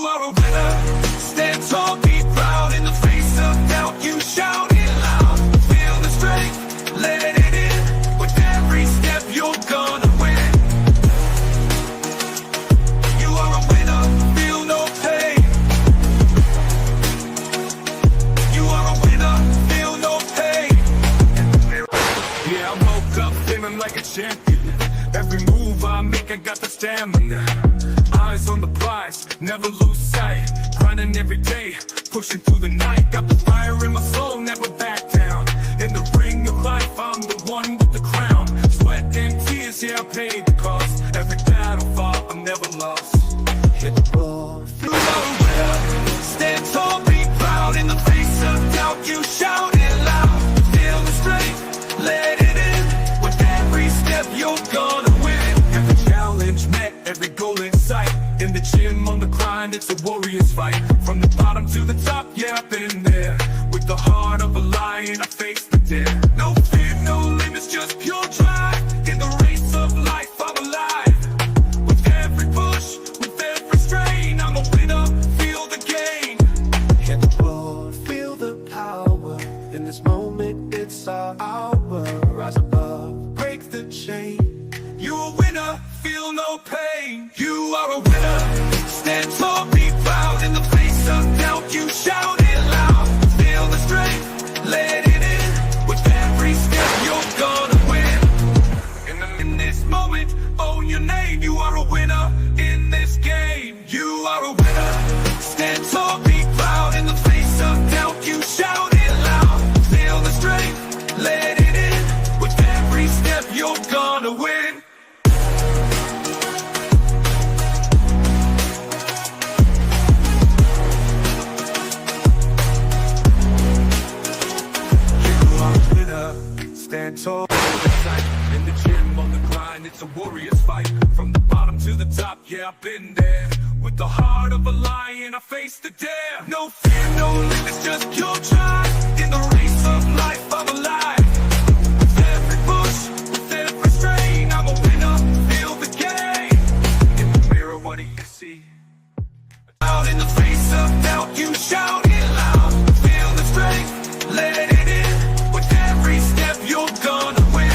are a winner. Stand tall, be proud. In the face of doubt, you shout it loud. Feel the strength, let it in. With every step, you're gonna win. You are a winner, feel no pain. You are a winner, feel no pain. Yeah, I woke up feeling like a champion. Every move I make, I got the stamina. Eyes on the prize, never lose sight. Grinding every day, pushing through the night. Got the fire in my soul, never back down. In the ring of life, I'm the one with the crown. Sweat and tears, yeah, I paid the cost. Every battle fought, I'm never lost. Hit the ball, feel the winner. Stand tall, be proud. In the face of doubt, you shout it loud. Feel the strength, let it in. With every step, you're gonna win. Every challenge met, every goal in sight. In the gym, on the grind, it's a warrior's fight. From the bottom to the top, yeah, I've been there. With the heart of a lion, I face the dare. No fear, no limits, just pure drive. In the race of life, I'm alive. With every push, with every strain, I'm a winner, feel the gain. Hit the floor, feel the power. In this moment, it's our hour. Rise above, break the chain. You're a winner, feel no pain. You are a winner. Stand tall, be proud. In the face of doubt, you shout it loud. Feel the strength, let it in. With every step, you're gonna win. In this moment, own your name. You are a winner in this game. You are a winner. Stand tall, be proud. In the face of doubt, you shout it loud. Feel the strength, let it in. With every step, you're gonna win. Stand tall, in the gym, on the grind, it's a warrior's fight. From the bottom to the top, yeah, I've been there. With the heart of a lion, I face the dare. No fear, no limits, just pure drive. In the race of life, I'm alive. With every push, with every strain, I'm a winner, feel the game. In the mirror, what do you see? Out in the face of doubt, you shout it loud. Feel the strength, let it in. With every step, you're gonna win.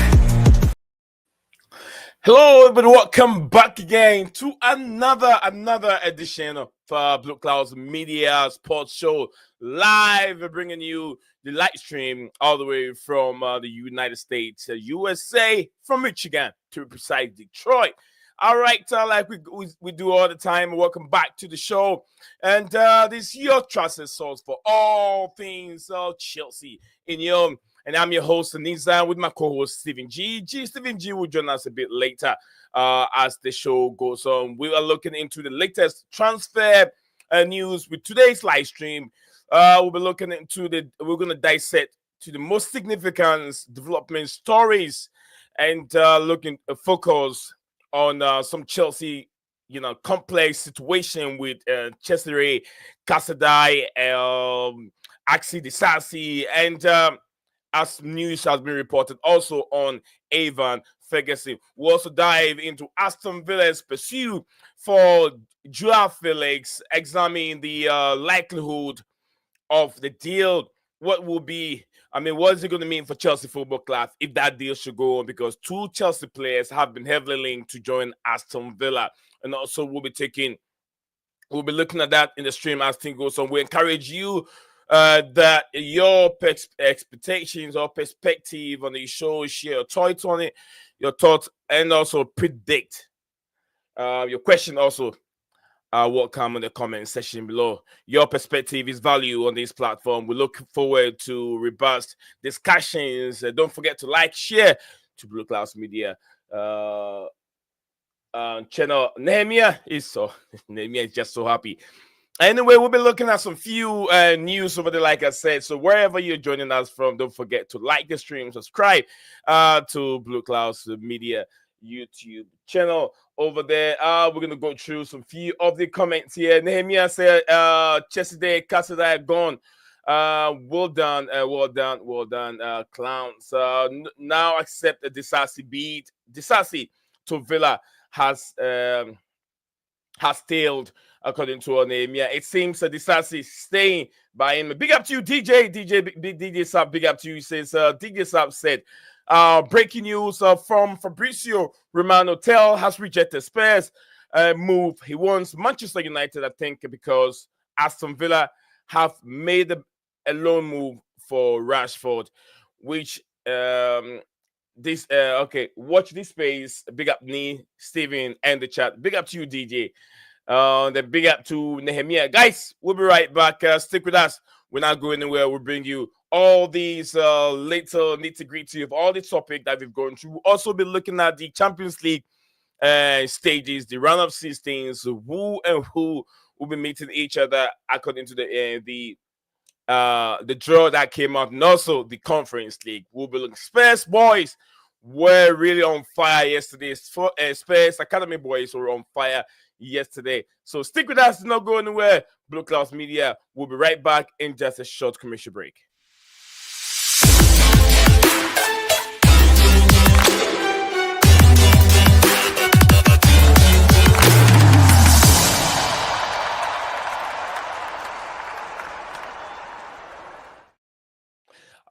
Hello, everybody. Welcome back again to another edition of Blueclouds Media Sports Show live. We're bringing you the live stream all the way from the United States, USA, from Michigan to be precise, Detroit. All right, like we do all the time. Welcome back to the show, and this is your trusted source for all things Chelsea in your. And I'm your host, Anisa, with my co-host, Stephen G. Stephen G will join us a bit later as the show goes on. We are looking into the latest transfer news with today's live stream. We'll be looking into we're going to dissect to the most significant development stories and looking focus on some Chelsea, complex situation with Cesare Casadei, Disasi, and as news has been reported also on Evan Ferguson. We'll also dive into Aston Villa's pursuit for João Félix, examining the likelihood of the deal. What is it going to mean for Chelsea Football Club if that deal should go on? Because two Chelsea players have been heavily linked to join Aston Villa. And also we'll be looking at that in the stream as things goes on. We encourage you that your expectations or perspective on the show, share your thoughts on it, and also predict your question. Also, welcome in the comment section below. Your perspective is value on this platform. We look forward to robust discussions. Don't forget to like, share to Blueclouds Media channel. Nehemiah is just so happy. Anyway, we'll be looking at some few news over there, like I said. So wherever you're joining us from, don't forget to like the stream, subscribe to Blueclouds Media YouTube channel over there. We're going to go through some few of the comments here. Nehemiah said, Casadei, gone. Well done, clowns. Now accept the Disasi beat. Disasi to Villa has tailed according to our name. Yeah, it seems that Disasi staying by him. Big up to you, DJ, big DJ Sub. Big up to you. He says, DJ Sub said, breaking news from Fabrizio Romano. Tel has rejected Spurs move. He wants Manchester United, I think, because Aston Villa have made a loan move for Rashford, which okay, watch this space. Big up me, Steven, and the chat. Big up to you, DJ. Then big up to Nehemiah. Guys, we'll be right back. Stick with us. We're not going anywhere. We'll bring you all these little nitty-gritty of all the topic that we've gone through. We'll also be looking at the Champions League stages, the round of 16s, who and who will be meeting each other according to the draw that came out, and also the Conference League. We'll be looking. Spurs boys were really on fire yesterday. Spurs Academy boys were on fire yesterday. So stick with us. Not go anywhere. Blueclouds Media. We'll be right back in just a short commercial break.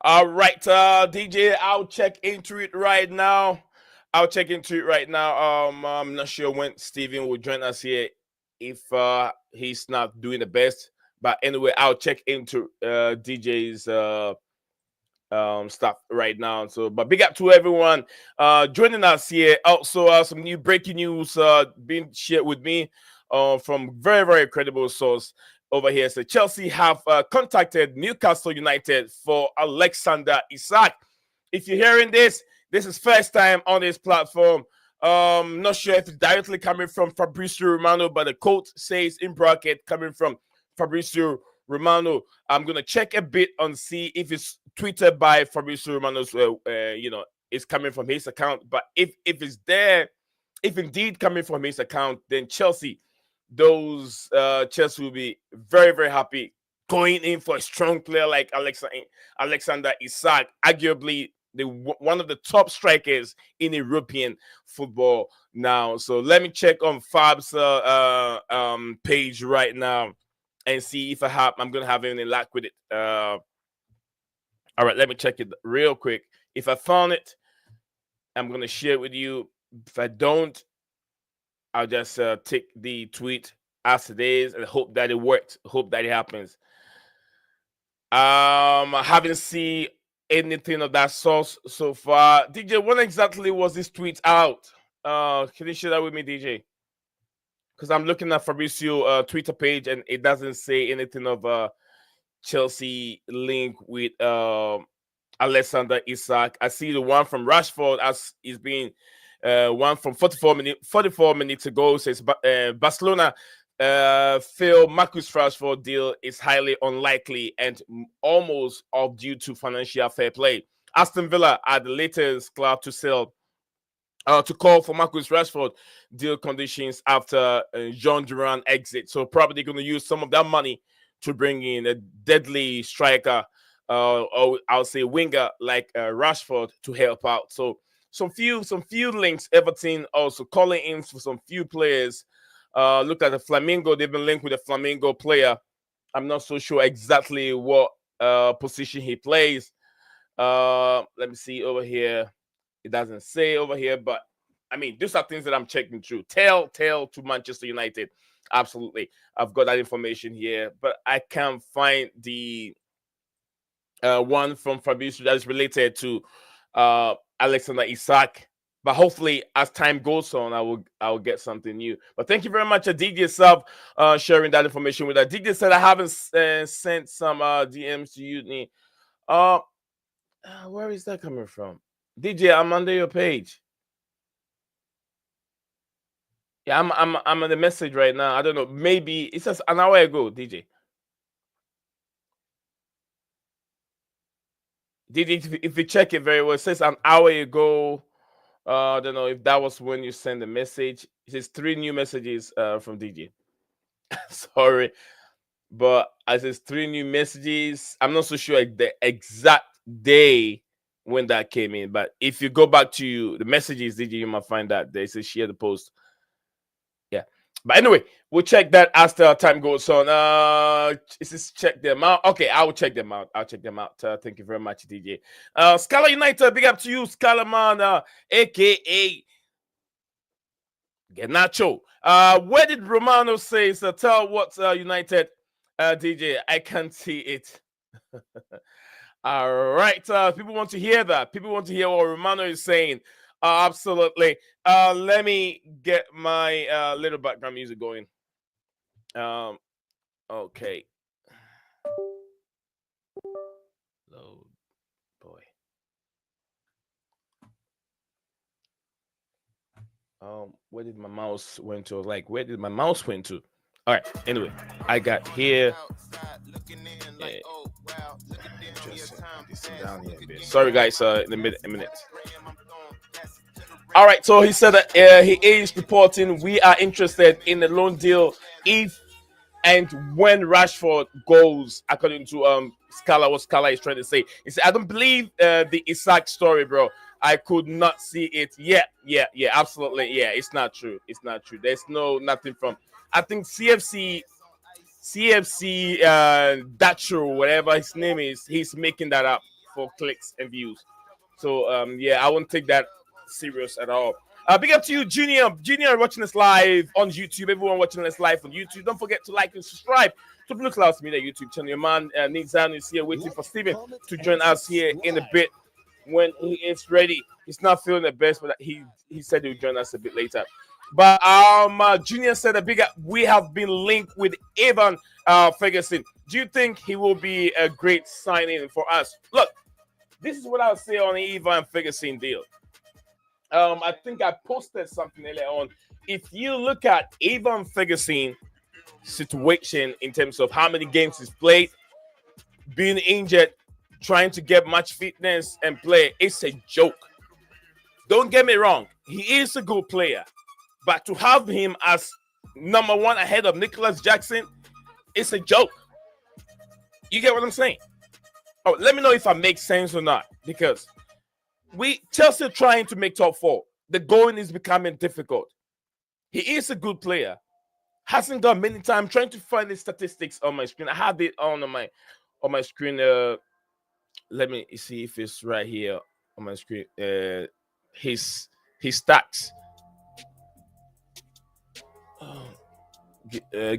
All right, DJ, I'll check into it right now. I'm not sure when Steven will join us here if he's not doing the best. But anyway, I'll check into DJ's stuff right now. So, but big up to everyone joining us here. Also, some new breaking news being shared with me from very, very credible source over here. So Chelsea have contacted Newcastle United for Alexander Isak. If you're hearing this is first time on this platform. Not sure if it's directly coming from Fabrizio Romano, but the quote says in bracket coming from Fabrizio Romano. I'm gonna check a bit and see if it's tweeted by Fabrizio Romano's. It's coming from his account. But if it's there, if indeed coming from his account, then Chelsea will be very, very happy going in for a strong player like Alexander Isak, arguably one of the top strikers in European football now. So let me check on Fab's page right now and see if I'm going to have any luck with it. All right, let me check it real quick. If I found it, I'm going to share it with you. If I don't, I'll just take the tweet as it is and hope that it works. Hope that it happens. I haven't seen anything of that source so far. DJ, when exactly was this tweet out? Can you share that with me, DJ? Because I'm looking at Fabrizio Twitter page and it doesn't say anything of Chelsea link with Alexander Isak. I see the one from Rashford as is being one from 44 minutes ago says Barcelona feel Marcus Rashford deal is highly unlikely and almost all due to financial fair play. Aston Villa are the latest club to sell to call for Marcus Rashford deal conditions after Jean Duran exit. So probably going to use some of that money to bring in a deadly striker or I'll say winger like Rashford to help out. So some few links. Everton also calling in for some few players. Look at the Flamengo. They've been linked with a Flamengo player. I'm not so sure exactly what position he plays. Let me see over here. It doesn't say over here, but I mean, these are things that I'm checking through. Tail to Manchester United. Absolutely. I've got that information here, but I can't find the one from Fabrizio that is related to Alexander Isak. But hopefully, as time goes on, I will get something new. But thank you very much, DJ Sub, sharing that information with us. DJ said I haven't sent some DMs to you. Where is that coming from? DJ, I'm under your page. Yeah, I'm on the message right now. I don't know. Maybe it says an hour ago, DJ. DJ, if you check it very well, it says an hour ago. I don't know if that was when you sent the message. It says 3 new messages from DJ. Sorry, but it says 3 new messages. I'm not so sure the exact day when that came in, but if you go back to the messages, DJ, you might find that they say share the post. Yeah. But anyway, we'll check that as the time goes on. Is this check them out? Okay, I will check them out. I'll check them out. Thank you very much, DJ. Scala United, big up to you, Scala man, aka Nacho. Where did Romano say? So tell what United, DJ. I can't see it. All right. People want to hear that. People want to hear what Romano is saying. Absolutely. Let me get my little background music going. Okay. Load, boy. Where did my mouse went to? Like, where did my mouse went to? All right. Anyway, I got here. Down here a bit. Sorry, guys. In a minute. All right. So he said that he is reporting we are interested in the loan deal if and when Rashford goes, according to Scala. What Scala is trying to say. He said, I don't believe the Isaac story, bro. I could not see it. Yeah, absolutely. Yeah, it's not true. It's not true. There's nothing from. I think CFC Dacho, whatever his name is, he's making that up for clicks and views. So yeah, I won't take that serious at all. Big up to you, Junior. Junior watching us live on YouTube. Everyone watching us live on YouTube. Don't forget to like and subscribe to Blueclouds Media YouTube channel. Your man Nizan is here waiting for Steven to join us here in a bit when he is ready. He's not feeling the best, but he said he'll join us a bit later. But Junior said we have been linked with Evan Ferguson. Do you think he will be a great signing for us? Look, this is what I'll say on the Evan Ferguson deal. I think I posted something earlier on. If you look at Evan Ferguson situation in terms of how many games he's played, being injured, trying to get match fitness and play, it's a joke. Don't get me wrong. He is a good player. But to have him as number one ahead of Nicholas Jackson, it's a joke. You get what I'm saying? Oh, let me know if I make sense or not. Because Chelsea trying to make top four. The going is becoming difficult. He is a good player. Hasn't got many times. Trying to find the statistics on my screen. I have it on my screen. Let me see if it's right here on my screen. His stats.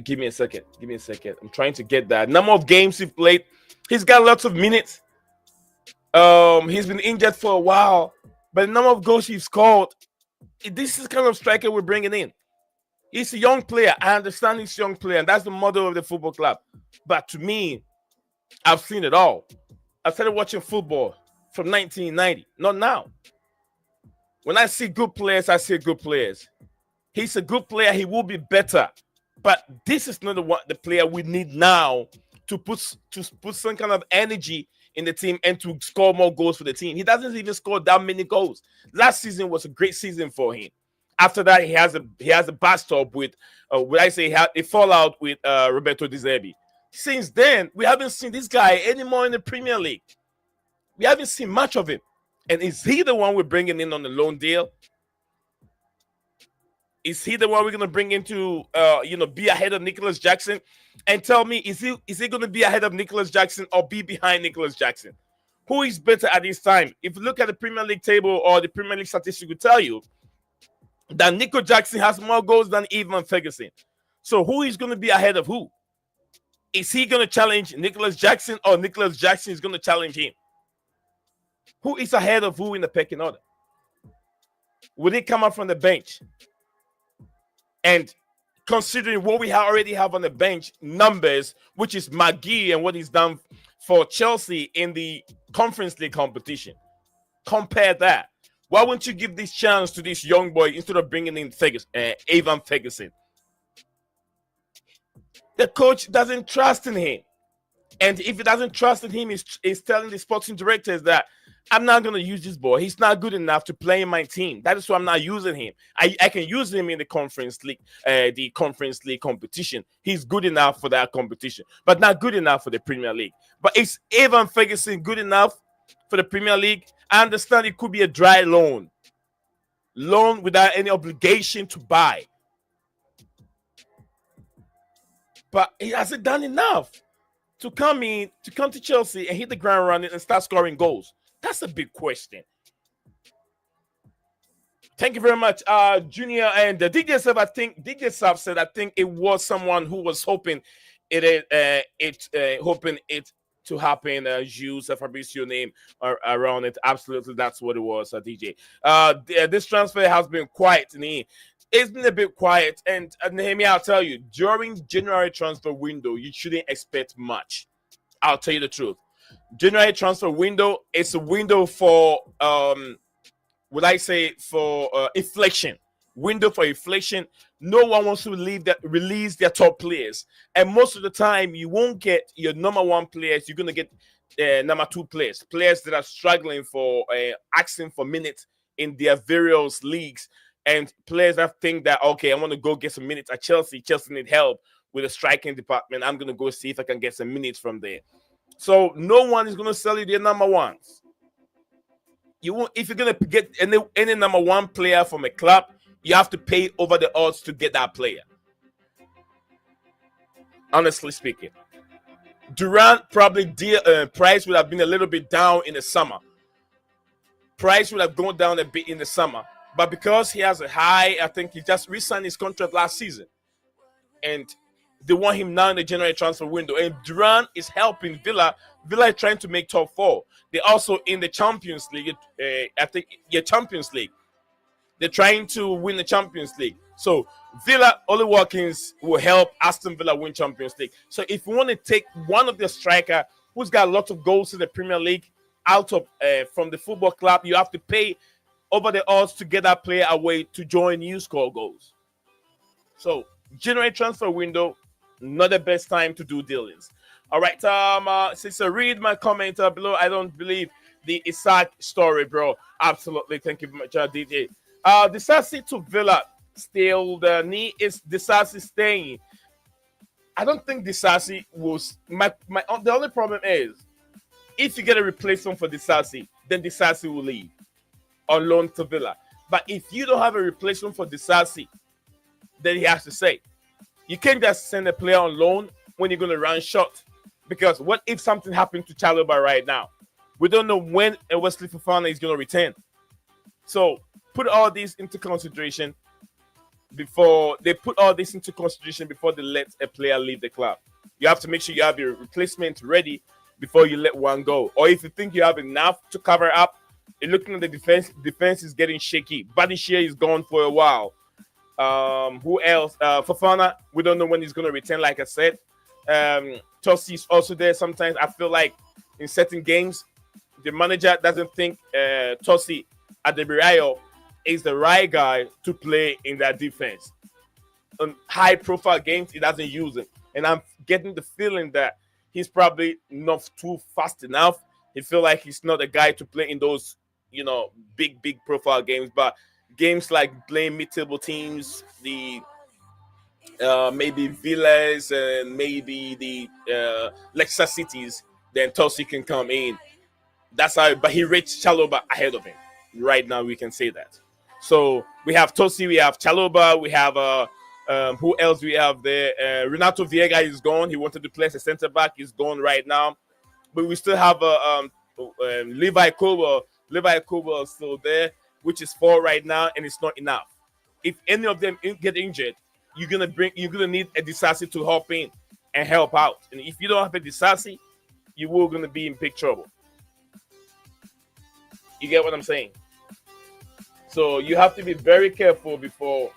Give me a second. I'm trying to get that number of games he played. He's got lots of minutes. He's been injured for a while, but the number of goals he's scored. This is the kind of striker we're bringing in. He's a young player. I understand he's a young player, and that's the motto of the football club. But to me, I've seen it all. I started watching football from 1990, not now. When I see good players, I see good players. He's a good player. He will be better. But this is not the player we need now to put some kind of energy in the team and to score more goals for the team. He doesn't even score that many goals. Last season was a great season for him. After that, he has a bathtub with, a fallout with Roberto De Zerbi. Since then, we haven't seen this guy anymore in the Premier League. We haven't seen much of him. And is he the one we're bringing in on the loan deal? Is he the one we're going to bring into, be ahead of Nicholas Jackson? And tell me, is he going to be ahead of Nicholas Jackson or be behind Nicholas Jackson? Who is better at this time? If you look at the Premier League table or the Premier League statistics, will tell you that Nico Jackson has more goals than Evan Ferguson. So who is going to be ahead of who? Is he going to challenge Nicholas Jackson or Nicholas Jackson is going to challenge him? Who is ahead of who in the pecking order? Will he come up from the bench? And considering what we already have on the bench, numbers, which is McGee and what he's done for Chelsea in the Conference League competition, compare that. Why wouldn't you give this chance to this young boy instead of bringing in Evan Ferguson? The coach doesn't trust in him. And if he doesn't trust in him, he's telling the sporting directors that I'm not going to use this boy. He's not good enough to play in my team. That is why I'm not using him. I can use him in the Conference League competition. He's good enough for that competition, but not good enough for the Premier League. But is Evan Ferguson good enough for the Premier League? I understand it could be a dry loan without any obligation to buy. but he hasn't done enough to come to Chelsea and hit the ground running and start scoring goals. That's a big question. Thank you very much, Junior and DJ Sub. I think DJ Sub said I think it was someone who was hoping hoping it to happen. Use Fabrizio name around it. Absolutely, that's what it was, DJ. This transfer has been quiet. It's been a bit quiet, and Nehemiah, I'll tell you, during January transfer window, you shouldn't expect much. I'll tell you the truth. January transfer window, it's a window for would I say for inflation? Window for inflation. No one wants to release their top players, and most of the time, you won't get your number one players. You're gonna get number two players that are struggling for asking for minutes in their various leagues, and players that think that okay, I want to go get some minutes at Chelsea. Chelsea need help with the striking department. I'm gonna go see if I can get some minutes from there. So no one is gonna sell you their number ones. You won't, if you're gonna get any number one player from a club, you have to pay over the odds to get that player. Honestly speaking, Durant probably price would have been a little bit down in the summer. Price would have gone down a bit in the summer, but because he has a high, I think he just re-signed his contract last season, and they want him now in the January transfer window. And Durant is helping Villa. Villa is trying to make top four. They're also in the Champions League. I think Champions League. They're trying to win the Champions League. So Villa, Oli Watkins will help Aston Villa win Champions League. So if you want to take one of the striker who's got lots of goals in the Premier League out of from the football club, you have to pay over the odds to get that player away to join you score goals. So January transfer window, not the best time to do dealings. All right, sister, read my comment below. I don't believe the Isaac story, bro. Absolutely, thank you very much, DJ. Disasi to Villa, still the knee is Disasi staying. I don't think Disasi was the only problem is if you get a replacement for Disasi, then Disasi will leave on loan to Villa. But if you don't have a replacement for Disasi, then he has to say. You can't just send a player on loan when you're going to run short. Because what if something happened to Chalobah right now? We don't know when Wesley Fofana is going to return. So put all this into consideration before they let a player leave the club. You have to make sure you have your replacement ready before you let one go. Or if you think you have enough to cover up, you're looking at the defense is getting shaky. Badishia is gone for a while. Who else? Fofana, we don't know when he's going to return, like I said. Tosi is also there. Sometimes I feel like in certain games, the manager doesn't think Tosi Adebayo is the right guy to play in that defense. On high-profile games, he doesn't use him. And I'm getting the feeling that he's probably not too fast enough. He feels like he's not a guy to play in those, big profile games. But games like playing mid-table teams, the maybe Villas and maybe the Leicester Cities, then Tosi can come in. That's how, but he rates Chalobah ahead of him. Right now, we can say that. So we have Tosi, we have Chalobah, we have who else we have there? Renato Viega is gone. He wanted to play as a center back. He's gone right now. But we still have Levi Koba. Levi Koba is still there, which is 4 right now, and it's not enough. If any of them get injured, you're gonna need a Disasi to hop in and help out. And if you don't have a Disasi, you will gonna be in big trouble. You get what I'm saying? So you have to be very careful before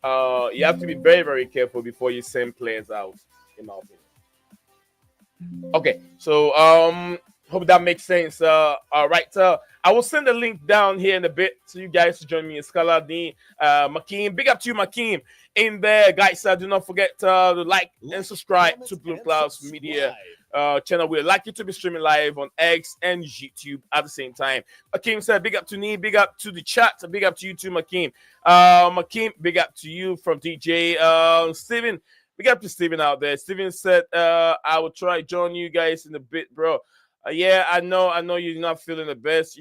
very, very careful before you send players out, in my opinion. Okay, so hope that makes sense. All right, I will send a link down here in a bit so you guys to join me in Scala D. Makeem, big up to you, Makeem. In there, guys, do not forget to like and subscribe to Blueclouds Media channel. We'd like you to be streaming live on X and YouTube at the same time. Makeem said, big up to me, big up to the chat, big up to you too, Makeem. Makeem, big up to you from DJ. Steven, big up to Steven out there. Steven said, I will try join you guys in a bit, bro. Yeah, I know you're not feeling the best.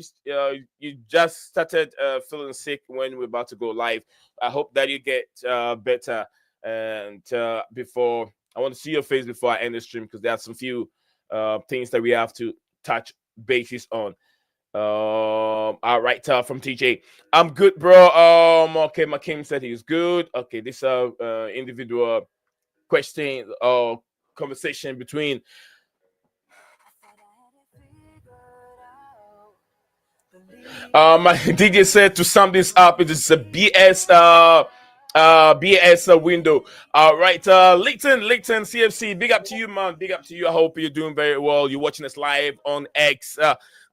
You just started feeling sick when we're about to go live. I hope that you get better and before I want to see your face before I end the stream because there are some few things that we have to touch bases on. All right, from TJ. I'm good, bro. Okay, Makim said he's good. Okay, this individual question or conversation between my DJ said to sum this up, it is a BS window. All right, Leighton CFC, big up to you, man. Big up to you. I hope you're doing very well. You're watching us live on X.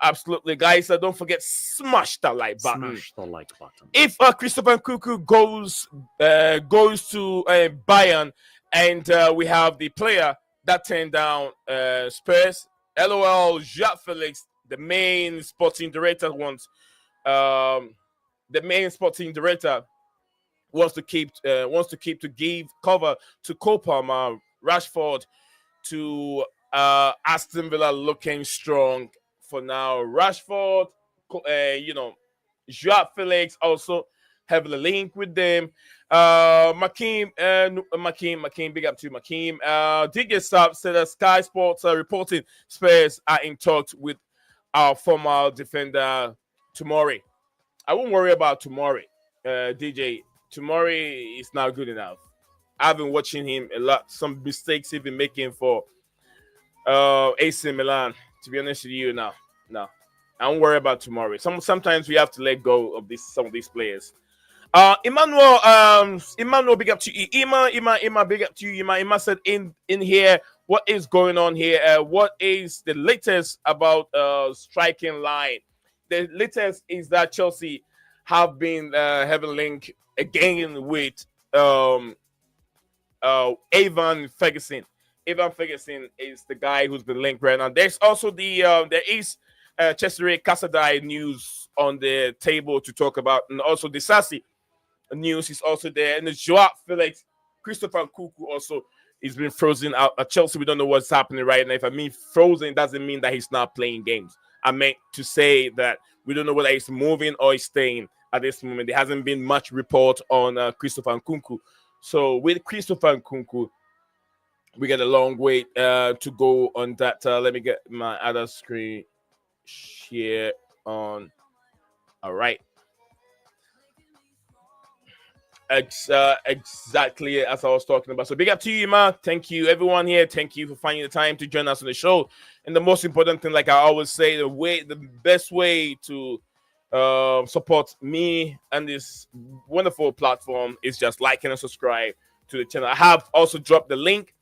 Absolutely, guys. Don't forget, smash that like button. Smash the like button. If Christopher Nkunku goes to Bayern, and we have the player that turned down Spurs, LOL, João Félix, the main sporting director wants to give cover to Cole, Rashford, to Aston Villa looking strong for now. Rashford, João Félix also heavily linked with them. Makim, big up to Makim. DJ Saab said that Sky Sports are reporting Spurs are in talks with our former defender Tomori. I won't worry about Tomori, DJ. Tomori is not good enough. I've been watching him a lot. Some mistakes he's been making for AC Milan. To be honest with you, no, I don't worry about Tomori. Sometimes we have to let go of some of these players. Emmanuel, big up to you. Ima, big up to you. Ima said in here, what is going on here? What is the latest about striking line? The latest is that Chelsea have been heavily linked again with Evan Ferguson. Evan Ferguson is the guy who's been linked right now. There's also there is Felix and Casadei news on the table to talk about, and also Disasi news is also there, and the João Félix, Christopher Nkunku also is been frozen out at Chelsea. We don't know what's happening right now. If I mean frozen, it doesn't mean that he's not playing games. I meant to say that we don't know whether he's moving or he's staying at this moment. There hasn't been much report on Christopher Nkunku. So with Christopher Nkunku, we got a long way to go on that. Let me get my other screen share on. All right. Exactly as I was talking about. So big up to you, man. Thank you, everyone here. Thank you for finding the time to join us on the show. And the most important thing, like I always say, the best way to support me and this wonderful platform is just liking and subscribe to the channel. I have also dropped the link.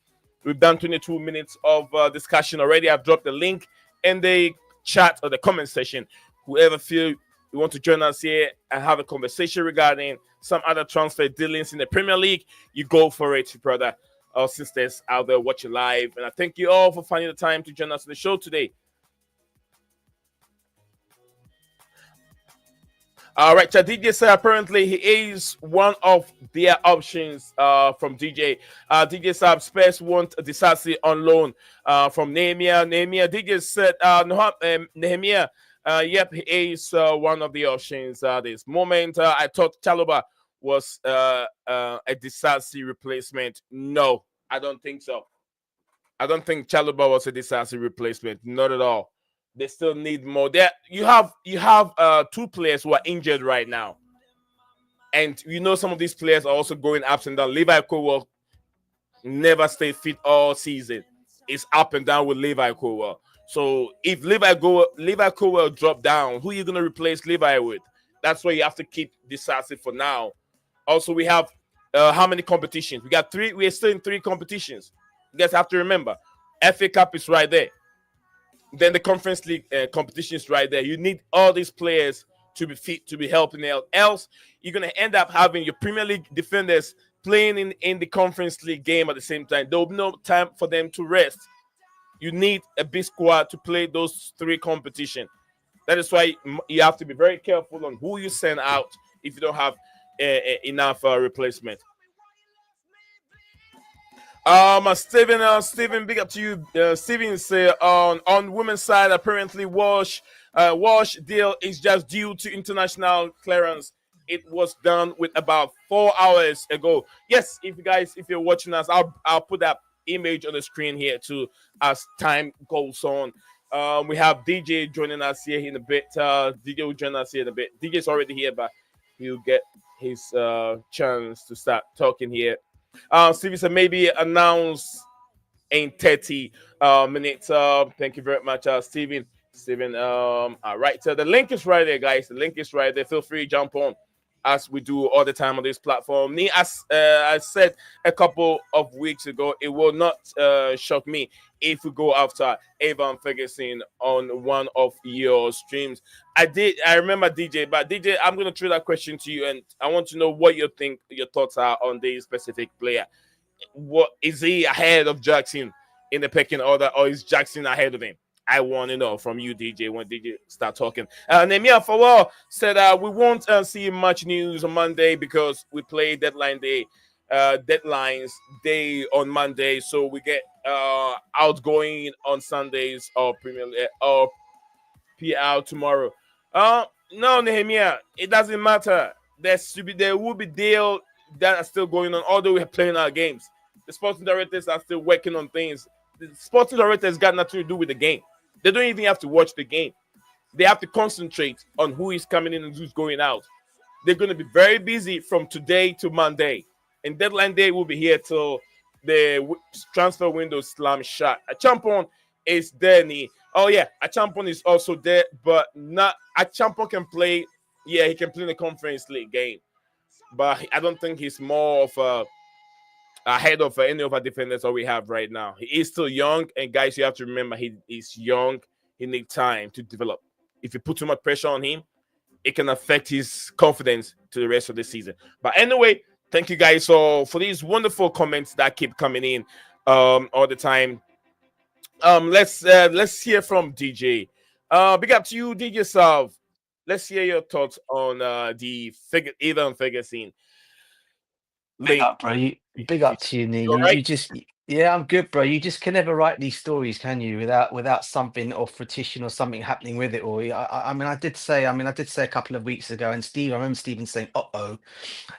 We've done 22 minutes of discussion already. I've dropped the link in the chat or the comment section. Whoever feel you want to join us here and have a conversation regarding some other transfer dealings in the Premier League, you go for it, brother or sisters out there watching live. And I thank you all for finding the time to join us on the show today. All right, DJ said apparently he is one of their options from DJ. DJ Saab, Spurs want Disasi on loan from Nehemiah. DJ said, Nehemiah, yep, he is one of the options at this moment. I thought Chalobah was a Disasi replacement. No, I don't think so. I don't think Chalobah was a Disasi replacement. Not at all. They still need more. You have two players who are injured right now, and some of these players are also going up and down. Levi Colwell never stayed fit all season. It's up and down with Levi Colwell. So if Levi Colwell drop down, who are you going to replace Levi with? That's why you have to keep Disasi for now. Also, we have how many competitions? We got 3. We're still in 3 competitions. You guys have to remember, FA Cup is right there. Then the Conference League competition is right there. You need all these players to be fit, to be helping out. Else, you're going to end up having your Premier League defenders playing in the Conference League game at the same time. There will be no time for them to rest. You need a big squad to play those 3 competitions. That is why you have to be very careful on who you send out if you don't have enough replacement. Steven, big up to you. Steven say on women's side, apparently Walsh deal is just due to international clearance. It was done with about 4 hours ago. Yes, if you're watching us, I'll put that image on the screen here too as time goes on. We have DJ joining us here in a bit. DJ will join us here in a bit. DJ's already here, but he'll get his chance to start talking here. Stevie said maybe announce in 30 minutes. Thank you very much, Steven. All right. So the link is right there, guys. The link is right there. Feel free to jump on as we do all the time on this platform. As I said a couple of weeks ago, it will not shock me if we go after Evan Ferguson on one of your streams. I remember DJ, but DJ, I'm going to throw that question to you, and I want to know what your thoughts are on this specific player. What is he ahead of Jackson in the pecking order, or is Jackson ahead of him? I want to know from you, DJ, when DJ start talking. Nemia Fawal said we won't see much news on Monday because we play deadlines day on Monday, so we get outgoing on Sundays or Premier League or PL tomorrow. No, Nehemiah, it doesn't matter. There will be deal that are still going on, although we're playing our games. The sporting directors are still working on things. The sporting directors got nothing to do with the game. They don't even have to watch the game. They have to concentrate on who is coming in and who's going out. They're going to be very busy from today to Monday. And deadline day will be here till the transfer window slams shut. Achampon is there. Oh, yeah. Achampon is also there, but not Achampon can play. Yeah, he can play in the Conference League game. But I don't think he's more of ahead of any of our defenders that we have right now. He is still young, and guys, you have to remember he's young. He needs time to develop. If you put too much pressure on him, it can affect his confidence to the rest of the season. But anyway, thank you guys for these wonderful comments that keep coming in all the time. Let's hear from DJ. Big up to you, DJ Salve. Let's hear your thoughts on the Evan Ferguson. Big up, bro. Big up to you, Nee. You just, yeah, I'm good, bro. You just can never write these stories, can you? Without something or fruition or something happening with it. Or I did say a couple of weeks ago, and I remember Stephen saying,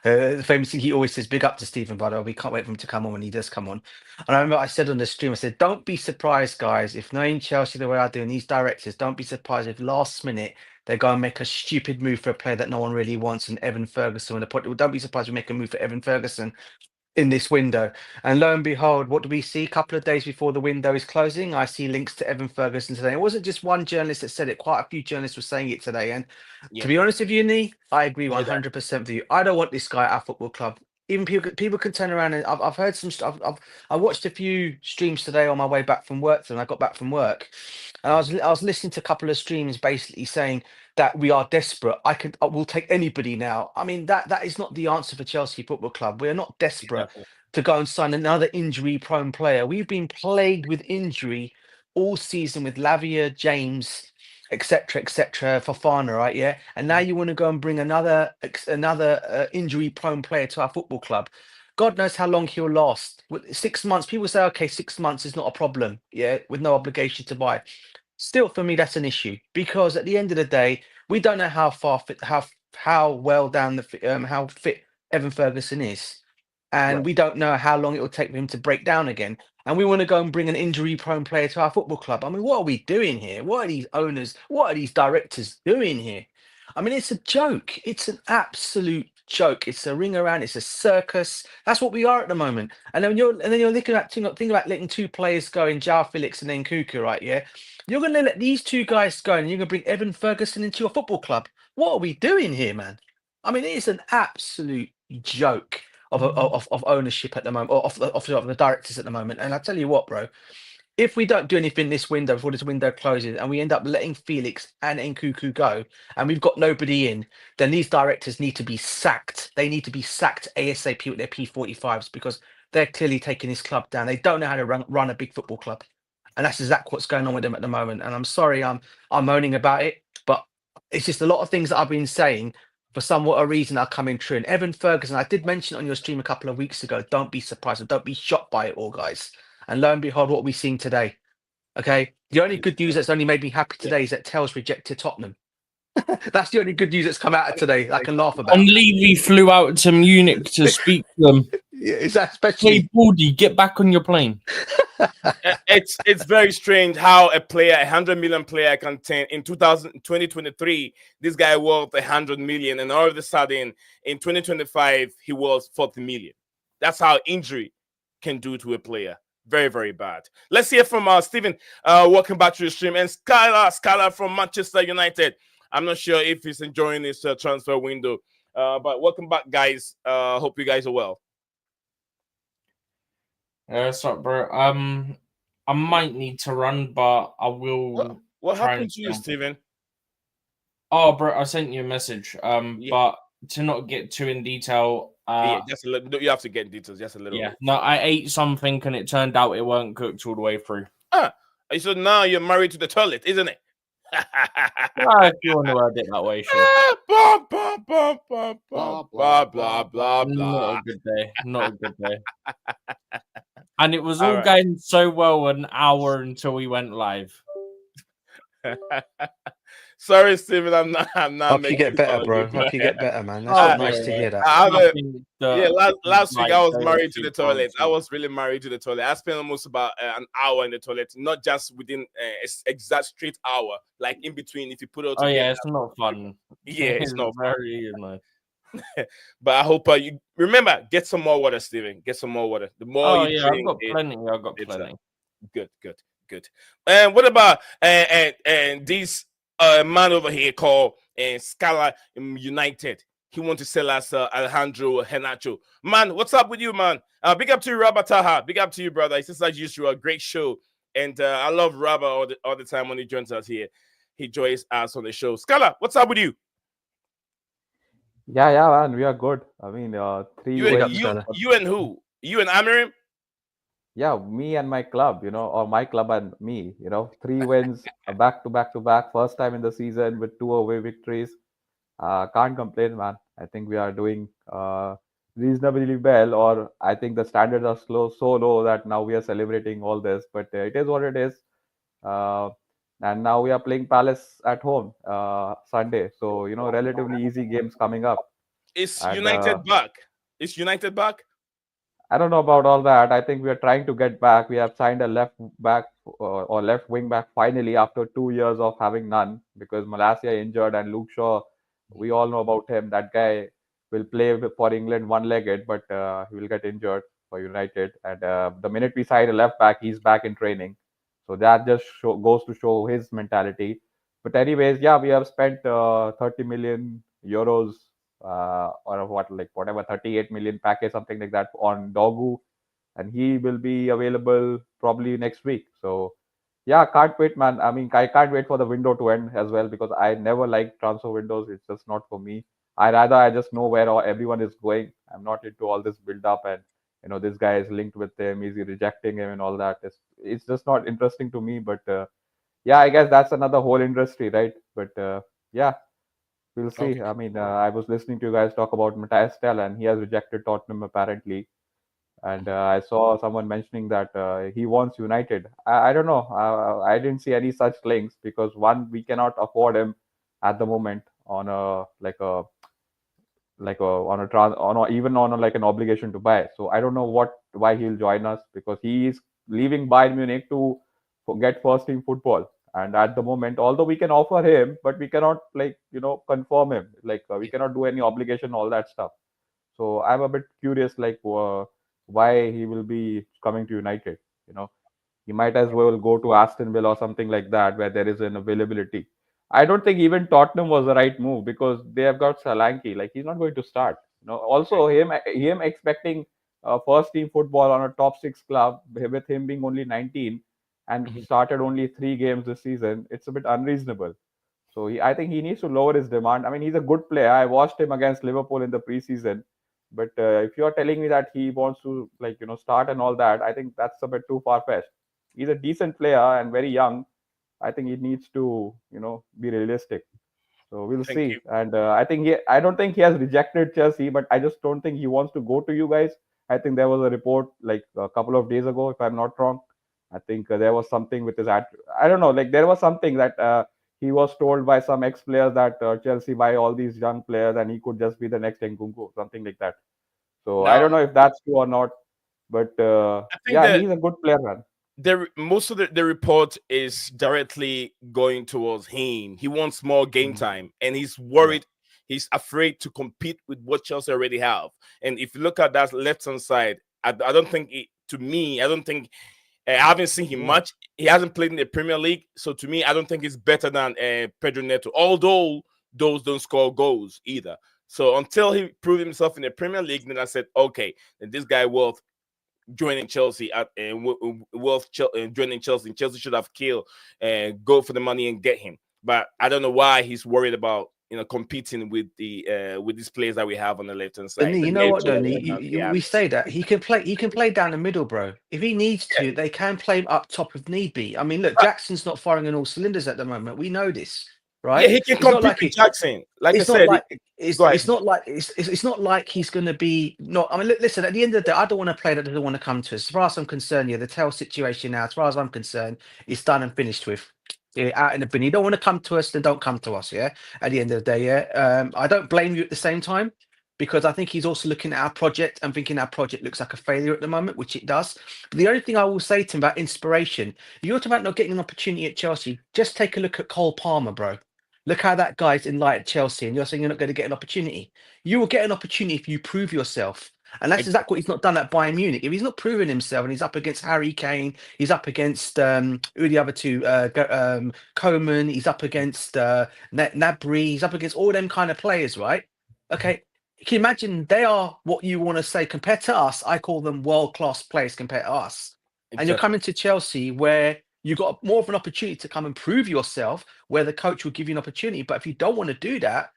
the famous thing he always says, big up to Stephen, by the way. We can't wait for him to come on when he does come on. And I remember I said on the stream, I said, don't be surprised, guys, if knowing Chelsea the way I do and these directors, don't be surprised if last minute they go and make a stupid move for a player that no one really wants, and Evan Ferguson. Don't be surprised we make a move for Evan Ferguson in this window. And lo and behold, what do we see? A couple of days before the window is closing, I see links to Evan Ferguson today. It wasn't just one journalist that said it. Quite a few journalists were saying it today. And to be honest with you, Nee, I agree 100% with you. I don't want this guy at our football club. Even people can turn around, and I've heard some stuff. I watched a few streams today on my way back from work, and I got back from work, and I was listening to a couple of streams basically saying that we are desperate. We'll take anybody now. I mean, that is not the answer for Chelsea Football Club. We are not desperate to go and sign another injury-prone player. We've been plagued with injury all season with Lavia, James, etc., Fofana, right? Yeah, and now you want to go and bring another injury-prone player to our football club. God knows how long he'll last. 6 months. People say, okay, 6 months is not a problem. Yeah, with no obligation to buy. Still, for me, that's an issue, because at the end of the day, we don't know how fit Evan Ferguson is, and we don't know how long it will take for him to break down again. And we want to go and bring an injury-prone player to our football club. I mean, what are we doing here? What are these owners? What are these directors doing here? I mean, it's a joke. It's an absolute joke. It's a ring around. It's a circus. That's what we are at the moment. And then you're thinking about letting two players go in, João Félix and then Cuckoo, right? Yeah, you're going to let these two guys go, and you're going to bring Evan Ferguson into your football club. What are we doing here, man? I mean, it is an absolute joke of ownership at the moment, or of the directors at the moment. And I tell you what, bro, if we don't do anything this window before this window closes, and we end up letting Felix and Nkuku go, and we've got nobody in, then these directors need to be sacked. They need to be sacked ASAP with their P45s, because they're clearly taking this club down. They don't know how to run a big football club, and that's exactly what's going on with them at the moment. And I'm sorry, I'm moaning about it, but it's just a lot of things that I've been saying for somewhat a reason are coming true. And Evan Ferguson, I did mention on your stream a couple of weeks ago, don't be surprised or don't be shocked by it all, guys. And lo and behold, what are we seeing today? Okay, the only good news that's only made me happy today is that Tels rejected Tottenham. That's the only good news that's come out of today I can laugh about. And Levy flew out to Munich to speak to them. Is that especially? Hey, Baldy, get back on your plane. It's very strange how a player, 100 million player, can turn in 2023. This guy worth 100 million, and all of a sudden in 2025 he was 40 million. That's how injury can do to a player. Very, very bad. Let's hear from Stephen. Welcome back to the stream, and Skylar from Manchester United. I'm not sure if he's enjoying this transfer window, but welcome back, guys. Hope you guys are well. What's up, bro? I might need to run, but I will. What happened to you, Stephen? Oh, bro, I sent you a message. But to not get too in detail. Just a little. You have to get in details. Just a little. Yeah. No, I ate something and it turned out it weren't cooked all the way through. So now you're married to the toilet, isn't it? If you want to word it that way, sure. Blah blah blah blah. Not a good day. Not a good day. And it was all going so well an hour until we went live. Sorry, Stephen. I'm not. Hope you get better, bro. Hope you get better, man. That's nice to hear that. Last week I was married to the toilet. I was really married to the toilet. I spent almost about an hour in the toilet, not just within exact straight hour, like in between. If you put it together. Yeah, it's not fun. Yeah, it's not very nice. But I hope you remember, get some more water, Stephen. Get some more water. The more you drink, I've got plenty. Good. And what about and this man over here called Scala United? He wants to sell us Alejandro Henacho. Man, what's up with you, man? Big up to you, Rabba Taha. Big up to you, brother. It's just as usual, a great show. And I love Rabba all the time when he joins us here. He joins us on the show. Scala, what's up with you? Yeah, man, we are good. I mean, 3 wins. You and who? You and Amirim? Yeah, me and my club, or my club and me, 3 wins back to back. First time in the season with 2 away victories. Can't complain, man. I think we are doing reasonably well, or I think the standards are so low that now we are celebrating all this. But it is what it is. And now we are playing Palace at home Sunday. So, relatively easy games coming up. Is United back? Is United back? I don't know about all that. I think we are trying to get back. We have signed a left back or left wing back finally after 2 years of having none, because Malacia injured and Luke Shaw, we all know about him. That guy will play for England one-legged, but he will get injured for United. And the minute we sign a left back, he's back in training. So that just goes to show his mentality. But anyways, yeah, we have spent 30 million euros or whatever 38 million package, something like that, on Dogu, and he will be available probably next week. So yeah, can't wait, man. I mean, I can't wait for the window to end as well, because I never like transfer windows. It's just not for me. I just know where everyone is going. I'm not into all this build up and this guy is linked with him, is he rejecting him and all that. It's just not interesting to me. But yeah, I guess that's another whole industry, right? But yeah, we'll see. Okay. I mean, I was listening to you guys talk about Matthias Tel, and he has rejected Tottenham apparently. And I saw someone mentioning that he wants United. I don't know. I didn't see any such links, because one, we cannot afford him at the moment on even on like an obligation to buy. So I don't know why he'll join us, because he is leaving Bayern Munich to get first team football. And at the moment, although we can offer him, but we cannot confirm him. We cannot do any obligation, all that stuff. So I'm a bit curious, why he will be coming to United. He might as well go to Aston Villa or something like that, where there is an availability. I don't think even Tottenham was the right move, because they have got Solanke. He's not going to start. Also him expecting first team football on a top 6 club, with him being only 19 and started only 3 games this season, it's a bit unreasonable. So I think he needs to lower his demand. I mean, he's a good player. I watched him against Liverpool in the preseason. But if you're telling me that he wants to start and all that, I think that's a bit too far-fetched. He's a decent player and very young. I think he needs to, be realistic. So we'll see. And I don't think he has rejected Chelsea, but I just don't think he wants to go to you guys. I think there was a report a couple of days ago, if I'm not wrong. I think there was something with his I don't know. There was something that he was told by some ex-players that Chelsea buy all these young players and he could just be the next Nkunku, something like that. So Now, I don't know if that's true or not, but I think yeah, that he's a good player, man. most of the report is directly going towards him. He wants more game time, and he's worried. He's afraid to compete with what Chelsea already have. And if you look at that left hand side, I don't think to me, I don't think I haven't seen him much. He hasn't played in the Premier League, so to me, I don't think he's better than Pedro Neto. Although those don't score goals either. So until he proved himself in the Premier League, then I said, okay, then this guy worth joining Chelsea joining Chelsea. Chelsea should have killed and go for the money and get him. But I don't know why he's worried about competing with these players that we have on the left hand But side. you know what, though, we say that he can play down the middle, bro. If he needs to, they can play him up top if need be. I mean, look, Jackson's not firing on all cylinders at the moment. We know this, right? Yeah, he can compete with Jackson. Like I said, it's not like he's going to be not. I mean, listen. At the end of the day, I don't want to play that doesn't want to come to us. As far as I'm concerned, the Tell situation now, as far as I'm concerned, it's done and finished with. Out in the bin. You don't want to come to us, then don't come to us. Yeah. At the end of the day, I don't blame you at the same time, because I think he's also looking at our project and thinking our project looks like a failure at the moment, which it does. But the only thing I will say to him about inspiration, you're talking about not getting an opportunity at Chelsea. Just take a look at Cole Palmer, bro. Look how that guy's in light at Chelsea, and you're saying you're not going to get an opportunity. You will get an opportunity if you prove yourself. And that's exactly what he's not done at Bayern Munich. If he's not proven himself and he's up against Harry Kane, he's up against who are the other two? Coman, he's up against Nabry, he's up against all them kind of players, right? Okay. Can you imagine they are what you want to say compared to us? I call them world-class players compared to us. And you're coming to Chelsea where you got more of an opportunity to come and prove yourself, where the coach will give you an opportunity. But if you don't want to do that,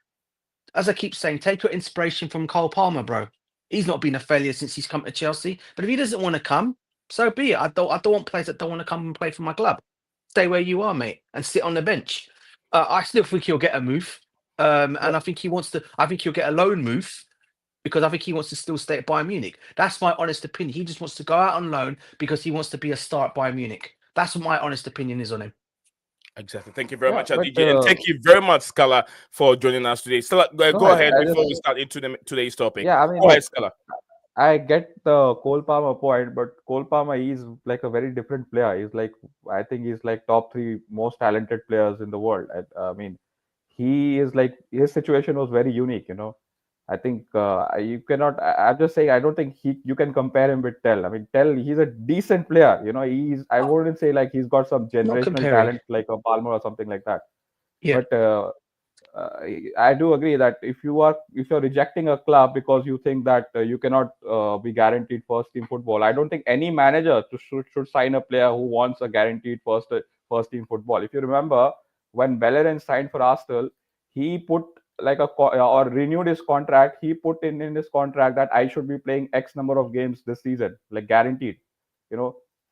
as I keep saying, take your inspiration from Cole Palmer, bro. He's not been a failure since he's come to Chelsea. But if he doesn't want to come, so be it. I don't want players that don't want to come and play for my club. Stay where you are, mate, and sit on the bench. I still think he'll get a move. And I think he wants to. I think he'll get a loan move, because I think he wants to still stay at Bayern Munich. That's my honest opinion. He just wants to go out on loan because he wants to be a star at Bayern Munich. That's what my honest opinion is on him. Exactly. Thank you very much, DJ, and thank you very much, Scala, for joining us today. Stella, go ahead before we start into today's topic. Yeah, I mean, go ahead, Scala. I get the Cole Palmer point, but Cole Palmer is like a very different player. He's like, I think he's like top 3 most talented players in the world. I mean, he is like, his situation was very unique, I think you cannot. I'm just saying, I don't think you can compare him with Tell. I mean, Tell, he's a decent player. I wouldn't say like he's got some generational talent like a Palmer or something like that. Yeah. But I do agree that if you're rejecting a club because you think that you cannot be guaranteed first team football, I don't think any manager should sign a player who wants a guaranteed first team football. If you remember, when Bellerin signed for Arsenal, he put like or renewed his contract. He put in his contract that I should be playing X number of games this season, like guaranteed.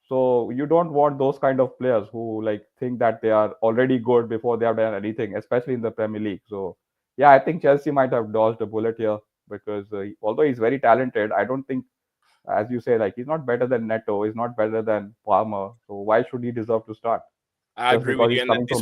So you don't want those kind of players who like think that they are already good before they have done anything, especially in the Premier League. So yeah, I think Chelsea might have dodged a bullet here, because although he's very talented, I don't think, as you say, like he's not better than Neto, he's not better than Palmer. So why should he deserve to start? I agree with you, and this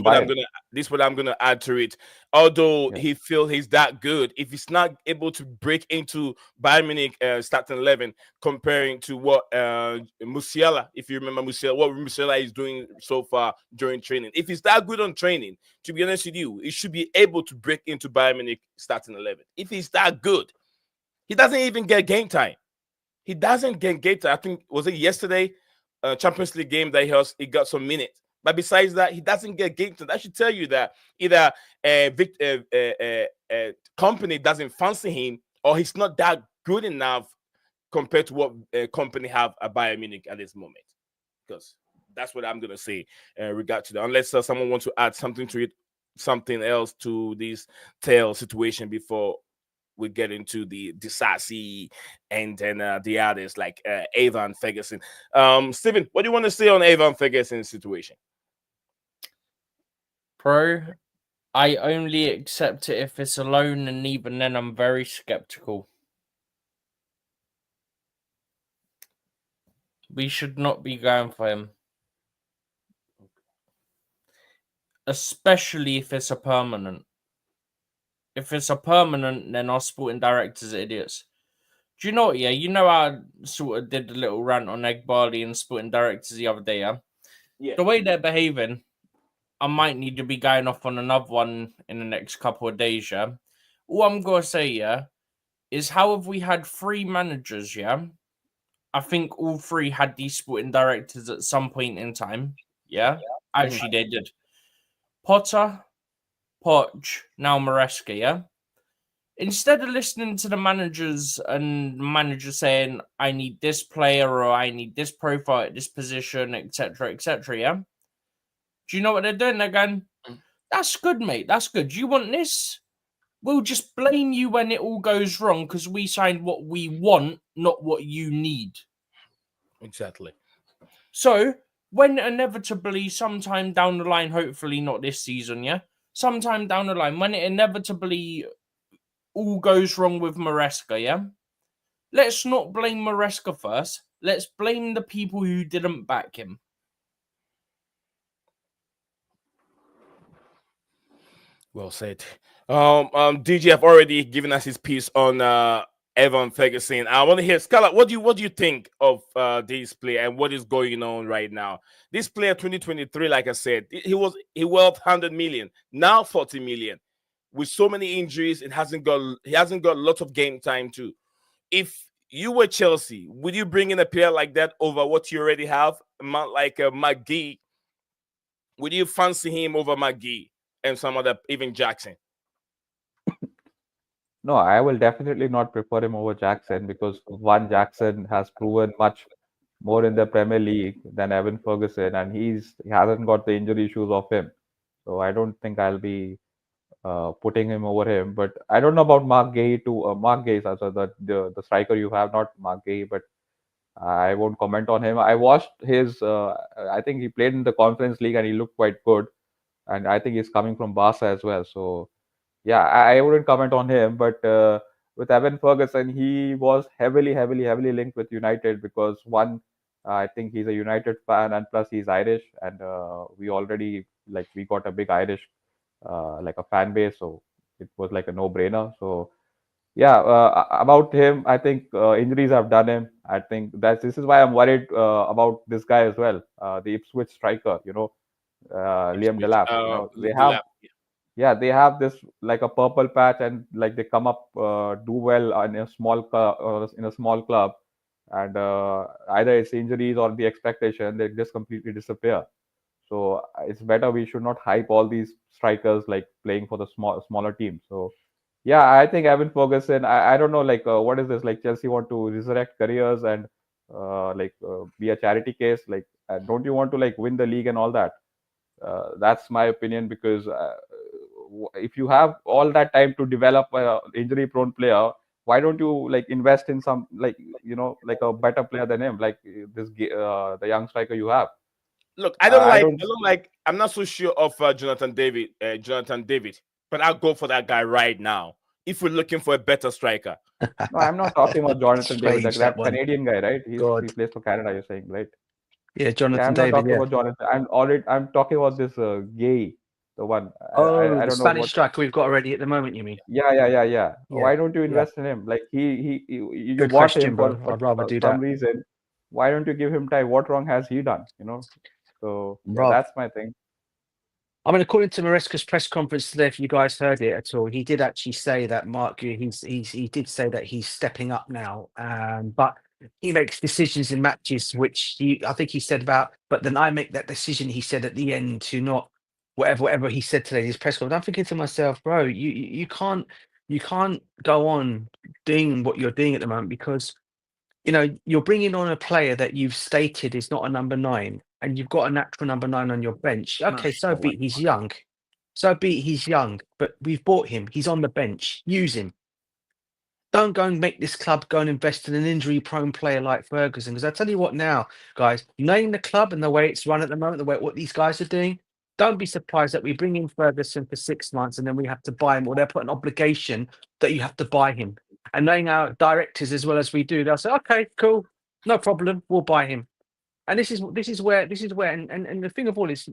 is what I'm gonna add to it. Although he feels he's that good, if he's not able to break into Bayern Munich starting 11, comparing to what Musiala, if you remember what Musiala is doing so far during training, if he's that good on training, to be honest with you, he should be able to break into Bayern Munich starting 11. If he's that good, he doesn't even get game time. He doesn't get game time. I think was it yesterday, Champions League game that he got some minutes. But besides that, he doesn't get game time. That should tell you that either company doesn't fancy him, or he's not that good enough compared to what company have at Bayern Munich at this moment. Because that's what I'm gonna say regard to that. Unless someone wants to add something to it, something else to this tail situation before we get into the Disasi and then the others like Evan Ferguson. Stephen, what do you want to say on Evan Ferguson's situation? Bro, I only accept it if it's a loan, and even then I'm very skeptical. We should not be going for him. Especially if it's a permanent. If it's a permanent, then our sporting directors are idiots. Do you know what? Yeah, you know I sort of did a little rant on Egg Barley and Sporting Directors the other day. Yeah. The way they're behaving, I might need to be going off on another one in the next couple of days. Yeah. All I'm gonna say, yeah, is how have we had 3 managers? Yeah. I think all 3 had these Sporting Directors at some point in time. Yeah. Actually, they did. Potter, Poch, now Maresca. Yeah. Instead of listening to the managers and manager saying, I need this player or I need this profile at this position, etc., yeah. Do you know what they're doing? They're going, that's good, mate. That's good. You want this? We'll just blame you when it all goes wrong because we signed what we want, not what you need. Exactly. So when inevitably sometime down the line, hopefully not this season, yeah, sometime down the line, when it inevitably all goes wrong with Maresca, yeah? Let's not blame Maresca first. Let's blame the people who didn't back him. Well said. DG have already given us his piece on Evan Ferguson. I want to hear Scarlett. What do you think of this player and what is going on right now? This player, 2023, like I said, he worth 100 million, now 40 million. With so many injuries, he hasn't got a lot of game time too. If you were Chelsea, would you bring in a player like that over what you already have? A man like McGee, would you fancy him over McGee and some other, even Jackson? No, I will definitely not prefer him over Jackson because one, Jackson has proven much more in the Premier League than Evan Ferguson, and he hasn't got the injury issues of him. So I don't think I'll be putting him over him. But I don't know about Mark Gay too. Mark Gay is also the striker you have, not Mark Gay, but I won't comment on him. I watched his. I think he played in the Conference League and he looked quite good, and I think he's coming from Barca as well. So yeah, I wouldn't comment on him. But with Evan Ferguson, he was heavily linked with United because one, I think he's a United fan, and plus he's Irish, and we already we got a big Irish like a fan base, so it was like a no-brainer. So yeah, about him, I think injuries have done him. I think this is why I'm worried about this guy as well, the Ipswich striker, Liam Delap. They have this like a purple patch, and like they come up do well in a small club, and either it's injuries or the expectation, they just completely disappear. So it's better we should not hype all these strikers like playing for the smaller teams. So yeah, I think Evan Ferguson. I don't know what is this, like Chelsea want to resurrect careers and be a charity case. Don't you want to win the league and all that? That's my opinion, because if you have all that time to develop an injury prone player, why don't you invest in some a better player than him, the young striker you have? Look, I'm not so sure of Jonathan David, but I'll go for that guy right now if we're looking for a better striker. No, I'm not talking about Jonathan David, that Canadian guy, right? He plays for Canada, you're saying, right? Yeah, Jonathan I'm David. not talking about Jonathan. I'm talking about this Gay, the one. Oh, I don't the Spanish striker we've got already at the moment, you mean? Yeah. Why don't you invest in him? You Good bought question, him bro. for I'd rather do some that. reason. Why don't you give him time? What wrong has he done? So that's my thing. I mean, according to Maresca's press conference today, if you guys heard it at all, he did actually say that he did say that he's stepping up now, but he makes decisions in matches which I think he said about. But then I make that decision. He said at the end to not whatever he said today in his press conference. I'm thinking to myself, bro, you can't go on doing what you're doing at the moment, because you're bringing on a player that you've stated is not a number 9, and you've got a natural number 9 on your bench. Okay, so be it. He's young. But we've bought him. He's on the bench. Use him. Don't go and make this club go and invest in an injury-prone player like Ferguson. Because I tell you what now, guys, knowing the club and the way it's run at the moment, what these guys are doing, don't be surprised that we bring in Ferguson for 6 months and then we have to buy him, or they'll put an obligation that you have to buy him. And knowing our directors as well as we do, they'll say, okay, cool, no problem, we'll buy him. And this is where, and the thing of all is,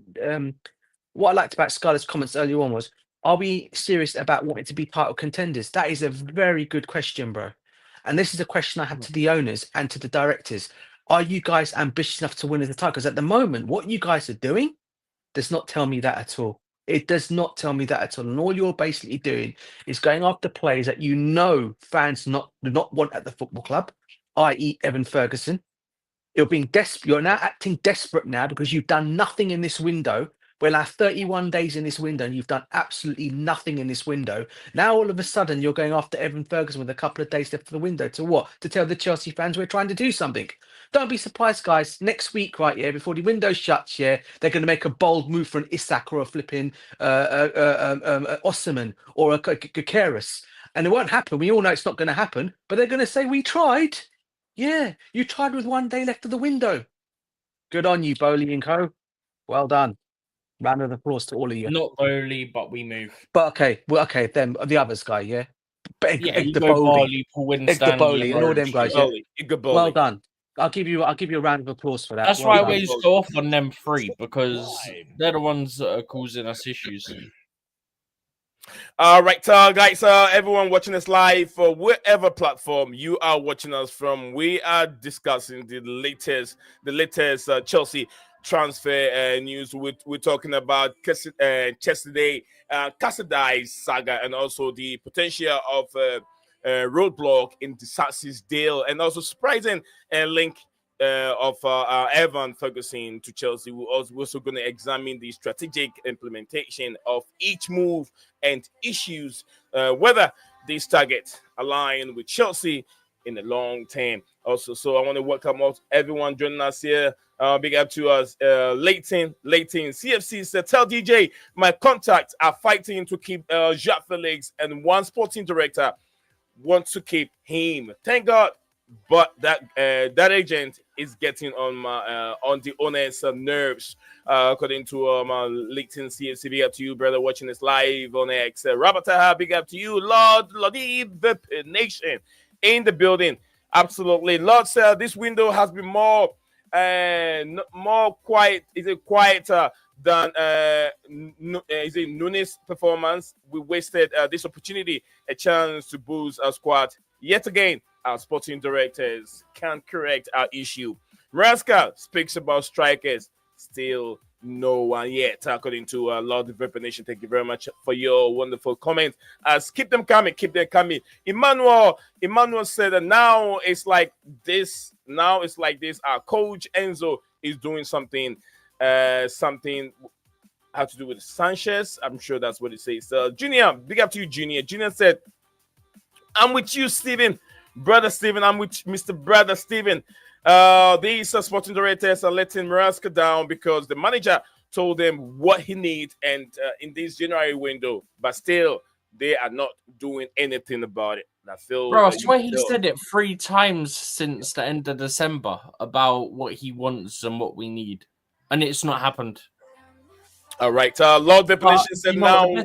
what I liked about Scarlett's comments earlier on was, are we serious about wanting to be title contenders? That is a very good question, bro. And this is a question I have to the owners and to the directors. Are you guys ambitious enough to win as a title? Because at the moment, what you guys are doing does not tell me that at all. It does not tell me that at all. And all you're basically doing is going after players that you know fans do not want at the football club, i.e. Evan Ferguson. You're being desperate. You're now acting desperate now because you've done nothing in this window. We're now 31 days in this window and you've done absolutely nothing in this window. Now, all of a sudden, you're going after Evan Ferguson with a couple of days left of the window to what? To tell the Chelsea fans we're trying to do something. Don't be surprised, guys. Next week, right, yeah, before the window shuts, yeah, they're going to make a bold move for an Isak or a flipping Osimhen or a Kakeris. And it won't happen. We all know it's not going to happen. But they're going to say, we tried. Yeah, you tried with 1 day left of the window. Good on you, Bowley and co. Well done. Round of applause to all of you. Not Bowley, but we move. But okay, well, okay, then the others guy, yeah. But Yeah, the Bowley, Paul Winston, the Bowley, and all them guys. Yeah. Well done. I'll give you a round of applause for that. That's well why I done. always go off on them three, because they're the ones that are causing us issues. All right, guys, everyone watching us live for whatever platform you are watching us from, we are discussing the latest Chelsea transfer news. We're talking about Casadei, Casadei's saga, and also the potential of roadblock in Disasi's deal, and also surprising link of Evan Ferguson to Chelsea. We're also going to examine the strategic implementation of each move and issues, whether these targets align with Chelsea in the long term. Also, so I want to welcome everyone joining us here. Big up to us, Leighton. CFC said, tell DJ my contacts are fighting to keep João Félix, and one sporting director wants to keep him. Thank God. But that agent is getting on the owner's nerves, according to Leighton CFC. Big up to you, brother, watching this live on X. Robert Taha, big up to you, Lordy the Nation in the building. Absolutely, Lord, sir. This window has been more quiet. Is it quieter than is it Nunes' performance? We wasted this opportunity, a chance to boost our squad yet again. Our sporting directors can't correct our issue. Maraska speaks about strikers. Still no one yet, according to Lord of Nation. Thank you very much for your wonderful comments. Keep them coming. Emmanuel said that now it's like this. Our coach Enzo is doing something how to do with Sanchez. I'm sure that's what it says. Junior, big up to you, Junior. Junior said, I'm with you, Stephen. Brother Steven, I'm with Mr. Brother Steven. These sporting directors are letting Maraska down because the manager told them what he needs and in this January window, but still they are not doing anything about it. I feel, bro, I swear he said it 3 times since the end of December about what he wants and what we need, and it's not happened. All right, Lord Definition said now.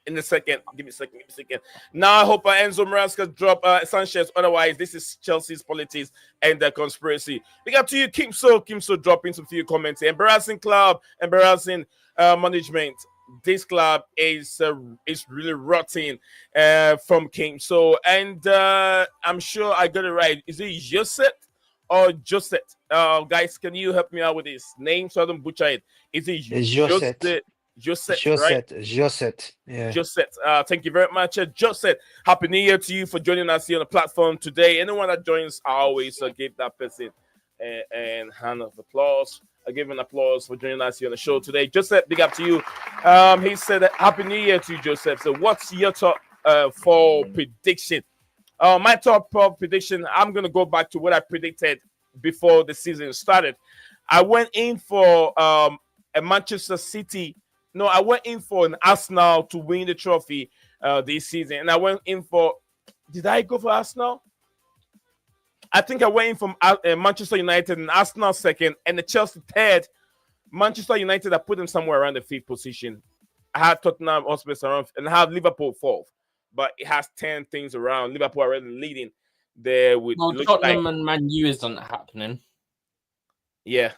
In a second, give me a second. Now I hope Enzo Maraska drop Sanchez. Otherwise, this is Chelsea's politics and the conspiracy. Big up to you, Kimso dropping some few comments. Embarrassing club, embarrassing management. This club is really rotten from Kimso. And I'm sure I got it right. Is it Josette or Josette? Guys, can you help me out with this name so I don't butcher it? Is it Josette? Right? Josette. Yeah. Josette. Thank you very much, Josette. Happy New Year to you for joining us here on the platform today. Anyone that joins, I always give that person a hand of applause. I give an applause for joining us here on the show today. Josette, big up to you. He said, Happy New Year to you, Joseph. So, what's your top for prediction? My top prediction, I'm going to go back to what I predicted before the season started. I went in for a Manchester City. No, I went in for an Arsenal to win the trophy this season. And I went in for... Did I go for Arsenal? I think I went in from Manchester United and Arsenal second and the Chelsea third. Manchester United, I put them somewhere around the 5th position. I had Tottenham Hotspur around and I have Liverpool 4th. But it has 10 things around. Liverpool already leading there with... Well, Tottenham and Man U isn't happening. Yeah.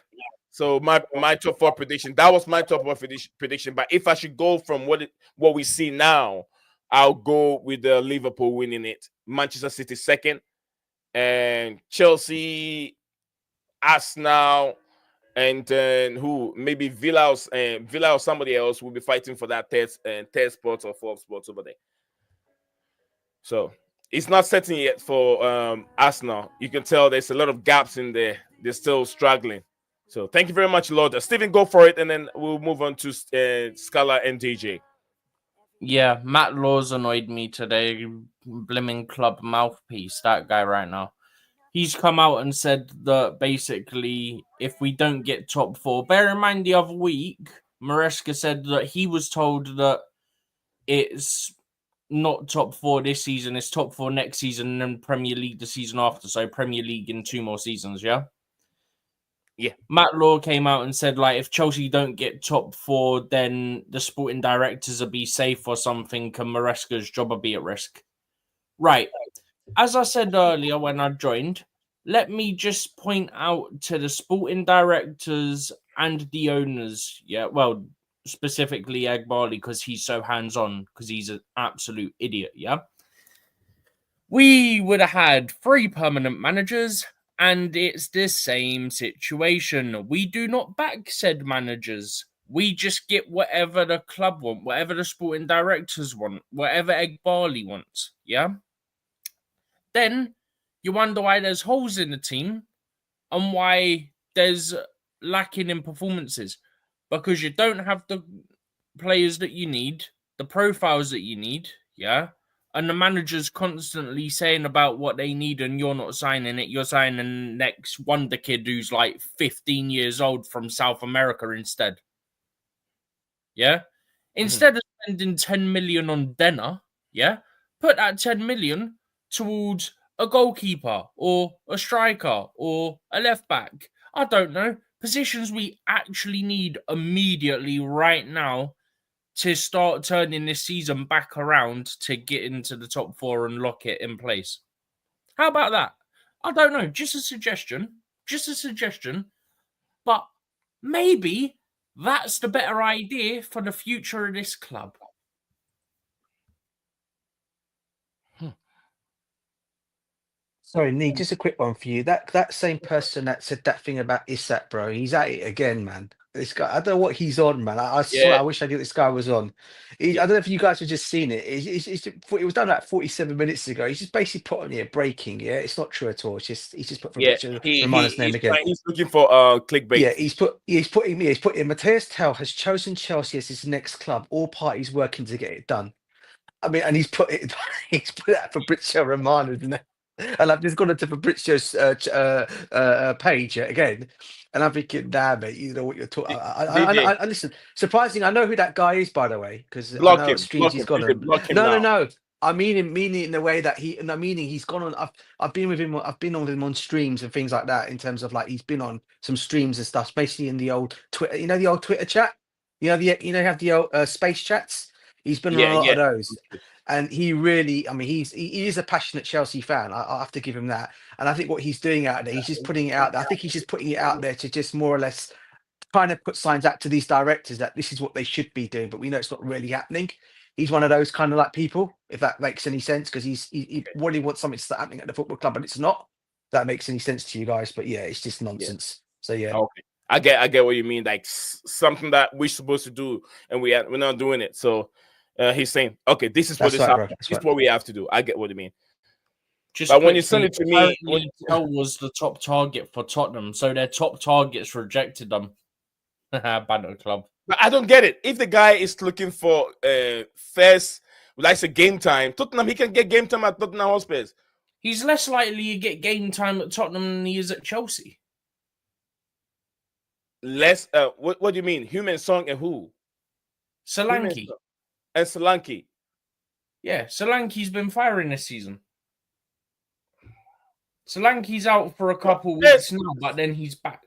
So my top 4 prediction, that was my top 4 prediction. But if I should go from what we see now, I'll go with Liverpool winning it. Manchester City second, and Chelsea, Arsenal, and then who maybe Villa or somebody else will be fighting for that third spot or fourth spot over there. So it's not certain yet for Arsenal. You can tell there's a lot of gaps in there. They're still struggling. So thank you very much, Lord. Stephen, go for it, and then we'll move on to Scala and DJ. Yeah, Matt Laws annoyed me today. Blimming club mouthpiece, that guy right now. He's come out and said that basically, if we don't get top 4, bear in mind the other week, Maresca said that he was told that it's not top 4 this season, it's top 4 next season, and then Premier League the season after. So Premier League in 2 more seasons, yeah? Yeah. Matt Law came out and said, like, if Chelsea don't get top 4, then the sporting directors will be safe or something, and Maresca's job will be at risk. Right. As I said earlier when I joined, let me just point out to the sporting directors and the owners, well, specifically Egbali, because he's so hands-on, because he's an absolute idiot, yeah? We would have had 3 permanent managers, and it's the same situation. We do not back said managers. We just get whatever the club want, whatever the sporting directors want, whatever Egbali wants, yeah? Then you wonder why there's holes in the team and why there's lacking in performances. Because you don't have the players that you need, the profiles that you need, yeah? And the manager's constantly saying about what they need and you're not signing it. You're signing the next wonder kid who's like 15 years old from South America instead. Yeah? Instead of spending 10 million on Denner, yeah? Put that 10 million towards a goalkeeper or a striker or a left back. I don't know. Positions we actually need immediately right now to start turning this season back around to get into the top 4 and lock it in place. How about that? I don't know. Just a suggestion. But maybe that's the better idea for the future of this club. Sorry, Nee, just a quick one for you. That same person that said that thing about Isak, bro, he's at it again, man. This guy, I don't know what he's on, man. I swear, I wish I knew what this guy was on. I don't know if you guys have just seen it. It was done like 47 minutes ago. He's just basically put on here breaking. Yeah, it's not true at all. He's just put Romano's name again. He's looking for clickbait. Yeah, he's putting Matthias Tell has chosen Chelsea as his next club. All parties working to get it done. I mean, and he's put that for Fabrizio Romano, isn't it? And I've just gone into Fabrizio's page again, and I'm thinking, damn it, you know what you're talking. I listen. Surprising, I know who that guy is, by the way, because I know what streams he's gone on. No. I mean in the way that he's gone on. I've been with him. I've been on with him on streams and things like that. In terms of like he's been on some streams and stuff, basically in the old Twitter. You know the old Twitter chat. You have the old space chats. He's been on a lot of those. And he really, I mean, he is a passionate Chelsea fan. I have to give him that. And I think what he's doing out there, he's just putting it out there. I think he's just putting it out there to just more or less trying to put signs out to these directors that this is what they should be doing. But we know it's not really happening. He's one of those kind of like people, if that makes any sense, because he really wants something to start happening at the football club, but it's not. If that makes any sense to you guys. But yeah, it's just nonsense. Yeah. So yeah. Okay. I get what you mean. Like something that we're supposed to do and we're not doing it. So he's saying, okay, this is what this is what we have to do. I get what you mean. But when you send it to me, Tell was the top target for Tottenham, so their top targets rejected them. Banner club. But I don't get it. If the guy is looking for first, like a game time, Tottenham, he can get game time at Tottenham Hotspur. He's less likely to get game time at Tottenham than he is at Chelsea. Less. What do you mean? Human Song and who? Solanke. And Solanke. Yeah, Solanke's been firing this season. Solanke's out for a couple weeks now, but then he's back.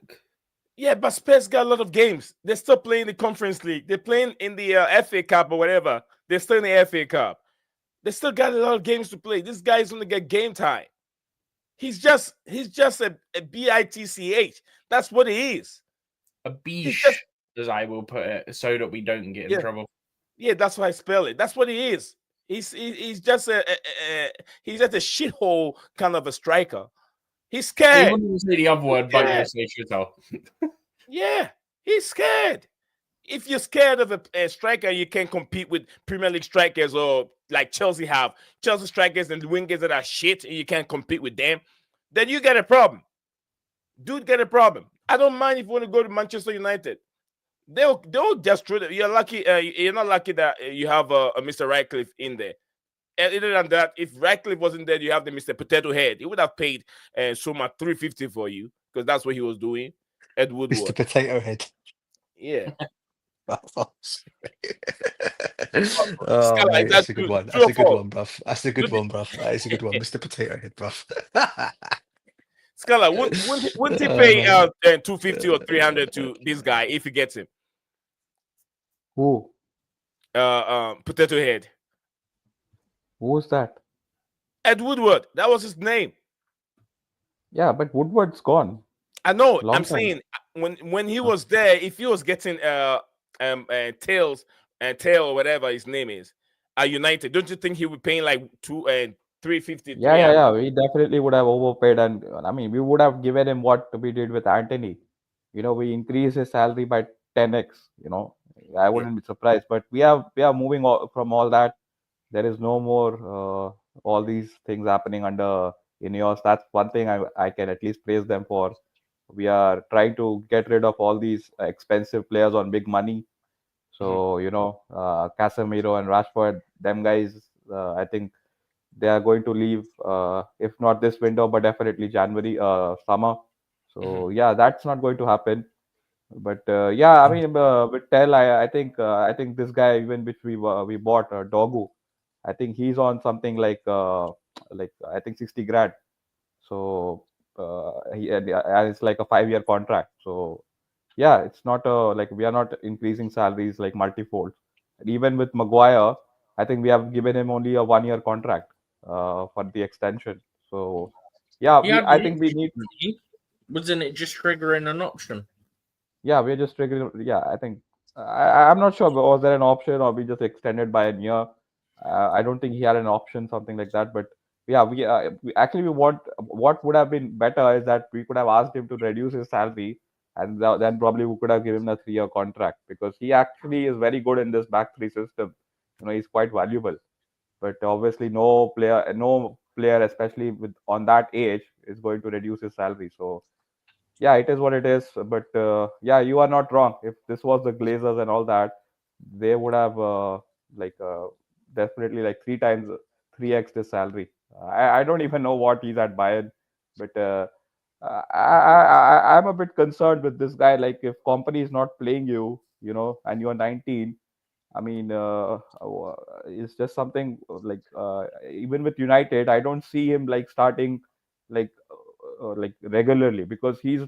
Yeah, but Spurs got a lot of games. They're still playing the Conference League. They're playing in the FA Cup or whatever. They're still in the FA Cup. They still got a lot of games to play. This guy's going to get game time. He's just a bitch. That's what he is. A biche, as I will put it, so that we don't get in trouble. Yeah, that's why I spell it. That's what he is. He's just he's just a shithole kind of a striker. He's scared. You wouldn't say the other word, but you say shithole. Yeah, he's scared. If you're scared of a striker, you can't compete with Premier League strikers or like Chelsea have. Chelsea strikers and wingers that are shit and you can't compete with them. Then you get a problem. Dude, get a problem. I don't mind if you want to go to Manchester United. They'll just throw it. You're lucky. You're not lucky that you have a Mr. Radcliffe in there. And other than that, if Radcliffe wasn't there, you have the Mr. Potato Head. He would have paid Soma $350 for you because that's what he was doing. Ed Woodward. Mr. Potato Head. Yeah. Oh, mate, that's a good one. That's a good one, bruv. That's a good one, bruv. That is a good one, Mr. Potato Head, bruv. Scala, wouldn't he pay $250 or $300 to this guy if he gets him? Who? Potato Head. Who's that? Ed Woodward. That was his name. Yeah, but Woodward's gone. I know. Long I'm time. saying when he was there, if he was getting Tail or whatever his name is, United, don't you think he would pay like $350? Yeah. We definitely would have overpaid, and I mean, we would have given him what we did with Anthony. You know, we increased his salary by 10x. You know, I wouldn't be surprised. But we are moving from all that. There is no more all these things happening under Ineos. That's one thing I can at least praise them for. We are trying to get rid of all these expensive players on big money. So, you know, Casemiro and Rashford, them guys, I think they are going to leave, if not this window, but definitely January, summer. So, yeah, that's not going to happen. But yeah, I mean, with Tell, I think this guy, even which we bought, Dogu, I think he's on something like I think 60 grand. So and it's like a 5-year contract. So yeah, it's not like we are not increasing salaries like multifold. And even with Maguire, I think we have given him only a 1-year contract for the extension. So yeah, I think we need. Wasn't it just triggering an option? Yeah, we're just triggering. Yeah, I think I'm not sure. Was there an option or we just extended by a year? I don't think he had an option, something like that. But yeah, we actually want. What would have been better is that we could have asked him to reduce his salary, and then probably we could have given him a 3-year contract because he actually is very good in this back three system. You know, he's quite valuable. But obviously, no player, especially with on that age, is going to reduce his salary. So yeah, it is what it is. But yeah, you are not wrong. If this was the Glazers and all that, they would have definitely like 3x the salary. I don't even know what he's at Bayern, but I'm a bit concerned with this guy. Like if company is not playing you, you know, and you're 19, I mean, it's just something like even with United, I don't see him like starting like regularly because he's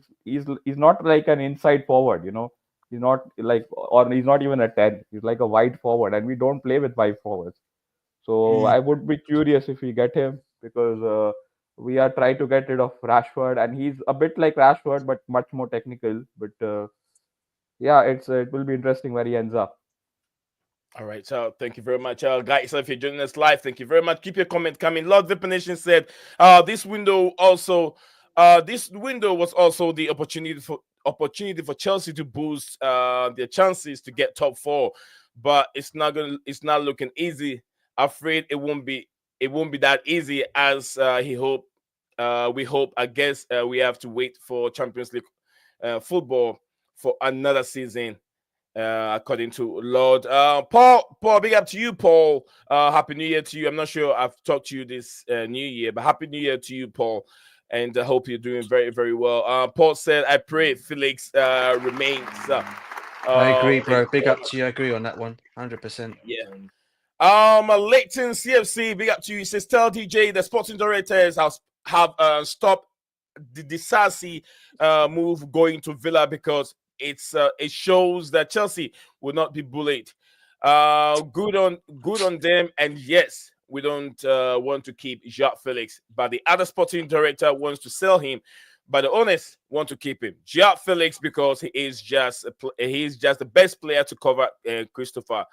not like an inside forward, you know. He's not like, or he's not even a 10. He's like a wide forward, and we don't play with wide forwards. So I would be curious if we get him because we are trying to get rid of Rashford, and he's a bit like Rashford but much more technical. But yeah, it will be interesting where he ends up. All right, so thank you very much, guys. If you're joining us live, thank you very much. Keep your comment coming. Lord Nation said, this window was also the opportunity for Chelsea to boost their chances to get top 4, but it's not looking easy. Afraid it won't be that easy as we hope. I guess we have to wait for Champions League football for another season. According to Lord Paul, big up to you, Paul. Happy New Year to you. I'm not sure I've talked to you this New Year, but Happy New Year to you, Paul. And I hope you're doing very, very well. Paul said, "I pray Felix remains." I agree, bro. Big up to you. I agree on that one, 100%. Yeah. Leighton CFC, big up to you. He says, "Tell DJ the sporting directors have stopped the Disasi move going to Villa because it shows that Chelsea will not be bullied. Good on them. And yes, we don't want to keep João Félix, but the other sporting director wants to sell him. But the owners want to keep him, João Félix, because he's just the best player to cover Christopher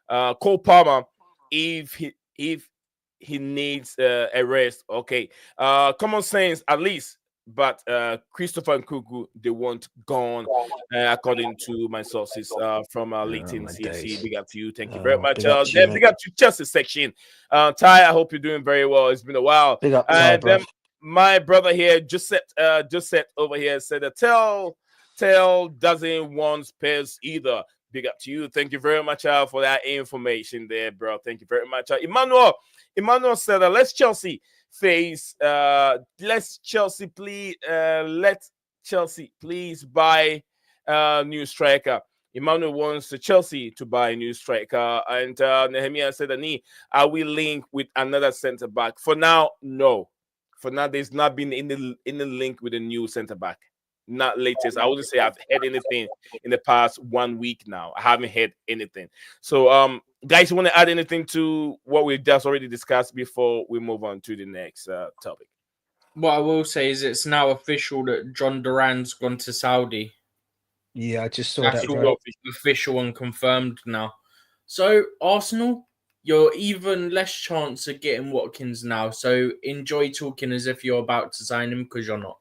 Cole Palmer. If if he needs a rest. Okay. Common sense, at least. But Christopher and Kuku, they weren't gone, according to my sources from LinkedIn my CFC. days. Big up to you. Thank you very much. Big up to you, Then big up to Chelsea section. Ty, I hope you're doing very well. It's been a while. Big up, Ty, And bro. then my brother here, Joseph over here, said, Tell doesn't want Spurs either. Big up to you. Thank you very much for that information there, bro. Thank you very much. Emmanuel said, let's Chelsea please let Chelsea please buy new striker. Emmanuel wants Chelsea to buy a new striker, and Nehemiah said, are we linked with another centre back? For now, no. For now, there's not been any link with a new centre back. Not latest. I wouldn't say I've heard anything in the past 1 week now. I haven't heard anything. So, guys, you want to add anything to what we just already discussed before we move on to the next topic? What I will say is it's now official that John Duran's gone to Saudi. Yeah, I just saw That's that. all official and confirmed now. So, Arsenal, you're even less chance of getting Watkins now. So, enjoy talking as if you're about to sign him, because you're not.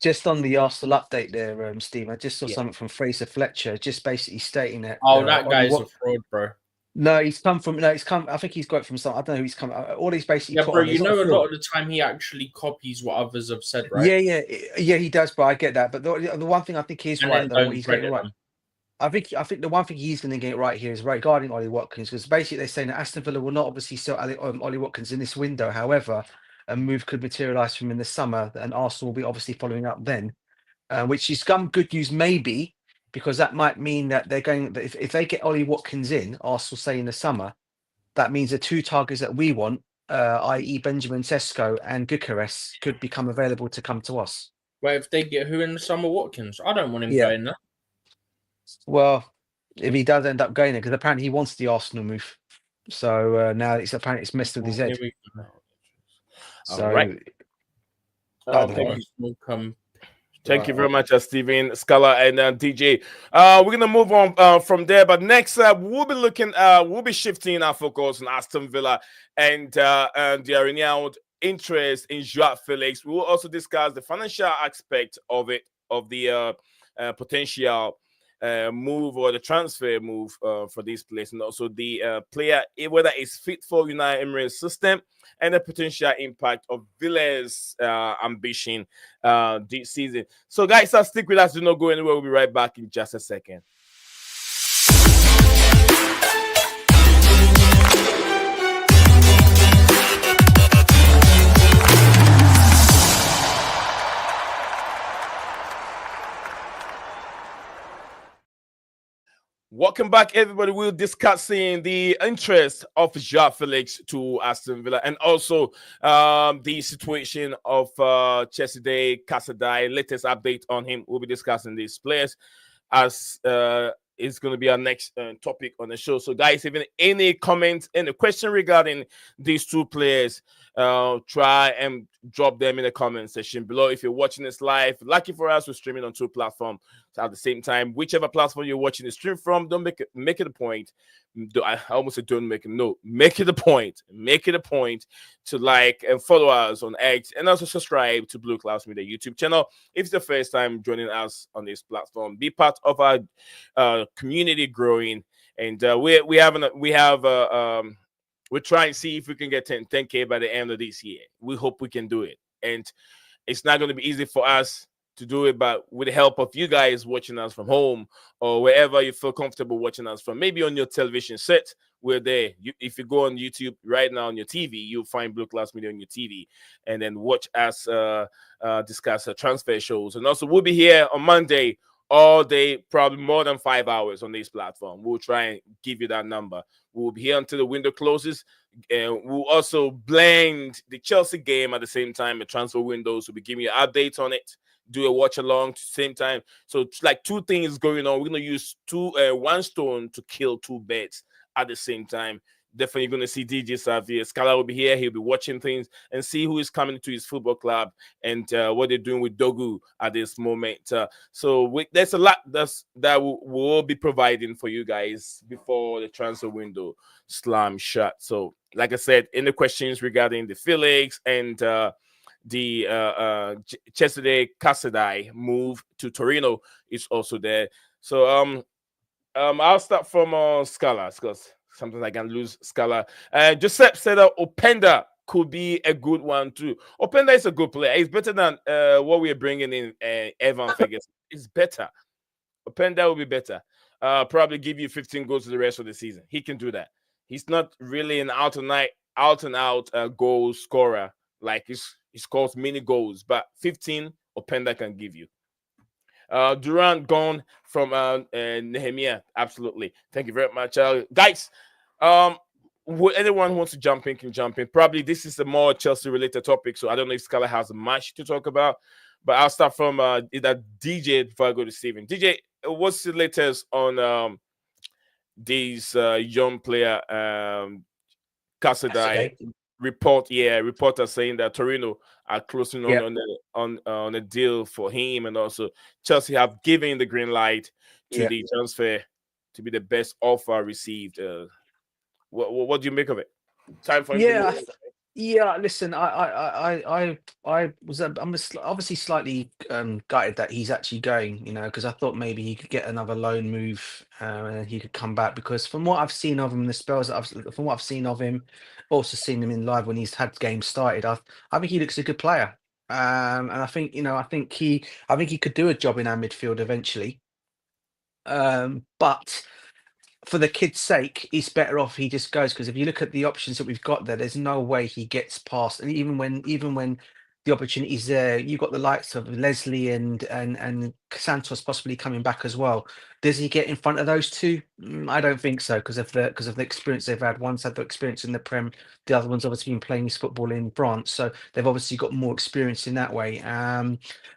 Just on the Arsenal update there, Steve, I just saw something from Fraser Fletcher, just basically stating that. Oh, that guy's a fraud, bro. No, I think he's got it from some. I don't know who he's come. All he's basically. Yeah, bro. You know, a lot of the time he actually copies what others have said, right? Yeah, he does, bro. I get that, but the one thing I think he's right, though, what he's getting right. I think the one thing he's going to get right here is regarding Ollie Watkins, because basically they're saying that Aston Villa will not obviously sell Ollie Watkins in this window. However, a move could materialise from him in the summer, and Arsenal will be obviously following up then, which is some good news maybe, because that might mean that they're going. If they get Ollie Watkins in, Arsenal say in the summer, that means the two targets that we want, i.e. Benjamin Sesko and Gyökeres, could become available to come to us. Well, if they get who in the summer? Watkins. I don't want him going there. Well, if he does end up going there, because apparently he wants the Arsenal move, so now it's messed with his head. So, all right. Thank you very much, Steven, Scala, and DJ. We're gonna move on from there, but next we'll be shifting our focus on Aston Villa and their renowned interest in João Félix. We will also discuss the financial aspect of the potential move or the transfer move for this place, and also the player, whether it's fit for United Emirates system, and the potential impact of Villa's ambition this season. So, guys, stick with us. Do not go anywhere. We'll be right back in just a second. Welcome back, everybody. We're discussing the interest of João Félix to Aston Villa, and also the situation of Casadei, latest update on him. We'll be discussing these players as is going to be our next topic on the show. So, guys, if any comments, any question regarding these two players, try and drop them in the comment section below. If you're watching this live, lucky for us, we're streaming on two platforms at the same time. Whichever platform you're watching the stream from, don't make it a point. I almost said don't make it. No, make it a point. Make it a point to like and follow us on X, and also subscribe to Blueclouds Media YouTube channel. If it's the first time joining us on this platform, be part of our community growing. And we're trying to see if we can get 10K by the end of this year. We hope we can do it. And it's not going to be easy for us to do it, but with the help of you guys watching us from home or wherever you feel comfortable watching us from, maybe on your television set, we're there. If you go on YouTube right now on your TV, you'll find Blueclouds Media on your TV, and then watch us discuss transfer shows. And also, we'll be here on Monday all day, probably more than 5 hours on this platform. We'll try and give you that number. We'll be here until the window closes, and we'll also blend the Chelsea game at the same time. The transfer windows, we'll be giving you updates on it. Do a watch along at the same time. So it's like two things going on. We're gonna use one stone to kill two birds at the same time. definitely going to see Disasi. Scala will be here. He'll be watching things and see who is coming to his football club and what they're doing with Dogu at this moment. There's a lot that we'll be providing for you guys before the transfer window slams shut. So, like I said, any questions regarding the Felix and the Casadei move to Torino is also there. So I'll start from Scala because sometimes I can lose Scala. Joseph said that Openda could be a good one too. Openda is a good player. He's better than what we're bringing in Evan Ferguson. It's better. Openda will be better. Probably give you 15 goals for the rest of the season. He can do that. He's not really an out and out goal scorer. Like he scores many goals, but 15 Openda can give you. Durant gone from Nehemiah. Absolutely. Thank you very much. Guys, anyone who wants to jump in can jump in. Probably this is a more Chelsea related topic, so I don't know if Scala has much to talk about, but I'll start from that DJ before I go to Steven. DJ, what's the latest on these young player Casadei? Reporters saying that Torino are closing on a deal for him, and also Chelsea have given the green light to the transfer to be the best offer received. What do you make of it? Time for him Listen, I'm obviously slightly gutted that he's actually going, because I thought maybe he could get another loan move and he could come back. Because from what I've seen of him, the spells that from what I've seen of him, also seen him in live when he's had games started, I think he looks a good player, and I think I think he could do a job in our midfield eventually, but for the kid's sake, he's better off he just goes, because if you look at the options that we've got there's no way he gets past. And even when the opportunity's there, you've got the likes of Leslie and Santos possibly coming back as well. Does he get in front of those two? I don't think so, because of the experience they've had. One's had the experience in the Prem, the other one's obviously been playing his football in France, so they've obviously got more experience in that way.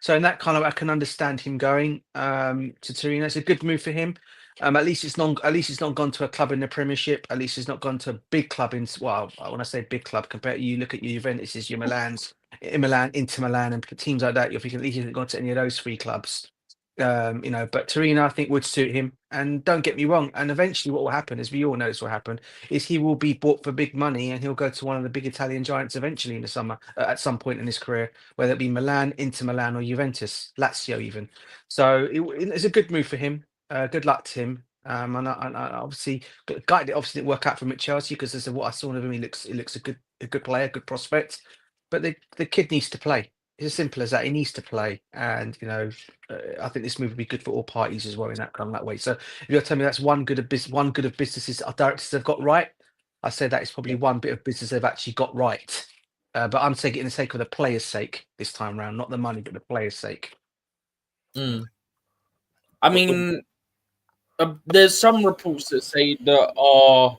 So in that kind of, I can understand him going to Torino. It's a good move for him. At least it's not gone to a club in the Premiership. At least it's not gone to a big club in. Well, when I say big club, compared to you look at your Juventus, your Milans, Inter Milan, and teams like that. You're thinking at least he hasn't gone to any of those three clubs. But Torino, I think, would suit him. And don't get me wrong. And eventually, what will happen, as we all know, this will happen, is he will be bought for big money, and he'll go to one of the big Italian giants eventually in the summer, at some point in his career, whether it be Milan, Inter Milan, or Juventus, Lazio, even. So it's a good move for him. Good luck to him. And I obviously gutted it obviously didn't work out for him at Chelsea, because as of what I saw of him, he looks a good player, good prospect. But the kid needs to play. It's as simple as that. He needs to play, and I think this move would be good for all parties as well in that way. So if you're telling me that's one good of businesses our directors have got right, I say that is probably one bit of business they've actually got right. But I'm taking it in the sake of the players' sake this time around, not the money, but the players' sake. I mean, there's some reports that say that our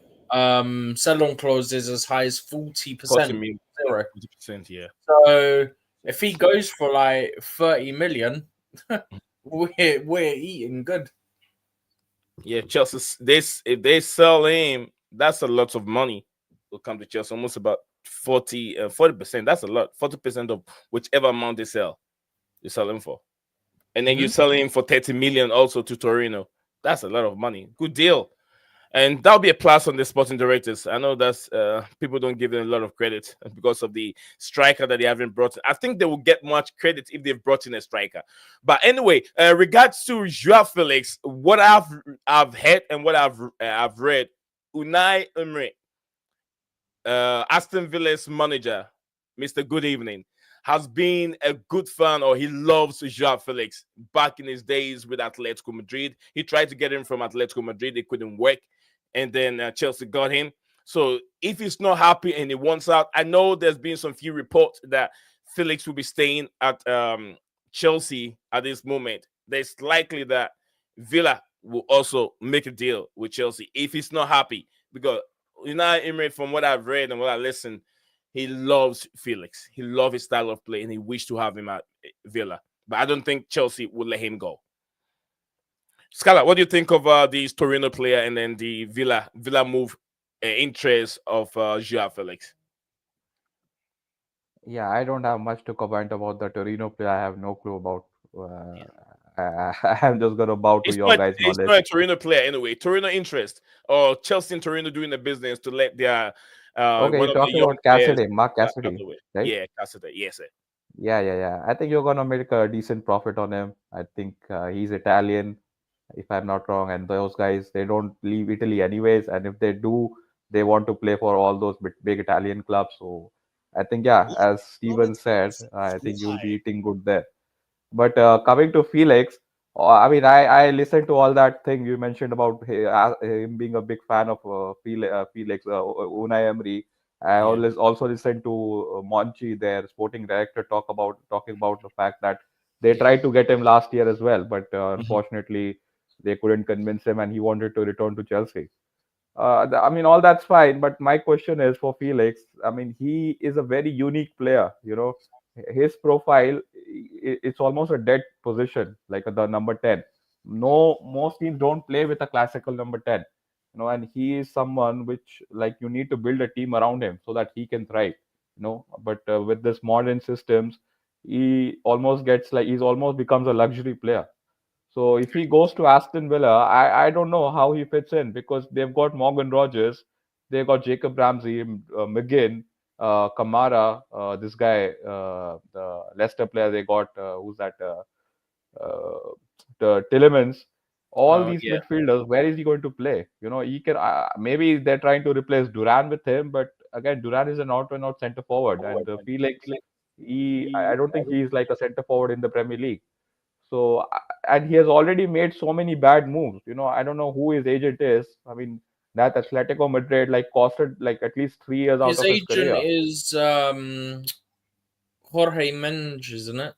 sell-on clause is as high as 40%. 40%, yeah. So if he goes for like 30 million, we're eating good. Yeah, Chelsea. If they sell him, that's a lot of money. Will come to Chelsea, almost about 40%. That's a lot. 40% of whichever amount they sell him for, and then you sell him for 30 million also to Torino. That's a lot of money. Good deal. And that'll be a plus on the sporting directors. I know that's people don't give them a lot of credit because of the striker that they haven't brought in. I think they will get much credit if they've brought in a striker. But anyway, regards to João Félix, what I've heard and what I've read, Unai Emery, Aston Villa's manager, Mr. Good Evening, has been a good fan, or he loves João Félix. Back in his days with Atletico Madrid, he tried to get him from Atletico Madrid. It couldn't work. And then Chelsea got him. So if he's not happy and he wants out, I know there's been some few reports that Felix will be staying at Chelsea at this moment. There's likely that Villa will also make a deal with Chelsea if he's not happy. Because Emery, from what I've read and what I listened, he loves Felix. He loves his style of play, and he wished to have him at Villa. But I don't think Chelsea would let him go. Scala, what do you think of these Torino player and then the Villa move interest of João Félix? Yeah, I don't have much to comment about the Torino player. I have no clue about. I'm just gonna bow to your guys' It's knowledge. not a Torino player anyway. Torino interest or Chelsea and Torino doing the business to let their Okay, one you're of the talking young about players Cassidy, Mark out Cassidy, the way. right? Yeah, Casadei. Yes, sir. Yeah. I think you're gonna make a decent profit on him. I think he's Italian, if I'm not wrong, and those guys they don't leave Italy anyways, and if they do, they want to play for all those big Italian clubs. So I think yeah, as Steven said, I think you'll be eating good there. But coming to Felix, I mean, I listened to all that thing you mentioned about him being a big fan of Felix, Unai Emery. I Yeah. always also listened to Monchi, their sporting director, talking about the fact that they tried to get him last year as well, but unfortunately they couldn't convince him, and he wanted to return to Chelsea. I mean, all that's fine, but my question is for Felix. I mean, he is a very unique player. You know, his profile, it's almost a dead position, like the number 10. No, most teams don't play with a classical number 10. You know, and he is someone which, like, you need to build a team around him so that he can thrive. You know, but with this modern systems, he almost gets like he's almost becomes a luxury player. So if he goes to Aston Villa, I don't know how he fits in because they've got Morgan Rogers, they've got Jacob Ramsey, McGinn, Kamara, this guy, the Leicester player they got, who's that? The Tillemans. All Oh these yeah. midfielders, where is he going to play? You know, he can maybe they're trying to replace Duran with him, but again, Duran is an out-and-out centre forward, and Felix, I don't think he's like a centre forward in the Premier League. So, and he has already made so many bad moves. You know, I don't know who his agent is. I mean, that Atletico Madrid like costed like at least 3 years out His of his agent career. is Jorge Mendes, isn't it?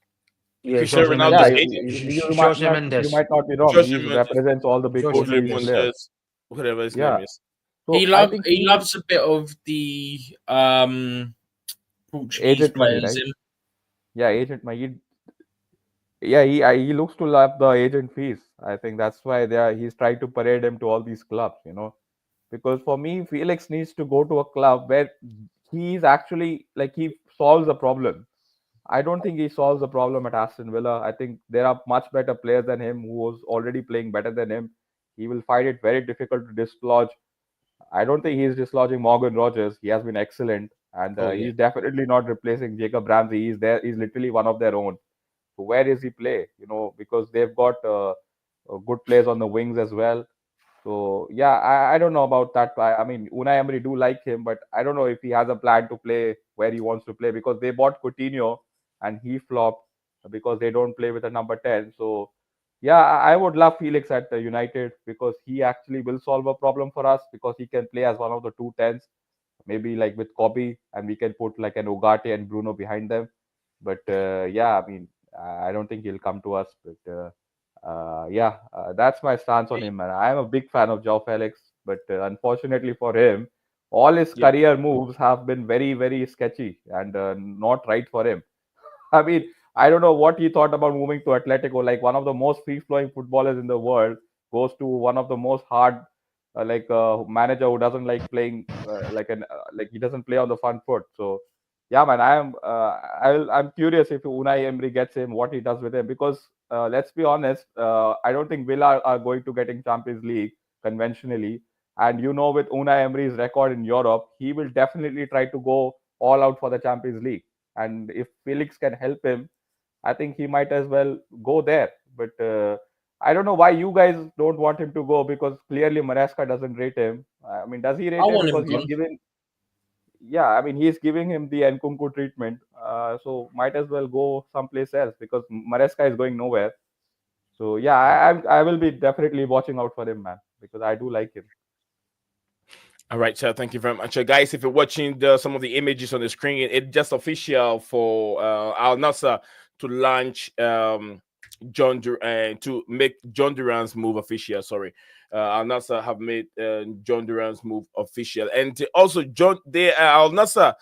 Yeah, Cristiano Jorge Yeah, Ronaldo's Mendes. agent. Jorge you Mendes. might not be wrong. Jorge He Mendes. represents all the big Jorge Jorge Portuguese Mendes. players. Mendes. Whatever his Yeah. name is. So He I think loves a bit of the Portuguese agent money, players. right? Yeah, agent money. He looks to love the agent fees. I think that's why he's trying to parade him to all these clubs. You know, because for me, Felix needs to go to a club where he's actually like he solves the problem. I don't think he solves the problem at Aston Villa. I think there are much better players than him who was already playing better than him. He will find it very difficult to dislodge. I don't think he's dislodging Morgan Rogers. He has been excellent, and Oh yeah. he's definitely not replacing Jacob Ramsey. He's there. He's literally one of their own. So where is he play? You know, because they've got good players on the wings as well. So yeah, I don't know about that. I mean, Unai Emery do like him, but I don't know if he has a plan to play where he wants to play because they bought Coutinho and he flopped because they don't play with a number 10. So yeah, I would love Felix at the United because he actually will solve a problem for us because he can play as one of the two tens, maybe like with Kobe, and we can put like an Ugarte and Bruno behind them. But yeah, I mean, I don't think he'll come to us. But yeah, that's my stance on him, man. I am a big fan of João Felix, but unfortunately for him, all his Yeah. career moves have been very, very sketchy and not right for him. I mean, I don't know what he thought about moving to Atletico, like one of the most free-flowing footballers in the world, goes to one of the most hard, manager who doesn't like playing like he doesn't play on the front foot. So, yeah, man, I'm curious if Unai Emery gets him, what he does with him, because let's be honest, I don't think Villa are going to get in Champions League conventionally, and you know, with Unai Emery's record in Europe, he will definitely try to go all out for the Champions League. And if Felix can help him, I think he might as well go there. But I don't know why you guys don't want him to go because clearly Maresca doesn't rate him. I mean, does he I rate him want him because he's gone. giving? Yeah, I mean, he's giving him the Nkunku treatment. So might as well go someplace else because Maresca is going nowhere. So yeah, I will be definitely watching out for him, man, because I do like him. All right, so thank you very much, guys. If you're watching some of the images on the screen, it's just official for Al Nassr to launch to make John Duran's move official. Sorry, Al Nassr have made John Duran's move official, and also Al Nassr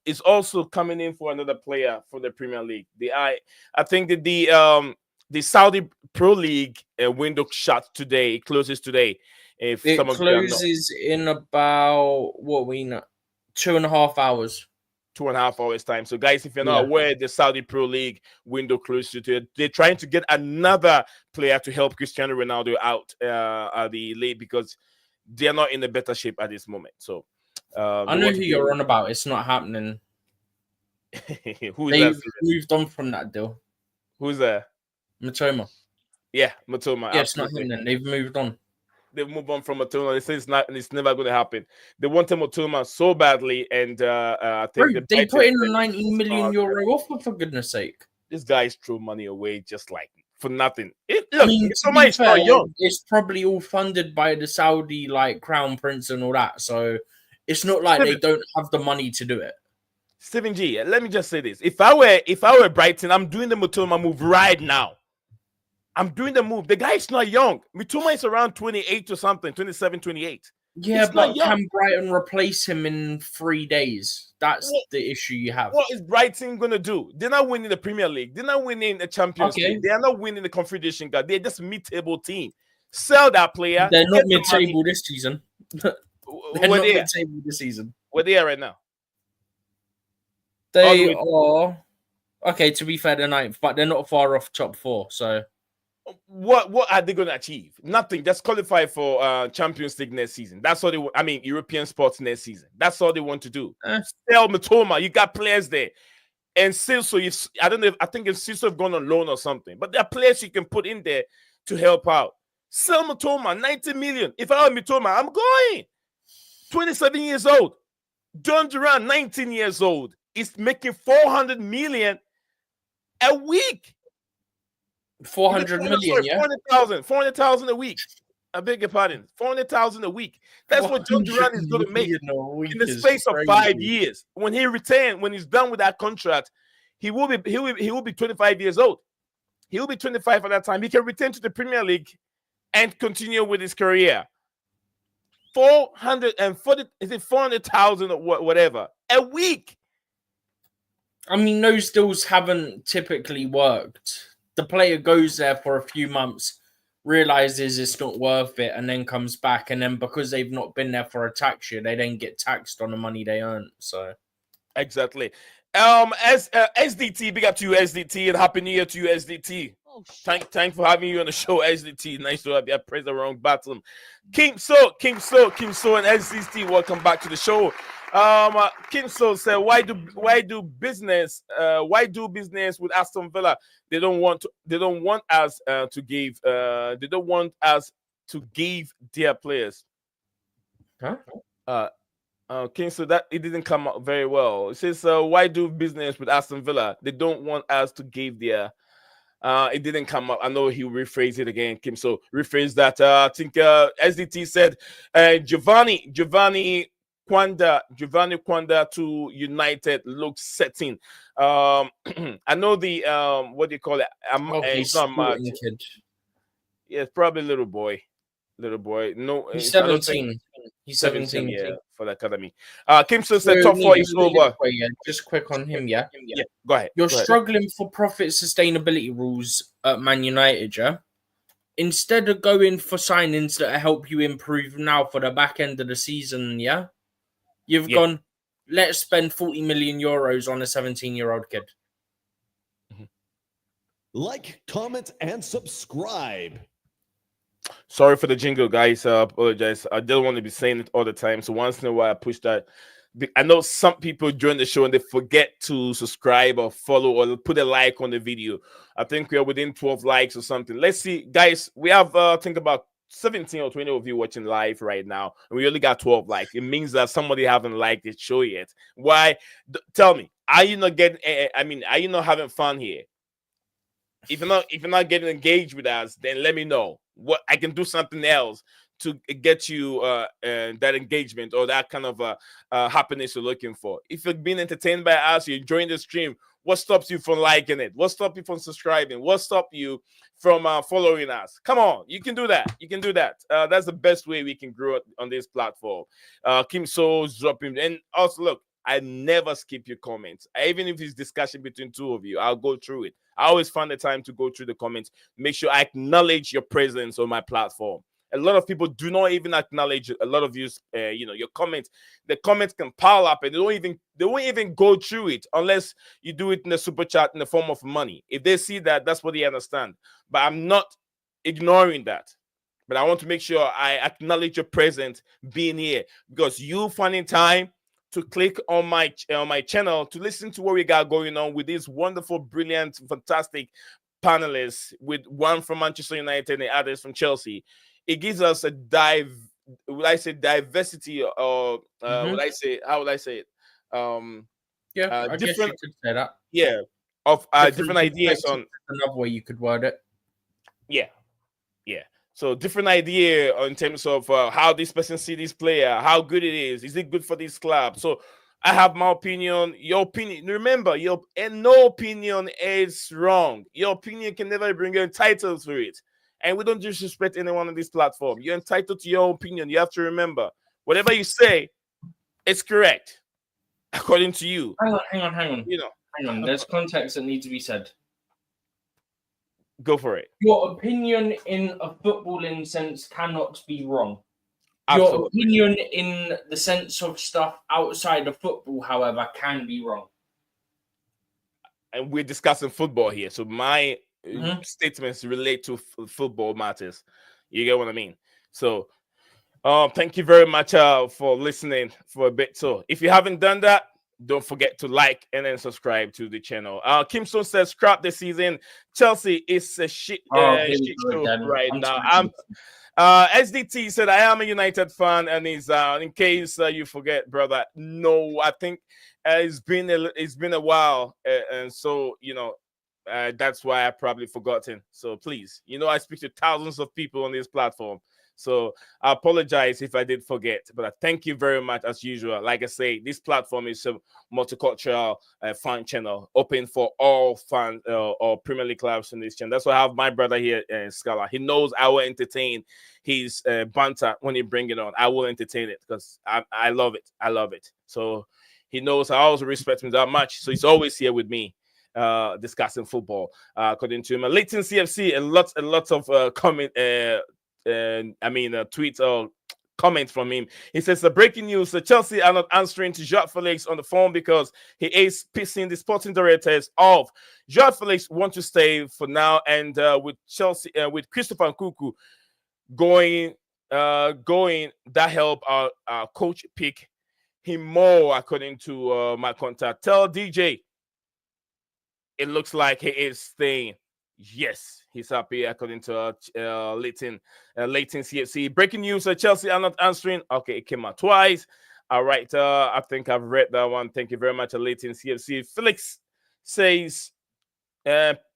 is also coming in for another player from the Premier League. I think that the Saudi Pro League window shut today, closes today. If It some of you are not, closes in about 2.5 hours. 2.5 hours time. So, guys, if you're not Yeah. aware, the Saudi Pro League window closes to it. They're trying to get another player to help Cristiano Ronaldo out at the league because they're not in a better shape at this moment. So, I know who you're on about. It's not happening. Who's They've that? moved on from that deal. Who's that? Matoma. Yeah, Matoma. Yeah, it's not absolutely. happening. They've moved on. They've moved on from Matoma. They say it's never going to happen. They wanted Matoma so badly, and I think Bro, they put in a 90 million euro offer, for goodness sake. This guys threw money away just like for nothing. To be Matoma is fair, not young. it's probably all funded by the Saudi crown prince and all that. So it's not like they don't have the money to do it. Stephen G, let me just say this. If I were Brighton, I'm doing the Matoma move right now. I'm doing the move. The guy is not young. Matoma is around 28 or something, 27, 28. Yeah, but can Brighton replace him in 3 days? That's the issue you have. What is Brighton going to do? They're not winning the Premier League. They're not winning the Champions League. They are not winning the Confederation Cup. They're just a mid-table team. Sell that player. They're not mid-table this season. They're not they mid-table this season. Where they are right now? They are... Okay, to be fair, they're 9th, but they're not far off top 4, so... What are they going to achieve? Nothing. Just qualify for Champions League next season. That's all they want. I mean, European sports next season. That's all they want to do. Sell Matoma. You got players there. And Silso, I don't know. I think Silso have gone on loan or something. But there are players you can put in there to help out. Sell Matoma, 90 million. If I were Matoma, I'm going. 27 years old. John Duran, 19 years old, is making 400 million a week. 400 million, yeah? 400,000 a week. I beg your pardon. 400,000 a week. That's what John Duran is going to make in the space of 5 years. When he's done with that contract, he will be 25 years old. He will be 25 at that time. He can return to the Premier League and continue with his career. 400,000 or whatever a week. I mean, those deals haven't typically worked. The player goes there for a few months, realizes it's not worth it, and then comes back. And then because they've not been there for a tax year, they then get taxed on the money they earn. So, exactly. SDT, big up to you, SDT, and happy New Year to you, SDT. Thanks for having you on the show, SDT. Nice to have you. I pressed the wrong button. Kim So, and SDT, welcome back to the show. Kim So said, why do business with Aston Villa? They don't want us to give their players. Huh? King, so that it didn't come out very well. It says, why do business with Aston Villa? They don't want us to give their. It didn't come up. I know he'll rephrase it again, Kim. So rephrase that. I think SDT said Giovanni Quanda to United looks setting. I know the what do you call it? It's not much. Kid. Yeah, it's probably little boy. No, he's 17. He's 17. Yeah, for the academy. Kim said top 4 is over. Just quick on him, yeah. Go ahead. You're struggling for profit sustainability rules at Man United, yeah. Instead of going for signings that help you improve now for the back end of the season, yeah, you've gone. Let's spend 40 million euros on a 17-year-old kid. Like, comment, and subscribe. Sorry for the jingle, guys. I apologize. I don't want to be saying it all the time. So once in a while, I push that. I know some people join the show and they forget to subscribe or follow or put a like on the video. I think we are within 12 likes or something. Let's see, guys. We have, I think, about 17 or 20 of you watching live right now. And we only got 12 likes. It means that somebody haven't liked the show yet. Why? Tell me, are you not getting? Are you not having fun here? If you're not getting engaged with us, then let me know. What I can do something else to get you that engagement or that kind of happiness you're looking for. If you're being entertained by us, you're enjoying the stream, what stops you from liking it? What stops you from subscribing? What stops you from following us? Come on, you can do that. That's the best way we can grow on this platform. Kim So's dropping. And also, look, I never skip your comments. Even if it's discussion between two of you, I'll go through it. I always find the time to go through the comments. Make sure I acknowledge your presence on my platform. A lot of people do not even acknowledge a lot of you. Your comments. The comments can pile up, and they won't even go through it unless you do it in the super chat in the form of money. If they see that, that's what they understand. But I'm not ignoring that. But I want to make sure I acknowledge your presence being here, because you finding time to click on my channel to listen to what we got going on with these wonderful, brilliant, fantastic panelists, with one from Manchester United and the others from Chelsea. It gives us a diversity, or would I say, how would I say it? Yeah, I guess you could say that. Yeah, of different ideas on another way you could word it. Yeah. So different idea in terms of how this person see this player, how good it is it good for this club? So I have my opinion, your opinion. Remember, no opinion is wrong. Your opinion can never bring you entitled to it. And we don't disrespect anyone on this platform. You're entitled to your opinion. You have to remember, whatever you say, it's correct, according to you. Hang on. Hang on. There's context that needs to be said. Go for it. Your opinion in a footballing sense cannot be wrong. Absolutely. Your opinion in the sense of stuff outside of football, however, can be wrong. And we're discussing football here, so my statements relate to football matters. You get what I mean? So thank you very much for listening for a bit. So if you haven't done that, don't forget to like and then subscribe to the channel. Kim Stone says, scrap this season. Chelsea is a shit show right now. SDT said, I am a United fan, and he's in case you forget, brother. No, I think it's been a while, and so that's why I probably forgotten. So please, I speak to thousands of people on this platform. So I apologize if I did forget, but I thank you very much as usual. Like I say, this platform is a multicultural fan channel, open for all fans or Premier League clubs in this channel. That's why I have my brother here, Scala. He knows I will entertain his banter when he bring it on. I will entertain it because I love it. I love it. So he knows I also respect him that much. So he's always here with me. Discussing football, according to him. Leighton CFC, and lots of comment. Tweets or comments from him. He says, the breaking news, Chelsea are not answering to João Félix on the phone because he is pissing the sporting directors off. João Félix wants to stay for now, and with Chelsea, with Christopher Nkunku going, that help our coach pick him more, according to my contact. Tell DJ, it looks like he is staying. Yes, he's happy, according to Leighton CFC. Breaking news, Chelsea are not answering. Okay, it came out twice. All right, I think I've read that one. Thank you very much, Leighton CFC. Felix says,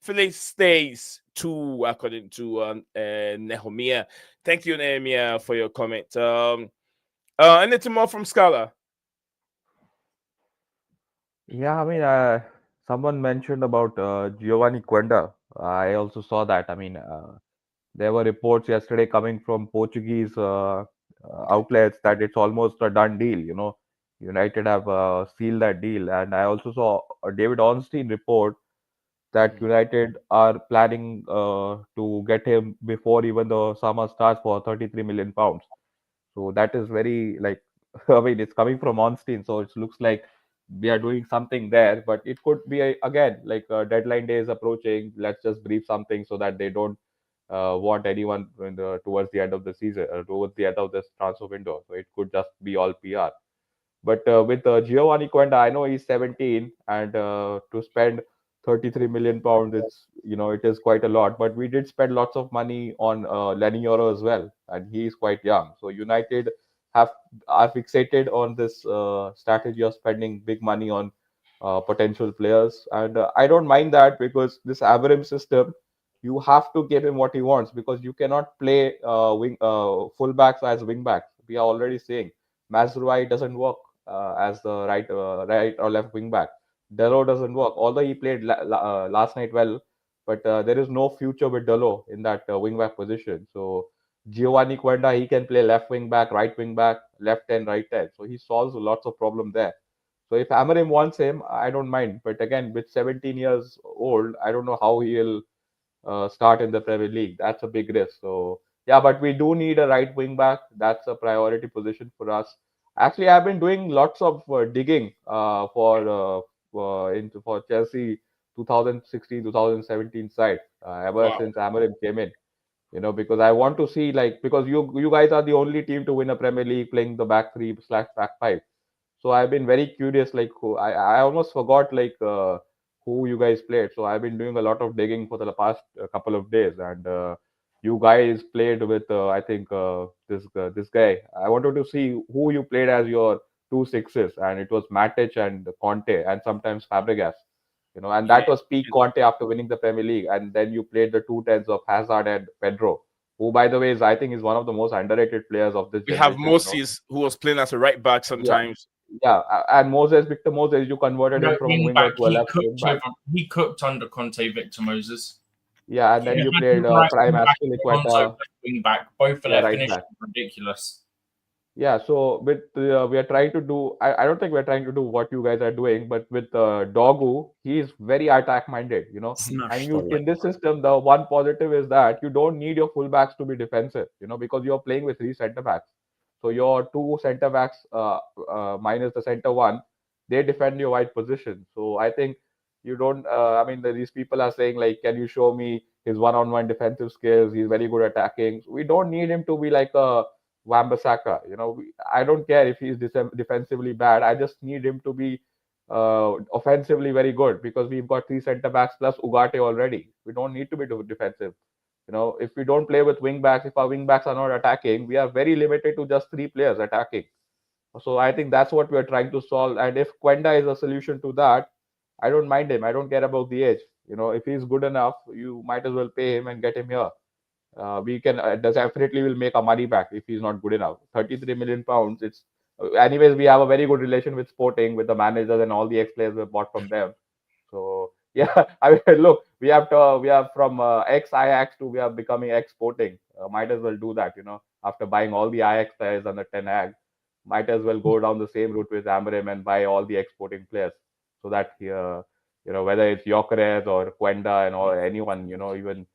Felix stays too, according to Nehemiah. Thank you, Nehemiah, for your comment. Anything more from Scala? Yeah, I mean, someone mentioned about Giovanni Quenda. I also saw that. I mean, there were reports yesterday coming from Portuguese outlets that it's almost a done deal. United have sealed that deal, and I also saw a David Ornstein report that United are planning to get him before even the summer starts for 33 million pounds. So that is very I mean, it's coming from Ornstein, so it looks like we are doing something there, but it could be again deadline day is approaching. Let's just brief something so that they don't want anyone towards the end of the season, towards the end of this transfer window. So it could just be all PR. But with Giovanni Quenda, I know he's 17, and to spend 33 million pounds, it is quite a lot. But we did spend lots of money on Lenny Yoro as well, and he is quite young. So United are fixated on this strategy of spending big money on potential players, and I don't mind that, because this Abraham system, you have to give him what he wants, because you cannot play fullbacks as wingbacks. We are already saying Mazraoui doesn't work as the right or left wing back. Delo doesn't work, although he played last night well, but there is no future with Delo in that wing back position. So Giovanni Quenda, he can play left wing back, right wing back, left and right end. So he solves lots of problem there. So if Amorim wants him, I don't mind. But again, with 17 years old, I don't know how he'll start in the Premier League. That's a big risk. So yeah, but we do need a right wing back. That's a priority position for us. Actually, I've been doing lots of digging for Chelsea 2016 2017 side ever Wow. since Amorim came in. Because I want to see, like, because you guys are the only team to win a Premier League playing the back three / back five. So I've been very curious, like, who I almost forgot, like, who you guys played. So I've been doing a lot of digging for the past couple of days, and you guys played with I think this guy. I wanted to see who you played as your two sixes, and it was Matic and Conte, and sometimes Fabregas. And that Yeah. was peak Conte after winning the Premier League, and then you played the two tens of Hazard and Pedro, who, by the way, I think is one of the most underrated players of this We have generation. Moses, who was playing as a right back Yeah. sometimes. Yeah, and Victor Moses, you converted him No, from a wing winger back. to a left wing back. He cooked under Conte, Victor Moses. Yeah, and then Yeah. you played Prime Aspilicueta, Wing back. Both of yeah, their right finishes back. are ridiculous. Yeah, so with we are trying to do. I don't think we're trying to do what you guys are doing, but with Dogu, he is very attack minded. And you in this system, the one positive is that you don't need your fullbacks to be defensive. Because you're playing with three centre backs. So your two centre backs minus the centre one, they defend your wide position. So I think you don't. I mean, these people are saying, like, can you show me his one-on-one defensive skills? He's very good attacking. We don't need him to be like a Wan-Bissaka. I don't care if he's defensively bad. I just need him to be offensively very good, because we've got three centre backs plus Ugarte already. We don't need to be defensive. If we don't play with wing backs, if our wing backs are not attacking, we are very limited to just three players attacking. So I think that's what we're trying to solve. And if Quenda is a solution to that, I don't mind him. I don't care about the age. If he's good enough, you might as well pay him and get him here. We can definitely will make our money back if he's not good enough. 33 million pounds. It's anyways, we have a very good relation with Sporting, with the managers and all the ex-players we bought from them. So yeah, I mean, look, we have from ex-Ajax to we are becoming ex-Sporting. Might as well do that, after buying all the Ajax players under Ten Hag. Might as well go down the same route with Amorim and buy all the ex-Sporting players, so that whether it's Gyökeres or Quenda and or anyone, even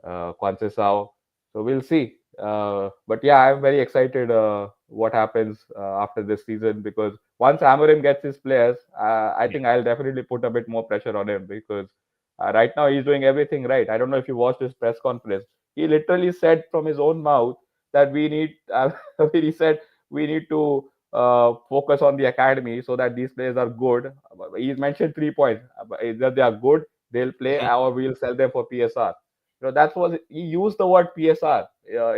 Conceição. So we'll see. But yeah, I'm very excited what happens after this season, because once Amorim gets his players, I think I'll definitely put a bit more pressure on him, because right now he's doing everything right. I don't know if you watched his press conference. He literally said from his own mouth that we need. He said we need to focus on the academy so that these players are good. He's mentioned 3 points: either they are good, they'll play, or we'll sell them for PSR. That's what he used the word PSR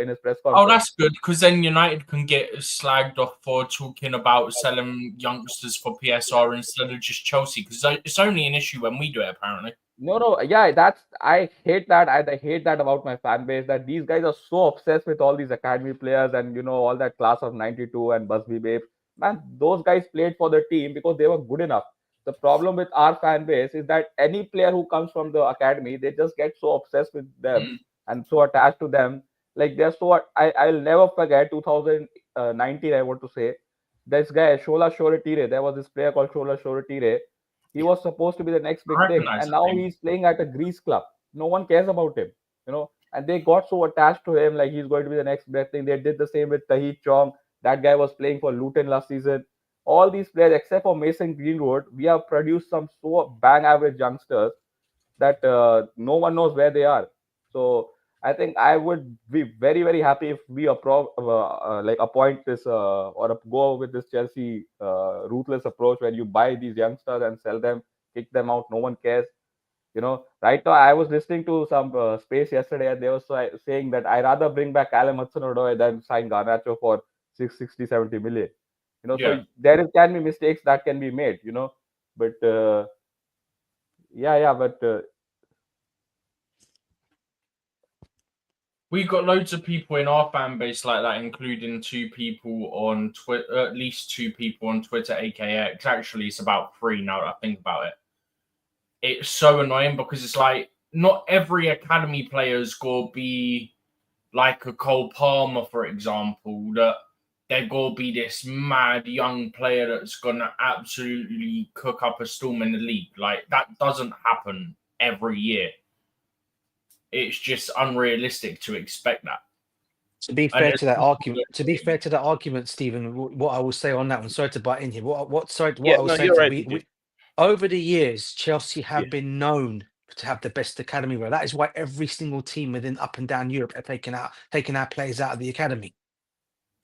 in his press conference. Oh, that's good, because then United can get slagged off for talking about selling youngsters for PSR instead of just Chelsea, because it's only an issue when we do it, apparently. No, yeah, I hate that. I hate that about my fan base, that these guys are so obsessed with all these academy players and all that class of '92 and Busby Babes. Man, those guys played for the team because they were good enough. The problem with our fan base is that any player who comes from the academy, they just get so obsessed with them and so attached to them. Like they're so. I'll never forget 2019. I want to say this guy Shola Shoretire. There was this player called Shola Shoretire. He was supposed to be the next big thing, and now he's playing at a Greece club. No one cares about him, and they got so attached to him, like he's going to be the next big thing. They did the same with Tahith Chong. That guy was playing for Luton last season. All these players, except for Mason Greenwood, we have produced some so bang average youngsters that no one knows where they are. So I think I would be very, very happy if we appoint this or go with this Chelsea ruthless approach, where you buy these youngsters and sell them, kick them out. No one cares. Right now I was listening to some space yesterday, and they were saying that I rather bring back Callum Hudson-Odoi than sign Garnacho for 60, 70 million. So there can be mistakes that can be made. But but. We got loads of people in our fan base like that, including 2 people on Twitter, at least 2 people on Twitter, aka actually it's about 3 now that I think about it. It's so annoying because it's like not every academy player's gonna be like a Cole Palmer, for example, that they're gonna be this mad young player that's gonna absolutely cook up a storm in the league. Like that doesn't happen every year. It's just unrealistic to expect that. To be fair to that argument, Stephen, what I will say on that one, sorry to butt in here. What Yeah, I was no, saying you're to right, we, DJ. we over the years, Chelsea have Yeah. been known to have the best academy. Well, that is why every single team within up and down Europe are taking our players out of the academy.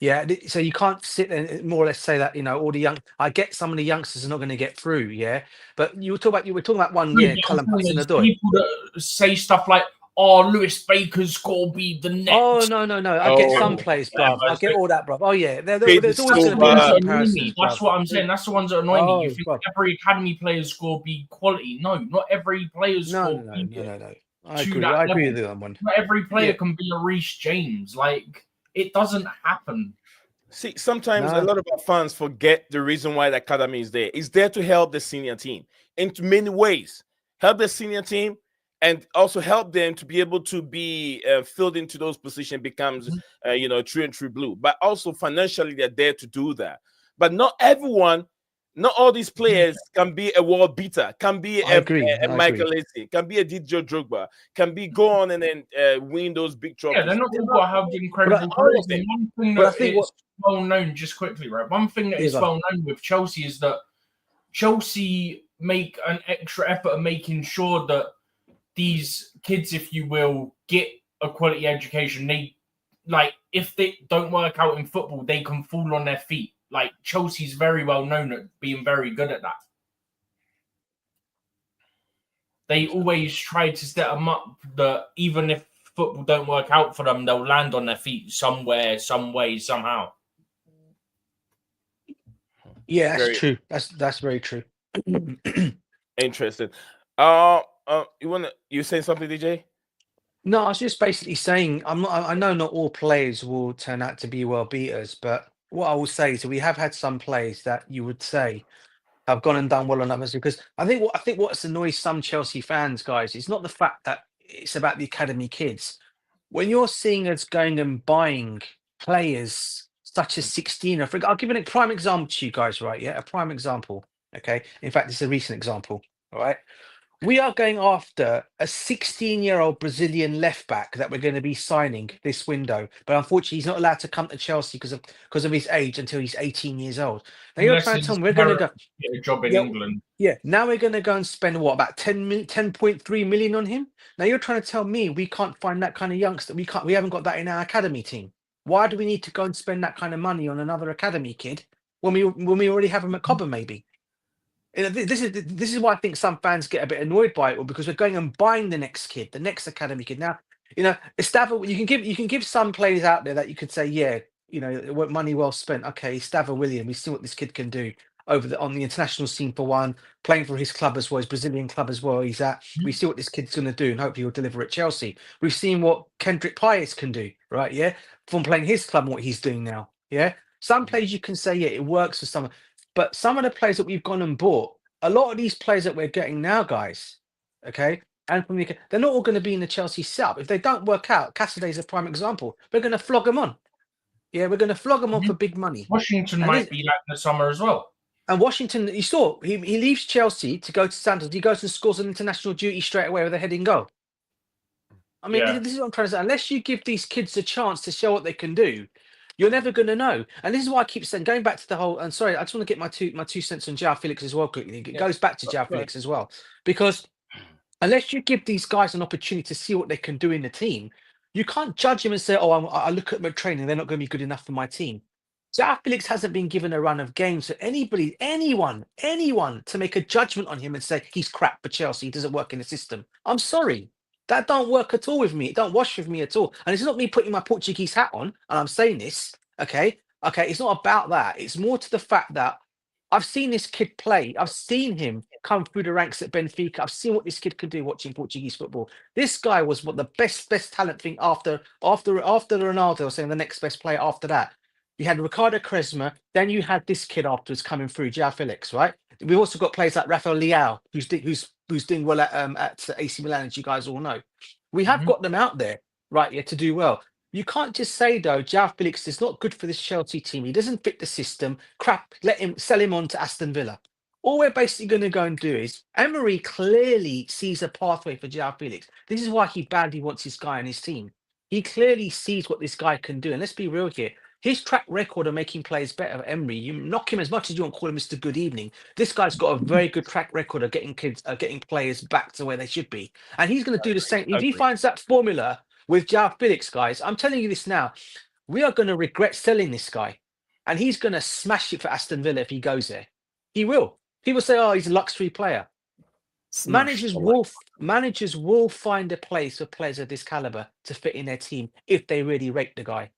Yeah, so you can't sit there and more or less say that, you know, all the young. I get some of the youngsters are not going to get through. Yeah, but you were talking about one year, Callum Hudson-Odoi. People that say stuff like, "Oh, Lewis Baker's got to be the next." Oh no! I get some players, bruv. I get all that, bruv. Oh yeah, there's always going to be Silva. those That's comparisons, bruv. what I'm saying. That's the ones that annoy me. You Oh, think bruv. every academy player's got to be quality? No, not every player's got to be No. I to agree. that I agree level. with that one. Not every player Yeah. can be a Reece James. Like, it doesn't happen. See, sometimes a No. lot of our fans forget the reason why the academy is there. It's there to help the senior team in many ways. Help the senior team and also help them to be able to be filled into those positions becomes, true and true blue. But also financially, they're there to do that. But not everyone, not all these players can be a world beater, can be I agree. a Michael Essien, can be a Didier Drogba, can be go on and then win those big trophies. Yeah, they're not all got to have incredible careers. And one thing that is well known, just quickly, right? One thing that is well known with Chelsea is that Chelsea make an extra effort of making sure that these kids, if you will, get a quality education. They, like, if they don't work out in football, they can fall on their feet. Like, Chelsea's very well known at being very good at that. They always try to set them up that even if football don't work out for them, they'll land on their feet somewhere, some way, somehow. Yeah, that's true. That's very true. Interesting. You saying something, DJ? No, I was just basically saying I know not all players will turn out to be world beaters, but what I will say is that we have had some players that you would say have gone and done well on others, because I think what's annoys some Chelsea fans, guys, is not the fact that it's about the academy kids. When you're seeing us going and buying players such as 16, I'll give a prime example to you guys, right? Yeah, a prime example. Okay. In fact, it's a recent example. All right. We are going after a 16-year-old Brazilian left back that we're going to be signing this window, but unfortunately, he's not allowed to come to Chelsea because of his age until he's 18 years old. Now you're trying to tell me we're going to go get a job in England. Yeah, now we're going to go and spend what, about 10.3 million on him. Now you're trying to tell me we can't find that kind of youngster. We haven't got that in our academy team. Why do we need to go and spend that kind of money on another academy kid when we already have him at Cobham, maybe? You know, this is why I think some fans get a bit annoyed by it, because we're going and buying the next kid, the next academy kid. Now, you know, Estava, you can give some players out there that you could say, yeah, you know, money well spent. Okay, Estava William, we see what this kid can do on the international scene for one, playing for his club as well, his Brazilian club as well. He's at. We see what this kid's going to do, and hopefully he'll deliver at Chelsea. We've seen what Kendrick Pius can do, right? Yeah, from playing his club and what he's doing now. Yeah, some players you can say, yeah, it works for some. But some of the players that we've gone and bought, a lot of these players that we're getting now, guys, okay, and they're not all going to be in the Chelsea setup. If they don't work out, Casadei is a prime example. We're going to flog them on. Yeah, we're going to flog them on for big money. Washington might be like the summer as well. And Washington, you saw, he leaves Chelsea to go to Santos. He goes and scores an international duty straight away with a heading goal. I mean, this is what I'm trying to say. Unless you give these kids a chance to show what they can do, you're never going to know. And this is why I keep saying, going back to the whole, and sorry, I just want to get my two cents on João Félix as well quickly. It goes back to João Félix as well. Because unless you give these guys an opportunity to see what they can do in the team, you can't judge them and say, oh, I look at my training, they're not going to be good enough for my team. João Félix hasn't been given a run of games for anyone to make a judgment on him and say he's crap for Chelsea, he doesn't work in the system. I'm sorry. That don't work at all with me. It don't wash with me at all. And it's not me putting my Portuguese hat on, and I'm saying this, okay? Okay, it's not about that. It's more to the fact that I've seen this kid play. I've seen him come through the ranks at Benfica. I've seen what this kid can do watching Portuguese football. This guy was the best talent thing after Ronaldo. I was saying the next best player after that. You had Ricardo Quaresma, then you had this kid afterwards coming through, João Félix, right? We've also got players like Rafael Leao, who's doing well at AC Milan, as you guys all know. We have got them out there, right, yeah, to do well. You can't just say, though, João Félix is not good for this Chelsea team. He doesn't fit the system. Crap, sell him on to Aston Villa. All we're basically going to go and do is, Emery clearly sees a pathway for João Félix. This is why he badly wants this guy on his team. He clearly sees what this guy can do. And let's be real here. His track record of making players better, Emery, you knock him as much as you want to call him Mr. Good Evening. This guy's got a very good track record of getting getting players back to where they should be. And he's going to do the same. If he finds that formula with João Félix, guys, I'm telling you this now, we are going to regret selling this guy. And he's going to smash it for Aston Villa if he goes there. He will. People say, oh, he's a luxury player. Managers will find a place for players of this caliber to fit in their team if they really rate the guy.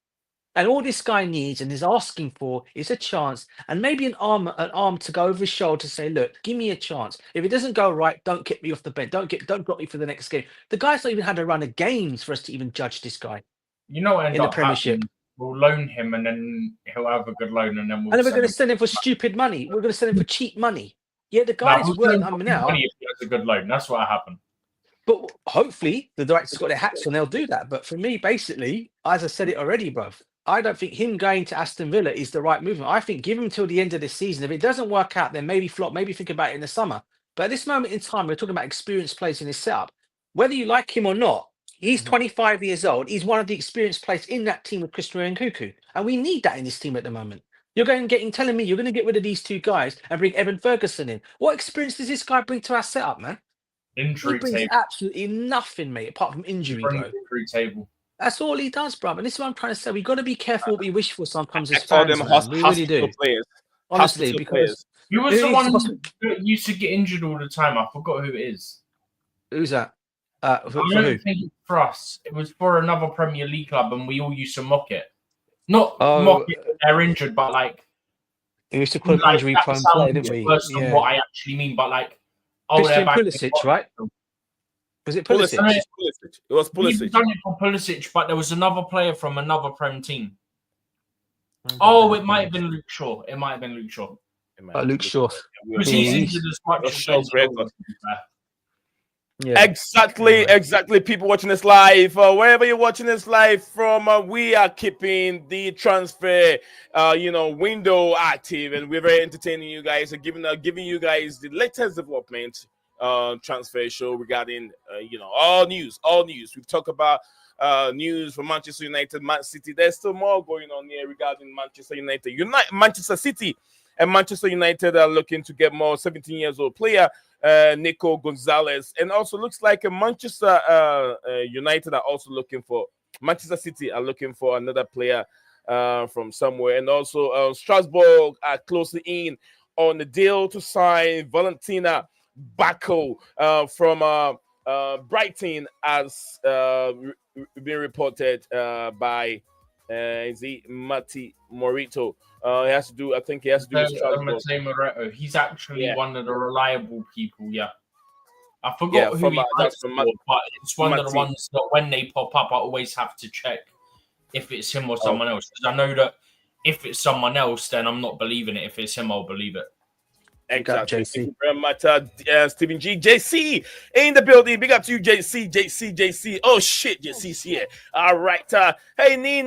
And all this guy needs and is asking for is a chance and maybe an arm to go over his shoulder to say, look, give me a chance. If it doesn't go right, don't get me off the bench. Don't drop me for the next game. The guy's not even had a run of games for us to even judge this guy. You know what? In the Premiership, we'll loan him and then he'll have a good loan, and then we're going to send him for stupid money. We're going to send him for cheap money. Yeah, the guy's worth. I mean, now money if he has a good loan. That's what happened. But hopefully the director's got their hats on. They'll do that. But for me, basically, as I said it already, bruv, I don't think him going to Aston Villa is the right movement. I think give him till the end of the season. If it doesn't work out, then maybe flop. Maybe think about it in the summer. But at this moment in time, we're talking about experienced players in his setup. Whether you like him or not, he's 25 years old. He's one of the experienced players in that team with Christopher Nkunku. And we need that in this team at the moment. You're telling me you're going to get rid of these two guys and bring Evan Ferguson in. What experience does this guy bring to our setup, man? Injury he brings table. Absolutely nothing, mate, apart from injury, bro. Injury table. That's all he does, bro. And this is what I'm trying to say. We've got to be careful what we wish for sometimes as call fans, them man. We really do. Players. Honestly, Hospital because players. Who was the one that used to get injured all the time? I forgot who it is. Who's that? I don't think it's for us. It was for another Premier League club, and we all used to mock it. Not mock it when they're injured, but like we used to call it injury-prone play, didn't we? Worse than what I actually mean, but like, Christian Pulisic, right? Was it Pulisic? It was Pulisic. We've done it for Pulisic, but there was another player from another Prem team. Oh, it might have been Luke Shaw. It might have been Luke Shaw. Luke Shaw. Because he's injured as much as Yeah. Exactly. People watching this live, wherever you're watching this live from, we are keeping the transfer, window active, and we're very entertaining you guys and giving you guys the latest development transfer show regarding, all news. We've talked about news from Manchester United, Man City. There's still more going on here regarding Manchester United. Manchester City and Manchester United are looking to get more 17 years old player. Nico Gonzalez, and also looks like Manchester United are also looking for Manchester City are looking for another player from somewhere, and also Strasbourg are closely in on the deal to sign Valentina Bacco from Brighton, as been reported by Mati Morito. He has to do with Strasbourg. He's actually one of the reliable people. Yeah, I forgot who he was for, but it's one of the ones that when they pop up, I always have to check if it's him or someone else, because I know that if it's someone else, then I'm not believing it. If it's him, I'll believe it. Exactly. Thank you very much, Stephen G. JC in the building. Big up to you, JC. Oh shit, JC's here. All right. Hey, Nee.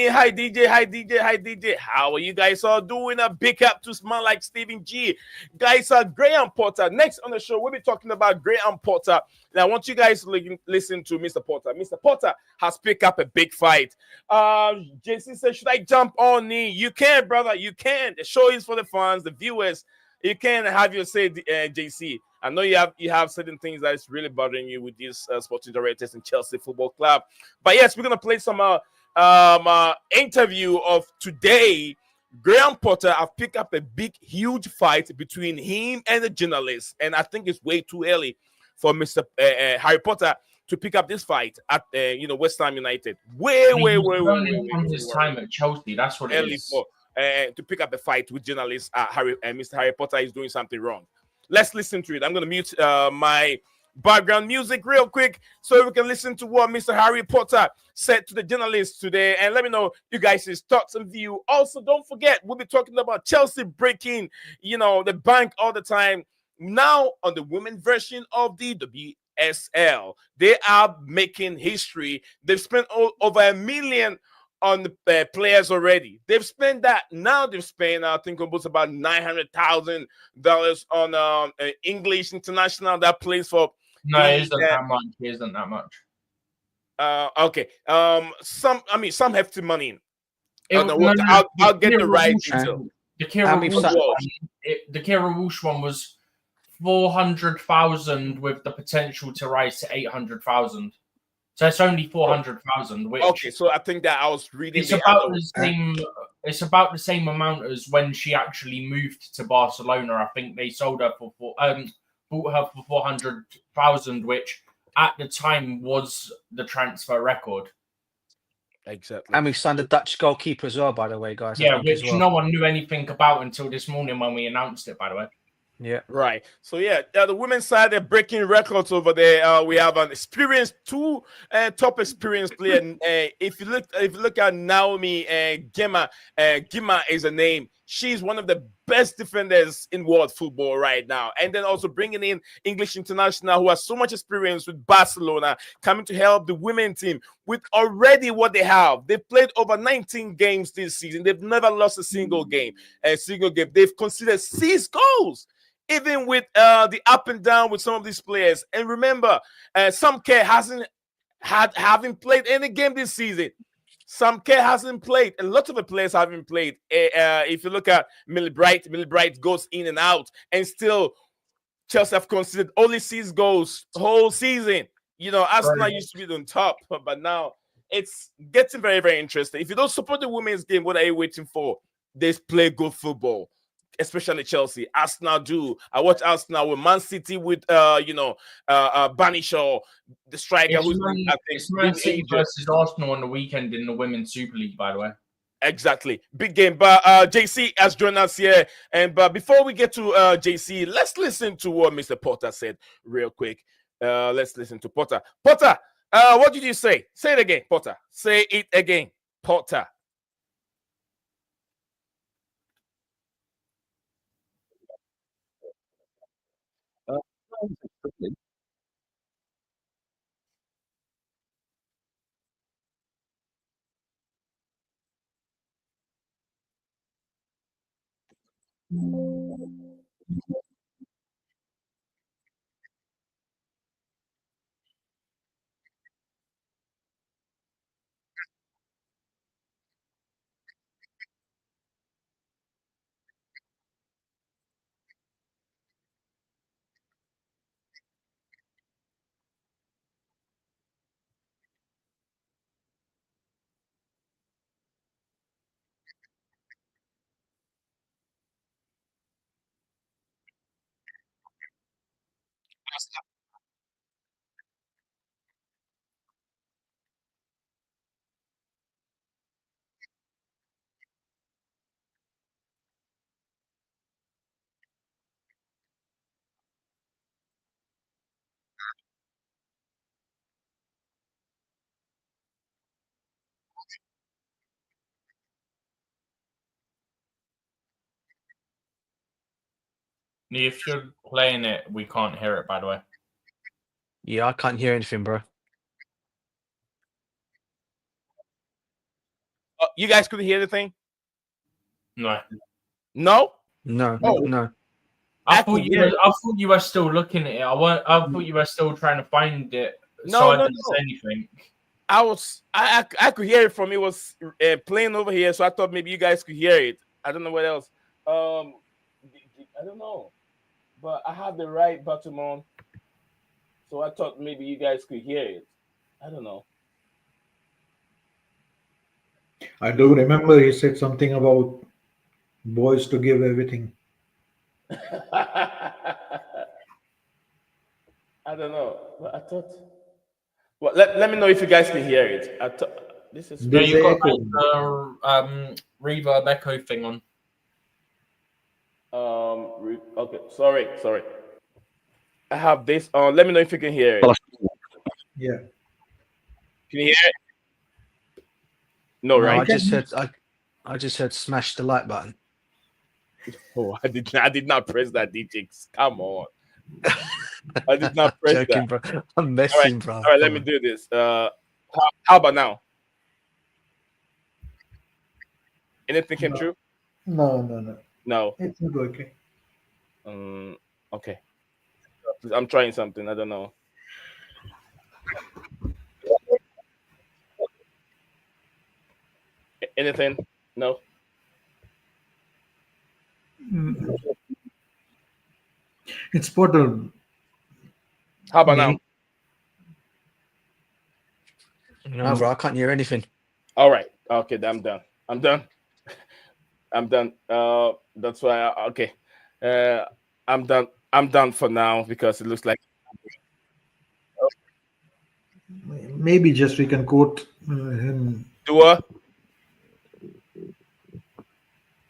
Hi, DJ. How are you guys all doing? A big up to smile like Stephen G. Guys, Graham Potter. Next on the show, we'll be talking about Graham Potter. Now, I want you guys to listen to Mr. Potter. Mr. Potter has picked up a big fight. JC says, should I jump on Nee? You can, brother. You can. The show is for the fans, the viewers. You can have your say, JC. I know you have certain things that is really bothering you with these sporting directors in Chelsea Football Club. But yes, we're gonna play some interview of today. Graham Potter have picked up a huge fight between him and the journalist, and I think it's way too early for Mr. Harry Potter to pick up this fight at West Ham United. Way from his time at Chelsea. That's what it is. To pick up a fight with journalists, Mr. Harry Potter is doing something wrong. Let's listen to it. I'm going to mute my background music real quick so we can listen to what Mr. Harry Potter said to the journalists today, and let me know you guys' thoughts and view. Also, don't forget, we'll be talking about Chelsea breaking, the bank all the time. Now on the women version of the WSL, they are making history. They've spent over $1 million on the players already. They've spent that. Now they've spent, I think, almost about $900,000 on English international that plays for. No, it isn't that much. It isn't that much. Okay. Some hefty money. It I was, don't know what. I'll get the right Walsh, detail. the Kira How many Walsh percent- one, the Kira Walsh one was 400,000 with the potential to rise to 800,000. So it's only 400,000. Which Okay, so I think that I was reading. It's about the same. It's about the same amount as when she actually moved to Barcelona. I think they sold her for bought her for 400,000, which at the time was the transfer record. Exactly. And we've signed a Dutch goalkeeper as well, by the way, guys. I Yeah, think, which as well. no one knew anything about until this morning when we announced it. By the way. Yeah. Right. So yeah, the women's side, they're breaking records over there. We have two top experienced player. If you look at Naomi Gima is a name. She's one of the best defenders in world football right now. And then also bringing in English international who has so much experience with Barcelona, coming to help the women team with already what they have. They've played over 19 games this season. They've never lost a single game. They've conceded 6 goals. Even with the up and down with some of these players. And remember, Samke haven't played any game this season. Samke hasn't played. A lot of the players haven't played. If you look at Millie Bright goes in and out. And still, Chelsea have conceded only 6 goals whole season. You know, Arsenal used to be on top. But now it's getting very, very interesting. If you don't support the women's game, what are you waiting for? They play good football. Especially Chelsea. Arsenal do. I watch Arsenal with Man City with Banishaw, the striker who's it's Man City versus Arsenal on the weekend in the Women's Super League, by the way. Exactly. Big game. But JC has joined us here. But before we get to JC, let's listen to what Mr. Potter said real quick. Let's listen to Potter. Potter, what did you say? Say it again, Potter. Say it again, Potter. If you're playing it, we can't hear it, by the way. Yeah, I can't hear anything, bro. You guys couldn't hear anything? No. No? No. Oh. No. I thought you were still looking at it. I thought you were still trying to find it. So I didn't say anything. I could hear it from it was playing over here, so I thought maybe you guys could hear it. I don't know what else. I don't know, but I have the right button on, so I thought maybe you guys could hear it. I don't know. I do remember he said something about boys to give everything. I don't know, but I thought. Well, let me know if you guys can hear it. I thought this is. No, you got the reverb echo thing on. Okay, sorry. I have this on. Let me know if you can hear it. Yeah. Can you hear it? No, right? I just said smash the like button. Oh, I did not press that, DJ. Come on. I did not press Joking, that. bro. I'm messing, bro. All right, let me do this. How about now? Anything came true? No. No. It's not working. Okay. I'm trying something. I don't know. Anything? No. It's Potter. How about now? No, bro, I can't hear anything. All right. Okay, I'm done. I'm done. I'm done. That's why. Okay. I'm done. I'm done for now because it looks like Maybe just we can quote him. Dua.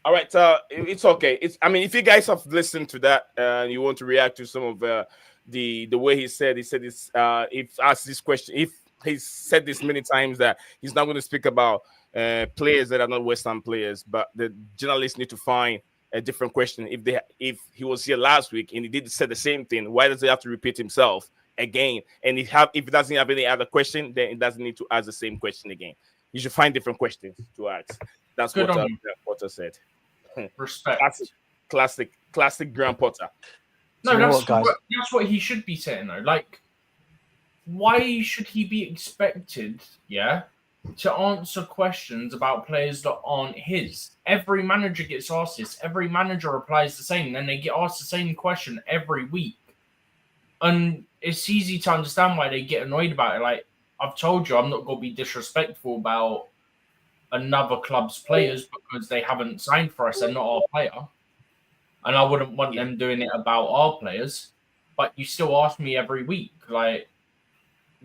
All right. It's okay. I mean, if you guys have listened to that and you want to react to some of the way he said it's if asked this question, if he's said this many times that he's not going to speak about players that are not West Ham players, but the journalists need to find a different question. If he was here last week and he did say the same thing, why does he have to repeat himself again? And if he doesn't have any other question, then he doesn't need to ask the same question again. You should find different questions to ask. That's what Potter said. Respect. Classic Graham Potter. No, that's what he should be saying though. Like, why should he be expected, to answer questions about players that aren't his? Every manager gets asked this. Every manager replies the same. Then they get asked the same question every week. And it's easy to understand why they get annoyed about it. Like, I've told you, I'm not going to be disrespectful about another club's players because they haven't signed for us. They're not our player. And I wouldn't want them doing it about our players. But you still ask me every week. Like,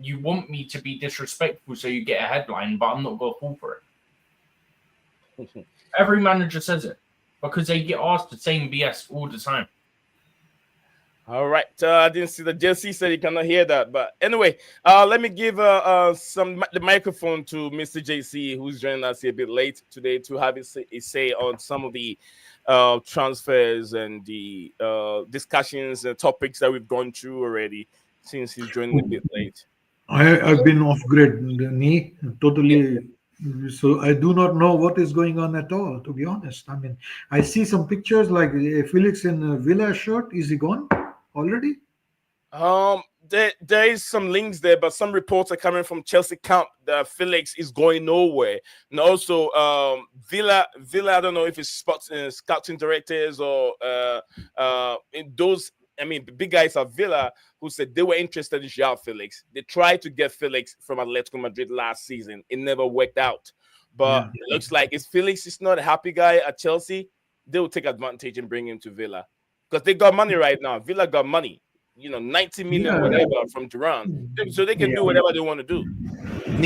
you want me to be disrespectful so you get a headline, but I'm not going to fall for it. Every manager says it because they get asked the same BS all the time. All right. I didn't see that. Jesse said he cannot hear that. But anyway, let me give the microphone to Mr. JC, who's joining us here a bit late today to have his say on some of the transfers and the discussions and topics that we've gone through already since he's joining a bit late. I've been off grid, knee, totally. So I do not know what is going on at all, to be honest. I mean, I see some pictures like Felix in a Villa shirt. Is he gone already? There is some links there, but some reports are coming from Chelsea camp that Felix is going nowhere. And also, Villa, I don't know if it's scouting directors or in those. I mean, the big guys at Villa who said they were interested in João Félix. They tried to get Felix from Atletico Madrid last season. It never worked out. But it looks like if Felix is not a happy guy at Chelsea, they will take advantage and bring him to Villa. Because they got money right now. Villa got money. 90 million whatever from Duran. So they can do whatever they want to do.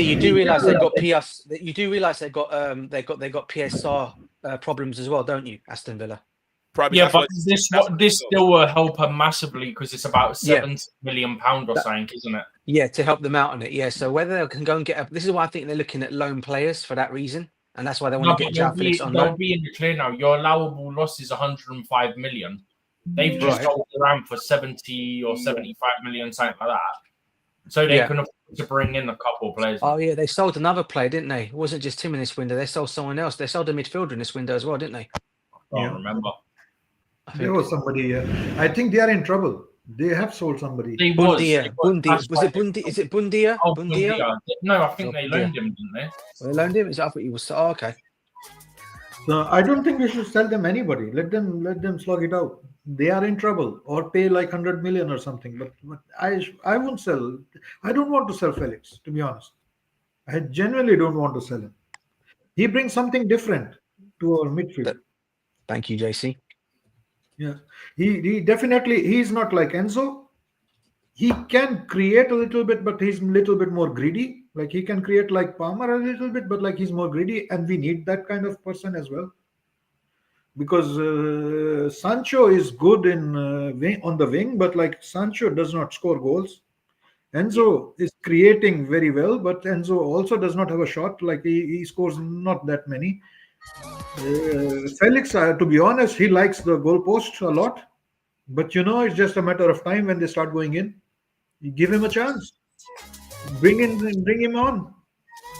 You do realize they got PS. You do realize they got PSR problems as well, don't you, Aston Villa? Probably but this still will help her massively because it's about £70 million or something, isn't it? Yeah, to help them out on it. Yeah, so whether they can go and get this is why I think they're looking at loan players for that reason, and that's why they want to get João Félix on loan. They'll be in the clear now. Your allowable loss is 105 million. They've just sold around for 70 or 75 million, something like that. So they can afford to bring in a couple of players. Oh yeah, they sold another player, didn't they? It wasn't just him in this window. They sold someone else. They sold a midfielder in this window as well, didn't they? I don't remember. There was somebody. I think they are in trouble. They have sold somebody. Bundia. Was it Bundia? Is it Bundia? Oh, Bundia? No, I think they loaned him, didn't they? They loaned him? I thought he was. Oh, okay. So I don't think we should sell them anybody. Let them slog it out. They are in trouble or pay like 100 million or something. But I won't sell. I don't want to sell Felix, to be honest. I genuinely don't want to sell him. He brings something different to our midfield. Thank you, JC. Yeah, he definitely, he's not like Enzo. He can create a little bit, but he's a little bit more greedy. Like he can create like Palmer a little bit, but like he's more greedy, and we need that kind of person as well. Because Sancho is good in on the wing, but like Sancho does not score goals. Enzo is creating very well, but Enzo also does not have a shot. Like he scores not that many. Felix, to be honest, he likes the goalpost a lot, but it's just a matter of time when they start going in. You give him a chance, bring him on,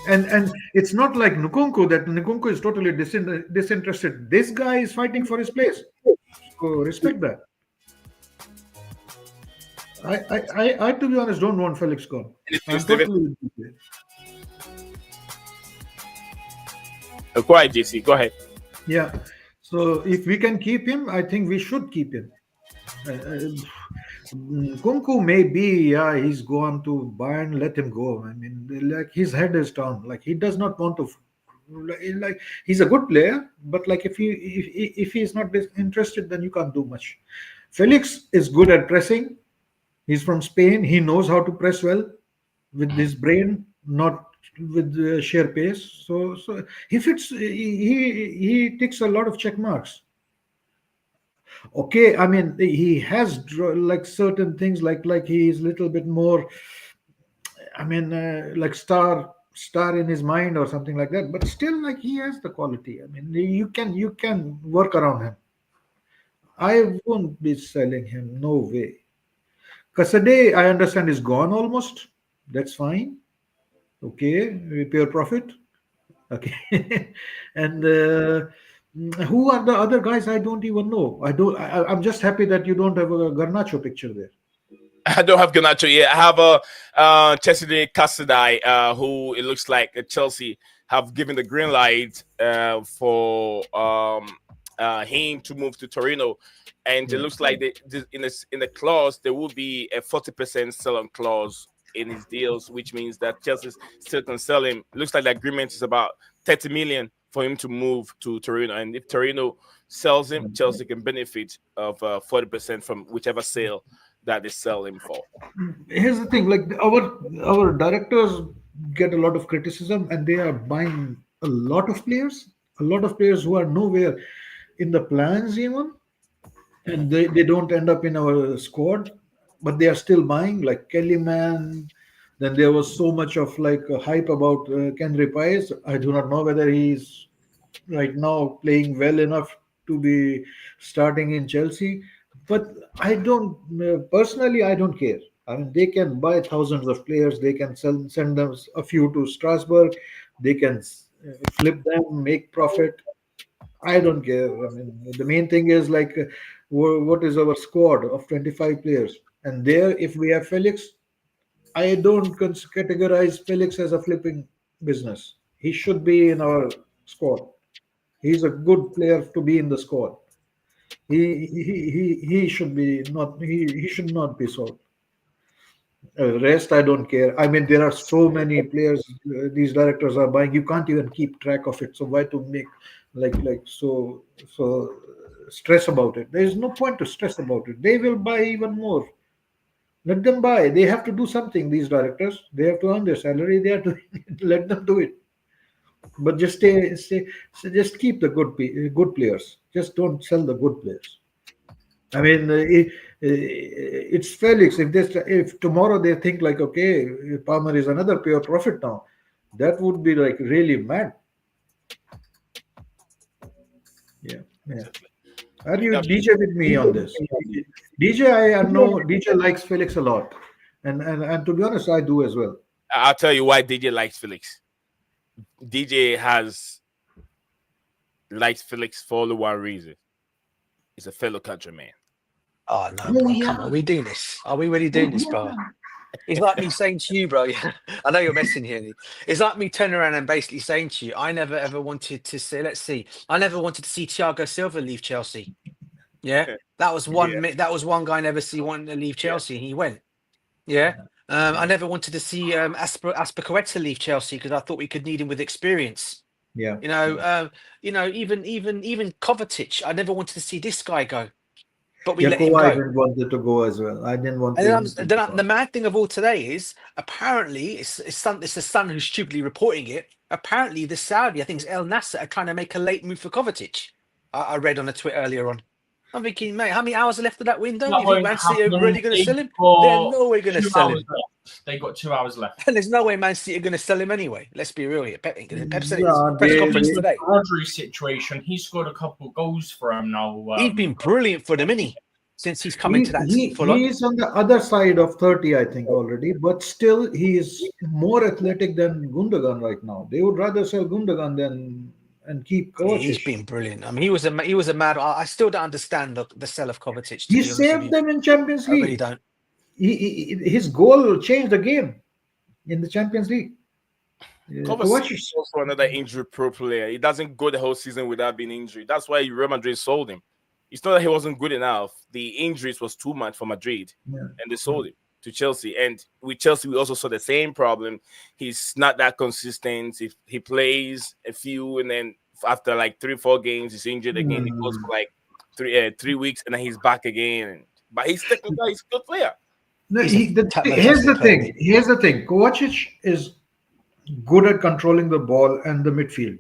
and it's not like Nkunku that Nkunku is totally disinterested. This guy is fighting for his place, so respect that. I to be honest, don't want Felix gone. Go ahead, JC. Go ahead. Yeah. So if we can keep him, I think we should keep him. Kunku may be, yeah, he's gone to Bayern, let him go. I mean, like his head is down. Like he does not want to. Like he's a good player, but like if he is not interested, then you can't do much. Felix is good at pressing. He's from Spain. He knows how to press well with his brain, not with sheer pace. So he fits. He ticks a lot of check marks. Okay, I mean he has like certain things like he's a little bit more. I mean, like star in his mind or something like that. But still, like he has the quality. I mean, you can work around him. I won't be selling him. No way. Casadei, I understand, is gone almost. That's fine. Okay, pure profit. Okay, and who are the other guys? I don't even know. I'm just happy that you don't have a Garnacho picture there. I don't have Garnacho yet. I have a Felix Casadei, who it looks like Chelsea have given the green light for him to move to Torino, and it looks like in the clause there will be a 40% sell-on clause in his deals, which means that Chelsea still can sell him. It looks like the agreement is about 30 million for him to move to Torino, and if Torino sells him, Chelsea can benefit of 40% from whichever sale that they sell him for. Here's the thing: like our directors get a lot of criticism, and they are buying a lot of players who are nowhere in the plans even, and they don't end up in our squad, but they are still buying, like Kellyman. Then there was so much of like hype about Kendry Pies. I do not know whether he's right now playing well enough to be starting in Chelsea. But I don't personally. I don't care. I mean, they can buy thousands of players. They can send them a few to Strasbourg. They can flip them, make profit. I don't care. I mean, the main thing is like, what is our squad of 25 players? And there, if we have Felix, I don't categorize Felix as a flipping business. He should be in our squad. He's a good player to be in the squad. He should be not. He should not be sold. Rest, I don't care. I mean, there are so many players these directors are buying. You can't even keep track of it. So why to make so stress about it? There is no point to stress about it. They will buy even more. Let them buy. They have to do something. These directors, they have to earn their salary. They have to let them do it. But just just keep the good players. Just don't sell the good players. I mean, it's Felix. If tomorrow they think like, okay, Palmer is another pure profit now, that would be like really mad. Yeah. Are you DJ with me on this? DJ, I know DJ likes Felix a lot, and to be honest, I do as well. I'll tell you why DJ likes Felix. DJ likes Felix for only one reason. He's a fellow countryman. Oh no, bro, come on, are we doing this? Are we really doing this, bro? It's like me saying to you, bro. I know you're messing here. It's like me turning around and basically saying to you, I never ever wanted to see. Let's see, I never wanted to see Thiago Silva leave Chelsea. Yeah, that was one. Yeah. That was one guy I never see wanting to leave Chelsea, and he went. Yeah. I never wanted to see Aspilicueta leave Chelsea because I thought we could need him with experience. Yeah. Even Kovacic, I never wanted to see this guy go. But we let him go. I didn't want it to go as well. I didn't want. The mad thing of all today is apparently it's the Sun who's stupidly reporting it. Apparently the Saudi, I think it's El Nasser, are trying to make a late move for Kovacic. I read on a tweet earlier on. I'm thinking, mate, how many hours are left of that window? You think Man City are really going to sell him? There's no way going to sell him. They got 2 hours left. And there's no way Man City are going to sell him anyway. Let's be real here. Pep said in his press conference today. Rodri situation, he scored a couple of goals for him now. He's been brilliant for them, isn't he? Since he's come into that he is on the other side of 30, I think, already. But still, he is more athletic than Gundogan right now. They would rather sell Gundogan and keep Kovacic. He's been brilliant. I mean, he was a mad. I still don't understand the sell of Kovacic. He saved them in Champions League. I really don't. His goal changed the game in the Champions League. Kovacic Kovacic. is also another injury-pro player. He doesn't go the whole season without being injured. That's why Real Madrid sold him. It's not that he wasn't good enough. The injuries was too much for Madrid, and they sold him to Chelsea. And with Chelsea, we also saw the same problem. He's not that consistent. If he plays a few, and then after like 3-4 games, he's injured again. He goes for like 3 weeks, and then he's back again. But he's technically he's a good player. No, He's a here's the fantastic player. thing. Here's the thing. Kovacic is good at controlling the ball and the midfield,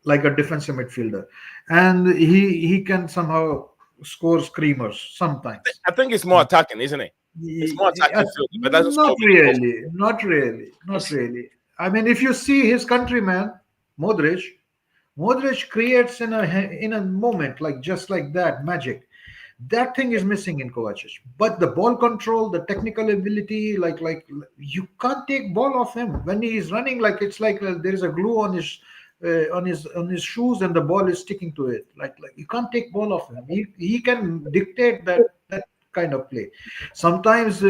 like a defensive midfielder, and he can somehow score screamers sometimes. I think it's more attacking, isn't it? It's more attacking field, but that's Not really. I mean, if you see his countryman Modric creates in a moment, like just like that, magic. That thing is missing in Kovacic. But the ball control, the technical ability, like you can't take ball off him when he is running. Like it's like there is a glue on his shoes, and the ball is sticking to it. Like you can't take ball off him. He can dictate that kind of play. Sometimes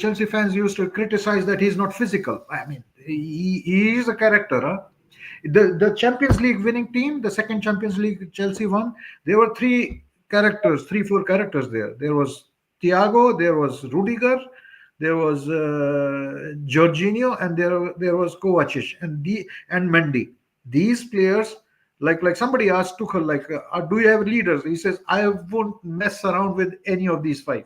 Chelsea fans used to criticize that he's not physical. I mean, he is a character, huh? The Champions League winning team, the second Champions League Chelsea won, there were 3-4 characters there. There was Thiago, there was Rudiger, there was Jorginho, and there was Kovacic and Mendy. These players, like somebody asked Tuchel, like, do you have leaders? He says, I won't mess around with any of these 5.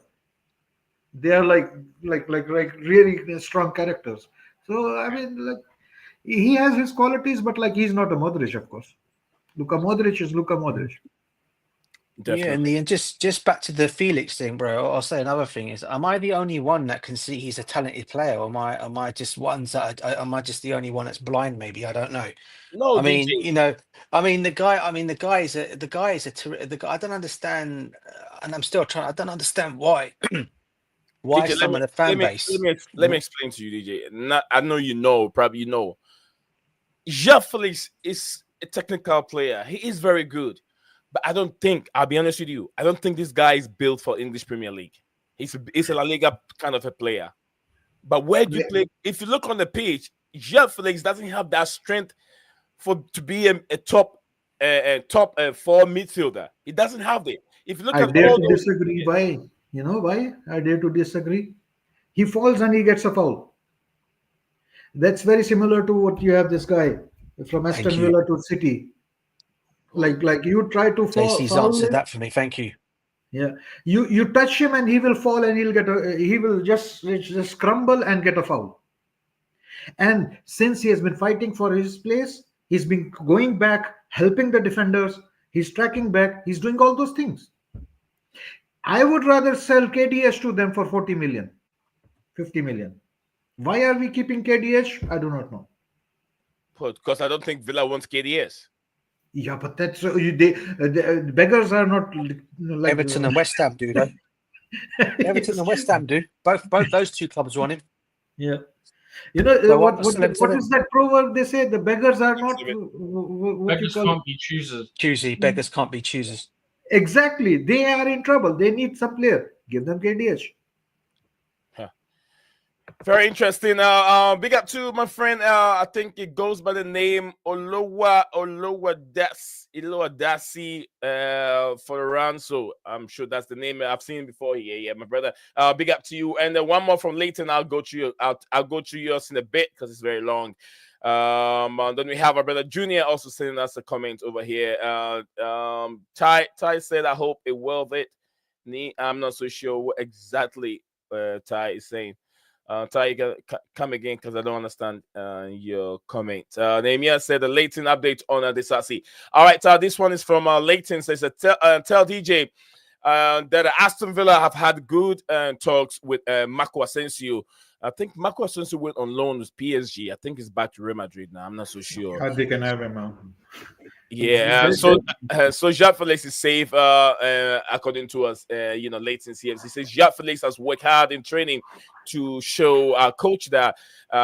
They are like really strong characters. So I mean, like, he has his qualities, but like he's not a Modric, of course. Luka Modric is Luka Modric. Definitely. Yeah, and just back to the Felix thing, bro. I'll say another thing is: am I the only one that can see he's a talented player, or am I just ones that am I just the only one that's blind? Maybe I don't know. No, I mean, DJ. the guy is the guy. I don't understand, and I'm still trying. I don't understand why. Why DJ, some of the fan base? Let me explain to you, DJ. I know you know, probably you know. João Félix is a technical player. He is very good. But I'll be honest with you, I don't think this guy is built for English Premier League. He's a La Liga kind of a player. But where do you play? If you look on the pitch, João Félix doesn't have that strength to be a top 4 midfielder. He doesn't have it. If you look I at dare all to those, disagree. Why? You know why? I dare to disagree. He falls and he gets a foul. That's very similar to what you have this guy from Aston Villa to City. Like you try to JC's foul answered him. that for me. Thank you. Yeah, you touch him and he will fall and he will just crumble and get a foul. And since he has been fighting for his place, he's been going back, helping the defenders. He's tracking back. He's doing all those things. I would rather sell KDH to them for 40 million, 50 million. Why are we keeping KDH? I do not know. because I don't think Villa wants KDS. Yeah, but that's the beggars are not like Everton and West Ham do though. Everton and West Ham do. Both those two clubs want him. Yeah, you know So what what's left for is that proverb they say? The beggars are not Beggars can't be choosers. Choosy. Beggars can't be choosers. Exactly. They are in trouble. They need some player. Give them KDH. Very interesting. Big up to my friend. I think it goes by the name Dasi for the run. So I'm sure that's the name I've seen before. Yeah, my brother. Big up to you. And then one more from Leighton. I'll go through yours in a bit because it's very long. And then we have our brother Junior also sending us a comment over here. Ty said, I hope it worth it. I'm not so sure what exactly Ty is saying. Ty, you can come again because I don't understand your comment. Nehemiah said the Leighton update on Disasi. All right, this one is from Leighton. Says tell DJ that Aston Villa have had good talks with Marco Asensio. I think Marco Asensio went on loan with PSG. I think he's back to Real Madrid now. I'm not so sure. They can have him. Yeah, so João Félix is safe, according to us. Leighton CMC he says João Félix has worked hard in training to show our coach that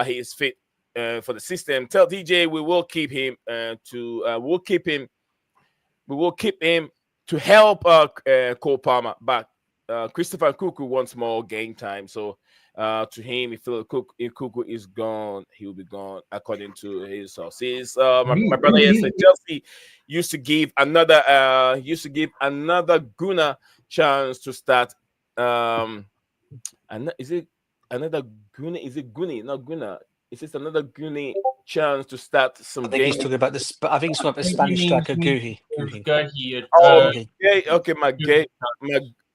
he is fit for the system. Tell DJ we will keep him to help Cole Palmer back. Christopher Kuku wants more game time, so to him. If Kuku is gone, he will be gone, according to his sources. My brother here said Chelsea used to give another Guna chance to start. And is it another Guna? Is it Guni? Not Guna. Is this another Guni chance to start some I think he's games? talking about this. I think he's talking about the Spanish striker Guhi. Oh, okay, okay,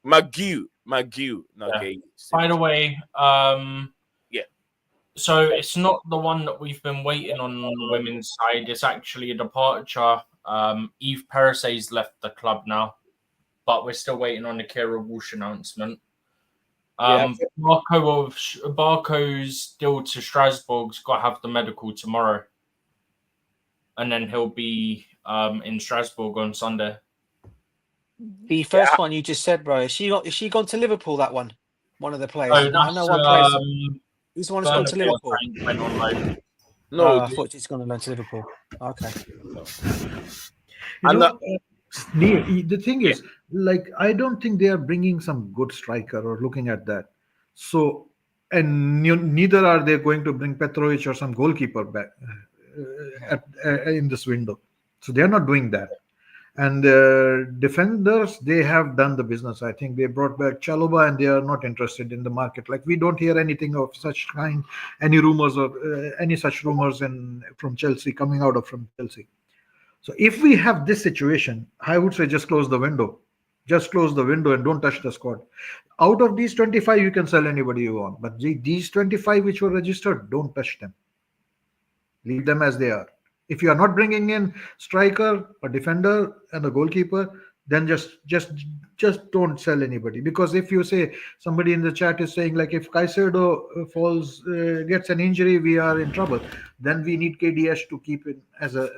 Magu, not gay. By the way, yeah. So it's not the one that we've been waiting on the women's side. It's actually a departure. Eve Perisse's left the club now, but we're still waiting on the Kira Walsh announcement. Barco's deal to Strasbourg's got to have the medical tomorrow, and then he'll be in Strasbourg on Sunday. The first one you just said, bro, is she gone to Liverpool? That one of the players. Oh, I know one player. Who's the one that's gone to Liverpool? Liverpool? No, I thought she's gone to Liverpool. Okay. Neil, the thing is, like, I don't think they are bringing some good striker or looking at that. So, and neither are they going to bring Petrovic or some goalkeeper back in this window. So they are not doing that. And defenders, they have done the business. I think they brought back Chalobah, and they are not interested in the market. Like, we don't hear anything of such kind, any rumors or any such rumors from Chelsea coming out from Chelsea. So if we have this situation, I would say just close the window. Just close the window and don't touch the squad. Out of these 25, you can sell anybody you want. But these 25 which were registered, don't touch them. Leave them as they are. If you are not bringing in striker, a defender, and a goalkeeper, then just don't sell anybody. Because if you say, somebody in the chat is saying, like, if Caicedo gets an injury, we are in trouble. Then we need KDH to keep it as an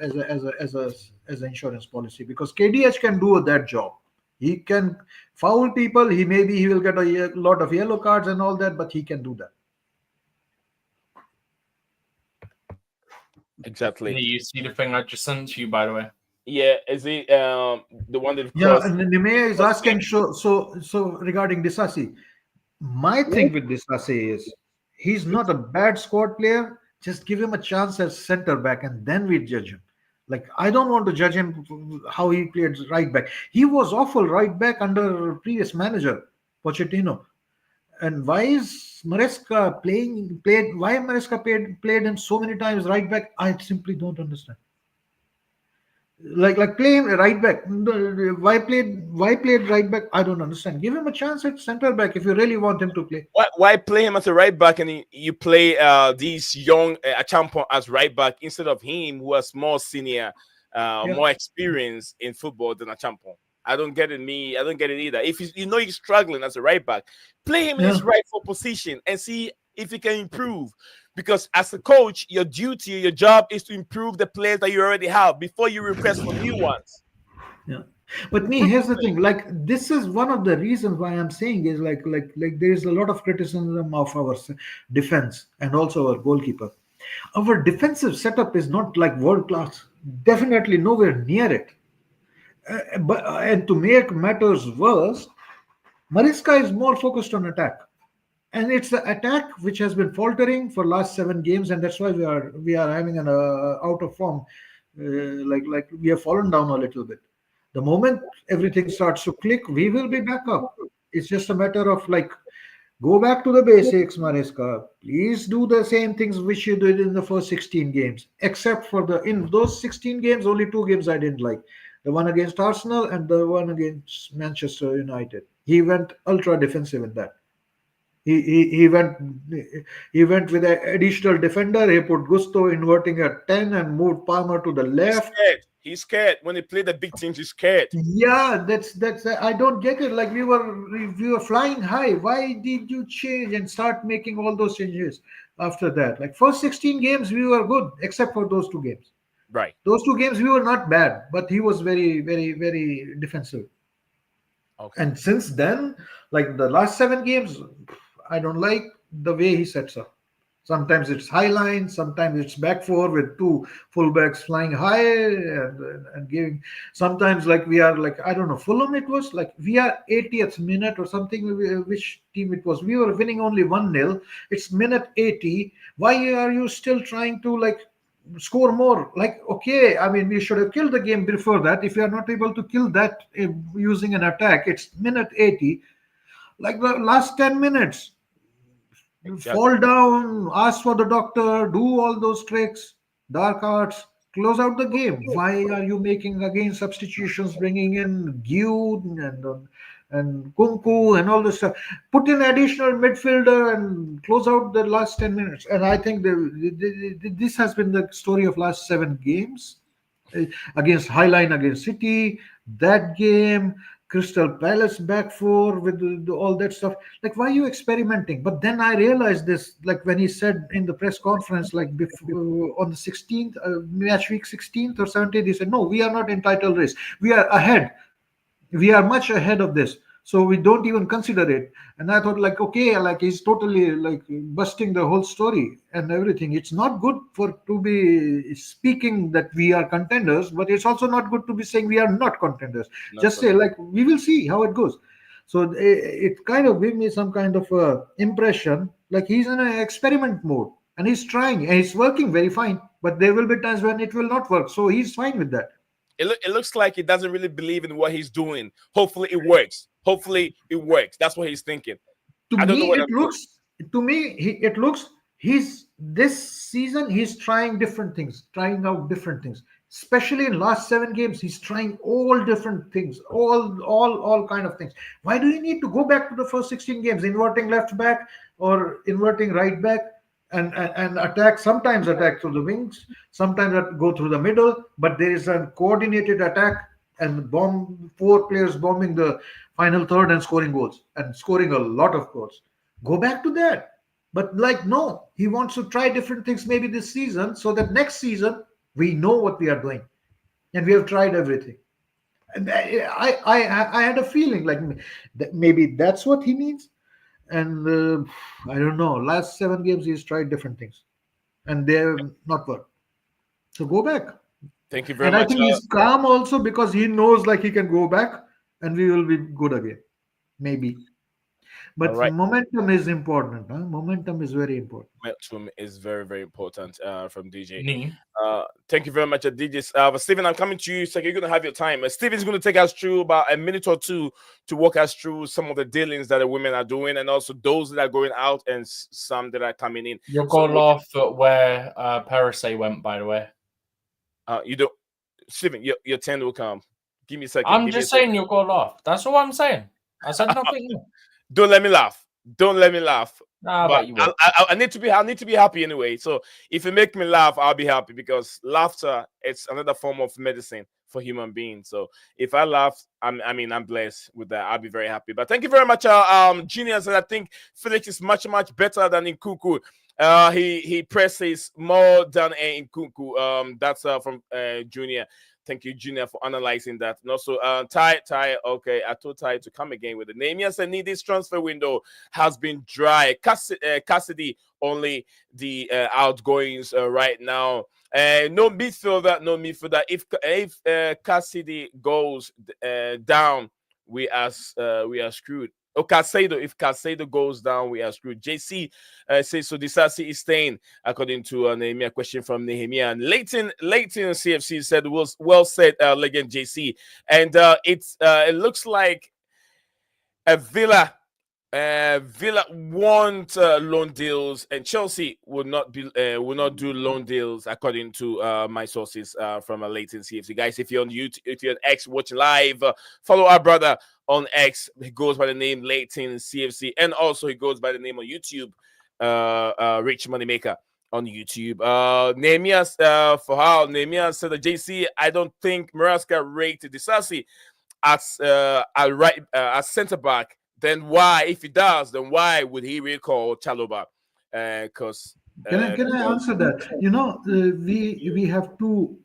insurance policy, because KDH can do that job. He can foul people. He will get a lot of yellow cards and all that, but he can do that. Exactly. You see the thing I just sent to you, by the way. Yeah, is it the one that? Yeah, and Nemea is asking. So regarding Disasi, my thing with Disasi is he's not a bad squad player. Just give him a chance as center back, and then we judge him. Like, I don't want to judge him how he played right back. He was awful right back under previous manager Pochettino. And why is Maresca played? Why Maresca played him so many times right back? I simply don't understand. Like play him right back. Why played right back? I don't understand. Give him a chance at center back if you really want him to play. Why play him as a right back and you play these young Achampon as right back instead of him, who has more senior, more experience in football than Achampon? I don't get it. I don't get it either. If you know he's struggling as a right back, play him in his rightful position and see if he can improve. Because as a coach, your duty, your job is to improve the players that you already have before you request for new ones. Yeah. But here's the thing. Like, this is one of the reasons why I'm saying is like there is a lot of criticism of our defense and also our goalkeeper. Our defensive setup is not like world class. Definitely nowhere near it. And to make matters worse, Maresca is more focused on attack, and it's the attack which has been faltering for last 7 games, and that's why we are having an out of form. Like we have fallen down a little bit. The moment everything starts to click, we will be back up. It's just a matter of, like, go back to the basics, Maresca. Please do the same things which you did in the first 16 games, except for in those 16 games, only 2 games I didn't like. The one against Arsenal and the one against Manchester United. He went ultra defensive in that. He went with an additional defender. He put Gusto inverting at 10 and moved Palmer to the left. He's scared. When he played the big teams, he's scared. Yeah, that's I don't get it. Like, we were flying high. Why did you change and start making all those changes after that? Like, first 16 games we were good, except for those 2 games. Right. Those 2 games we were not bad, but he was very, very, very defensive. Okay. And since then, like the last 7 games, I don't like the way he sets up. Sometimes it's high line, sometimes it's back four with two fullbacks flying high and giving. Sometimes like we are like I don't know Fulham. It was like we are 80th minute or something. Which team it was? We were winning only 1-0. It's minute 80. Why are you still trying to like score more? Like okay, I mean we should have killed the game before that. If we are not able to kill that using an attack, it's minute 80. Like the last 10 minutes. You fall down, ask for the doctor, do all those tricks, dark arts, close out the game. Why are you making again substitutions, bringing in Gyud and Kunku and all this stuff? Put in additional midfielder and close out the last 10 minutes. And I think this has been the story of last 7 games against Highline, against City, that game. Crystal Palace back four with all that stuff. Like, why are you experimenting? But then I realized this, like when he said in the press conference, like before, on the 16th, match week 16th or 17th, he said, no, we are not in title race. We are ahead. We are much ahead of this. So we don't even consider it. And I thought, like, okay, like he's totally like busting the whole story and everything. It's not good for to be speaking that we are contenders, but it's also not good to be saying we are not contenders. Just say like we will see how it goes. So it kind of gave me some kind of impression like he's in an experiment mode and he's trying and it's working very fine. But there will be times when it will not work. So he's fine with that. It looks like he doesn't really believe in what he's doing. Hopefully it works. Hopefully it works. That's what he's thinking. To me, it looks he's this season he's trying different things, trying out different things. Especially in last 7 games, he's trying all different things, all kind of things. Why do you need to go back to the first 16 games, inverting left back or inverting right back? And attack, sometimes attack through the wings, sometimes go through the middle, but there is a coordinated attack and 4 players bombing the final third and scoring goals and scoring a lot of goals. Go back to that. But like, no, he wants to try different things maybe this season so that next season we know what we are doing and we have tried everything. And I had a feeling like that maybe that's what he means. And I don't know. Last 7 games, he's tried different things, and they've not worked. So go back. Thank you very much. And I think he's calm also because he knows like he can go back, and we will be good again, maybe. But momentum is important. Huh? Momentum is very important. Momentum is very, very important from DJ. Thank you very much, DJ. Stephen, I'm coming to you. So you're going to have your time. Stephen's going to take us through about a minute or two to walk us through some of the dealings that the women are doing and also those that are going out and some that are coming in. You're going to laugh at where Parise went, by the way. You don't. Stephen, your 10 will come. Give me a second. I'm just saying you're going to laugh. That's all I'm saying. I said nothing more. Don't let me laugh. Don't let me laugh. Nah, but I need to be happy anyway. So if you make me laugh, I'll be happy because laughter it's another form of medicine for human beings. So if I laugh, I'm blessed with that. I'll be very happy. But thank you very much, Junior. And I think Felix is much better than in Kuku. He presses more than in Kuku. That's from Junior. Thank you, Junior, for analyzing that. And also, Ty, okay, I told Ty to come again with the name. Yes, I need this transfer window has been dry. Casadei only the outgoings right now. No midfielder. If Casadei goes down, we are screwed. If Casadei goes down, we are screwed. JC says so. Disasi is staying, according to Nehemiah. Question from Nehemiah. And Leighton CFC said, "Well said, legend JC." And it looks like a Villa want loan deals, and Chelsea will not do loan deals, according to my sources from Leighton CFC. Guys, if you're on YouTube, if you're on X watching live, follow our brother on X. He goes by the name Leighton CFC, and also he goes by the name on YouTube, Rich Moneymaker on YouTube. Nehemiah Nehemiah said that JC, I don't think Maraska rated Disasi as centre back. Then why, if he does, then why would he recall Chalobah? Because can I answer that? You know, we have two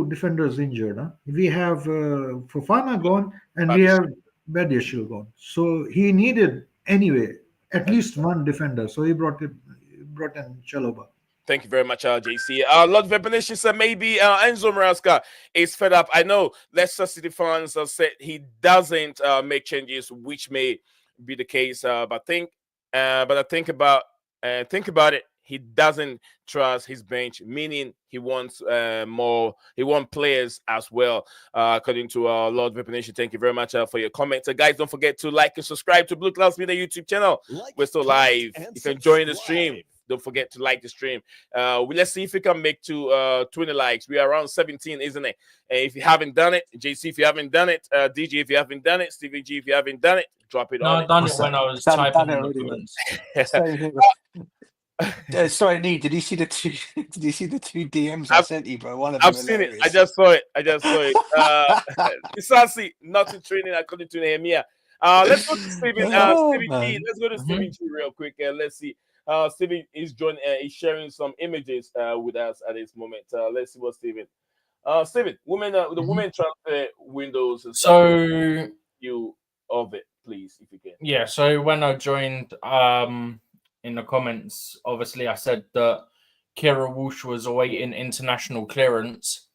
defenders injured. Huh? We have Fofana gone, and we have BOMBSHELL gone. So he needed anyway at least one defender. So he brought brought in Chaloba. Thank you very much, JC. Lord Vebanation said maybe Enzo Maresca is fed up. I know Leicester City fans said he doesn't make changes, which may be the case. But I think about it. He doesn't trust his bench, meaning he wants more. He wants players as well. According to Lord Vebanation, thank you very much for your comments. Guys, don't forget to like and subscribe to Blueclouds Media YouTube channel. We're still live. You can join the stream. Don't forget to like the stream. Let's see if we can make to 20 likes. We are around 17, isn't it? If you haven't done it, JC, if you haven't done it, DJ, if you haven't done it, Stevie G, if you haven't done it, drop it on. No, I've done it when I was typing in the comments. Sorry, Lee. Did you see the two? Did you see the two DMs I sent you, bro? One of them. I've seen it. I just saw it. Disasi, not in training according to Nehemiah. Let's go to Stevie G. Let's go to Stevie G real quick. Let's see. Stevie is joining. He's sharing some images with us at this moment. Let's see what Stephen. Stephen, the women transfer windows. And so you of it, please, if you can. Yeah. So when I joined, in the comments, obviously I said that Kira Walsh was awaiting international clearance.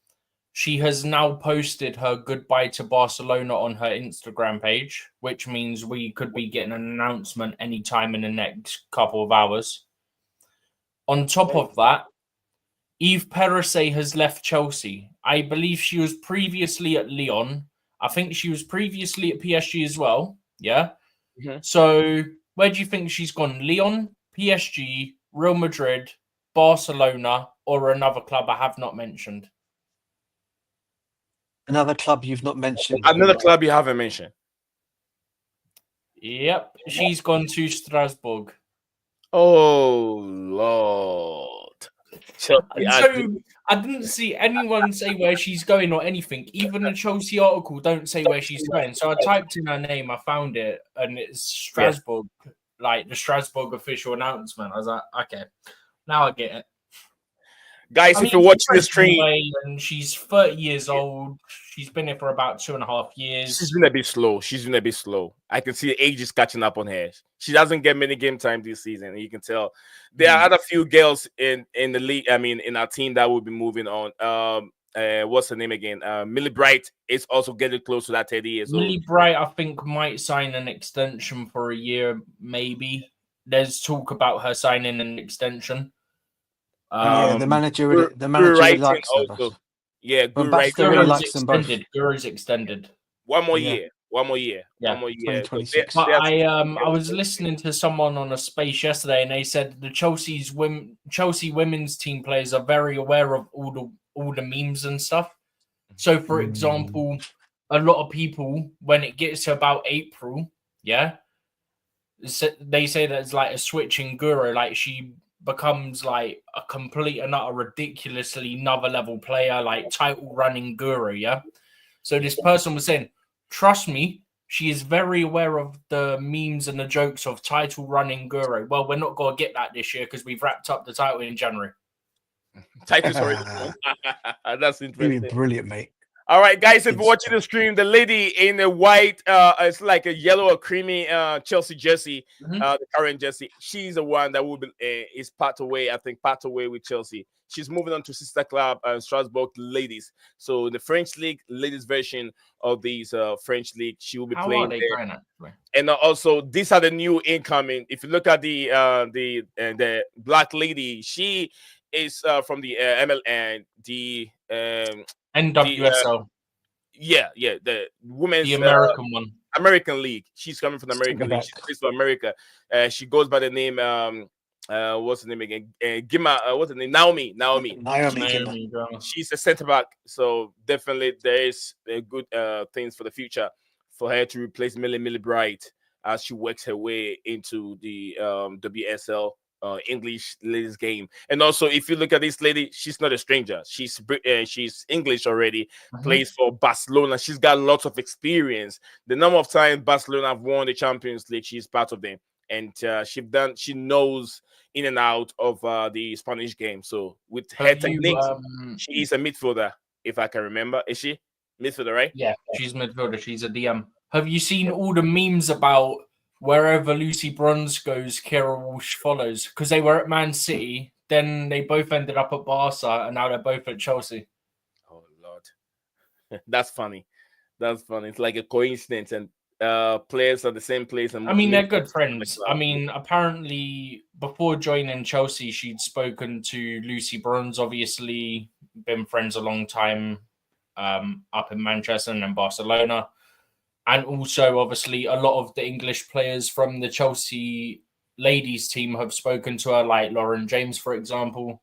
She has now posted her goodbye to Barcelona on her Instagram page, which means we could be getting an announcement anytime in the next couple of hours. On top of that, Eve Perisset has left Chelsea. I believe she was previously at Lyon. I think she was previously at PSG as well. Yeah. Mm-hmm. So where do you think she's gone? Lyon, PSG, Real Madrid, Barcelona, or another club I have not mentioned? Another club you've not mentioned. Another club you haven't mentioned. Yep, she's gone to Strasbourg. Oh Lord! I didn't see anyone say where she's going or anything. Even the Chelsea article don't say where she's going. So I typed in her name, I found it, and it's Strasbourg, like the Strasbourg official announcement. I was like, okay, now I get it. Guys, if you're watching the stream, and she's 30 years old, she's been here for about 2.5 years. She's been a bit slow. I can see the age is catching up on her. She doesn't get many game time this season. You can tell. There are other few girls in the league. I mean, in our team that will be moving on. What's her name again? Millie Bright is also getting close to that 30 years old. Millie Bright, I think, might sign an extension for a year, maybe. There's talk about her signing an extension. The manager likes also. Yeah, Guru's extended. One more year. One more year. 2026. But I was listening to someone on a space yesterday, and they said the Chelsea women's team players are very aware of all the memes and stuff. So, for example, a lot of people, when it gets to about April, they say that it's like a switch in Guru, like she becomes like a complete and utter ridiculously another level player, like title running Guru. So this person was saying, trust me, she is very aware of the memes and the jokes of title running Guru. Well, we're not going to get that this year because we've wrapped up the title in January. Title's already That's interesting. Brilliant, mate. All right, guys, if you're watching the stream, the lady in the white, it's like a yellow or creamy Chelsea jersey, the current jersey. She's the one that will be is part away with Chelsea. She's moving on to sister club, Strasbourg ladies. So the French league, ladies version of these French league, she will be playing there. And also, these are the new incoming. If you look at the black lady, she is from the ML and the NWSL. The women's American one. American league. She's coming from the American league. She plays for America. She goes by the name what's the name again? What's the name? Naomi. She's a center back, so definitely there is a good things for the future for her to replace Millie Bright as she works her way into the WSL English ladies game. And also, if you look at this lady, she's not a stranger. She's English already, plays for Barcelona. She's got lots of experience. The number of times Barcelona have won the Champions League, she's part of them. And she knows in and out of the Spanish game. So with her techniques, she is a midfielder, if I can remember. Is she midfielder, right? Yeah, she's midfielder. She's a DM. Have you seen all the memes about wherever Lucy Bronze goes, Kira Walsh follows, because they were at Man City. Then they both ended up at Barca, and now they're both at Chelsea. Oh Lord, that's funny. That's funny. It's like a coincidence, and players are the same place. And I mean, they're good friends. I mean, apparently, before joining Chelsea, she'd spoken to Lucy Bronze, obviously been friends a long time up in Manchester and in Barcelona. And also, obviously, a lot of the English players from the Chelsea ladies team have spoken to her, like Lauren James, for example.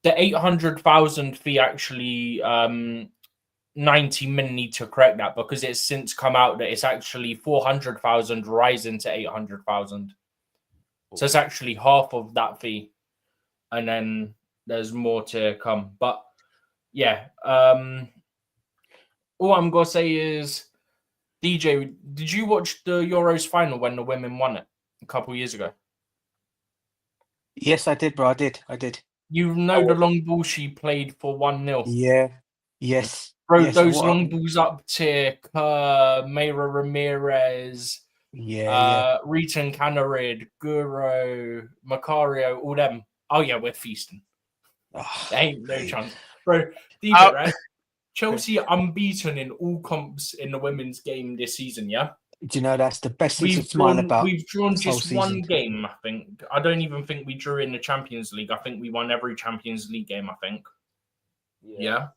The 800,000 fee actually... 90 men need to correct that because it's since come out that it's actually 400,000 rising to 800,000. So it's actually half of that fee. And then there's more to come. But yeah, all I'm going to say is, DJ, did you watch the Euros final when the women won it a couple of years ago? Yes, I did, bro. I did. You know the long ball she played for 1-0. Yeah. Yes. Bro, yes, those long balls up to Mayra Ramirez, Rita Canarid, Guro, Macario, all them. Oh, yeah, we're feasting. There ain't no chance. Bro, DJ, right? Chelsea unbeaten in all comps in the women's game this season, yeah? Do you know that's the best thing to smile about? We've drawn just season. one game, I think. I don't even think we drew in the Champions League. I think we won every Champions League game, I think. Yeah.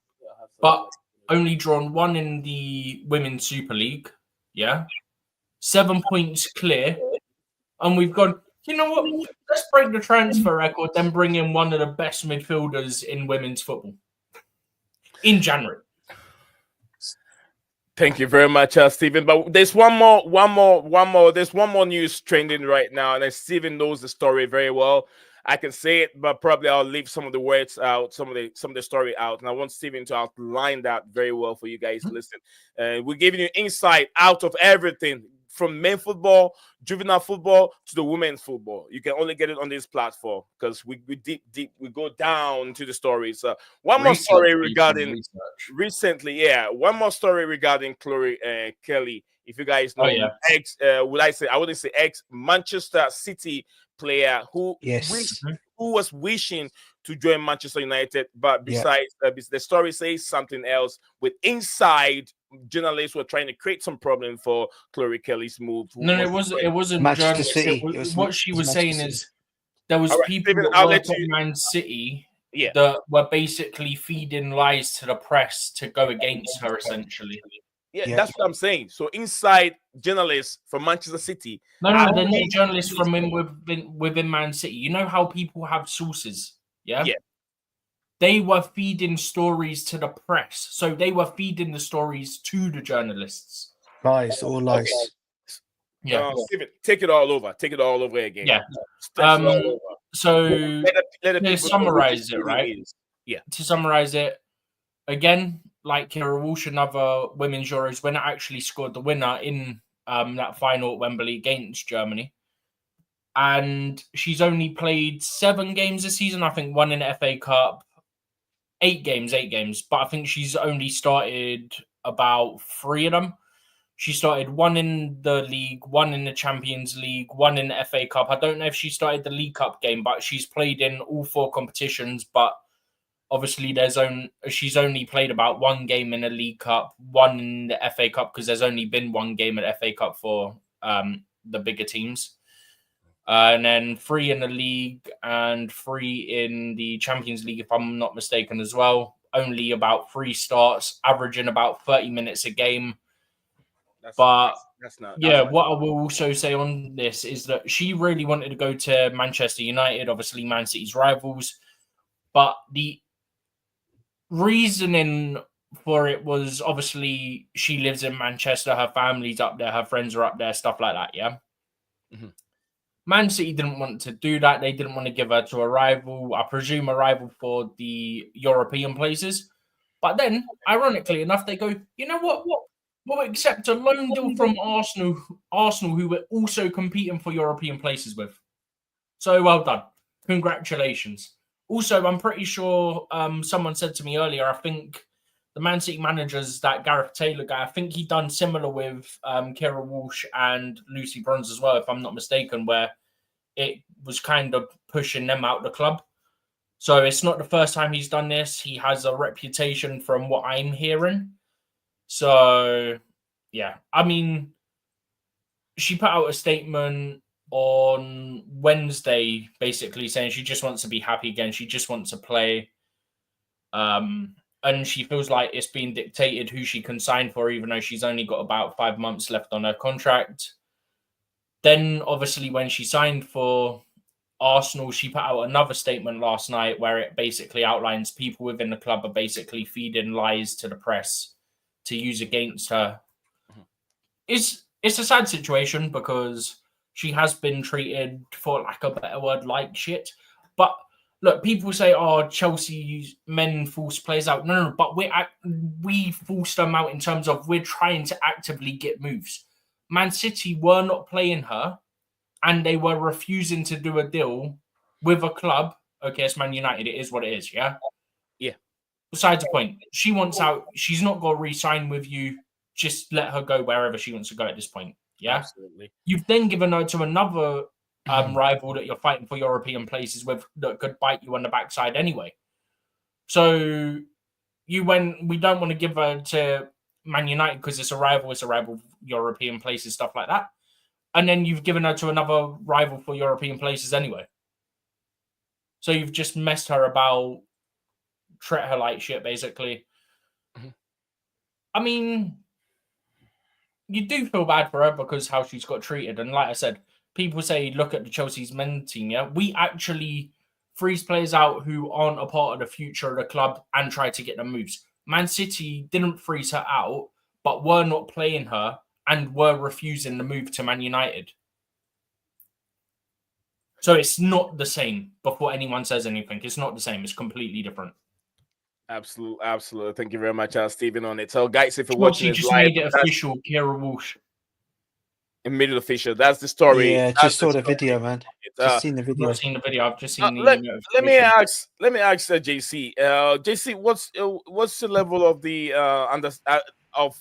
But only drawn one in the Women's Super League. Yeah. 7 points clear. And we've gone, you know what? Let's break the transfer record, then bring in one of the best midfielders in women's football in January. Thank you very much, Stephen. But there's one more. There's one more news trending right now, and Stephen knows the story very well. I can say it, but probably I'll leave some of the words out, some of the story out, and I want Stephen to outline that very well for you guys to listen. We're giving you insight out of everything from men football, juvenile football to the women's football. You can only get it on this platform because we we go down to the stories. One more story regarding recently, one more story regarding Chloe Kelly. If you guys know, I wouldn't say ex Manchester City player who was wishing to join Manchester United, but besides the story says something else. With inside journalists were trying to create some problem for Chloe Kelly's move. No, it wasn't Manchester City. What she was saying is there was people Stephen, that worked at Man City that were basically feeding lies to the press to go against her, essentially. Yeah, that's what I'm saying. So inside journalists from Manchester City. No, they're not journalists from within Man City. You know how people have sources, yeah? They were feeding stories to the press. So they were feeding the stories to the journalists. Lies, all lies. Yeah. Steven, take it all over. Take it all over again. Yeah. So to summarize it, right? To summarize it, again, like Kira Walsh, another women's Euros winner, actually scored the winner in that final at Wembley against Germany. And she's only played 7 games this season. I think 1 in the FA Cup, 8 games. But I think she's only started about 3 of them. She started 1 in the league, 1 in the Champions League, 1 in the FA Cup. I don't know if she started the League Cup game, but she's played in all 4 competitions. But obviously, she's only played about 1 game in the League Cup, 1 in the FA Cup, because there's only been 1 game at FA Cup for the bigger teams. And then 3 in the league and 3 in the Champions League, if I'm not mistaken, as well. Only about 3 starts, averaging about 30 minutes a game. What I will also say on this is that she really wanted to go to Manchester United, obviously Man City's rivals. But the reasoning for it was obviously she lives in Manchester, her family's up there, her friends are up there, stuff like that, yeah? Mm-hmm. Man City didn't want to do that. They didn't want to give her to a rival, I presume a rival for the European places. But then, ironically enough, they go, you know what? We'll accept a loan deal from Arsenal, who we're also competing for European places with. So well done. Congratulations. Also, I'm pretty sure someone said to me earlier, I think the Man City managers, that Gareth Taylor guy, I think he done similar with Kira Walsh and Lucy Bronze as well, if I'm not mistaken, where it was kind of pushing them out the club. So it's not the first time he's done this. He has a reputation from what I'm hearing. So, yeah. I mean, she put out a statement on Wednesday basically saying she just wants to be happy again. She just wants to play. And she feels like it's being dictated who she can sign for, even though she's only got about 5 months left on her contract. Then, obviously, when she signed for Arsenal, she put out another statement last night where it basically outlines people within the club are basically feeding lies to the press to use against her. It's a sad situation because she has been treated, for lack of a better word, like shit. But look, people say, "Oh, Chelsea men force players out." No, but we forced them out in terms of we're trying to actively get moves. Man City were not playing her, and they were refusing to do a deal with a club. Okay, it's Man United. It is what it is. Yeah. Yeah. Besides the point, she wants out. She's not going to re-sign with you. Just let her go wherever she wants to go at this point. Yeah. Absolutely. You've then given her to another rival that you're fighting for European places with that could bite you on the backside anyway. So we don't want to give her to Man United because it's a rival European places, stuff like that. And then you've given her to another rival for European places anyway. So you've just messed her about, treat her like shit, basically. Mm-hmm. I mean, you do feel bad for her because how she's got treated. And like I said, people say, look at the Chelsea's men team, yeah? We actually freeze players out who aren't a part of the future of the club and try to get them moves. Man City didn't freeze her out, but were not playing her and were refusing the move to Man United. So it's not the same before anyone says anything. It's not the same. It's completely different. Absolutely. Thank you very much, Stephen, on it. So, guys, if you're Chelsea watching this just live, made it official, Kira Walsh. Immediate official. That's the story. Yeah, That's just saw the story. video, man. Just seen the I've video. not seen the video. I've just seen the let me notification. let me ask JC. JC, what's the level of the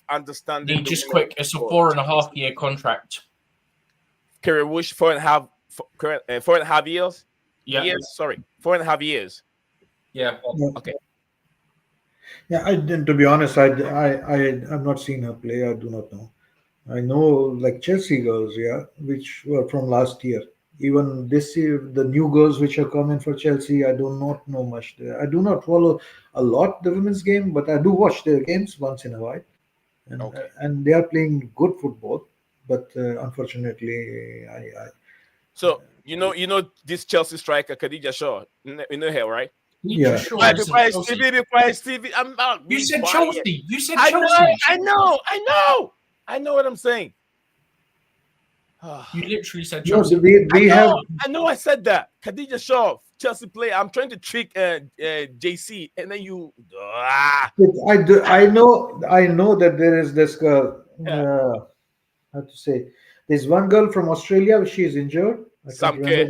understanding? Just quick, it's a 4.5 year contract. Career Wish 4.5 years. Yeah. Years, sorry, 4.5 years. Yeah. Okay. Yeah, to be honest, I've not seen her play. I do not know. I know like Chelsea girls, yeah, which were from last year. Even this year, the new girls which are coming for Chelsea, I do not know much there. I do not follow a lot the women's game, but I do watch their games once in a while, and they are playing good football. But unfortunately, So you know this Chelsea striker Khadija Shaw. You know her, right? Yeah. Stevie. You said Chelsea. You said I Chelsea. I know what I'm saying. You literally said No, Chelsea. I know I said that. Khadija Shaw, Chelsea player. I'm trying to trick JC, and then you. I know that there is this girl. How to say? There's one girl from Australia. She is injured. Some care.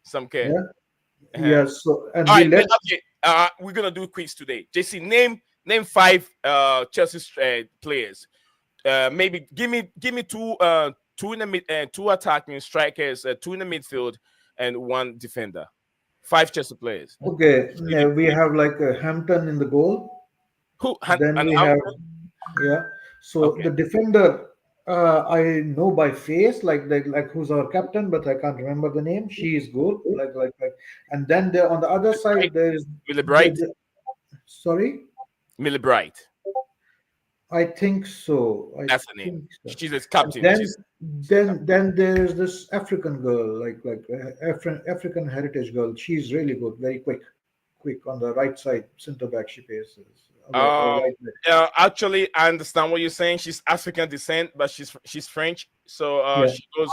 Yeah. Yeah. So and we're gonna do quiz today. JC, name 5 Chelsea players. Maybe give me two in the mid, 2 attacking strikers, 2 in the midfield, and 1 defender. 5 Chelsea players. Okay. Yeah, we have like Hampton in the goal. Then we have So the defender, I know by face, like who's our captain, but I can't remember the name. She is good, like, and then on the other side there is Millie Bright. Sorry, Millie Bright. I think so. That's the name. She's a captain. Then there is this African girl, like African heritage girl. She's really good, very quick on the right side, center back. She plays. Actually, I understand what you're saying. She's African descent, but she's French. So she goes.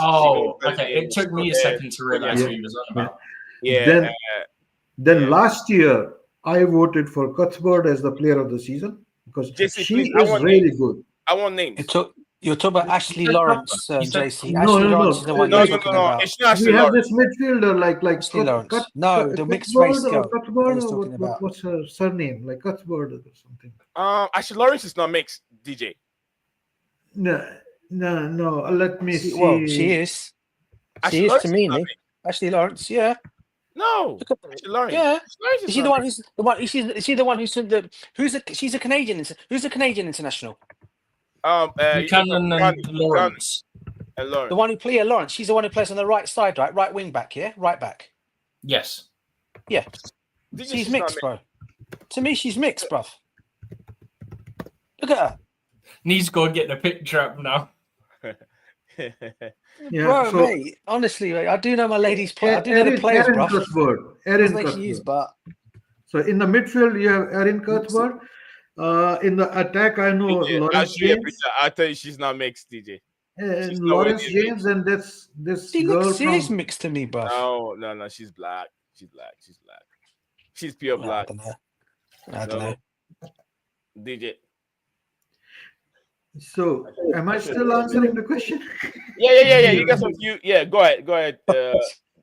Okay. It took me a second to realize who he was on about. Yeah. Then last year, I voted for Cuthbert as the player of the season because she is really good. I want names. You're talking about Ashley Lawrence, JC. No. Lawrence is the one you're talking about. It's not we have this midfielder like Ashley Lawrence. No, the mixed race girl. Cuthbert, what's her surname? Like Cuthbert or something. Actually, Lawrence is not mixed, DJ. No. Let me see. Well, she is. Actually, She is Lawrence to is me, not Nick. mixed. Ashley Lawrence, yeah. No, Look at- actually, Lawrence. Yeah. Lawrence Is is she the not one mixed. who's the one? Is she the one she's a Canadian? Who's a Canadian international? Buchanan and Lawrence. And The Lawrence. one who plays Lawrence. She's the one who plays on the right side, right wing back. Yeah, right back. Yes. Yeah, DJ, she's not mixed, bro. To me, she's mixed, bruv. Look at her. Needs to go and get the picture up now. Yeah, Bro, so mate, honestly, mate, I do know my ladies play. I do know the players, Erin bruv. Cuthbert. Erin Doesn't make she is, Cuthbert. but So in the midfield, you have Erin Cuthbert. In the attack, I know DJ, Lawrence I'll show you a James picture. I'll tell you she's not mixed, DJ. and she's not Lawrence really James, and that's this she girl looks serious from. mixed to me, bruv. No, she's black. She's black. She's pure Well, black. I don't know. DJ. So, am I still answering the question? Yeah. You got some few. Yeah, go ahead,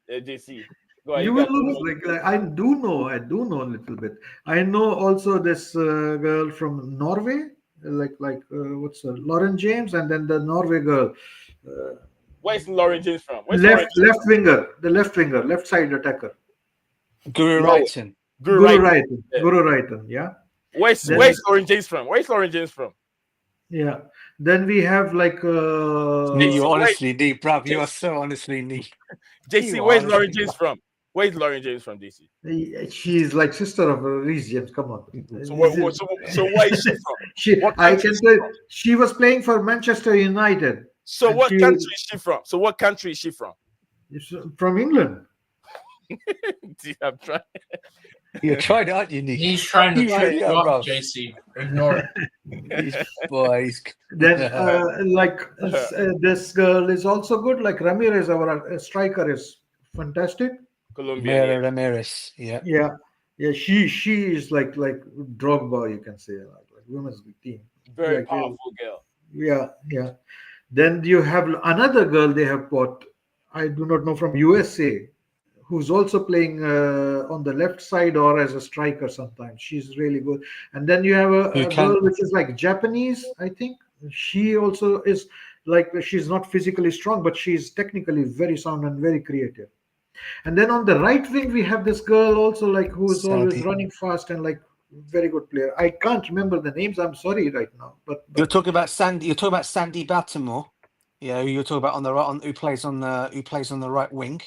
JC. Go ahead. You will look like I do know a little bit. I know also this girl from Norway, what's her, Lauren James, and then the Norway girl, Where's Lauren James from? Where's left winger, left side attacker, Guru No. Wrighton. Guru Wright. Guru Wrighton, yeah. Where's Lauren James from? Where's Lauren James from? Yeah. Then we have like You're honestly neat, bruv. You are so honestly neat. JC, You where's are Lauren honestly- James from? Where's Lauren James from, JC? she's like sister of Reece James. Come on. So where is she from? What I country can is she tell from? she was playing for Manchester United. So And what she- country is she from? It's from England. I'm trying. You're trying, aren't you, Nick? He's trying to Yeah, trip you yeah, up, bruv. JC. Ignore it. Boys. Then, this girl is also good. Like Ramirez, our striker, is fantastic. Colombia. Ramirez. Yeah. Yeah. She is like Drogba, you can say, like women's team. Very Like, powerful girl. Yeah. Then you have another girl they have bought. I do not know, from USA, who's also playing on the left side or as a striker sometimes. She's really good. And then you have a girl which is like Japanese, I think. She also is like, she's not physically strong, but she's technically very sound and very creative. And then on the right wing, we have this girl also, like, who is always Saudi. running fast and like very good player. I can't remember the names. I'm sorry right now. But You're talking about Sandy. You're talking about Sandy Baltimore. Yeah, you're talking about on the right, who plays on the right wing.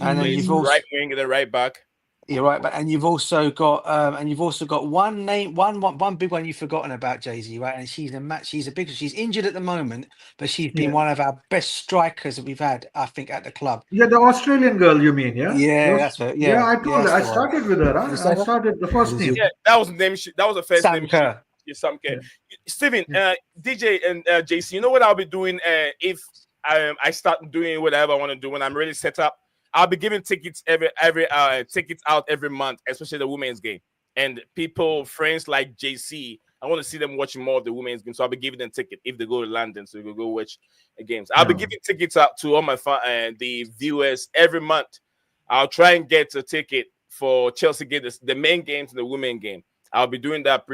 And then you've also right wing and the right back. You're right, but and you've also got one name, one big one you've forgotten about, Jay-Z, right? And she's she's injured at the moment, but she's been one of our best strikers that we've had, I think, at the club. yeah, the Australian girl, you mean? Yeah. Yeah, that's her. Yeah, I told her. I that's the one. started with her. Huh? Is I that her? started the first name. Yeah, that was the name. That was the first Sam name. Kerr. Sam Kerr. Steven, DJ, and JC. You know what I'll be doing if I start doing whatever I want to do when I'm really set up. I'll be giving tickets tickets out every month, especially the women's game. And people, friends like JC, I want to see them watching more of the women's game. So I'll be giving them ticket if they go to London, so we go watch the games. I'll be giving tickets out to all my the viewers every month. I'll try and get a ticket for Chelsea game, the main games and the women game. I'll be doing that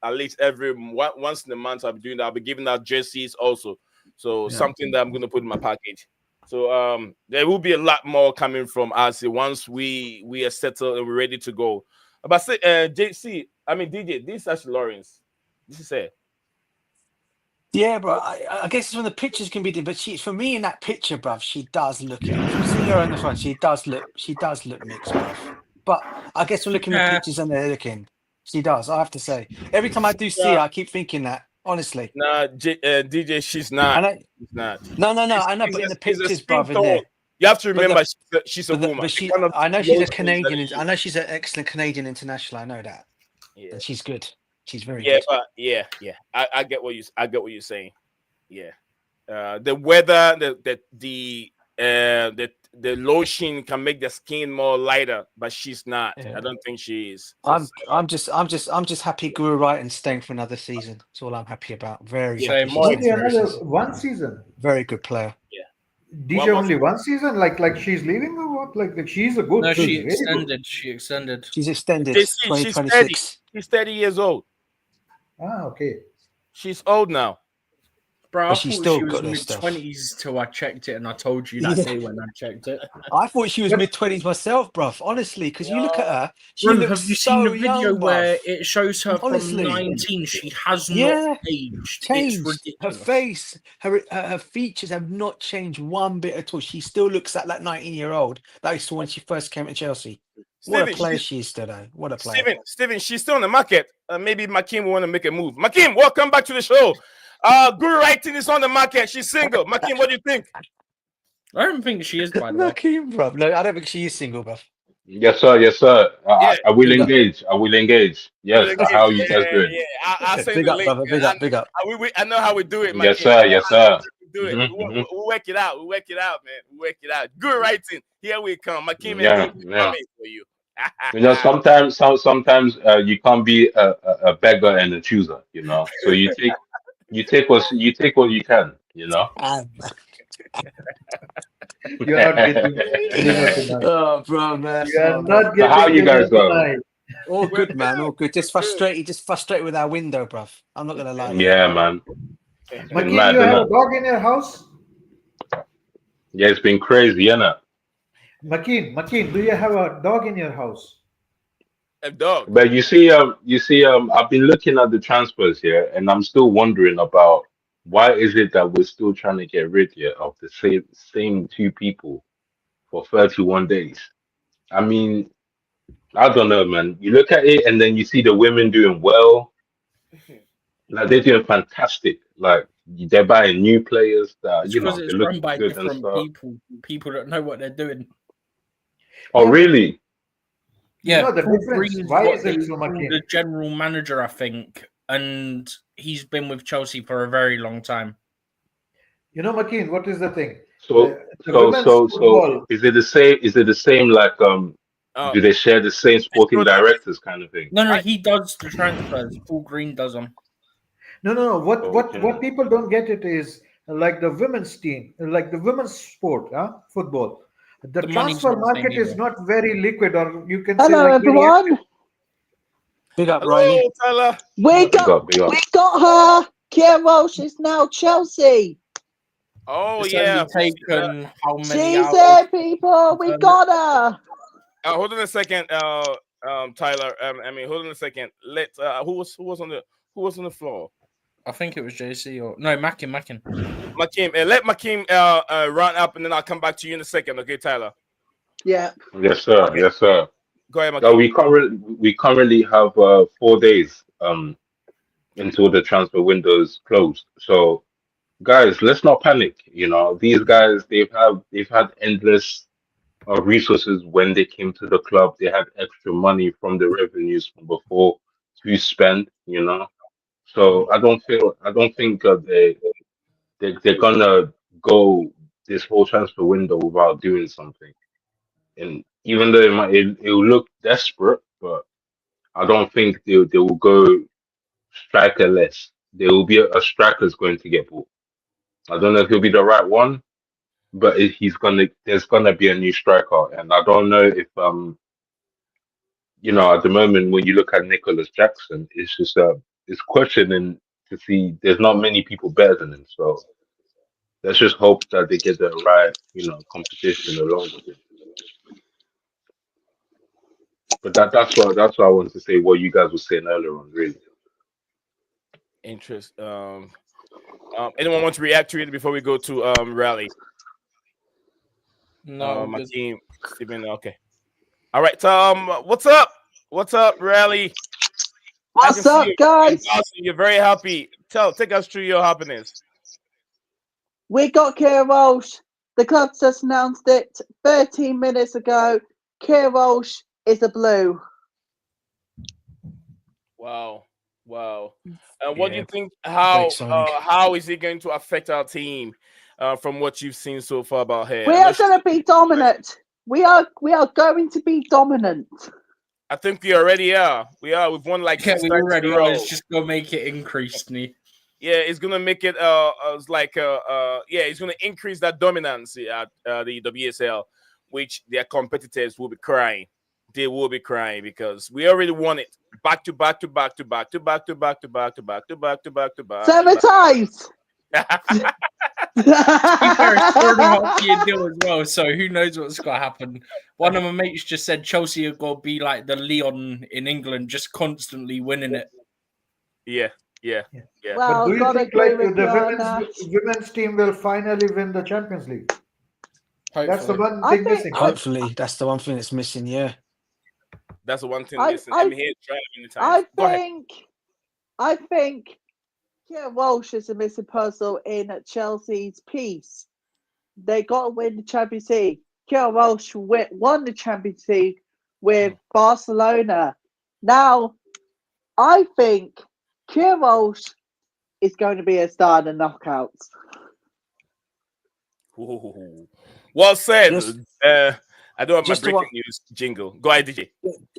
at least once in a month. I'll be doing that. I'll be giving out jerseys also. So something that I'm going to put in my package. So there will be a lot more coming from us once we are settled and we're ready to go. But say, JC, I mean DJ, this is actually Lawrence. This is it. Yeah, bro. I guess it's when the pictures can be different, but for me in that picture, bruv, she does look it. If you see her in the front, she does look mixed, bruv. But I guess we're looking at the pictures and they're looking. She does, I have to say. Every time I do see her, I keep thinking that. Honestly, nah, DJ, she's not. She's not. No. I know, but in the pictures, bruv, in there. You have to remember, she's a woman. But I know she's a Canadian. I know she's an excellent Canadian international. I know that. Yeah, and she's good. She's very good. But yeah. I get what you're saying. Yeah. The weather, the lotion can make the skin more lighter, but she's not. I don't think she is. I'm just happy Guru Wright and staying for another season. That's all I'm happy about. Very happy. One season. Very good player. Yeah. DJ only one season? Like she's leaving or what? Like she's a good. No, she really extended. good. She extended. She's extended. She's 2026. She's 30 years old. Ah, okay. She's old now. Bro, I But thought she's she still was got her stuff. mid-20s till I checked it, and I told you that Yeah. day when I checked it. I thought she was But- mid-20s myself, bruv. Honestly, because you look at her, she Bro, looks have you so seen the video young, where bruv. it shows her Honestly. from 19? She has Yeah, not aged. It's Changed. Her ridiculous. face, her features have not changed one bit at all. She still looks like that 19-year-old that I saw when she first came to Chelsea. What a Steven, player she's- she is today. What a player. Steven, she's still on the market. Maybe Makim will want to make a move. Makim, welcome back to the show. Good writing is on the market. She's single. Makim, what do you think? I don't think she is, by the way. Look at him, bruv. No, I don't think she is single, bruv. Yes, sir. Yes, sir. Yeah. I will Big up. engage. I will engage. Yes. How are you guys doing? Yeah. I'll send Big the up, link. brother. Big up, big up. I know how we do it, Makim. Yes, sir. Yes, sir. Do it. We'll work it out. We'll work it out, man. We'll work it out. Good writing. Here we come. Makim Yeah, and yeah. coming for you. You know, sometimes you can't be a beggar and a chooser. You know, so you take what you can. You know. You are not getting dinner tonight. Oh, bro, man. You are Oh, not man. getting how you dinner guys going? tonight. All good, man. All good. Just frustrated with our window, bruv. I'm not gonna lie. Yeah, man. Makin, mad, you have innit? a dog in your house? Yeah, it's been crazy, innit? Makin, do you have a dog in your house? A dog. But you see, I've been looking at the transfers here, and I'm still wondering about why is it that we're still trying to get rid here of the same two people for 31 days. I mean, I don't know, man. You look at it, and then you see the women doing well. Like they're doing fantastic. Like they're buying new players that It's you know because they it's look run by good and different stuff. people that know what they're doing. Oh, really? Yeah, know the Paul difference. Green's Why what is it they so call much? the general manager, I think, and he's been with Chelsea for a very long time. You know, Makin, what is the thing? So The women's football. is it the same? Is it the same? Like Oh, do they share the same sporting directors kind of thing? No, he does the transfers. Paul Green does them. No. Okay. What people don't get it is like the women's team, like the women's sport, football. The money's transfer not the same market is either. not very liquid, or you can say Hello, like very everyone. active. Big up, Riley. hello, Tyler. We Big up, big up. got her. Kiera Walsh is now Chelsea. Oh It's yeah. only taken how many She's hours? there, people. We got her. Hold on a second, Tyler. Hold on a second. Let who was on the floor? I think it was JC or no Mackin. Makim. Let Makim run up, and then I'll come back to you in a second. Okay, Tyler. Yeah. Yes, sir. Okay. Yes, sir. Go ahead, Now Makim. we currently have 4 days until the transfer windows closed. So guys, let's not panic. You know, these guys they've had endless resources when they came to the club. They had extra money from the revenues from before to spend. You know, so I don't think they're gonna go this whole transfer window without doing something. And even though it will look desperate, but I don't think they will go strikerless. There will be a striker's going to get bought. I don't know if he'll be the right one, but there's gonna be a new striker, and I don't know if at the moment when you look at Nicholas Jackson, it's just it's questioning to see there's not many people better than him. So let's just hope that they get the right competition along with it. But that's what I wanted to say. What you guys were saying earlier on, really. Interest. Anyone want to react to it before we go to rally? No, Makim, Stephen. Okay. All right, Tom. What's up? What's up, rally? What's up, guys? You're very happy. Take us through your happiness. We got Kiera Walsh. The club just announced it 13 minutes ago. Kiera Walsh is a blue. Wow. What do you think? Great signing. How is it going to affect our team? From what you've seen so far about her, We are going to be dominant. We are going to be dominant. I think we already are. We are. We've won like yeah, six we times already in a row. are. It's just gonna make it increase, Yeah, it's gonna make it it's gonna increase that dominance at the WSL, which their competitors will be crying. they will be crying because we already won it back to back to back to back to back to back to back to back to back to back to back. 7 times. To be fair, it's 4.5-year deal as well, so who knows what's going to happen. One of my mates just said Chelsea are going to be like the Leon in England, just constantly winning it. Yeah. Well, But do you gotta think agree like with the you, Nash. women's team will finally win the Champions League? That's the Hopefully. one I thing think- missing. Hopefully, that's the one thing that's missing. Yeah. That's the one thing I- missing. I- I'm here trying many times. Go ahead. I think Kia Walsh is a missing puzzle in Chelsea's piece. They got to win the Champions League. Kia Walsh won the Champions League with Barcelona. Now, I think Kia Walsh is going to be a star in the knockouts. Ooh. Well said. Just- I don't have my just breaking news jingle. Go ahead, DJ.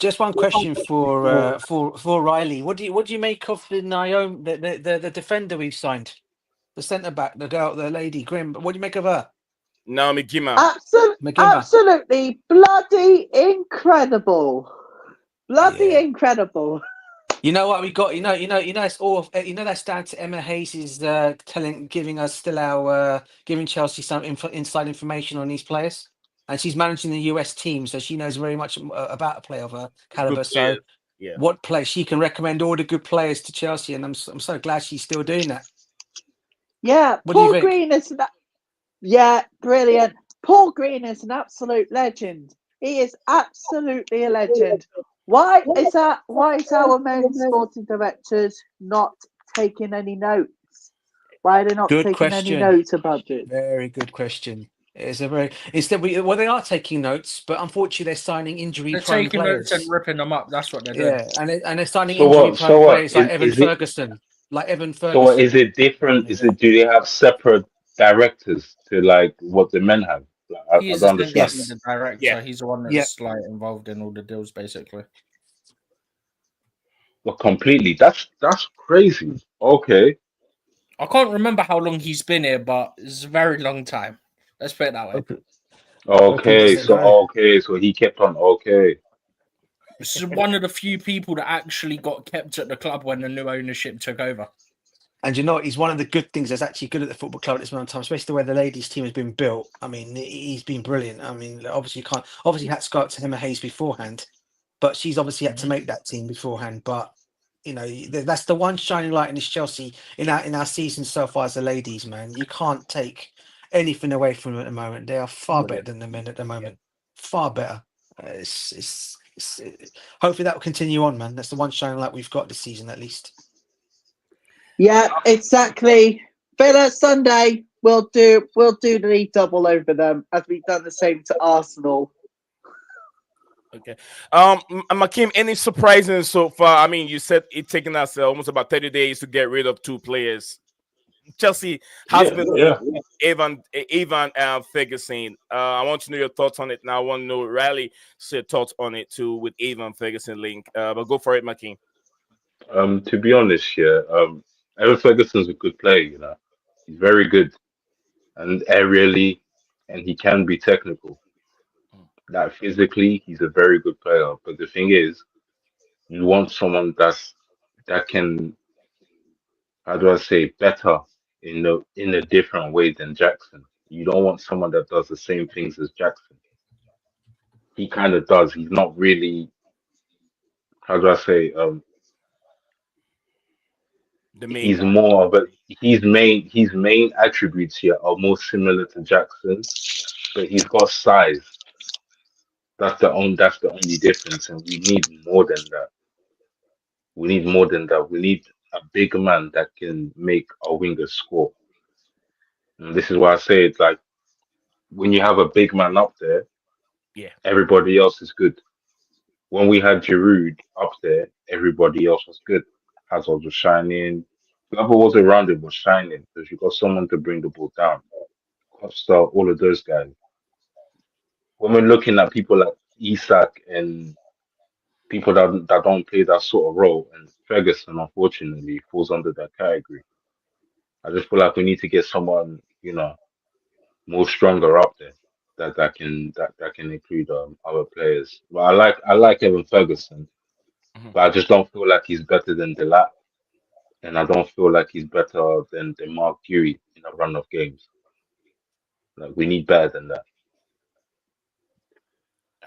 Just one question for Riley. What do you make of the Naomi, the defender we've signed, the centre back, the girl, the lady Grim? What do you make of her? Naomi Gima. Magima. Absolutely bloody incredible. Yeah. Incredible. You know what we got? It's all. That's down to Emma Hayes' giving Chelsea some inside information on these players, and she's managing the US team, so she knows very much about a player of her caliber. Good So, players. Yeah. what play she can recommend all the good players to Chelsea, and I'm so glad she's still doing that. Yeah, What do you Paul think? Green is brilliant. Paul Green is an absolute legend. He is absolutely a legend. Why is our main sporting directors not taking any notes? Why are they not Good taking question. any notes about it? Very good question. It's a very they are taking notes, but unfortunately they're signing They're injury-prone taking players. notes and ripping them up. That's what they're doing. Yeah, and they're signing So what- injury-prone so what, players like Evan is it- Ferguson, So is it different? Yeah. Do they have separate directors to like what the men have? Like, I He is don't essentially understand. Yes. the director. Yeah. He's the one that's like involved in all the deals, basically. Well, completely. That's crazy. Okay. I can't remember how long he's been here, but it's a very long time. Let's put it that way. Okay. Open So he kept on. Okay. This is one of the few people that actually got kept at the club when the new ownership took over. And you know what? He's one of the good things that's actually good at the football club at this moment in time, especially the way the ladies' team has been built. I mean, he's been brilliant. I mean, obviously had to go up to Emma Hayes beforehand, but she's obviously had to make that team beforehand. But that's the one shining light in this Chelsea in our season so far as the ladies, man. You can't take anything away from them at the moment. They are far better than the men at the moment. Far better. Hopefully that will continue on, man. That's the one shining light we've got this season, at least. Yeah, exactly. Villa Sunday, we'll do the double over them as we've done the same to Arsenal. Okay. Makim, any surprises so far? I mean, you said it's taken us almost about 30 days to get rid of 2 players. Chelsea has been Evan Ferguson. I want to know your thoughts on it. Now I want to know Riley's thoughts on it too with Evan Ferguson link. But go for it, Makim. To be honest, Evan Ferguson's a good player. He's very good, and aerially, and he can be technical. That physically, he's a very good player. But the thing is, you want someone that can, how do I say, better in a different way than Jackson. You don't want someone that does the same things as Jackson. He kind of does. He's not really, how do I say, The main he's guy. more of a his main attributes here are more similar to Jackson, but he's got size. That's the only difference, and we need more than that. We need more than that. We need a big man that can make our wingers score. And this is why I say it's like when you have a big man up there, everybody else is good. When we had Giroud up there, everybody else was good. Hazard was shining. Whoever was around him was shining because you got someone to bring the ball down. Costa, all of those guys. When we're looking at people like Isak and people that don't play that sort of role, and Ferguson unfortunately falls under that category. I just feel like we need to get someone, more stronger up there that can include other players. But I like Evan Ferguson, but I just don't feel like he's better than Delap, and I don't feel like he's better than Mark Guehi in a run of games. Like we need better than that.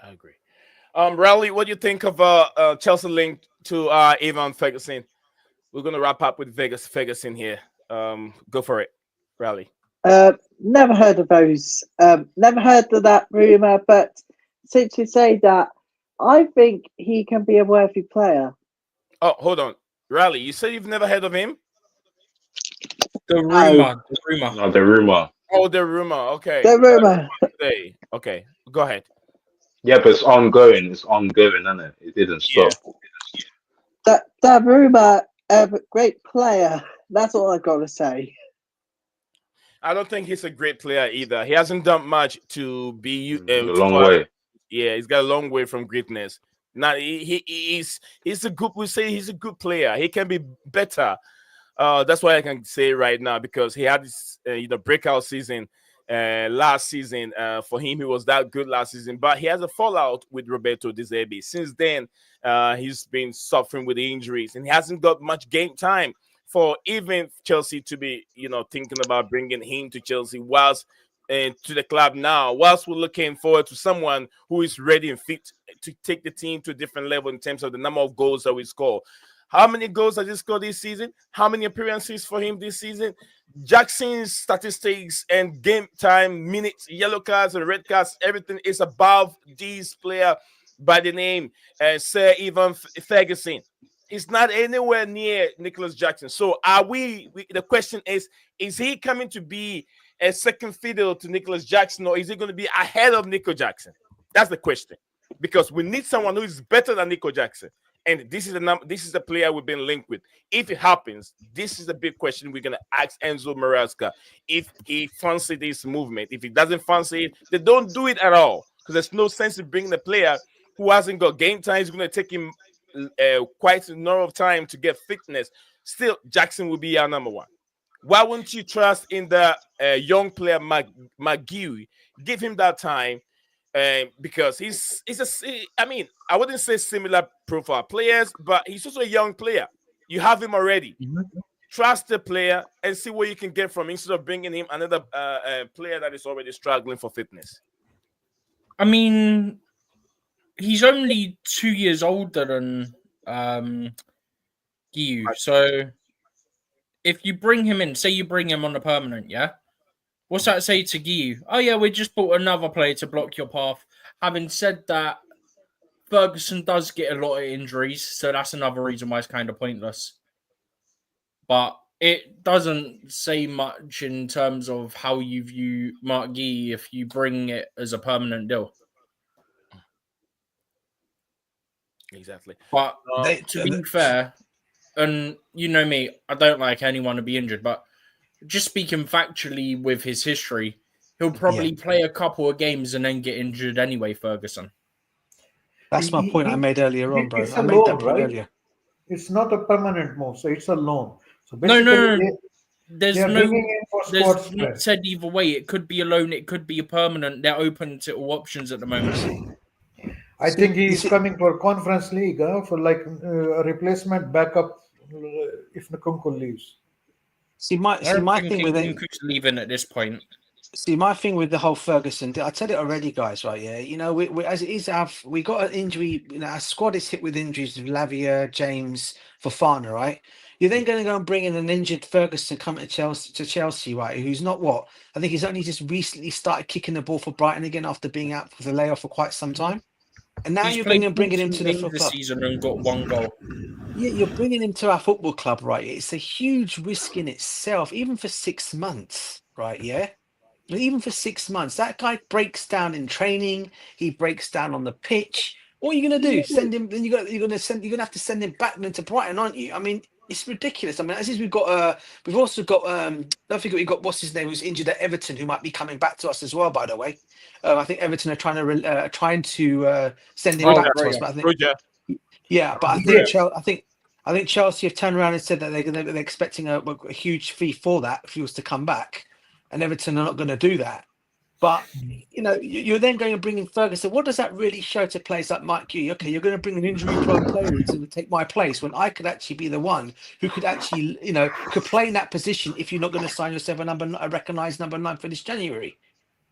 I agree. Raleigh, what do you think of Chelsea link to Evan Ferguson? We're gonna wrap up with Ferguson here. Go for it, Raleigh. Never heard of those. Never heard of that rumor, but since you say that, I think he can be a worthy player. Oh, hold on, Raleigh. You said you've never heard of him? The rumor. No, the rumor. Oh, the rumor. Okay. The rumor. Okay, go ahead. Yeah, but it's ongoing. It's ongoing, isn't it? It didn't stop. That rumor, great player. That's all I gotta say. I don't think he's a great player either. He hasn't done much to be A long way. Yeah, he's got a long way from greatness. Now he's a good. We say he's a good player. He can be better. That's why I can say right now because he had this breakout season last season. For him, he was that good last season, but he has a fallout with Roberto De Zerbi. Since then, he's been suffering with injuries and he hasn't got much game time for even Chelsea to be, thinking about bringing him to Chelsea whilst to the club now. Whilst we're looking forward to someone who is ready and fit to take the team to a different level in terms of the number of goals that we score. How many goals has he scored this season? How many appearances for him this season? Jackson's statistics and game time, minutes, yellow cards and red cards, everything is above this player by the name Sir Evan Ferguson. He's not anywhere near Nicholas Jackson. So the question is he coming to be a second fiddle to Nicholas Jackson or is he going to be ahead of Nico Jackson? That's the question. Because we need someone who is better than Nico Jackson. And this is the player we've been linked with. If it happens, this is the big question we're going to ask Enzo Maresca. If he fancies this movement, if he doesn't fancy it, they don't do it at all. Because there's no sense in bringing a player who hasn't got game time. It's going to take him quite a number of time to get fitness. Still, Jackson will be our number one. Why wouldn't you trust in the young player McGee? Give him that time. Because I wouldn't say similar profile players, but he's also a young player. You have him already. Trust the player and see what you can get from him instead of bringing him another player that is already struggling for fitness. I mean, he's only 2 years older than Guiu. So if you bring him in, say you bring him on a permanent, yeah? What's that say to Guiu? Oh, yeah, we just bought another player to block your path. Having said that, Ferguson does get a lot of injuries, so that's another reason why it's kind of pointless. But it doesn't say much in terms of how you view Mark Guiu if you bring it as a permanent deal. Exactly. But to be fair, and you know me, I don't like anyone to be injured, but just speaking factually with his history, he'll probably play a couple of games and then get injured anyway, Ferguson. That's my point I made earlier on, bro. It's I a made loan, that point right? earlier. It's not a permanent move, so it's a loan. So No. There's not said either way. It could be a loan, it could be a permanent. They're open to all options at the moment. I think he's coming for Conference League, for like a replacement backup if Nkunku leaves. My thing with Nkunku's leaving at this point. My thing with the whole Ferguson, I said it already, guys. Right? Yeah, we as it is, we got an injury. Our squad is hit with injuries with Lavia, James, Fofana. Right? You're then going to go and bring in an injured Ferguson coming to Chelsea, right? Who's not what? I think he's only just recently started kicking the ball for Brighton again after being out for the layoff for quite some time. And now you're bringing him to the club. Season and got one goal. Yeah, you're bringing him to our football club, right? It's a huge risk in itself, even for 6 months, right? Yeah, even for 6 months, that guy breaks down in training. He breaks down on the pitch. What are you gonna do? Send him? Then you're gonna have to send him back into Brighton, aren't you? I mean, it's ridiculous. I mean, as is we've also got don't forget we've got what's his name who's injured at Everton, who might be coming back to us as well. By the way, I think Everton are trying to send him back to us. But I think, but I think Chelsea have turned around and said that they're expecting a huge fee for that if he was to come back, and Everton are not going to do that. But you're then going to bring in Ferguson. What does that really show to players like Mike Hughes? Okay, you're going to bring an injury-prone player in to take my place when I could actually be the one who could actually, could play in that position if you're not going to sign yourself a recognised number 9 for this January.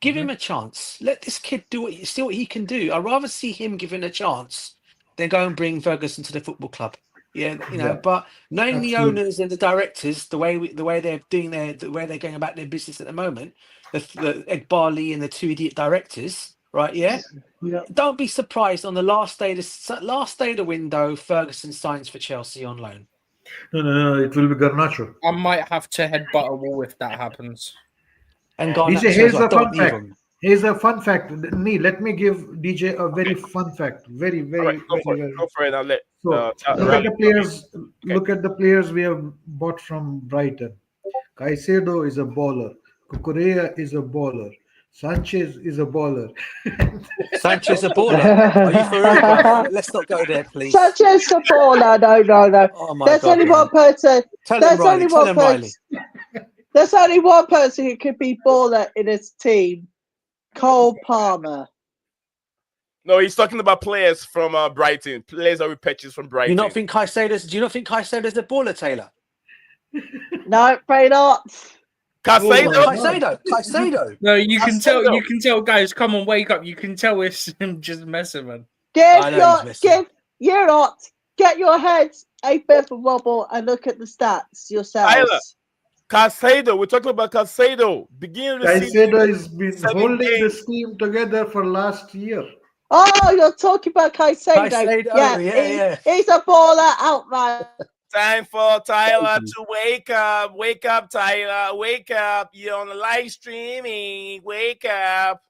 Give him a chance. Let this kid see what he can do. I'd rather see him given a chance than go and bring Ferguson to the football club. Yeah, but knowing the owners and the directors, the way they're doing the way they're going about their business at the moment, the Ed Barley and the 2 idiot directors, right? Yeah. Don't be surprised on the last day of the window, Ferguson signs for Chelsea on loan. No, it will be Garnacho. I might have to headbutt a wall if that happens. And DJ, here's a fun fact. Here's a fun fact. Let me give DJ a very fun fact. Very, very, Go for it. I'll let. Look at the players we have bought from Brighton. Caicedo is a baller. Cucurella is a baller. Sanchez is a baller. Sanchez a baller. Are you for real? Let's not go there, please. Sanchez a baller. No. Oh my There's God, only one person. There's only one person. There's only one person who could be baller in his team. Cole Palmer. No, he's talking about players from Brighton. Players that we purchased from Brighton. Do you not think Caicedo's a baller, Taylor? No, pray not. Caicedo. No, you can tell, guys. Come on, wake up. You can tell it's him just messing, man. Get your heads a bit of wobble and look at the stats yourselves. Tyler, Caicedo, we're talking about Caicedo. Caicedo has been holding this team together for last year. Oh, you're talking about Caicedo. Yeah. He's a baller outright. Time for Tyler to wake up. Wake up, Tyler. Wake up. You're on the live streaming. Wake up.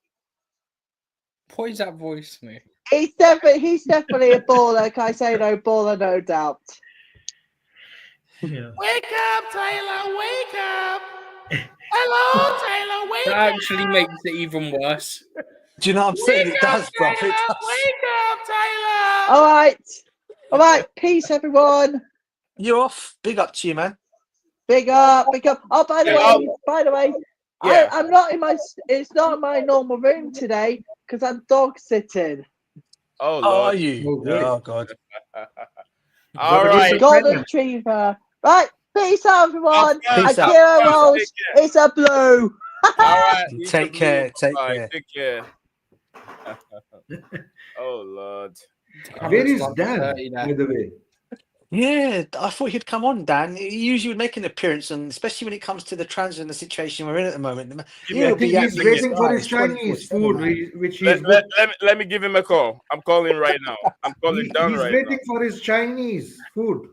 What is that voice, mate? He's definitely a baller. Caicedo baller, no doubt. Yeah. Wake up, Tyler. Wake up. Hello, Tyler. Wake up. That actually makes it even worse. Do you know what I'm saying? It does, bro. Wake up, Tyler. All right. Peace, everyone. You're off. Big up to you, man. Big up. Oh, by the way, yeah. I'm not in my. It's not my normal room today because I'm dog sitting. Oh, Lord. Are you? Oh, God. All right. Golden Retriever. Right. Peace out, everyone. Peace out. Akira Walsh. It's a blue. All right. Take care. Take care. Oh, Lord. Where is Dan, by the way? Yeah, I thought he'd come on, Dan. He usually would make an appearance, and especially when it comes to the transgender situation we're in at the moment. He's waiting for his Chinese food, which he's... Let me give him a call. I'm calling right now. I'm calling down right now. He's waiting for his Chinese food.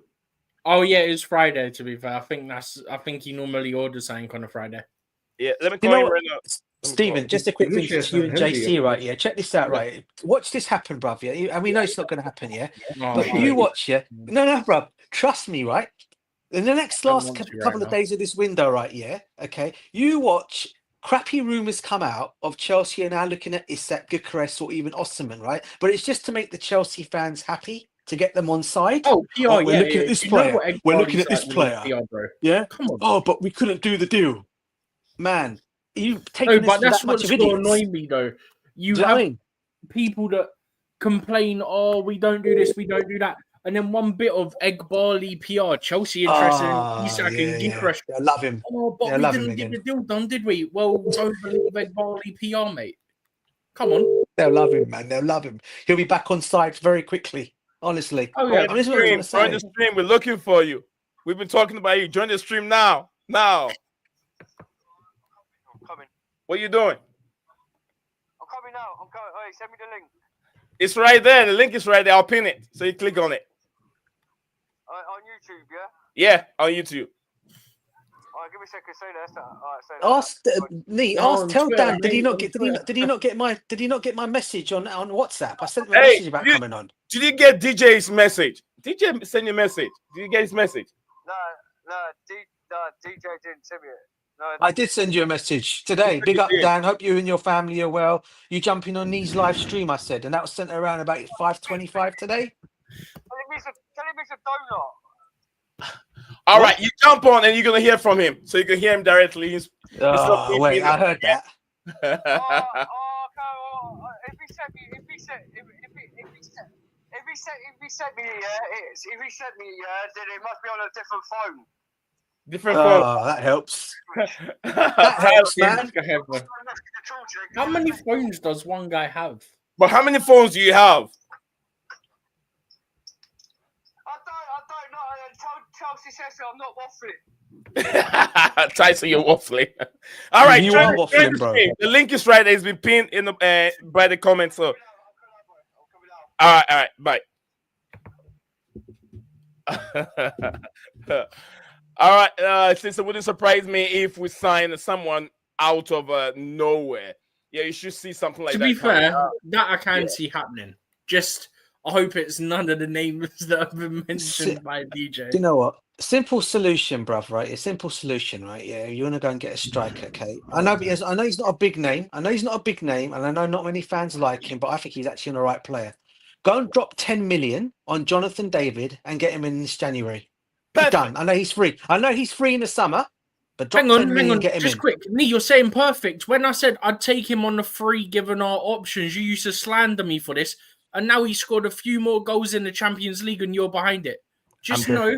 Oh yeah, it's Friday. To be fair, I think he normally orders something on a Friday. Yeah, let me call him right now. Stephen, just a quick thing to you and JC, right? Yeah, check this out, right? Watch this happen, bruv. Yeah, and we know it's not going to happen, yeah. But you watch, yeah. No, bruv. Trust me, right? In the next couple of days of this window, right? Yeah. Okay. You watch. Crappy rumours come out of Chelsea are now looking at Isak, Gyökeres, or even Osimhen, right? But it's just to make the Chelsea fans happy, to get them on side. Oh, we're looking at this player. We're looking at this player. Yeah. Come on. Oh, but we couldn't do the deal, man. You taking but that's what's going to annoy me though. You have people that complain, "Oh, we don't do this, we don't do that," and then one bit of egg barley PR, Chelsea interested in Isak and Gyökeres. I love him. Oh, but we didn't get the deal done, did we? Well, don't believe egg barley PR, mate. Come on. They'll love him, man. They'll love him. He'll be back on side very quickly. Honestly. Oh yeah. Join the stream. We're looking for you. We've been talking about you. Join the stream now. What are you doing? I'm coming now. I'm coming. Hey, send me the link. It's right there. The link is right there. I'll pin it. So you click on it. On YouTube, yeah? Yeah, on YouTube. All right, give me a second. Say that. Tell Dan. Did he not get my message on WhatsApp? I sent him a message about coming on. Did you get DJ's message? DJ send you a message. Did you get his message? No, DJ didn't send me it. No, I did send you a message today. Big up, Dan. Hope you and your family are well. You jumping on Nee's live stream, I said, and that was sent around about 5:25 today. Tell him it's a donut. All right, you jump on and you're gonna hear from him, so you can hear him directly. Wait, I heard that. If he sent me, then it must be on a different phone. Different phone. Oh, that helps. That helps, man. How many phones does one guy have? But how many phones do you have? I don't know. Chelsea says so. I'm not waffling. Tyson, you're waffling. All right, You join are waffling, the bro. stream. The link is right. It's been pinned in the by the comments. So, all right, bye. All right, since it wouldn't surprise me if we sign someone out of nowhere. Yeah, you should see something like To that. be fair, that I can see happening. Just, I hope it's none of the names that have been mentioned by DJ. Do you know what? Simple solution, bruv, right? A simple solution, right? Yeah, you want to go and get a striker, okay? I know he's not a big name. And I know not many fans like him, but I think he's actually the right player. Go and drop 10 million on Jonathan David and get him in this January. Done. I know he's free. In the summer, but drop 10 million and get him just in. quick. Nee, you're saying perfect. When I said I'd take him on the free given our options, you used to slander me for this. And now he scored a few more goals in the Champions League and you're behind it. Just know,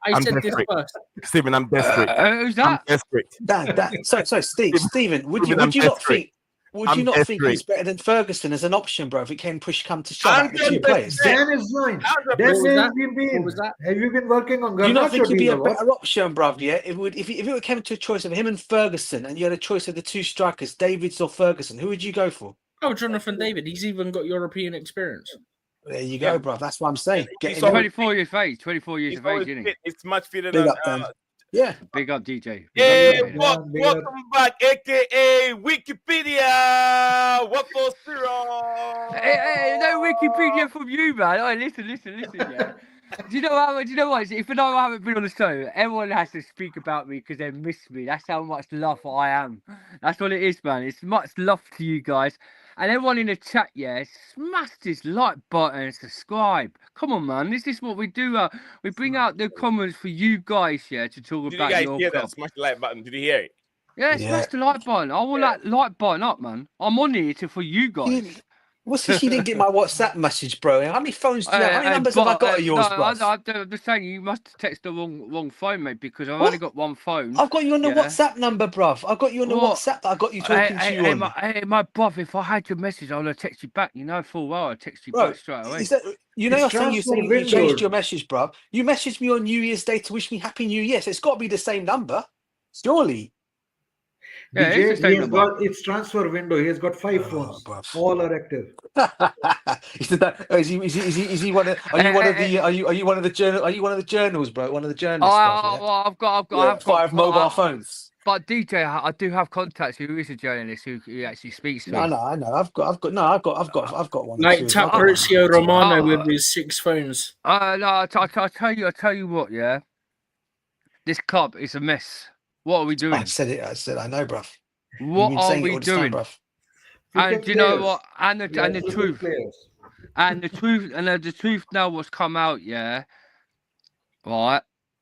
I said this first. Stephen, I'm desperate. Who's that? I'm desperate. So Stephen, would you not think he's better than Ferguson as an option, bro? If it came push come to shove out the two players, Dan is joined. Have you been working on? Do you not think he'd be a better option, bruv? Yeah, if it came to a choice of him and Ferguson, and you had a choice of the two strikers, Davids or Ferguson, who would you go for? Oh, Jonathan David. He's even got European experience. There you go, bruv. That's what I'm saying. He's 24 years of age. 24 years of age, isn't he? It's much fitter Big than. up, Dan. Yeah. Big up, DJ. Welcome back, aka Wikipedia. What for zero? Hey, no Wikipedia from you, man. Oh, listen, yeah. Do you know what? If I know I haven't been on the show, everyone has to speak about me because they miss me. That's how much love I am. That's what it is, man. It's much love to you guys. And everyone in the chat, yeah, smash this like button and subscribe. Come on, man. This is what we do. We bring out the comments for you guys, yeah, to talk about your hear club. that? Smash the like button. Did you hear it? Yeah, smash the like button. I want that like button up, man. I'm on here for you guys. What's this? You didn't get my WhatsApp message, bro. How many phones do you have? How many numbers have I got of yours, bro? I'm just saying you must have texted the wrong phone, mate, because I've only got one phone. I've got you on the WhatsApp number, bruv. I've got you on the WhatsApp that I got you talking to you on. My bruv, if I had your message, I would have texted you back. You know full well I'd text you back straight away. You're saying you changed your message, bruv. You messaged me on New Year's Day to wish me Happy New Year. So it's got to be the same number. Surely. Yeah, it's transfer window. He has got 5 phones. All are active. Is he one of? Are you one of the journals, bro? One of the journalists. I've got 5 mobile phones. But DJ, I do have contacts who is a journalist who actually speaks to me. I know. I've got one. Like Fabrizio Romano with his 6 phones. No, I tell you what, yeah. This club is a mess. What are we doing? I said, I know, bruv. What are we doing? And you know what? And the truth. And the truth now what's come out, yeah. Right.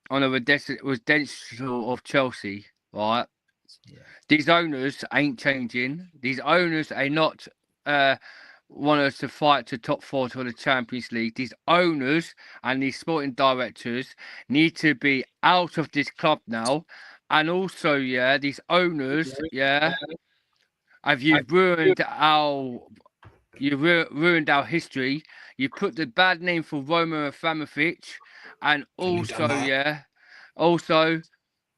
On a redemption of Chelsea, right? Yeah. These owners ain't changing. These owners are not want us to fight to top 4 to the Champions League. These owners and these sporting directors need to be out of this club now. And also, yeah, these owners, yeah, you've ruined our history. You put the bad name for Roman Abramovich, and also, yeah, also,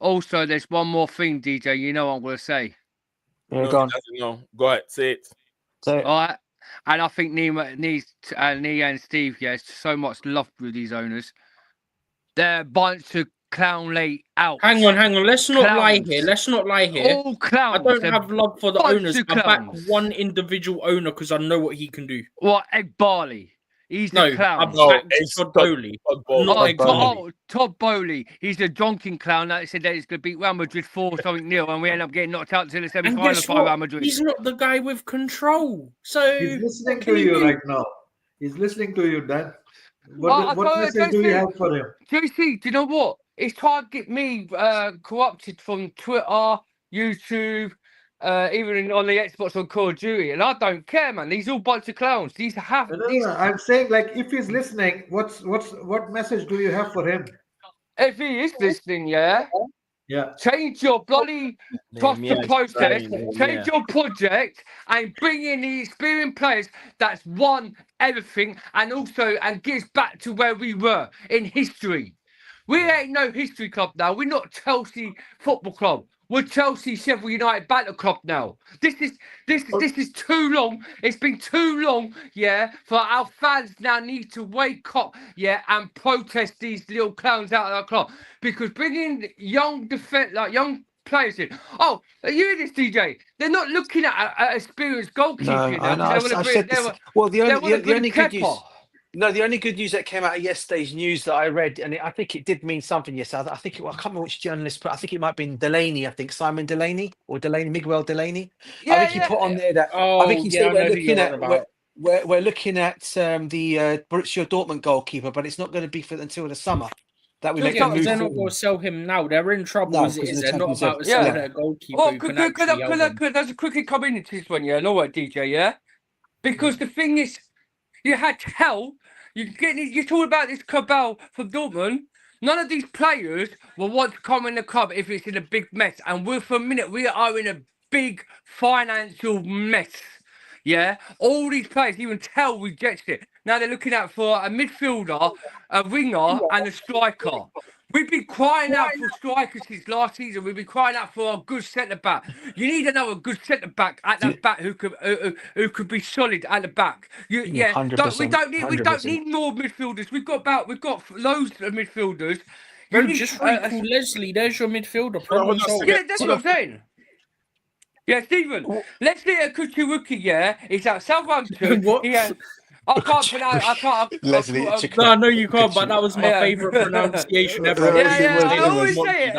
there's one more thing, DJ. You know what I'm gonna say? Yeah, go on. Go ahead, say it. Say it. All right, and I think Nia and Steve, yes, so much love with these owners. They're a bunch of clown late out. Hang on. Let's not lie here. All clowns. I don't have love for the owners. I back one individual owner because I know what he can do. What? Egg Barley. He's the clown. Todd Bowley. Todd Bowley. He's the jonking clown that said that he's going to beat Real Madrid 4-0, and we end up getting knocked out to the semi-final for Real Madrid. He's not the guy with control. So he's listening to you right now. He's listening to you, Dan. What message do you have for him? JC, do you know what? He's trying to get me corrupted from Twitter, YouTube, even on the Xbox on Call of Duty, and I don't care, man. These all bunch of clowns. These have. No, I'm saying, like, if he's listening, what message do you have for him? If he is listening, yeah. Change your bloody process, change your project, and bring in the experienced players that's won everything, and gives back to where we were in history. We ain't no history club now. We're not Chelsea Football Club. We're Chelsea Sheffield United Battle Club now. This is too long. It's been too long, for our fans now need to wake up, and protest these little clowns out of our club. Because bringing young players in. Oh, you hear this, DJ? They're not looking at experienced goalkeeping. No, I know. I've said this. Well, the only good news. No, the only good news that came out of yesterday's news that I read, and I think it did mean something yesterday. I think I can't remember which journalist, but I think it might have been Delaney. I think Simon Delaney or Miguel Delaney. I think he put on there that I think he said we're looking at the Borussia Dortmund goalkeeper, but it's not going to be until the summer that we make a move. They're not going to sell him now. They're in trouble as it is. They're not about to sell their goalkeeper. Oh, could I quickly come into this one? No way, DJ. Because the thing is, you had hell. You're talking about this cabal from Dortmund. None of these players will want to come in the club if it's in a big mess. And for a minute, we are in a big financial mess. All these players, even Tell rejects it. Now they're looking out for a midfielder, a winger, and a striker. We've been crying out for strikers since last season. We've been crying out for a good centre back. You need another good centre back at that back who could be solid at the back. 100%, we don't need more midfielders. We've got loads of midfielders. Just recall Leslie. There's your midfielder. That's what I'm saying. Stephen. Leslie Kuchiwuki, he's at Southampton. What? I can't pronounce. Leslie. No, I know you can't, but that was my favourite pronunciation ever. I always say it.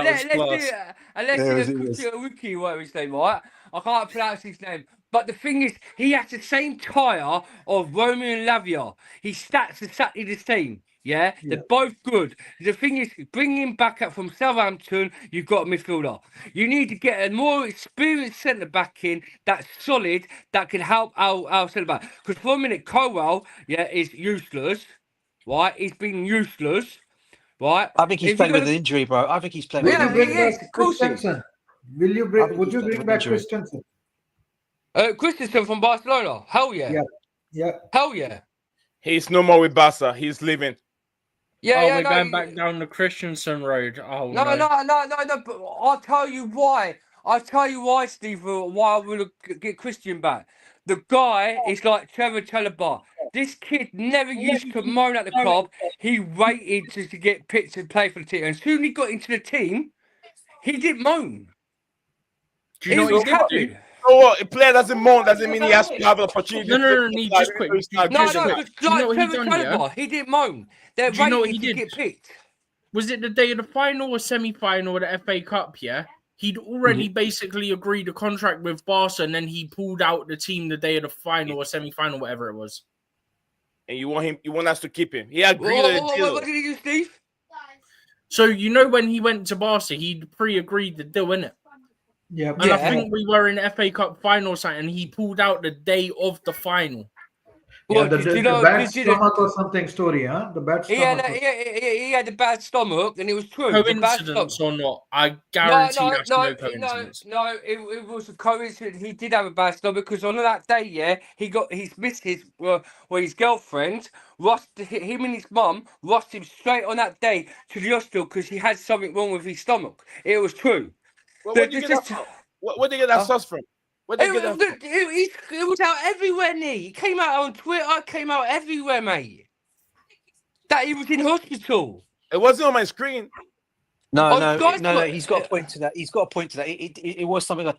Let's do it. Wiki, whatever his name, right? I can't pronounce his name. But the thing is, he has the same tyre of Romeo Lavia. His stats are exactly the same. They're both good. The thing is, bringing him back up from Southampton, you've got a midfielder. You need to get a more experienced centre back in that's solid, that can help our centre back. Because for a minute, Colwell, is useless, right? He's been useless, right? I think he's playing with an injury, bro. I think he's playing with an injury. Of course. Would you bring back Christensen? Christensen from Barcelona. Hell yeah. Hell yeah. He's no more with Barca. He's leaving. We're going back down the Christensen road. Oh, no. But I'll tell you why. Steve, why I will get Christian back. The guy is like Trevor Chalobah. This kid never used to moan at the club. He waited to get picked and play for the team. And soon he got into the team, he didn't moan. Do you know what he did do? So what? A player doesn't moan doesn't mean he has to have an opportunity. No, just quick. He didn't moan. They're waiting to get picked. Was it the day of the final or semi-final of the FA Cup, He'd already basically agreed a contract with Barca, and then he pulled out the team the day of the final or semi-final, whatever it was. And you want us to keep him. He agreed to the deal. What did he do, Steve? So, when he went to Barca, he'd pre-agreed the deal, innit? Yeah. And I think we were in the FA Cup final, and he pulled out the day of the final. Yeah, the bad stomach or something story, huh? The bad stomach. He had a bad stomach, and it was true. Coincidence or not? I guarantee that's no coincidence. No, it was a coincidence. He did have a bad stomach because on that day, he got his missus, his girlfriend, him and his mum rushed him straight on that day to the hospital because he had something wrong with his stomach. It was true. Where did you get that sauce from? It was out everywhere, Nee. It came out on Twitter. It came out everywhere, mate. That he was in hospital. It wasn't on my screen. No. He's got a point to that. It was something like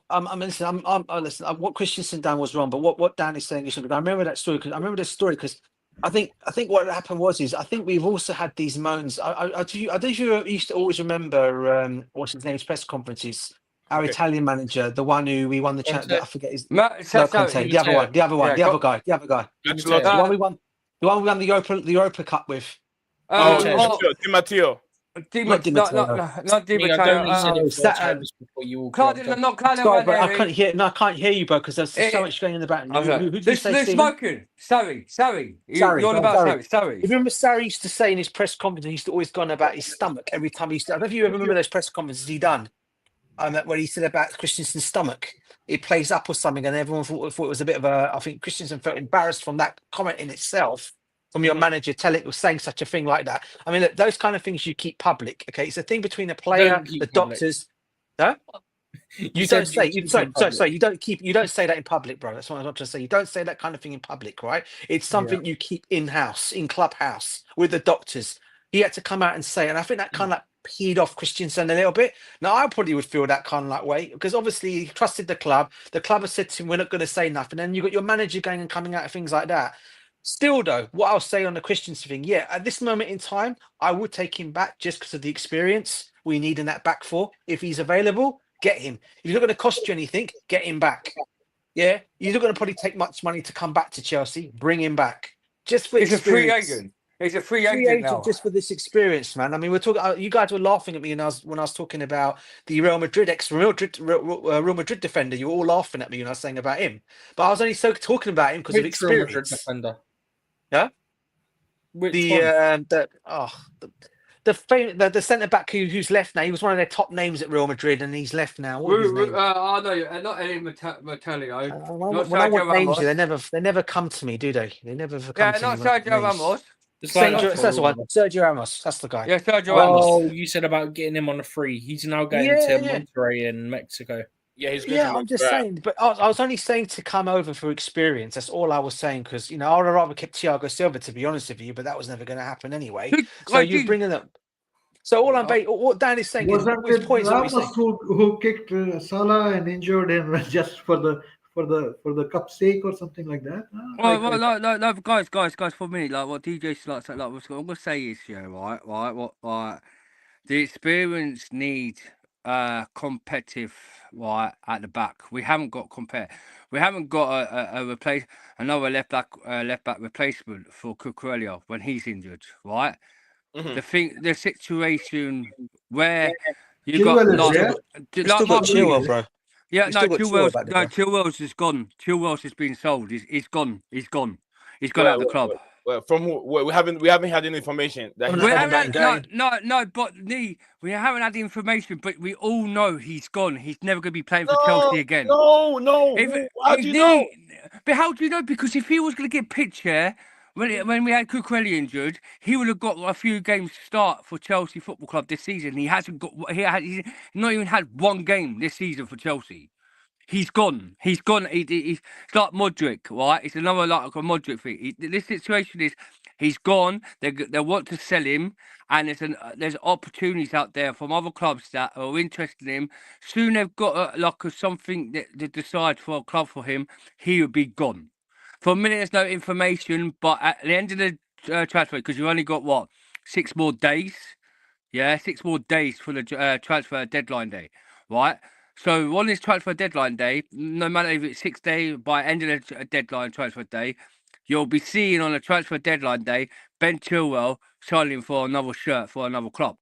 listen. What Christensen done was wrong, but what Dan is saying is something. I remember that story because I think what happened was I think we've also had these moans. I think you used to always remember what's his name's press conferences. Our Italian manager, the one who we won the championship. I forget his name. The other guy. The one we won the Europa Cup with. Di Matteo. Di Matteo. Not Di I think I'd only said Matteo. it 4 times before you all Claudio, not Claudio Sorry, bro, I Ranieri. couldn't hear. No, I can't hear you, bro, because there's so much going in the background. Who did you say, They're Stephen? smoking. Sorry. You're on about Sorry. You remember Sarri used to say in his press conference, he's always gone about his stomach every time he used to. I don't know if you ever remember those press conferences he done, where he said about Christensen's stomach. It plays up or something, and everyone thought it was a bit of a. I think Christensen felt embarrassed from that comment in itself. From your manager saying such a thing like that. I mean, look, those kind of things you keep public. Okay, it's a thing between the player, the doctors. Huh? You don't say. Sorry. You don't say that in public, bro. That's what I'm not trying to say. You don't say that kind of thing in public, right? It's something you keep in house, in clubhouse, with the doctors. He had to come out and say, and I think that kind of peed off Christensen a little bit. Now I probably would feel that kind of like way because obviously he trusted the club. The club has said to him, "We're not going to say nothing." And you got your manager going and coming out of things like that. Still, though, what I'll say on the Christensen thing, at this moment in time, I would take him back just because of the experience we need in that back four. If he's available, get him. If he's not going to cost you anything, get him back. Yeah, he's not going to probably take much money to come back to Chelsea. Bring him back. Just for experience. He's a free agent now. Just for this experience, man. I mean, we're talking. You guys were laughing at me when I was talking about the Real Madrid Real Madrid defender. You were all laughing at me when I was saying about him, but I was only talking about him because of experience. Real Madrid defender. Yeah. The centre back who's left now. He was one of their top names at Real Madrid, and he's left now. What was his name? I know, not Eddie Matteo. When I want names, they never come to me, do they? They never come to me. Not Sergio Ramos. That's the one. Sergio Ramos. That's the guy. Yeah, Sergio Ramos. Oh, you said about getting him on a free. He's now going to Monterrey in Mexico. Yeah, he's good. Yeah, I'm just saying. But I was only saying to come over for experience. That's all I was saying because I would have rather kept Thiago Silva, to be honest with you. But that was never going to happen anyway. So you bringing up. So all I'm what Dan is saying was is that Ramos who kicked Salah and injured him just for the cup's sake or something like that? No, guys, for a minute, like what DJ's like what I'm gonna say is, right, the experience needs competitive at the back. We haven't got We haven't got another left back replacement for Cucurella when he's injured, right? The situation where you got Chilwell, bro. Yeah, Chilwell's is gone. Chilwell's has been sold. He's gone. He's gone out of the club. Well, we haven't had any information. But we haven't had the information, but we all know he's gone. He's never going to be playing for Chelsea again. No. How do you know? But how do you know? Because if he was going to get pitched here, when we had Cucurella injured, he would have got a few games to start for Chelsea Football Club this season. He's not even had one game this season for Chelsea. He's gone. He's like Modric, right? It's another like a Modric thing. This situation is he's gone. They want to sell him, and there's opportunities out there from other clubs that are interested in him. Soon they've got something that they decide for a club for him. He would be gone. For a minute, there's no information, but at the end of the transfer, because you've only got 6 more days. Yeah, 6 more days for the transfer deadline day, right? So on this transfer deadline day, no matter if it's 6 days, by end of the deadline transfer day, you'll be seeing on the transfer deadline day Ben Chilwell signing for another shirt for another club.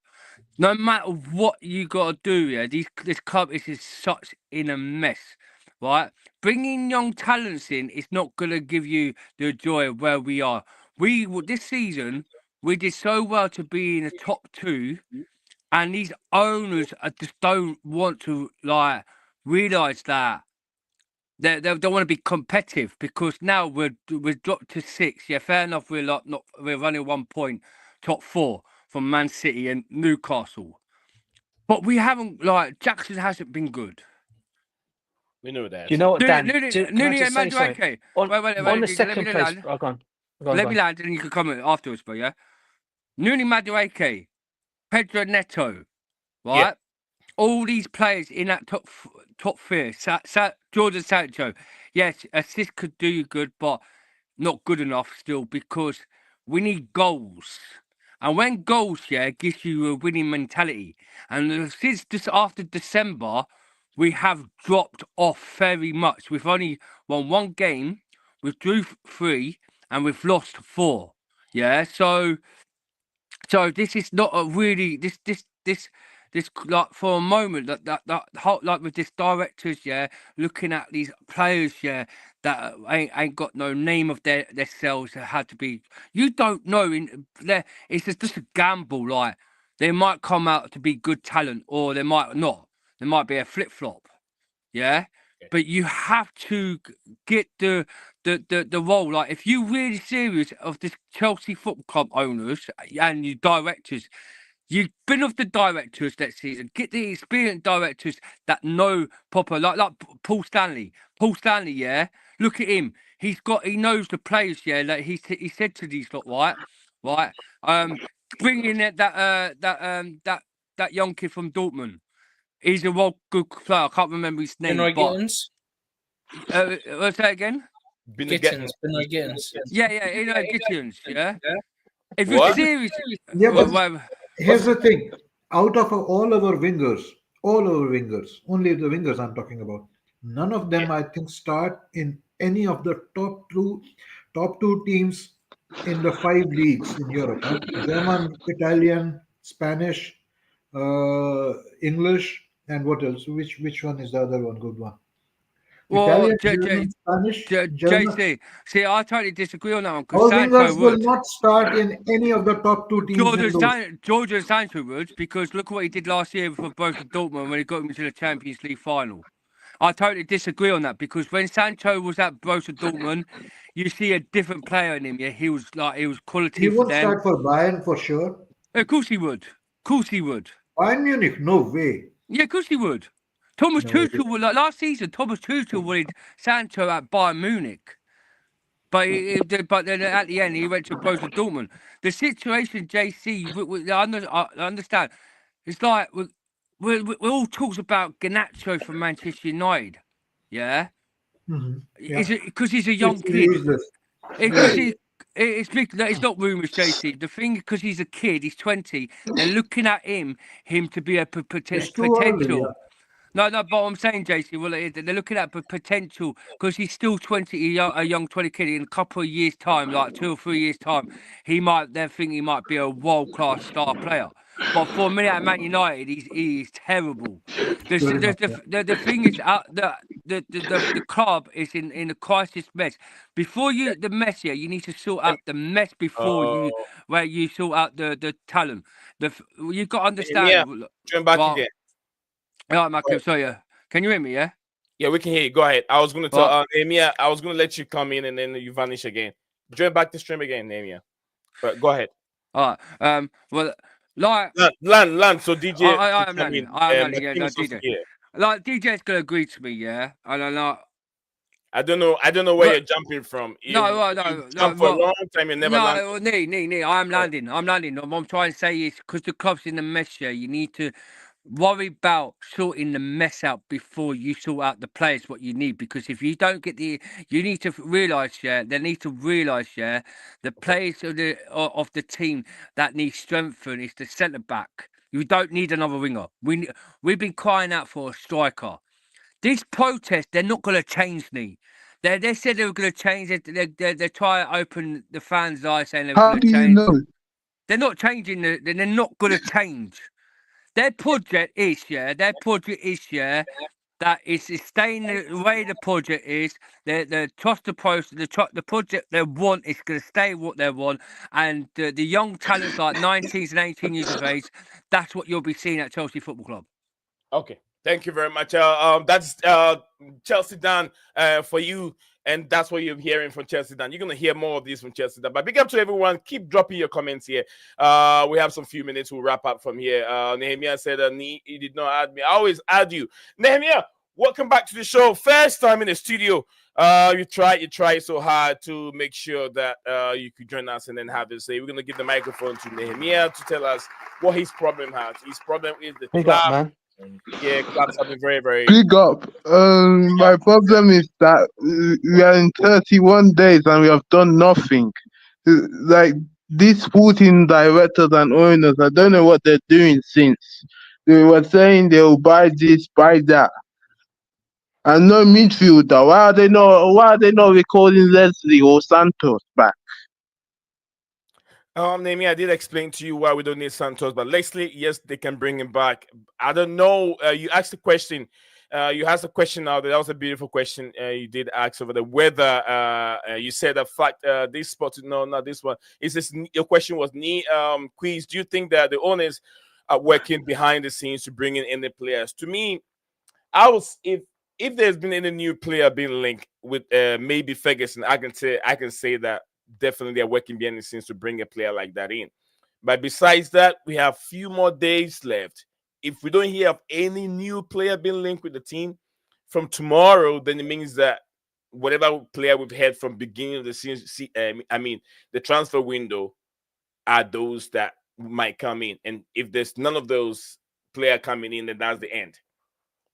No matter what you got to do, this club is such in a mess, right? Bringing young talents in is not going to give you the joy of where we are. This season, we did so well to be in the top 2. And these owners just don't want to realise that they don't want to be competitive because now we're dropped to 6. Yeah, fair enough. We're running 1 point, top 4 from Man City and Newcastle, but we haven't Jackson hasn't been good. We know that. You know what, Dan? On the second place, let me land and you can comment afterwards, but Nuni Madueke, Pedro Neto, right? Yeah. All these players in that top 3. Jordan Sancho, yes, assist could do you good, but not good enough still because we need goals. And when goals, gives you a winning mentality. And since after December, we have dropped off very much. We've only won 1 game, we've drew 3, and we've lost 4. Yeah, so So this is not a really this like for a moment that whole, like with this directors, yeah, looking at these players, yeah, that ain't got no name of their selves that had to be. You don't know in there. It's just a gamble. Like they might come out to be good talent, or they might not. There might be a flip flop. Yeah. But you have to get the role. Like if you're really serious of this Chelsea Football Club owners and you directors, you've been of the directors that season. Get the experienced directors that know proper, like Paul Stanley. Paul Stanley, yeah. Look at him. He knows the players, yeah. Like he said to these lot, right. Bringing that young kid from Dortmund. He's a well good player. I can't remember his name. Benoit but Gittins? What's that again? Benoit Gittins. Yeah, Gittins. Yeah. If What? you're serious, Yeah, but here's the thing: out of all our wingers, only the wingers I'm talking about, none of them I think start in any of the top two teams in the 5 leagues in Europe. Huh? German, Italian, Spanish, English, and what else? Which one is the other one? Good one. well, Italian, German, Spanish, German. JC, see, I totally disagree on that one All because Sancho wingers will would. not start in any of the top 2 teams in those. George Sancho would, because look what he did last year for Borussia Dortmund when he got him into the Champions League final. I totally disagree on that because when Sancho was at Borussia Dortmund, you see a different player in him. Yeah, he was quality He for won't them. start for Bayern for sure. Of course he would. Bayern Munich, no way. Yeah, of course he would. Thomas No, Tuchel would, like last season. Thomas Tuchel wanted Sancho at Bayern Munich, but but then at the end he went to Borussia Dortmund. The situation, JC, I understand. It's like we all talks about Garnacho from Manchester United. Yeah, Yeah. Is it because he's a young It's kid? useless. It's big. It's not rumours, JC. The thing, because he's a kid, he's 20. They're looking at him to be a It's too early, potential. yeah. No, but I'm saying, JC, well, they're looking at potential because he's still 20, a young 20 kid. In a couple of years' time, like 2 or 3 years' time, they think he might be a world-class star player. But for a minute at Man United, he is terrible. The thing is, the club is in a crisis mess. Before the mess here, you need to sort out the mess before you sort out the talent. You've got to understand. Yeah, join back again. All right, Malcolm, sorry, yeah. Can you hear me, yeah? Yeah, we can hear you. Go ahead. I was going to tell Nehemiah, I was going to let you come in and then you vanish again. Join back the stream again, Nehemiah. But go ahead. All right. Well, like... Land. So DJ... I am landing. Yeah, no, DJ. Like, DJ's going to agree to me, yeah? And I'm like... I don't know where you're jumping from. No. For a long time, you never land. No, I'm landing. What I'm trying to say is, because the club's in the mess here, you need to worry about sorting the mess out before you sort out the players what you need, because if you don't get you need to realise, they need to realise, the players of the team that need strengthen is the centre back. You don't need another winger. We've been crying out for a striker. These protests, they're not going to change me. They said they were going to change it. They're trying to open the fans' eyes, saying they're going to change. How do you know? They're not changing. They're not going to change. Their project is, that is staying the way the project is. They trust the process. The project they want is going to stay what they want. And the young talents like 19s and 18 years of age, that's what you'll be seeing at Chelsea Football Club. Okay. Thank you very much. That's Chelsea Dan for you. And that's what you're hearing from Chelsea Dan. You're going to hear more of these from Chelsea Dan. But big up to everyone. Keep dropping your comments here. We have some few minutes. We'll wrap up from here. Nehemiah said he did not add me. I always add you. Nehemiah, welcome back to the show. First time in the studio. You try so hard to make sure that you could join us and then have this say. We're going to give the microphone to Nehemiah to tell us what his problem has. His problem is the Big club. up, man. Yeah, clubs have been very, very big up. My problem is that we are in 31 days and we have done nothing. Like these Putin directors and owners, I don't know what they're doing since. They were saying they'll buy this, buy that. And no midfielder. Why are they not recalling Leslie or Santos back? Nami, I did explain to you why we don't need Santos, but Leslie, yes, they can bring him back. I don't know. You asked the question. You asked a question now. That was a beautiful question. You did ask over the weather. You said the fact this spot. No, not this one. Is this your question was quiz? Do you think that the owners are working behind the scenes to bring in any players? To me, I was if there's been any new player being linked with maybe Ferguson, I can say that definitely they're working behind the scenes to bring a player like that in. But besides that, we have few more days left. If we don't hear of any new player being linked with the team from tomorrow, then it means that whatever player we've had from beginning of the season, the transfer window, are those that might come in. And if there's none of those player coming in, then that's the end.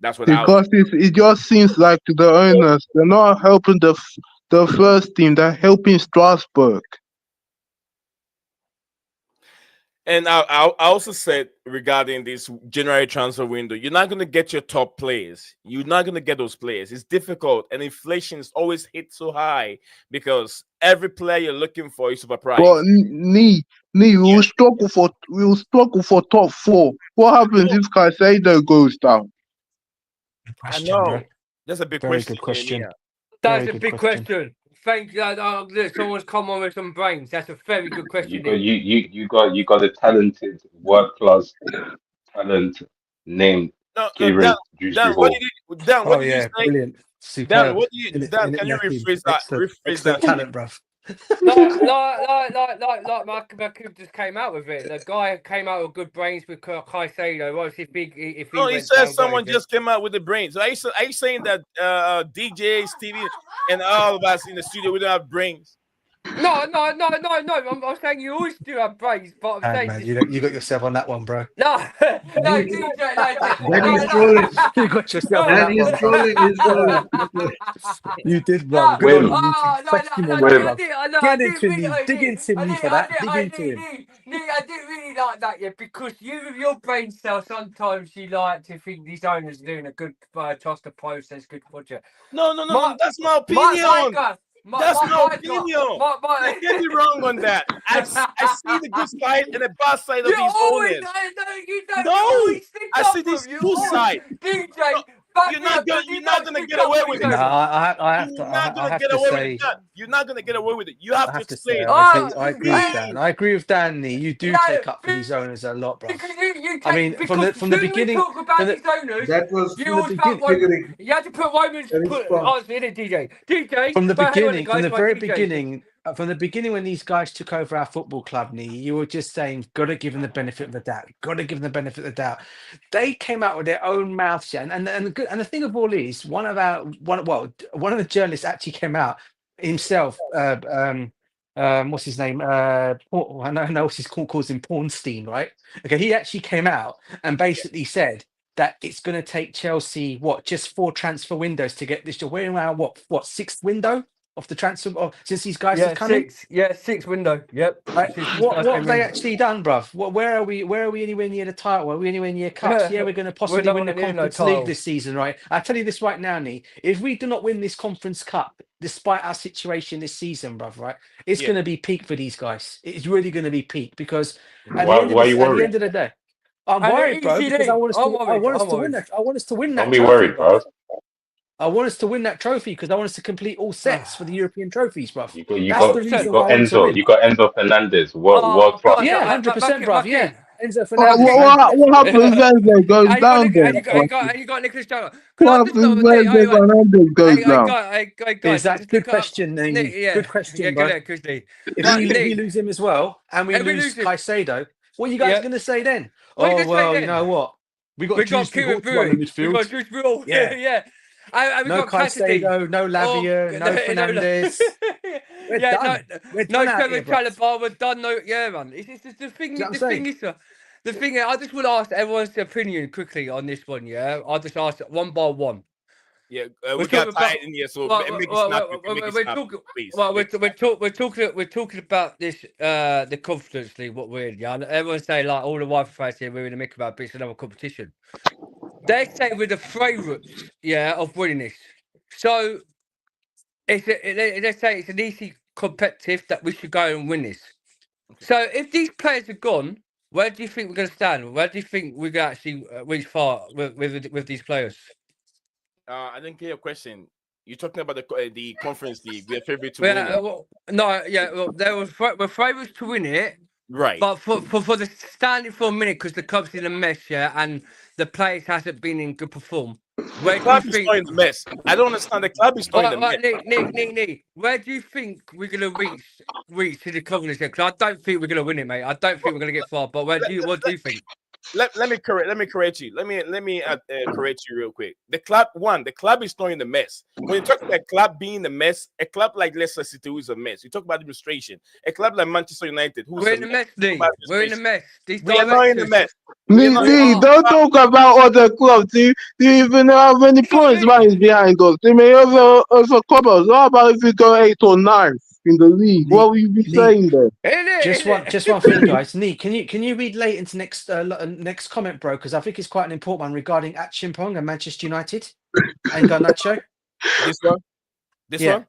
That's what Because it just seems like the owners, they're not helping the first team, they're helping Strasbourg. And I also said regarding this January transfer window, you're not going to get your top players. You're not going to get those players. It's difficult, and inflation is always hit so high because every player you're looking for is overpriced. But we will struggle for top 4. What happens if Caicedo goes down? I know. That's a big Very question. good question. That's a big question. Thank you. Look, someone's come on with some brains. That's a very good question. You got a talented world class talent named Kieran Dan, what did you say? Brilliant. Superb. Dan, what do you Dan, can you rephrase that? Rephrase that talent, bruv. like Mark just came out with it. The guy came out with good brains with Caicedo. Obviously, if he says someone just came out with the brains. So are you saying that DJ, Stevie, and all of us in the studio, we don't have brains? No. I'm saying you always do have brains, but I'm saying Man, you got yourself on that one, bro. No, DJ, He's trolling. You got yourself on that He's one. He's trolling. You did, bro. Good on you. Get into me. Dig into me for that. Dig into him. I didn't really like that yet because you, with your brain cell, sometimes you like to think these owners are doing a good trust the process, good project. No. That's my opinion. That's my opinion. Don't get me wrong on that. I see the good side and the bad side of these owners. I see these two sides. DJ, you're not gonna get away with it. No, I have to say, you're not gonna get away with it. You have to explain. I agree with Dan. I agree with Dan. You do take up for these owners a lot, bro. I mean, from the beginning, that was you had to put Romans in it, DJ. From the very beginning, when these guys took over our football club, you were just saying, got to give them the benefit of the doubt. Got to give them the benefit of the doubt. They came out with their own mouths, and the thing of all is, one of the journalists actually came out himself. What's his name? I know what's his calls him Pornstein, right? Okay, he actually came out and basically said that it's going to take Chelsea just 4 transfer windows to get this job. We're around what 6th window of the transfer since these guys have come in? 6th window. Yep. Right. What have they actually done, bruv? Where are we? Where are we anywhere near the title? Are we anywhere near cups? Yeah, we're going to possibly win the Conference League this season, right? I tell you this right now, if we do not win this Conference Cup, despite our situation this season, bruv, right, it's going to be peak for these guys. It's really going to be peak because at the end of the day, I'm worried, bro, because I want us to win that. I want us to win that. Don't be worried, bro. I want us to win that trophy because I want us to complete all sets for the European trophies, bruv. You got Enzo Fernandez, world class. Yeah, 100%, bruv. Yeah, Enzo Fernandez. What happens when Enzo goes down there? You got Nicholas Jones. What happens when Fernandez goes down? That's a good question, Nate. Good question, bro. If we lose him as well, and we lose Caicedo, what are you guys going to say then? You know what? We got Juice in midfield. Yeah. No Caicedo, no Lavia, no Fernandez. We're done. No Trevor Chalobah, we're done. No, yeah, man. It's the thing. The thing is, I just want to ask everyone's opinion quickly on this one. Yeah, I'll just ask it one by one. Yeah, we got tied in here, so make it snap, please. We're talking about this the Conference League. What we're in, yeah. Everyone's saying like all the Wi-Fi fans here, we're in the mix about bits another competition. They say we're the favourites, of winning this. So they say it's an easy competitive that we should go and win this. So if these players are gone, where do you think we're going to stand? Where do you think we're going to actually reach far with these players? I didn't get your question. You're talking about the conference league. We are favorite to win it. Well, we're favourites to win it. Right. But for the standing for a minute, because the club's in a mess, yeah, and the players hasn't been in good perform. Where The do you club is think? not in the mess. I don't understand. The club is not in the mess. Nick, where do you think we're gonna reach to the conference? Because I don't think we're gonna win it, mate. I don't think we're gonna get far. But what do you think? Let me correct you. Let me correct you real quick. The club is not in the mess. When you talk about a club being the mess, a club like Leicester City is a mess. You talk about administration. A club like Manchester United, we're in the mess, Lee. We're in the mess. We are not in the mess. Lee, don't talk about other clubs. Do you even know how many points man is behind us? They may have a couple. What about if we go 8 or 9 in the league? Lee, What will you be saying then? Just one thing, guys. Nee, can you read Leighton's next comment, bro? Because I think it's quite an important one regarding Achimpong and Manchester United and Garnacho. This one.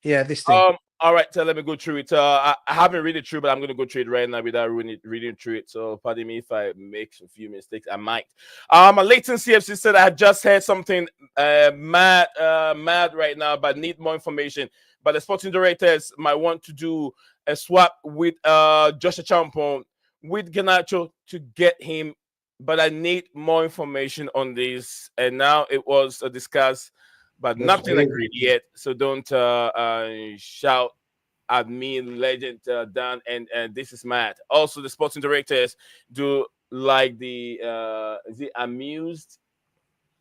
Yeah, this thing. All right, so let me go through it. I haven't read it through, but I'm going to go through it right now without reading through it. So pardon me if I make a few mistakes. I might. Leighton CFC said I just heard something mad right now, but need more information. But the sporting directors might want to do a swap with Josh Achampong with Garnacho to get him. But I need more information on this. And now it was discussed, but nothing agreed yet. So don't shout at me, legend Dan. And this is mad. Also, the sporting directors do like the is it amused?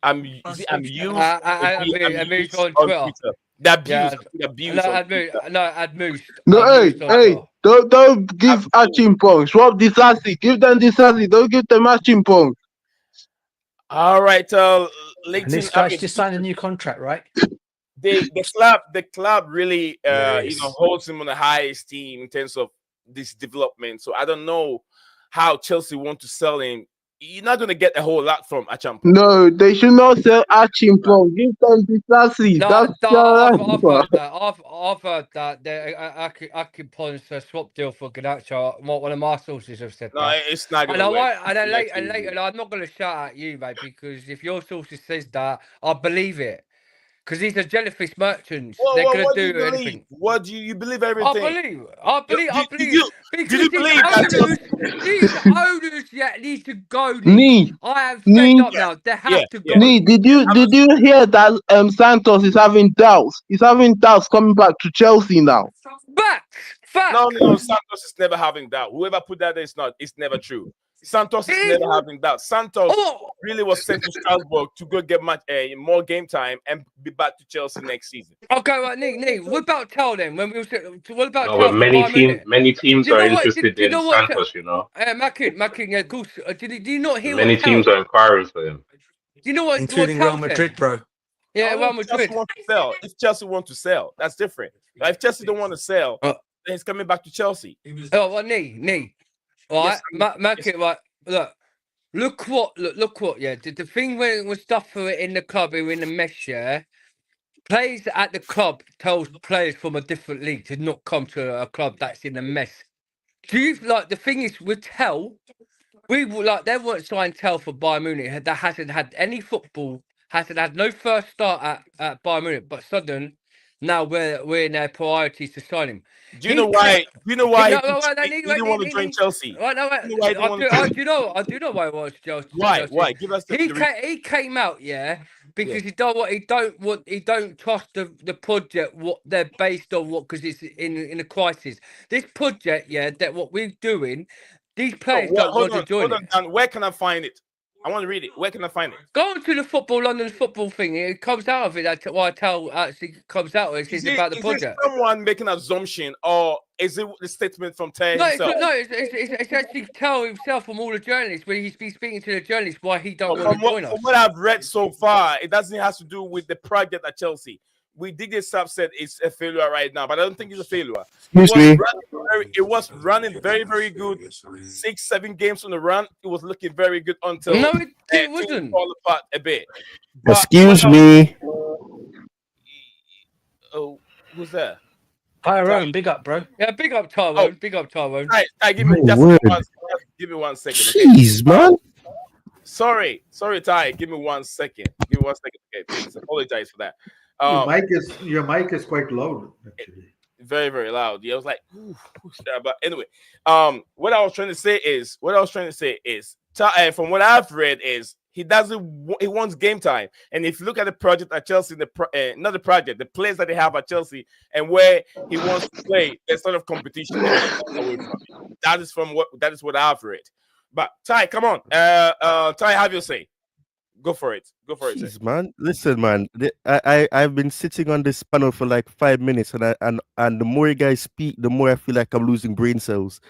Is it amused? Amused on Twitter. The abuse. Hey, don't give Achimpong. Swap Disasi. Give them Disasi. Don't give them Achimpong. All right, and this guy's just signed a new contract, right? The club really holds him on the highest esteem in terms of this development. So I don't know how Chelsea want to sell him. You're not going to get a whole lot from Achampong. No, they should not sell Achimpong. Give them Disasi. I've heard that. Achimpong's a swap deal for Garnacho. One of my sources have said that. No, it's not going to work. And later, I'm not going to shout at you, mate, because if your sources says that, I believe it. Because these are jellyfish merchants. They're going to do anything. What do you believe everything? I believe. Did you believe these owners need to go. I have fed up now. They have to go. Did you hear that Santos is having doubts? He's having doubts coming back to Chelsea now. Fact. No, Santos is never having doubt. Whoever put that there is not. It's never true. Santos is never having that. Santos really was sent to Strasbourg to go get more game time and be back to Chelsea next season. Okay, right, Nick. What about Tell then? What about Tell? Many teams are interested in Santos. Mackin, yeah, of course. Do you not hear? Many teams are inquiring for him. Do you know what? Including Real Madrid, bro. Yeah, Real Madrid. If Chelsea want to sell, that's different. But if Chelsea don't want to sell, then he's coming back to Chelsea. Knee. Right, Mackin, right. Look what. Yeah, the thing when it was stuff for it in the club, who were in the mess. Yeah, players at the club tells players from a different league to not come to a club that's in a mess. Do you the thing is with Tell? They weren't signed Tell for Bayern Munich. That hasn't had any football. Hasn't had no first start at Bayern Munich. But sudden, now we're in their priorities to sign him. Do you know why? He didn't want to join Chelsea. I do know why he wants Chelsea. Why? Give us he came out, because he don't trust the project, what they're based on, because it's in a crisis. This project, that what we're doing, these players don't want to join it. Dan, where can I find it? I want to read it. Where can I find it? Go on to the London football thing. It comes out of it. That's why I tell actually comes out. It's about the project. Is someone making an assumption, or is it the statement from Tay himself? It's actually Tell himself from all the journalists when he's been speaking to the journalists why he don't want to join us. From what I've read so far, it doesn't have to do with the project at Chelsea. We did get said it's a failure right now, but I don't think it's a failure. It was running very, very good. 6-7 games on the run. It was looking very good until it wasn't. Fall apart a bit. Excuse me. Oh, who's that? Tyrone, big up, bro. Yeah, big up Tyrone. Big up Tyrone. Give me give me 1 second. Jeez, man. Sorry, Ty. Give me 1 second. Give me 1 second. Okay, please. Apologize for that. Your mic is quite loud, actually. Very, very loud. Yeah, I was like, who's that? But anyway, what I was trying to say is, from what I've read is he wants game time. And if you look at the project at Chelsea, not the project, the players that they have at Chelsea and where he wants to play, there's sort of competition away from it. That is what I've read. But Ty, come on, Ty, have your say. Go for it. Jeez, man. Listen, man. I've been sitting on this panel for like 5 minutes, and the more you guys speak, the more I feel like I'm losing brain cells.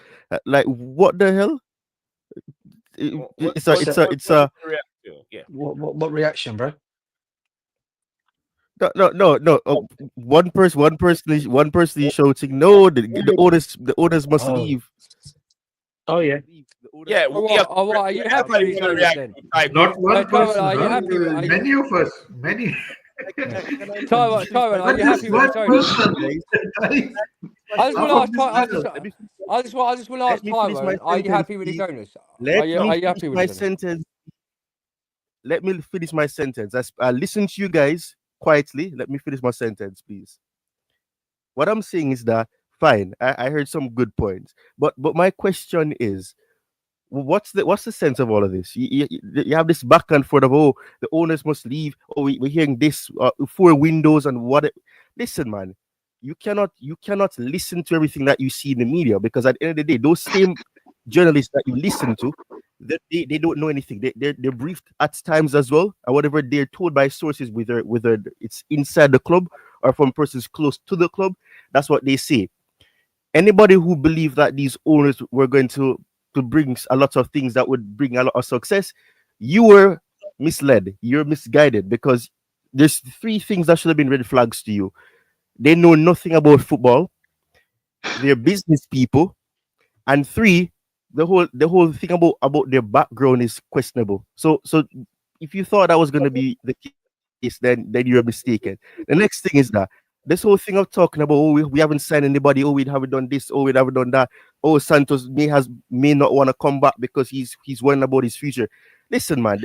Like, what the hell? It's a What reaction, bro? No. One person is shouting, no, the owners must leave. Oh yeah. Yeah. Are you happy with then? Not one person. Are you happy? Many of us. Many. Tyrone, are you happy with the I just want to ask Tyrone, are you happy with his owners? Are you happy with my sentence? Let me finish my sentence. I listen to you guys quietly. Let me finish my sentence, please. What I'm saying is that fine. I heard some good points, but my question is, what's the sense of all of this? You have this back and forth of, oh, the owners must leave. Oh, we're hearing this 4 windows and what? Listen, man, you cannot listen to everything that you see in the media, because at the end of the day, those same journalists that you listen to, they don't know anything. They're briefed at times as well, and whatever they're told by sources, whether it's inside the club or from persons close to the club, that's what they say. Anybody who believed that these owners were going to bring a lot of things that would bring a lot of success, you were misled. You're misguided, because there's 3 things that should have been red flags to you. They know nothing about football. They're business people, and 3, the whole thing about their background is questionable. So if you thought that was going to be the case, then you're mistaken. The next thing is that this whole thing of talking about, oh, we haven't signed anybody, oh, we haven't done this, oh, we haven't done that, oh, Santos may not want to come back because he's worrying about his future. Listen, man,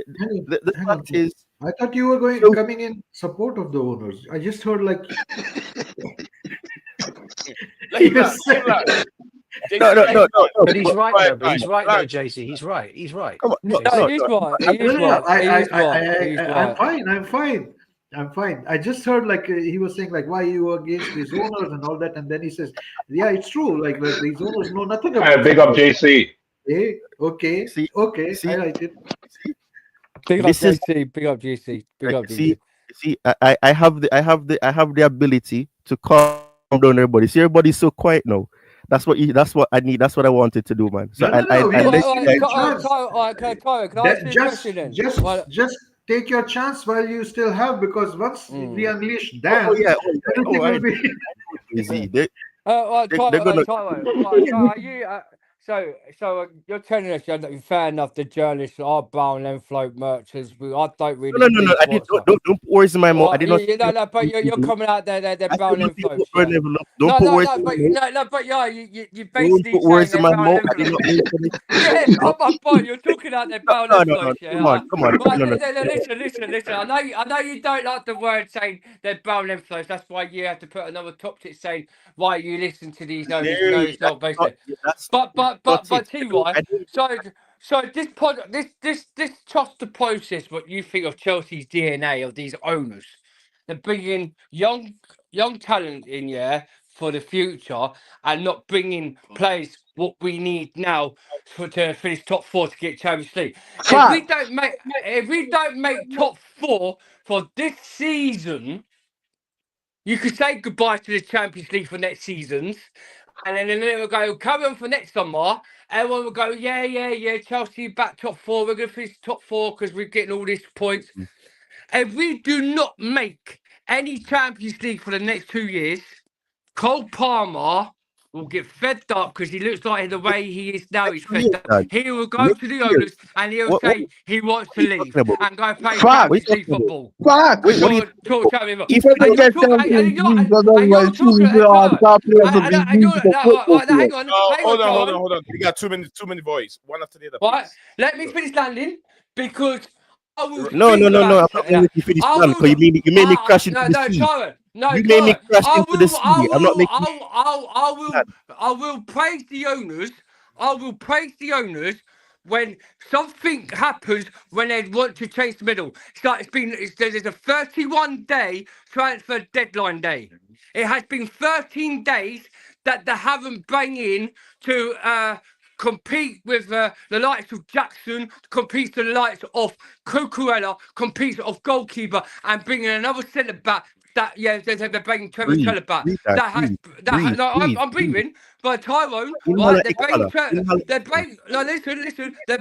the fact is, I thought you were coming in support of the owners. I just heard like No. But he's right, though. He's right, though, JC. He's right. Come on. I'm fine. I just heard like he was saying like, why you against these owners and all that, and then he says, yeah, it's true. Like these owners know nothing about. Big up JC. Okay. I like it. Big up JC. Big up JC. See, I have the ability to calm down everybody. See, everybody's so quiet now. That's what I need. That's what I wanted to do, man. So just take your chance while you still have, because once we unleash Dan, everything will be easy. So you're telling us that fair enough, the journalists are brown envelope merchants. I don't really. No. I did don't put words in my mouth. I did not. No, but you're coming out there. They're brown envelopes. Don't put words in my mouth. No, but yeah, you basically put words in my mouth. Yeah, you're talking out there brown envelopes. Come on. Listen. I know you don't like the word saying they're brown envelopes. That's why you have to put another top tip saying why you listen to these. No, it's not basically. But T-Y, so this trust the process. What you think of Chelsea's DNA of these owners? They're bringing young talent in, for the future, and not bringing players what we need now to finish top 4 to get Champions League. If we don't make top 4 for this season, you could say goodbye to the Champions League for next seasons. And then it will go, carry on for next summer. Everyone will go, yeah, Chelsea back top 4. We're going to finish top 4 because we're getting all these points. If we do not make any Champions League for the next 2 years, Cole Palmer will get fed up because he looks like the way he is now. He's fed up. Dad. He will go Next to the year. owners and he'll What say he wants to are you leave talking about? and go play Fuck. What are you Champions League talking about? football. Fuck. Wait, what are you Talk Champions League. If And we you're get talking, Champions and League, you're talking, our top players will be and you're used for football hang players. on, Hold on. We got too many voice. One after the other, Right, please. let me finish landing because I will No. think I'm about not it. letting you finish I plan will. because you made me crash into the sea. Tyrone. No, You made me Tyrone. crash I into the will. sea. I'm not making. I will praise the owners. I will praise the owners when something happens when they want to change the middle. It's like there's a 31-day transfer deadline day. It has been 13 days that they haven't bring in to compete with the likes of Jackson, compete with the likes of Cucurella, compete of goalkeeper, and bringing another centre back. That they're bringing Trevor Breathe, Chalobah. breathe, Dad, That has breathe, no, breathe, I'm breathe. breathing. But Tyrone, Inhala, right? exhala. They're bringing. No, listen. They're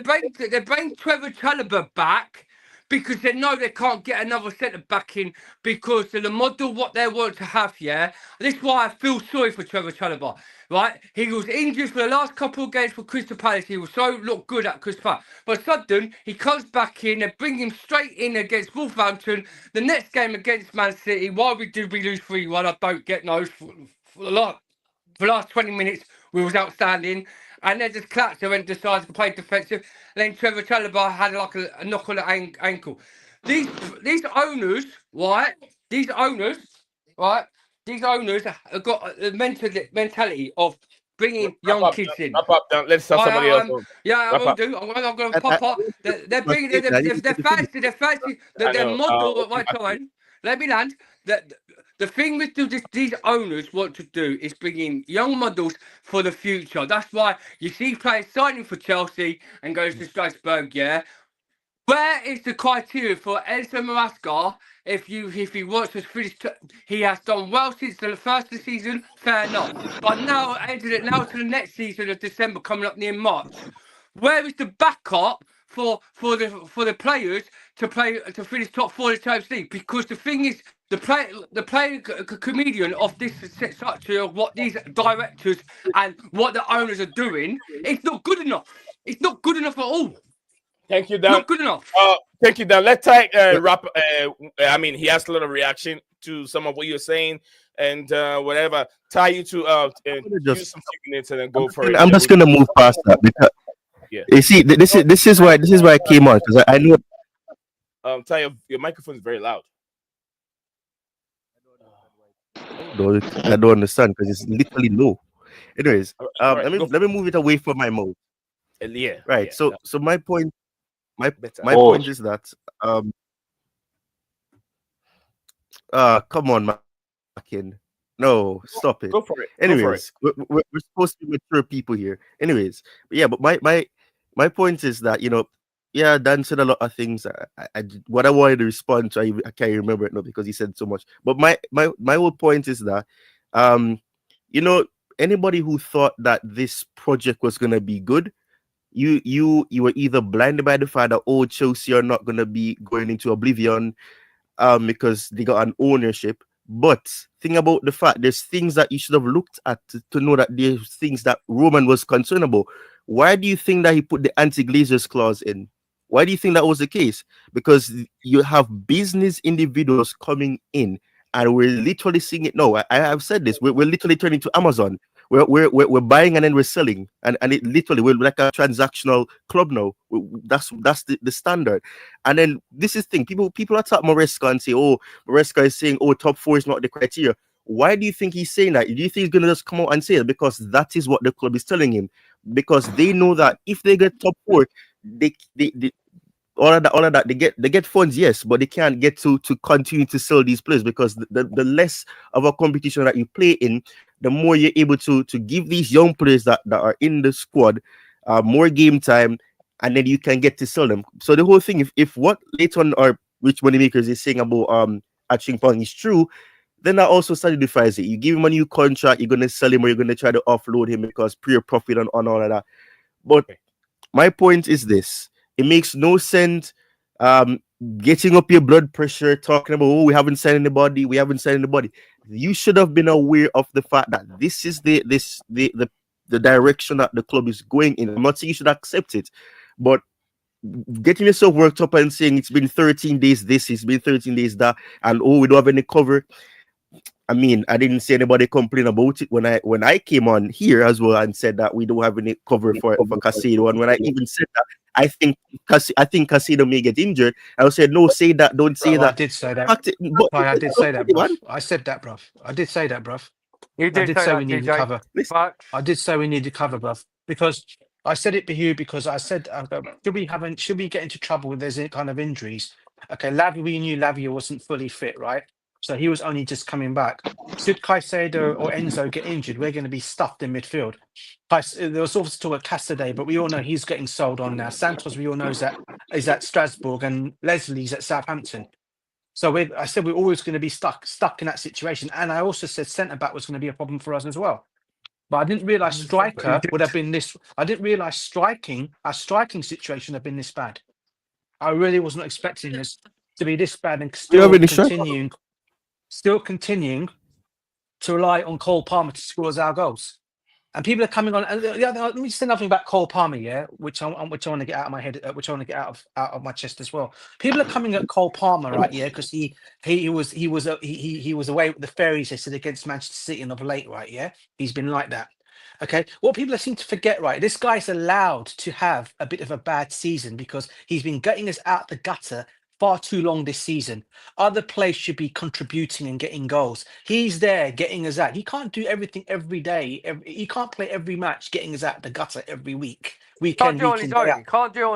bringing Trevor Chalobah back because they know they can't get another centre back in because of the model what they want to have. Yeah, this is why I feel sorry for Trevor Chalobah. Right, he was injured for the last couple of games for Crystal Palace. He was so looked good at Crystal Palace, but sudden he comes back in. They bring him straight in against Wolverhampton. The next game against Man City. Why we lose 3-1? I don't get no. For the last 20 minutes, we was outstanding. And then just collapsed and decided to play defensive. And then Trevor Chalobah had like a knock on the ankle. These owners, right? These owners have got a mentality of bringing young kids in. Wrap up, Dan. Let's have somebody else. I will do. I'm going to pop up. They're bringing. They're fancy. Their model. Right, Torrent. Let me land. The thing with these owners want to do is bring in young models for the future. That's why you see players signing for Chelsea and goes to Strasbourg. Yeah. Where is the criteria for Elsa Marasca if he wants to finish? He has done well since the first of the season, fair enough. But now to the next season of December coming up near March. Where is the backup for the players to finish top 4 of the Champions League? Because the thing is, the player comedian of this structure of what these directors and what the owners are doing, it's not good enough. It's not good enough at all. Thank you, Dan. Not good enough. Thank you, Dan. Let's take wrap. I mean, he has a lot of reaction to some of what you're saying and whatever. Tie you to use some few minutes and then go for it. I'm just gonna move past that because you see, this is why I came on because I know. Ty, your microphone is very loud. I don't understand because it's literally low. Anyways, let me move it away from my mode. Yeah. Right. Yeah, so my point. My point is that come on, Makin. No, stop it. Go for it. Anyways, we're supposed to be mature people here. Anyways, but my point is that Dan said a lot of things. What I wanted to respond to, I can't remember it now because he said so much. But my whole point is that anybody who thought that this project was gonna be good, you were either blinded by the fact that Chelsea are not gonna be going into oblivion because they got an ownership. But think about the fact there's things that you should have looked at to know that there's things that Roman was concerned about. Why do you think that he put the anti-Glazers clause in? Why do you think that was the case? Because you have business individuals coming in, and we're literally seeing it now. I have said this. We're literally turning to Amazon. We're buying and then we're selling, and it literally we're like a transactional club now. That's the standard. And then this is the thing. People attack Maresca and say, Maresca is saying, top 4 is not the criteria. Why do you think he's saying that? Do you think he's gonna just come out and say it? Because that is what the club is telling him. Because they know that if they get top 4, they all of that they get funds, yes, but they can't get to continue to sell these players because the less of a competition that you play in, the more you're able to give these young players that are in the squad more game time, and then you can get to sell them. So the whole thing, if what Leighton or Rich Moneymakers is saying about Achingpong is true, then that also solidifies it. You give him a new contract, you're gonna sell him or you're gonna try to offload him because pure profit on all of that. But my point is this. It makes no sense getting up your blood pressure, talking about, we haven't signed anybody. you should have been aware of the fact that this is the direction that the club is going in. I'm not saying you should accept it, but getting yourself worked up and saying it's been 13 days this, it's been 13 days that, and we don't have any cover. I mean, I didn't see anybody complain about it when I came on here as well and said that we don't have any cover for Caicedo. And when I even said that, I think Caicedo may get injured, I said, no, say that, don't say that. I did say that. But I did say that, bruv. I said that, bruv. I did say that, bruv. You did say that, we needed DJ. cover. I did say we needed cover, bruv, because I said it to you because I said, should we get into trouble if there's any kind of injuries? Okay, we knew Lavia wasn't fully fit, right? So he was only just coming back. Should Caicedo or Enzo get injured, we're going to be stuffed in midfield. There was also talk of Casadei, but we all know he's getting sold on now. Santos, we all know is at Strasbourg, and Leslie's at Southampton. So I said we're always going to be stuck in that situation. And I also said centre-back was going to be a problem for us as well. But I didn't realise striker would have been this. I didn't realise our striking situation had been this bad. I really was not expecting this to be this bad and still continuing to rely on Cole Palmer to score our goals. And people are coming on. And let me say nothing about Cole Palmer, yeah, which I want to get out of my head, which I want to get out of my chest as well. People are coming at Cole Palmer, right? Yeah, because he was away with the fairies. They said against Manchester City and of late, right? Yeah, he's been like that. Okay, what people seem to forget, right? This guy's allowed to have a bit of a bad season because he's been getting us out the gutter far too long this season. Other players should be contributing and getting goals. He's there getting us out. He can't do everything every day. He can't play every match getting us out the gutter every week. Can't do on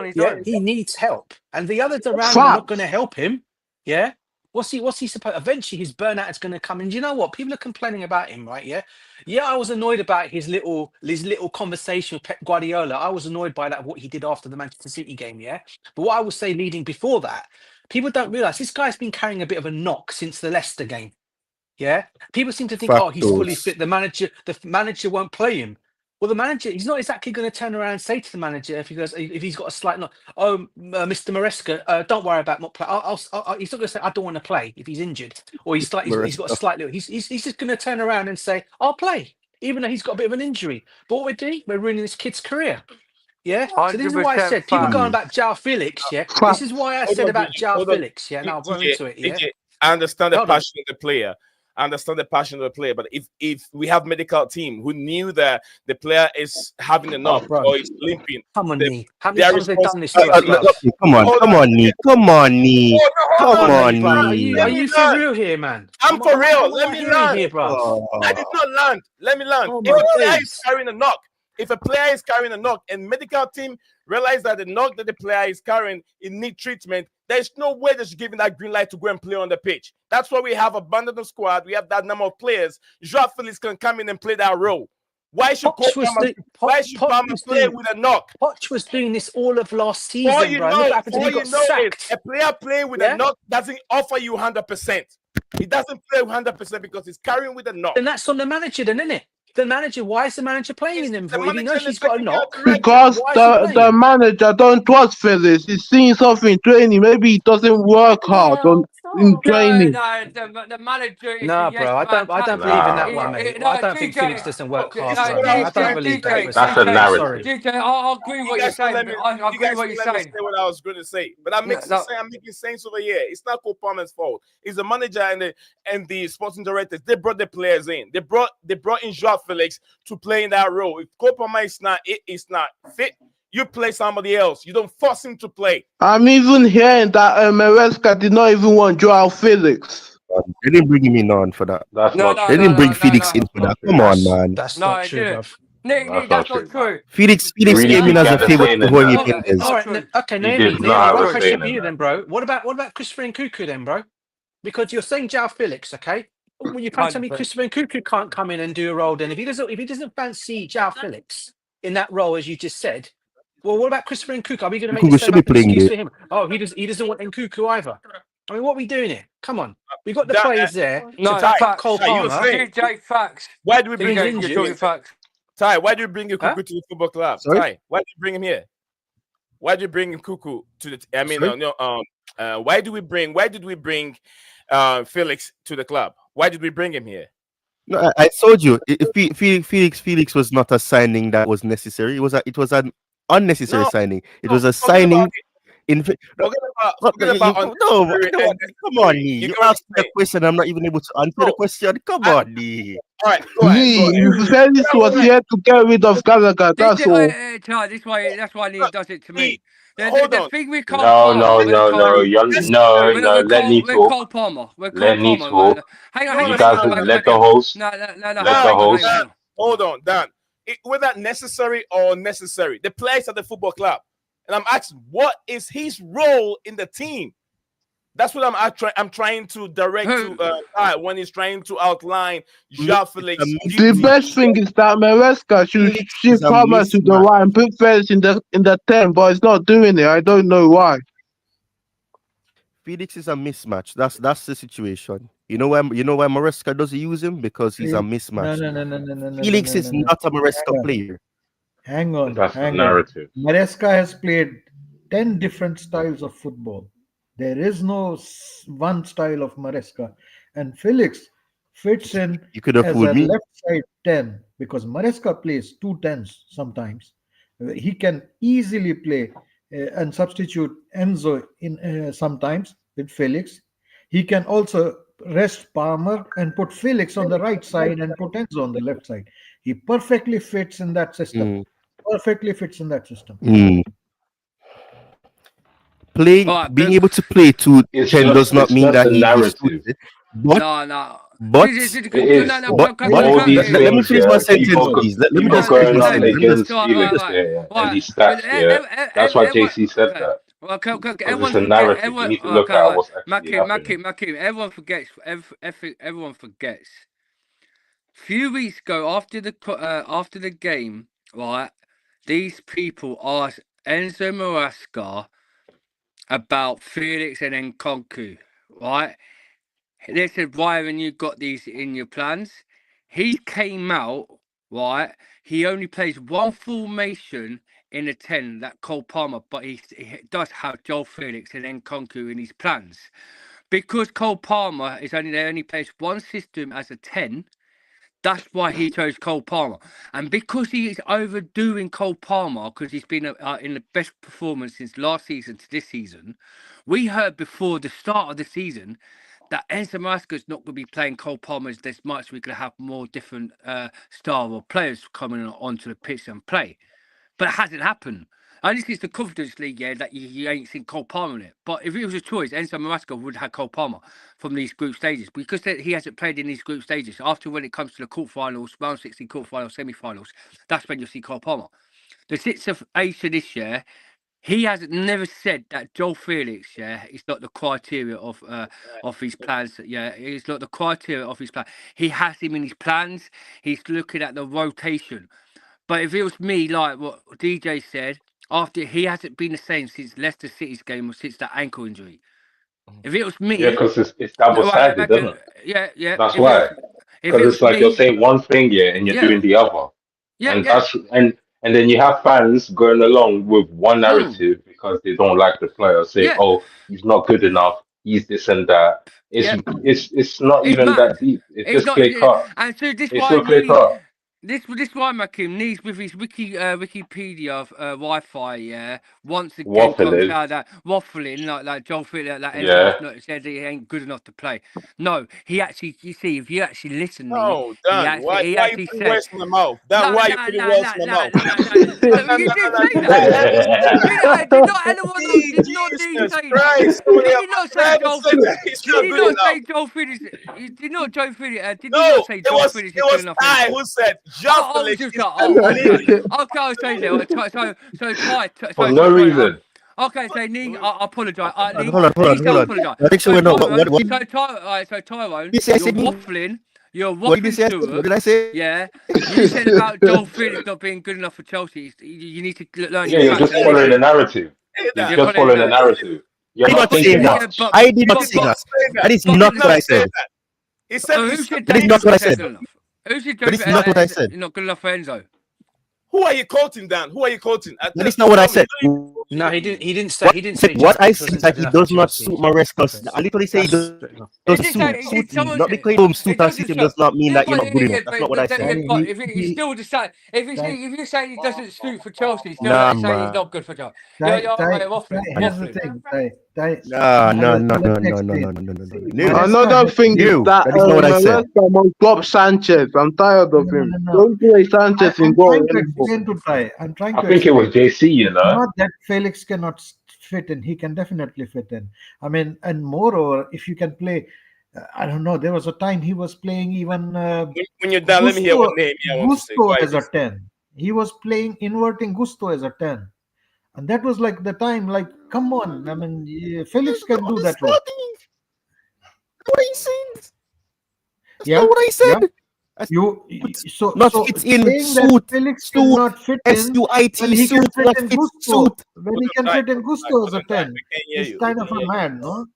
his own. He needs help. And the others around him are not going to help him. Yeah. What's he supposed? Eventually, his burnout is going to come. And you know what? People are complaining about him, right? Yeah. Yeah, I was annoyed about his little conversation with Pep Guardiola. I was annoyed by that, what he did after the Manchester City game. Yeah. But what I would say leading before that, people don't realise this guy's been carrying a bit of a knock since the Leicester game. Yeah. People seem to think, he's fully fit. The manager won't play him. Well, the manager, he's not exactly going to turn around and say to the manager if he's got a slight knock, Mr. Maresca, don't worry about not playing. He's not going to say, I don't want to play if he's injured, or he's got a slight little. He's just going to turn around and say, I'll play, even though he's got a bit of an injury. But what we're doing, we're ruining this kid's career. Yeah. So this is why I said people going about João Félix. Yeah. This is why I said about João Félix. Yeah. Now I'll run into it. Yeah. I understand the passion of the player. But if we have medical team who knew that the player is having a knock or is limping, come on, Nee. How many times have they done this to us? Come on, Nee. Are you for real here, man? I'm for real. Let me land here, bro. I did not land. Let me land. If a player is carrying a knock, and medical team realize that the knock that the player is carrying, it need treatment, there's no way they should give him that green light to go and play on the pitch. That's why we have abandoned the squad. We have that number of players. João Félix can come in and play that role. Why should Palmer play with a knock? Poch was doing this all of last season, bro. A player playing with a knock doesn't offer you 100%. He doesn't play 100% because he's carrying with a knock. And that's on the manager, then, isn't it? The manager, why is the manager playing him? If he knows he's got a knock. Because the manager don't trust Felix. He's seeing something in training. Maybe he doesn't work hard in training. The manager. No, bro, I don't believe in that one, mate. I don't think Felix doesn't work hard. I don't believe that. That's a narrative. I'll agree with what you're saying. I agree what you're saying. Say what I was going to say, but I'm making sense over here. It's not Cole Palmer's fault. It's the manager and the sporting directors. They brought the players in. They brought in João Félix to play in that role. If Cole Palmer is not fit, you play somebody else. You don't force him to play. I'm even hearing that Maresca did not even want João Félix. They didn't bring him in on for that. They didn't bring Felix in for that. Come on, man. That's not true, bro. Nick, that's not true. Felix came in as a favorite for who he is. All right, okay, Naomi, one question for you then, bro. What about Christopher Nkunku then, bro? Because you're saying João Félix, okay? Well, you can't tell me Christopher Nkunku can't come in and do a role then. If he doesn't fancy João Félix in that role, as you just said, well, what about Christopher Nkunku? Are we going to make the same excuse for him? Oh, he doesn't want Nkunku either. I mean, what are we doing here? Come on, we got the players there. No, that's Cole Palmer. DJ facts. Why do we bring DJ facts? Ty, why do you bring Nkunku to the football club? Sorry? Ty, why do you bring him here? Why do you bring Nkunku to the? I mean, why did we bring Felix to the club? Why did we bring him here? No, I told you, Felix was not a signing that was necessary. It was an unnecessary signing. It was a signing. Come on, Lee. You asked me a question. I'm not even able to answer the question. Come on, Lee. All right, go ahead. Felix was here to get rid of Gallagher. That's all. That's why Lee does it to me. The thing with Cole No. Let me talk. Cole Palmer. Let me talk. Hang on. You guys let the host. No. Let the host. Hold on, Dan. Whether necessary or necessary, the players at the football club. And I'm asking, what is his role in the team? That's what I'm trying to direct to when he's trying to outline João Félix. The best thing is that Maresca should shift Palmer to the right and put Felix in the 10, but it's not doing it. I don't know why. Felix is a mismatch. That's the situation. You know why Maresca doesn't use him? Because he's a mismatch. No. Felix is not a Maresca player. Hang on. That's the narrative. Maresca has played 10 different styles of football. There is no one style of Maresca. And Felix fits in as a left side 10 because Maresca plays 2 10s sometimes. He can easily play and substitute Enzo in sometimes with Felix. He can also rest Palmer and put Felix on the right side and put Enzo on the left side. He perfectly fits in that system. Being able to play 2 10 does not mean that he is suited. But let me finish my sentence, please. Let me just finish my sentence. And these stats, that's why JC said that. It's a narrative. You need to look at what's actually happening. Everyone forgets. A few weeks ago, after the game, right, these people asked Enzo Maresca about Felix and Nkunku, right? They said, why haven't you got these in your plans? He came out, right? He only plays one formation in a 10, that Cole Palmer, but he does have João Félix and Nkunku in his plans. Because Cole Palmer only plays one system as a 10, that's why he chose Cole Palmer. And because he is overdoing Cole Palmer, because he's been in the best performance since last season to this season, we heard before the start of the season that Enzo Maresca is not going to be playing Cole Palmer as much. We're going to have more different style of players coming onto the pitch and play. But it hasn't happened. And this is the Confidence League, that you ain't seen Cole Palmer in it. But if it was a choice, Enzo Maresca would have Cole Palmer from these group stages because he hasn't played in these group stages. After when it comes to the quarterfinals, round 16 quarterfinals, semi-finals, that's when you'll see Cole Palmer. The 6th of April this year, he has never said that João Félix, is not the criteria of his plans. It's not the criteria of his plan. He has him in his plans. He's looking at the rotation. But if it was me, like what DJ said, after he hasn't been the same since Leicester City's game or since that ankle injury. If it was me, because it's double-sided, isn't it? Yeah. That's why. Because it's like you're saying one thing, and you're doing the other. And then you have fans going along with one narrative because they don't like the player. Say, oh, he's not good enough. He's this and that. It's not even that deep. It's just clear cut. And so this it's so clear cut. This why Makim needs with his Wikipedia Wi-Fi, once again comes out that waffling like João Félix, like Enzo said he ain't good enough to play. No, he actually, you see, if you actually listen, Dan, why you putting words in my mouth? Dan, why you putting words in my mouth? You did say that. Did not anyone did not say that? Did not say João Félix? Did not say João Félix? Did not João Félix? Did not say João Félix? It was I who said. Okay, I'll say that. So for no reason. Okay, so Ning, I apologise. Hold on. I think so. So Tyrone, you're waffling. What did I say? Yeah, you said about João Félix not being good enough for Chelsea. You need to learn. You're just following the narrative. You're just following the narrative. You're not thinking much. I did not say that. That is not what I said. He said that is not what I said. But it's not what I said. You're not good enough for Enzo. Who are you quoting, Dan? Who are you quoting? That is not what I said. No, he didn't. He didn't say. He didn't say What just I because said wasn't that good he enough for does not Chelsea. suit Maresca. I literally say he That's does straight enough. suit. Not because you suit our system does not mean that you're not good enough. That's not what I said. But if he's still deciding, if you're saying he doesn't suit for Chelsea, still Nah, saying he's man. not good for Chelsea. Tai, You're Tai, waffling. here's the thing. Nah, Let no. me explain. New. Another thing is New. that That is not what I said. Maresca must drop Sanchez. I'm tired of him. No. Don't play Sanchez in I'm goal trying to anymore. explain to Tai. I'm trying I to think it explain. was JC, you It's know. not that Felix cannot fit in. He can definitely fit in. I mean, and moreover, if you can play, I don't know. There was a time he was playing even When you're done, let me hear what name I want to say. Go Gusto ahead, as a JC. 10. He was playing inverting Gusto as a 10. And that was like the time, like, come on. I mean, Felix can do that role. What are you saying? That's Yeah, not what I said. yeah. So Not fit in saying that suit. Felix Suit. cannot fit in SUIT when he can suit. fit Not in fit Gusto, suit. when he can fit in Gusto as a 10, We can't hear it's you. kind of a mad, no?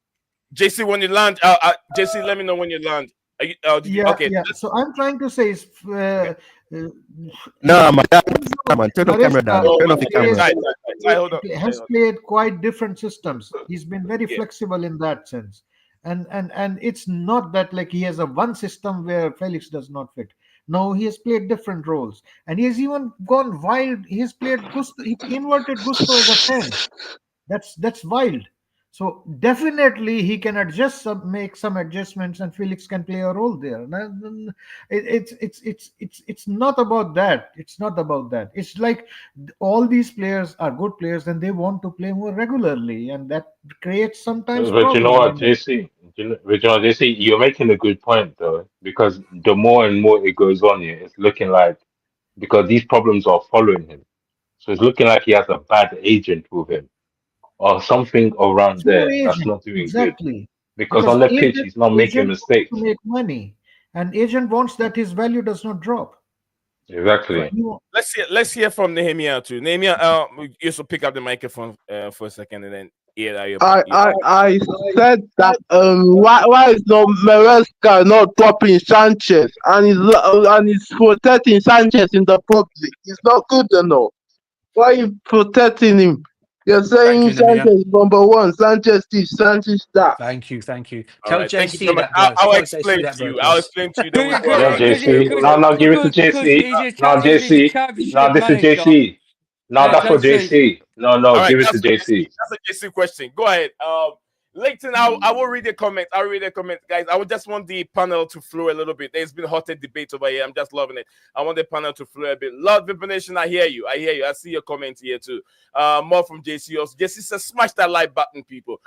JC, when you land, JC, let me know when you land. Are you, okay. Yeah. So I'm trying to say is, Nah, man. Man. Turn the camera down. Maresca Turn off the camera. Hold on. has played quite different systems. He's been very flexible in that sense. And it's not that like he has a one system where Felix does not fit. No, he has played different roles. And he has even gone wild. He has played Gusto, he inverted Gusto as a 10. That's wild. So definitely he can make some adjustments, and Felix can play a role there. It's not about that. It's not about that. It's like all these players are good players, and they want to play more regularly, and that creates sometimes But you know problems. what, JC? JC, you're making a good point though, because the more and more it goes on here, it's looking like because these problems are following him, so it's looking like he has a bad agent with him or something around Poor there that's agent, not doing good. exactly. Because Because on the pitch, he's not making agent wants mistakes. to make money, and agent wants that his value does not drop. Exactly. Let's hear from Nehemiah too. Nehemiah, you should pick up the microphone for a second, and then I said that why is no Maresca not dropping Sanchez and he's protecting Sanchez in the public? He's not good enough. Why are you protecting him? You're saying Sanchez number one, Sanchez this, Sanchez that. Thank you. Tell JC that, bro. I'll explain to you. I'll explain to you. Yeah, JC. Now give it to JC. Now JC. Now this is JC. Now that's for JC. No, give it to JC. That's a JC question. Go ahead. Leighton, I will read the comments. I'll read the comments, guys. I would just want the panel to flow a little bit. There's been hotter debate over here. I'm just loving it. I want the panel to flow a bit. Lord Vimper Nation, I hear you. I see your comment here too. More from JC also. JC says, smash that like button, people.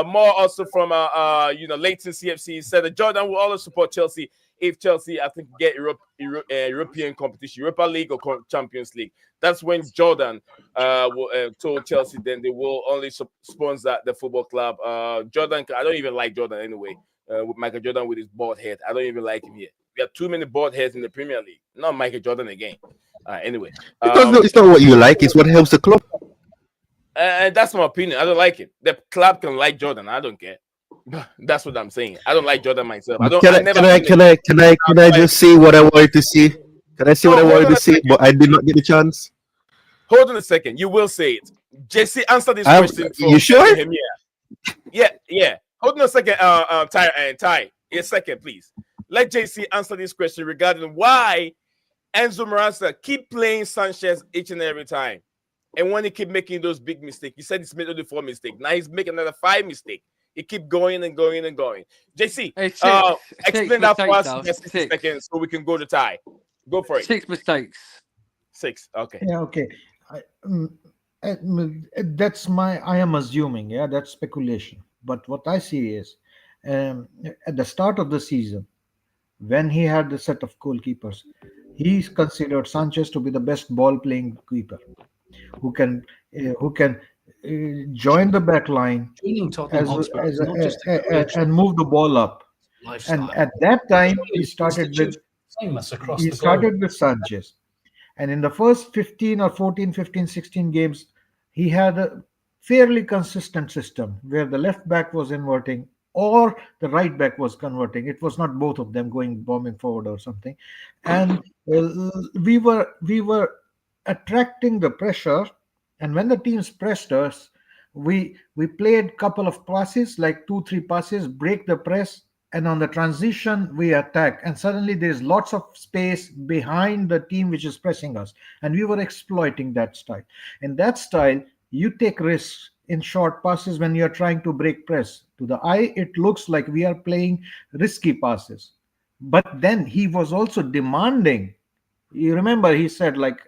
More also from Leighton CFC said that Jordan will always support Chelsea if Chelsea, I think, get European competition, Europa League or Champions League. That's when Jordan told Chelsea then they will only sponsor the football club. Jordan, I don't even like Jordan anyway. With Michael Jordan with his bald head, I don't even like him here. We have too many bald heads in the Premier League. Not Michael Jordan again. Anyway, It's not what you like. It's what helps the club. That's my opinion. I don't like it. The club can like Jordan. I don't care. That's what I'm saying. I don't like Jordan myself. Can I just see what I wanted to see? Can I see what I wanted to see? But I did not get the chance. Hold on a second. You will say it. JC, answer this question. You sure? Yeah. Hold on a second. Ty. A second, please. Let JC answer this question regarding why Enzo Maresca keep playing Sanchez each and every time, and when he keep making those big mistakes. He said he's made only 4 mistakes. Now he's making another 5 mistakes. He keep going and going and going. JC, explain that for us in 60 seconds so we can go to Ty. Go for it. 6 mistakes. 6. Okay. Yeah. Okay. That's I am assuming. Yeah, that's speculation. But what I see is, at the start of the season, when he had the set of goalkeepers, he considered Sanchez to be the best ball-playing keeper, who can join the back line and move the ball up. And at that time, he started with Sanchez. And in the first 15 or 14, 15, 16 games, he had a fairly consistent system where the left back was inverting or the right back was converting. It was not both of them bombing forward or something. And we were attracting the pressure And when the teams pressed us, we played a couple of passes, like 2-3 passes, break the press, and on the transition we attack, and suddenly there's lots of space behind the team which is pressing us, and we were exploiting that style. In that style, you take risks in short passes when you're trying to break press. To the eye, it looks like we are playing risky passes, but then he was also demanding. You remember he said, like,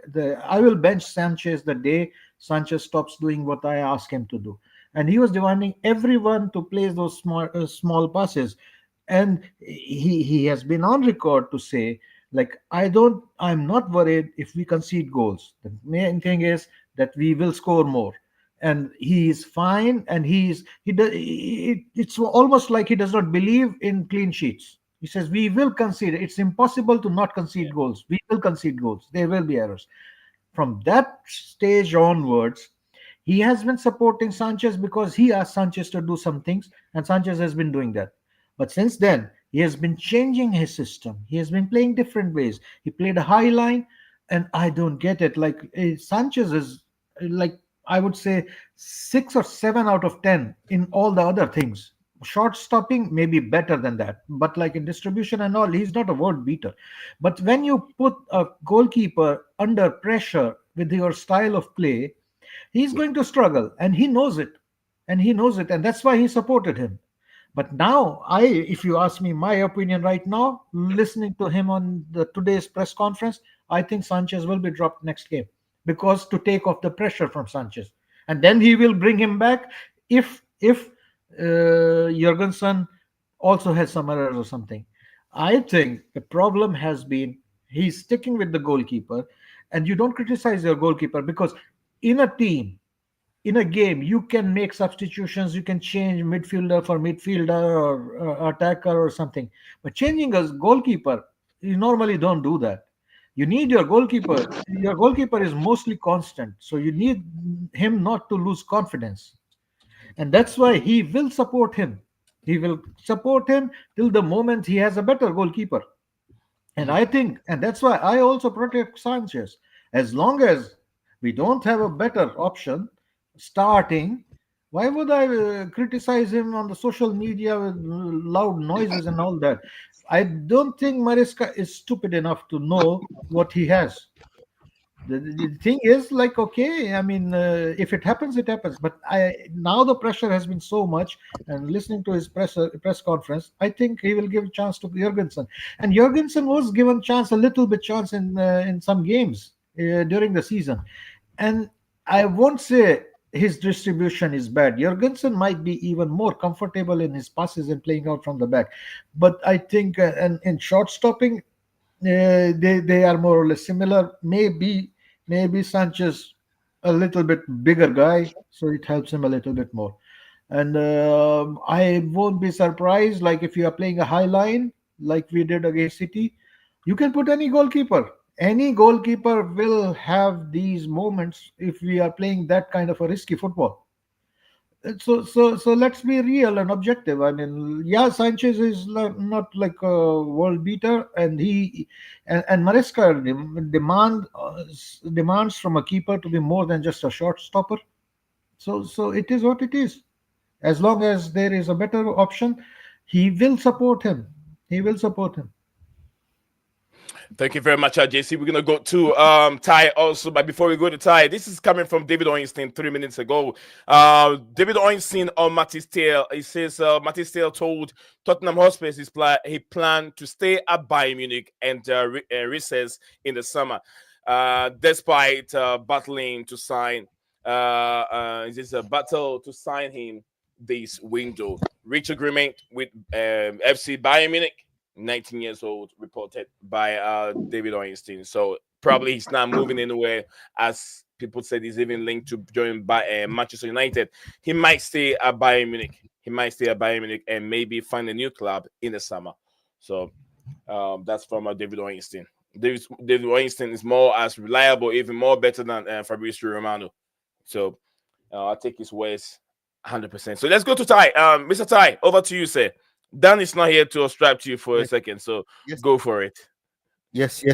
I will bench Sanchez the day Sanchez stops doing what I ask him to do, and he was demanding everyone to play those small passes. And he has been on record to say, like, I'm not worried if we concede goals. The main thing is that we will score more, and he is fine. And it's almost like he does not believe in clean sheets. He says we will concede. It's impossible to not concede goals. We will concede goals. There will be errors. From that stage onwards, he has been supporting Sanchez because he asked Sanchez to do some things, and Sanchez has been doing that. But since then, he has been changing his system. He has been playing different ways. He played a high line, and I don't get it. Like, Sanchez is, like, I would say 6 or 7 out of 10 in all the other things. Short stopping may be better than that, but like in distribution and all, he's not a world beater. But when you put a goalkeeper under pressure with your style of play, he's going to struggle, and he knows it. And that's why he supported him. But now, if you ask me my opinion right now, listening to him on today's press conference, I think Sanchez will be dropped next game, because to take off the pressure from Sanchez, and then he will bring him back if Jurgensen also has some errors or something. I think the problem has been he's sticking with the goalkeeper, and you don't criticize your goalkeeper, because in a team, in a game, you can make substitutions. You can change midfielder for midfielder or attacker or something. But changing a goalkeeper, you normally don't do that. You need your goalkeeper. Your goalkeeper is mostly constant, so you need him not to lose confidence. And that's why he will support him. He will support him till the moment he has a better goalkeeper. And I think, and that's why I also protect Sanchez. As long as we don't have a better option starting, why would I criticize him on the social media with loud noises and all that? I don't think Maresca is stupid enough to know what he has. The thing is, like, okay, I mean, if it happens, it happens. But now the pressure has been so much, and listening to his press conference, I think he will give a chance to Jurgensen. And Jurgensen was given a little bit chance in some games during the season. And I won't say his distribution is bad. Jurgensen might be even more comfortable in his passes and playing out from the back. But I think and in short stopping, they are more or less similar. Maybe Sanchez a little bit bigger guy, so it helps him a little bit more. And I won't be surprised, like, if you are playing a high line like we did against City, you can put any goalkeeper. Any goalkeeper will have these moments if we are playing that kind of a risky football. So let's be real and objective. I mean, yeah, Sanchez is not like a world beater, and Maresca demands from a keeper to be more than just a short stopper. So it is what it is. As long as there is a better option, he will support him. Thank you very much, JC. We're gonna go to Ty also, but before we go to Ty, this is coming from David Ornstein 3 minutes ago. David Ornstein on Matisse Tale. He says Matisse Tale told Tottenham Hotspur he planned to stay at Bayern Munich and recess in the summer, despite battling to sign. It's a battle to sign him this window. Reach agreement with FC Bayern Munich. 19 years old, reported by David Ornstein. So probably he's not moving anywhere, as people said he's even linked to join by Manchester United. He might stay at Bayern Munich. And maybe find a new club in the summer. So that's from David Ornstein. David Ornstein is more as reliable, even more better than Fabrizio Romano. So I take his words 100%. So let's go to Ty. Mr. Ty, over to you, sir. Dan is not here to strap to you for a second, so go for it. Yes.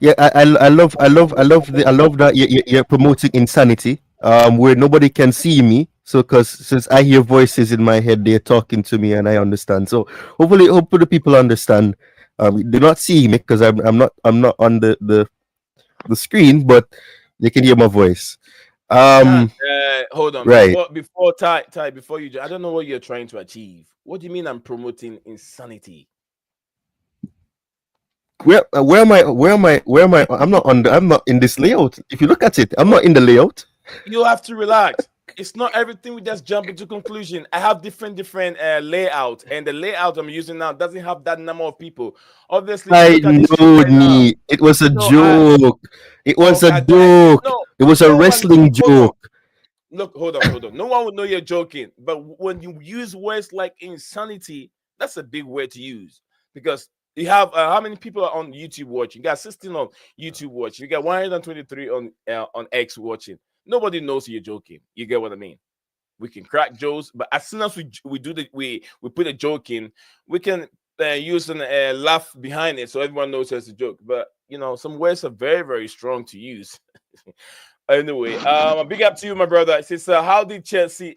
Yeah, I love that you're promoting insanity. where nobody can see me. So, because since I hear voices in my head, they're talking to me and I understand. So, hopefully, people understand. They're not seeing me because I'm not on the screen, but they can hear my voice. Hold on. Right. Before Ty, before you, I don't know what you're trying to achieve. What do you mean I'm promoting insanity? Where am I? I'm not in this layout. If you look at it, I'm not in the layout. You have to relax. It's not everything we just jump into conclusion. I have different layout, and the layout I'm using now doesn't have that number of people. Obviously, I know, it was a joke. It was a joke. It was a wrestling joke. Look, hold on. No one will know you're joking. But when you use words like insanity, that's a big word to use because you have how many people are on YouTube watching? You got 16 on YouTube watching. You got 123 on X watching. Nobody knows you're joking. You get what I mean? We can crack jokes, but as soon as we do we put a joke in, we can use a laugh behind it so everyone knows it's a joke. But some words are very, very strong to use. Anyway, a big up to you, my brother. It says, how did Chelsea?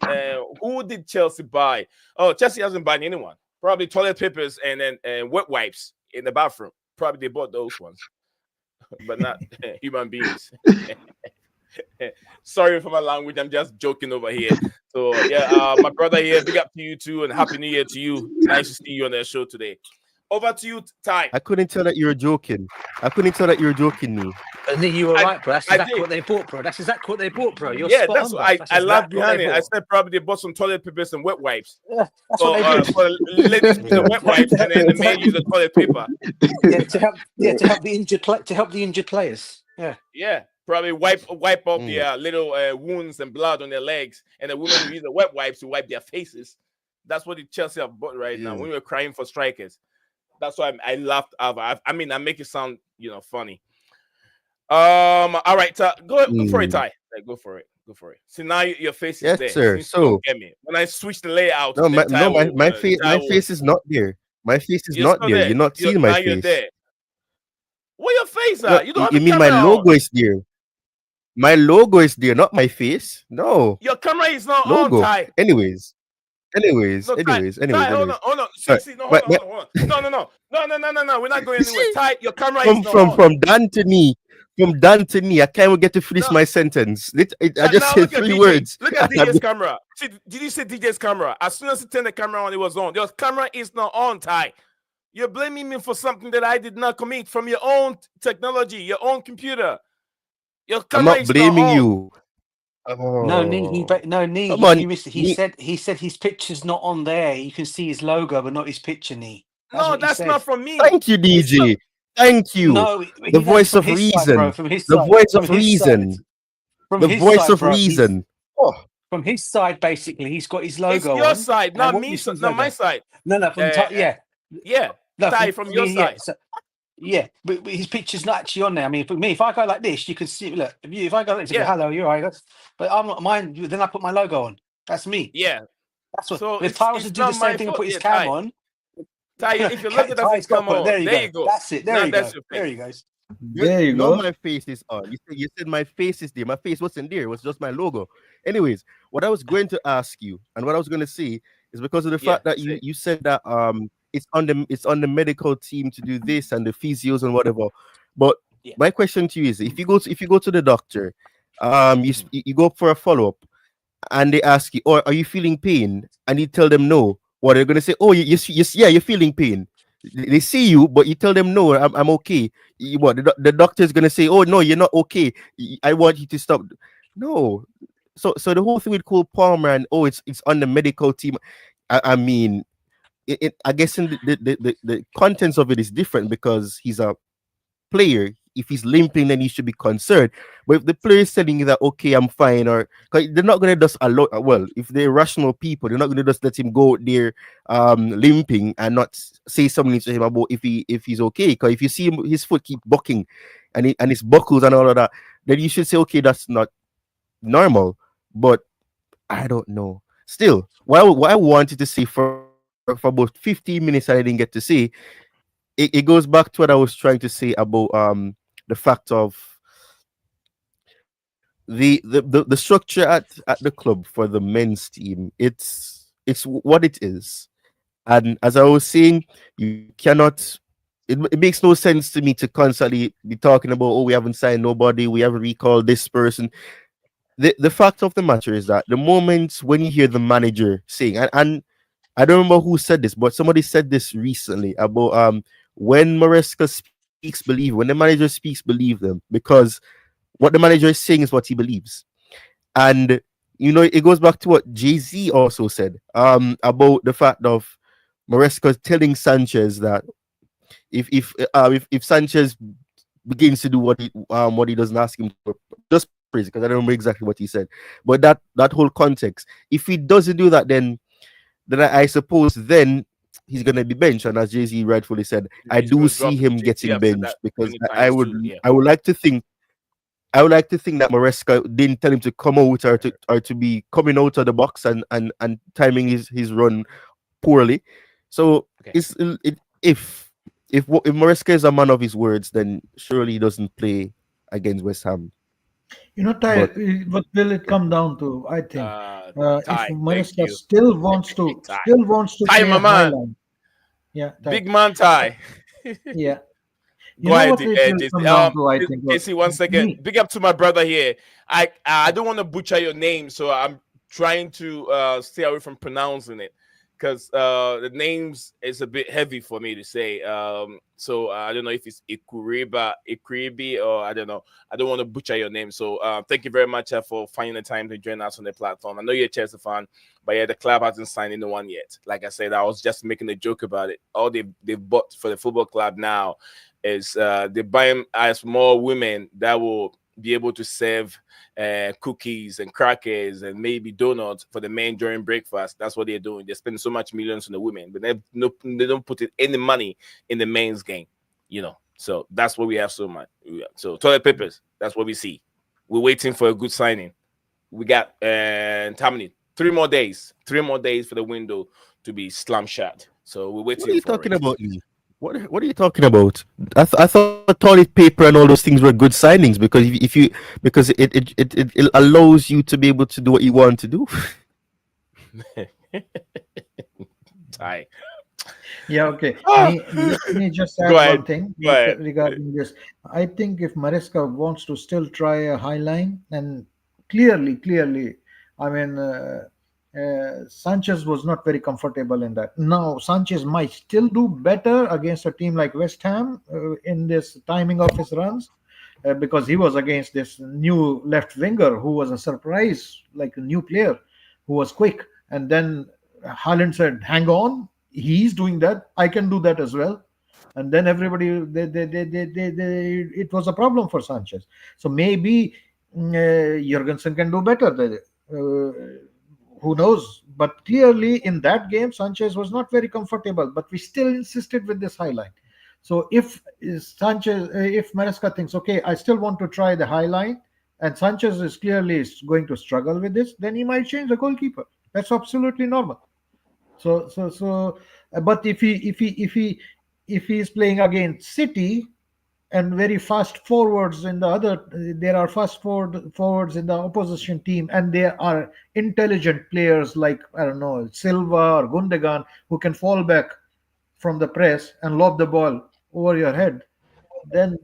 Who did Chelsea buy? Oh, Chelsea hasn't bought anyone. Probably toilet papers and then wet wipes in the bathroom. Probably they bought those ones, but not human beings. Sorry for my language. I'm just joking over here. So yeah, my brother here. Big up to you too, and happy New Year to you. Nice to see you on the show today. Over to you, Ty. I couldn't tell that you were joking. Me. I think you were right, bro. That's exactly what they bought, bro. You're that's what I laughed behind it. I said probably they bought some toilet papers and wet wipes. Yeah, that's what they did. For ladies use the wet wipes, and then the men use the toilet paper. To help the injured players. Yeah. Probably wipe off their little wounds and blood on their legs, and the women will use the wet wipes to wipe their faces. That's what the Chelsea have bought right now. When we were crying for strikers, that's why I laughed. I make it sound funny. All right, go for it, Ty. Go for it. See, now your face is there. Yes, sir. So get me when I switch the layout. My face is not there. My face is not there. You're not seeing my face. There. Where your face at? You don't have mean my logo is there? My logo is there, not my face. No. Your camera is not logo. on, Ty. Anyways. Ty, hold on. See, no, hold on. No. We're not going anywhere. Ty, your camera is not on. From Dan to me, I can't even get to finish my sentence. I just said 3 words. Look at DJ's camera. See, did you see DJ's camera? As soon as he turned the camera on, it was on. Your camera is not on, Ty. You're blaming me for something that I did not commit from your own technology, your own computer. I'm not blaming you. Oh. No, he said his picture's not on there. You can see his logo, but not his picture, Nee. That's not from me. Thank you, DJ. Thank you. No, the voice of reason. The voice of reason. The voice of reason. From his side, basically, he's got his logo. It's your side, not me. Not my side. No, from yeah. No, from your side. Yeah, but his picture's not actually on there. I mean, for me, if I go like this, you can see. Look, if I go like this, go, hello, you're right. But I'm not mine. Then I put my logo on. That's me. Yeah, that's what. So if Ty was to do the same thing and put his cam on, Ty, if you look at that, come on. There you go. That's it. There you go. There you go. There you go. My face is on. You said my face is there. My face wasn't there. It was just my logo. Anyways, what I was going to ask you and what I was going to say is because of the fact that you said that it's on the medical team to do this and the physios and whatever. But my question to you is, if you go to the doctor, you go for a follow-up and they ask you, are you feeling pain? And you tell them no. What they're gonna say? Oh, you're feeling pain. They see you, but you tell them no, I'm okay. The doctor's gonna say, oh no, you're not okay. I want you to stop. No. So the whole thing with Cole Palmer and it's on the medical team. I mean. I guess in the contents of it is different because he's a player. If he's limping, then he should be concerned. But if the player is telling you that, okay, I'm fine, or they're not going to just allow, well, if they're rational people, they're not going to just let him go there limping and not say something to him about if he's okay. Because if you see his foot keep bucking and his buckles and all of that, then you should say, okay, that's not normal. But I don't know. Still, what I wanted to say for about 15 minutes I didn't get to say, it goes back to what I was trying to say about the fact of the structure at the club for the men's team, it's what it is. And as I was saying, you cannot. It makes no sense to me to constantly be talking about, oh, we haven't signed nobody, we haven't recalled this person. The fact of the matter is that the moment when you hear the manager saying, and I don't remember who said this, but somebody said this recently about when Maresca speaks, believe. When the manager speaks, believe them, because what the manager is saying is what he believes. And it goes back to what Jay-Z also said about the fact of Maresca telling Sanchez that if Sanchez begins to do what he doesn't ask him to, just praise, because I don't remember exactly what he said, but that whole context, if he doesn't do that, then I suppose then he's gonna be benched. And as Jay-Z rightfully said, I do see him getting benched, because I would like to think that Maresca didn't tell him to come out or to be coming out of the box and timing his run poorly. So if Maresca is a man of his words, then surely he doesn't play against West Ham. Ty, what will it come down to? I think if Maresca still wants to Ty, my man. Highline. Yeah, Ty. Big man Ty. Yeah. Go ahead, JC. JC, 1 second. Big up to my brother here. I don't want to butcher your name, so I'm trying to stay away from pronouncing it, because the names is a bit heavy for me to say. So I don't know if it's Ikuribi, or I don't know. I don't want to butcher your name. So thank you very much for finding the time to join us on the platform. I know you're a Chelsea fan, but yeah, the club hasn't signed anyone yet. Like I said, I was just making a joke about it. All they've bought for the football club now is they're buying as more women that will be able to serve cookies and crackers and maybe donuts for the men during breakfast. That's what they're doing. They're spending so much millions on the women, but they don't put any money in the men's game, So that's what we have so much. So toilet papers, that's what we see. We're waiting for a good signing. We got how many? 3 more days. 3 more days for the window to be slam shut. So we're waiting. What are you talking about, Lee? What are you talking about? I thought toilet paper and all those things were good signings, because because it allows you to be able to do what you want to do. Ty. Yeah, okay. Let me just add one thing regarding this. I think if Maresca wants to still try a high line, and clearly, I mean, Sanchez was not very comfortable in that. Now, Sanchez might still do better against a team like West Ham in this timing of his runs, because he was against this new left winger who was a surprise, like a new player who was quick. And then Haaland said, hang on, he's doing that, I can do that as well. And then everybody, it was a problem for Sanchez. So maybe Jurgensen can do better. Who knows? But clearly in that game, Sanchez was not very comfortable, but we still insisted with this high line. So if Maresca thinks, okay, I still want to try the high line, and Sanchez is clearly going to struggle with this, then he might change the goalkeeper. That's absolutely normal. But if he is playing against City and very fast forwards in the other, there are fast forwards in the opposition team, and there are intelligent players like, I don't know, Silva or Gundogan, who can fall back from the press and lob the ball over your head, then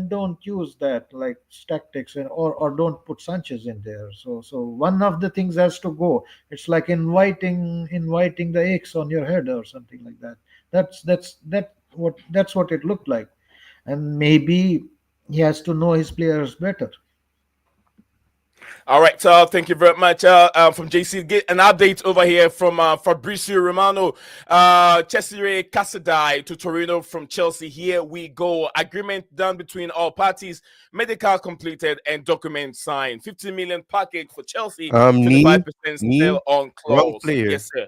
don't use that like tactics, or don't put Sanchez in there. So one of the things has to go. It's like inviting the eggs on your head or something like that. That's what it looked like. And maybe he has to know his players better. All right, so thank you very much from JC. Get an update over here from Fabrizio Romano. Cesare Casadei to Torino from Chelsea. Here we go. Agreement done between all parties. Medical completed and document signed. 15 million package for Chelsea. 25% still on clause. Wrong player. Yes, sir.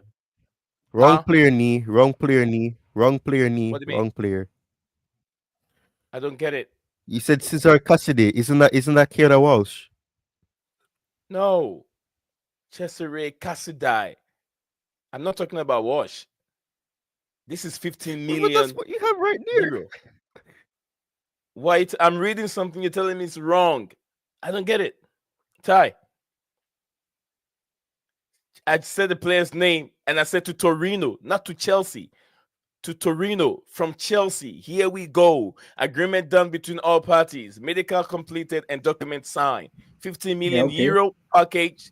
Wrong player, knee. Wrong player, knee. Wrong player, knee. What do you mean? Wrong player. I don't get it. You said Cesar Casadei. Isn't that Keira Walsh? No. Cesare Casadei. I'm not talking about Walsh. This is 15 million. But that's what you have right there. White, I'm reading something, you're telling me it's wrong. I don't get it. Ty. I said the player's name and I said to Torino, not to Chelsea. To Torino from Chelsea. Here we go. Agreement done between all parties. Medical completed and document signed. 15 million euro package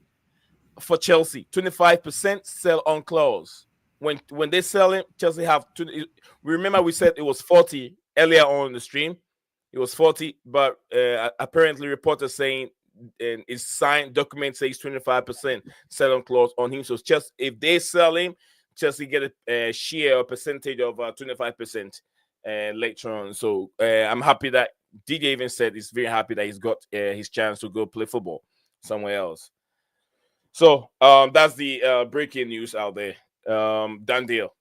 for Chelsea. 25% sell on clause. When they sell him, Chelsea have to. Remember, we said it was 40 earlier on the stream. It was 40, but apparently reporters saying his signed document says 25% sell on clause on him. So just if they sell him, Chelsea get a share or percentage of 25% later on. So I'm happy that DJ even said he's very happy that he's got his chance to go play football somewhere else. So that's the breaking news out there. Done deal,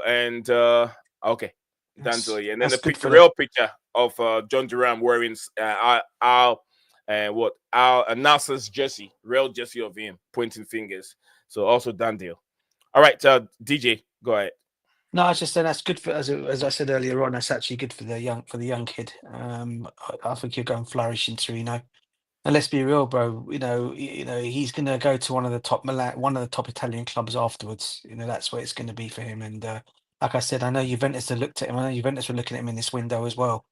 and okay, done deal. Yeah. And then the real picture of John Duran wearing Al Nasser's jersey, real jersey of him pointing fingers. So also done deal. All right, DJ, go ahead. No, I was just saying that's good for, as I said earlier on, that's actually good for the young kid. I think he'll go and flourish in Torino. And let's be real, bro. You know, he's going to go to one of the top Italian clubs afterwards. You know, that's where it's going to be for him. And like I said, I know Juventus have looked at him. I know Juventus were looking at him in this window as well.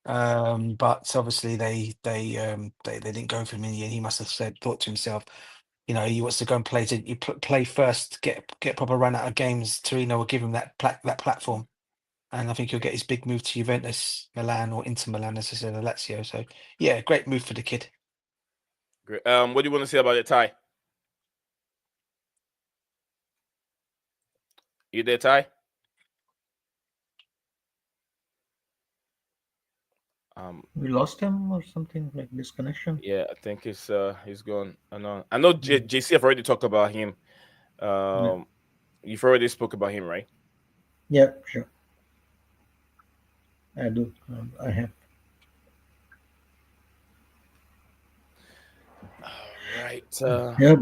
But obviously they didn't go for him in the end. He must have thought to himself, you know, he wants to go and play first, get proper run out of games. Torino will give him that platform. And I think he'll get his big move to Juventus, Milan, or Inter Milan, as I said, Lazio. So yeah, great move for the kid. Great. What do you want to say about it, Ty? You there, Ty? We lost him or something, like disconnection. Yeah, I think he's gone. I know JC have already talked about him. You've already spoke about him, right? Yeah, sure. I do. I have. Right. Yeah,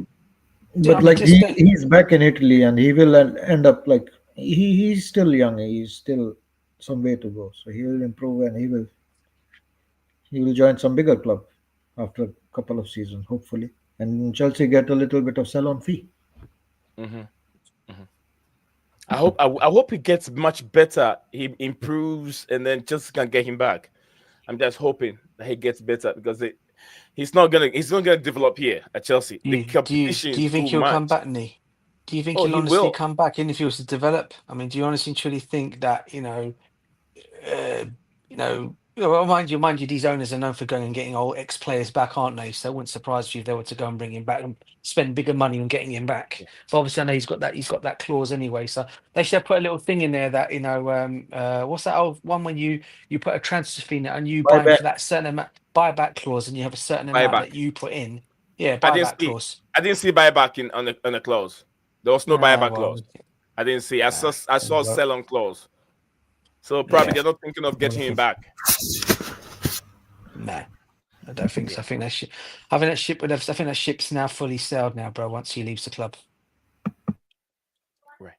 but like he's back in Italy, and he will end up like he's still young. He's still some way to go. So he will improve, and he will join some bigger club after a couple of seasons, hopefully. And Chelsea get a little bit of sell-on fee. I hope he gets much better. He improves, and then Chelsea can get him back. I'm just hoping that he gets better because he's not gonna develop here at Chelsea. Do you think he'll come back, Nee? Do you think he'll honestly come back? And if he was to develop, I mean, do you honestly truly think that well, mind you, these owners are known for going and getting old ex-players back, aren't they? So it wouldn't surprise you if they were to go and bring him back and spend bigger money on getting him back. But obviously, I know he's got that clause anyway. So they should have put a little thing in there that what's that old one when you put a transfer fee in and you buy him for that certain amount buyback clause, and you have a certain amount that you put in. Yeah, buyback clause. I didn't see buyback on the clause. There was no buyback clause. I didn't see. I saw sell on clause. So probably they're not thinking of getting him back. No, I don't think so. I think that ship's now fully sailed now, bro. Once he leaves the club. Right.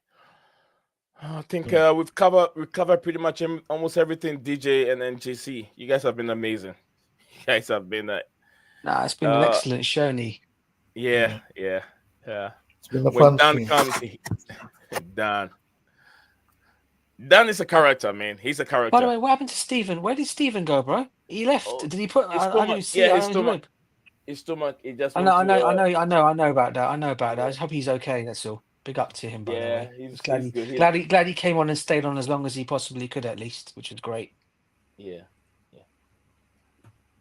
I think we've covered pretty much almost everything. DJ and then JC, you guys have been amazing. You guys have been. It's been an excellent show, Nee. Yeah. It's been a fun Dan comes, Dan is a character, man. He's a character. By the way, what happened to Stephen? Where did Stephen go, bro? He left. Did he put? His stomach. It just. I know about that. I know about that. I hope he's okay. That's all. Big up to him, by the way. He's glad he came on and stayed on as long as he possibly could, at least, which was great. Yeah.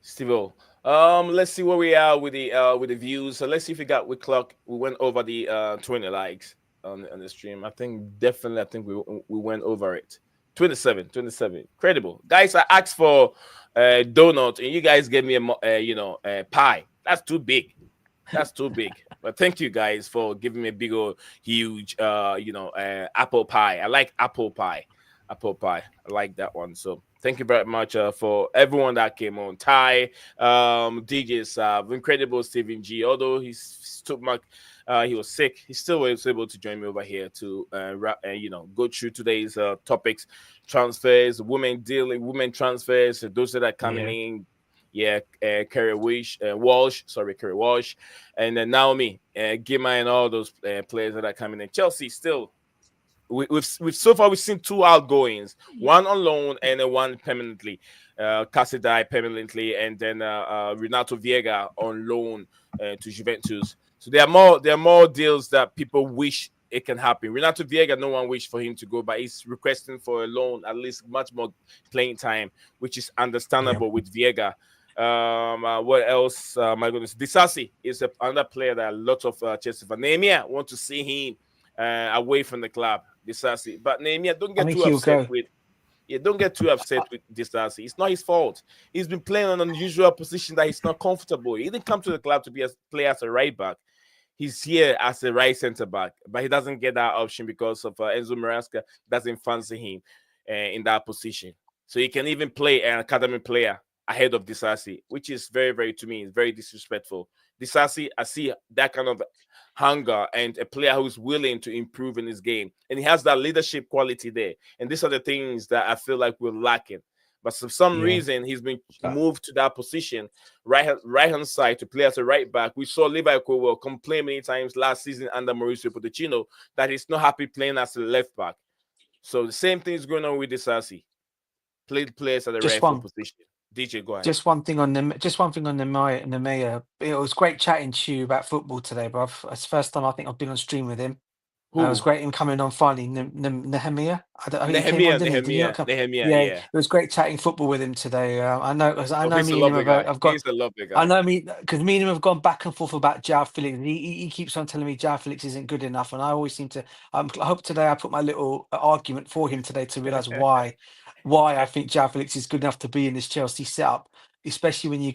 Steve-O. Let's see where we are with the views. So let's see if we clock. We went over the 20 likes on the stream. I think we went over it. 27. Incredible. Guys, I asked for donut and you guys gave me a pie. That's too big. But thank you guys for giving me a big old huge apple pie. I like apple pie. I like that one. So thank you very much for everyone that came on. Ty, DJs, incredible Stephen G. Although he was sick, he still was able to join me over here to go through today's topics, transfers, women transfers, those that are coming in. Kerry Walsh, Kerry Walsh, and then Naomi, Gima, and all those players that are coming in. Chelsea still, we've so far we've seen 2 outgoings, one on loan and then one permanently. Casadei permanently, and then Renato Viega on loan to Juventus. So there are more deals that people wish it can happen. Renato Viega, no one wished for him to go, but he's requesting for a loan, at least much more playing time, which is understandable with Viega. What else? My goodness, Disasi is another player that a lot of Chelsea fans, Nehemiah, want to see him away from the club. Disasi, but Nehemiah, don't get too upset with. Yeah, don't get too upset with Disasi. It's not his fault. He's been playing an unusual position that he's not comfortable. He didn't come to the club to play as a right back. He's here as a right centre back, but he doesn't get that option because of Enzo Maresca doesn't fancy him in that position. So he can even play an academy player ahead of Disasi, which is very, very, to me, very disrespectful. Disasi, I see that kind of hunger and a player who's willing to improve in his game, and he has that leadership quality there. And these are the things that I feel like we're lacking. But for some reason, he's been moved to that position, right hand side, to play as a right back. We saw Levi Colwell complain many times last season under Mauricio Pochettino that he's not happy playing as a left back. So the same thing is going on with Disasi. Players at the right position. DJ, go ahead. Just one thing on the Nemea. It was great chatting to you about football today, bruv. It's the first time I think I've been on stream with him. It was great him coming on finally. Nehemiah. Nehemiah. It was great chatting football with him today. I know me and him he's a lovely guy. I know because me and him have gone back and forth about João Félix. He keeps on telling me João Félix isn't good enough, and I always seem to. I hope today I put my little argument for him today to realise why I think João Félix is good enough to be in this Chelsea setup. Especially when you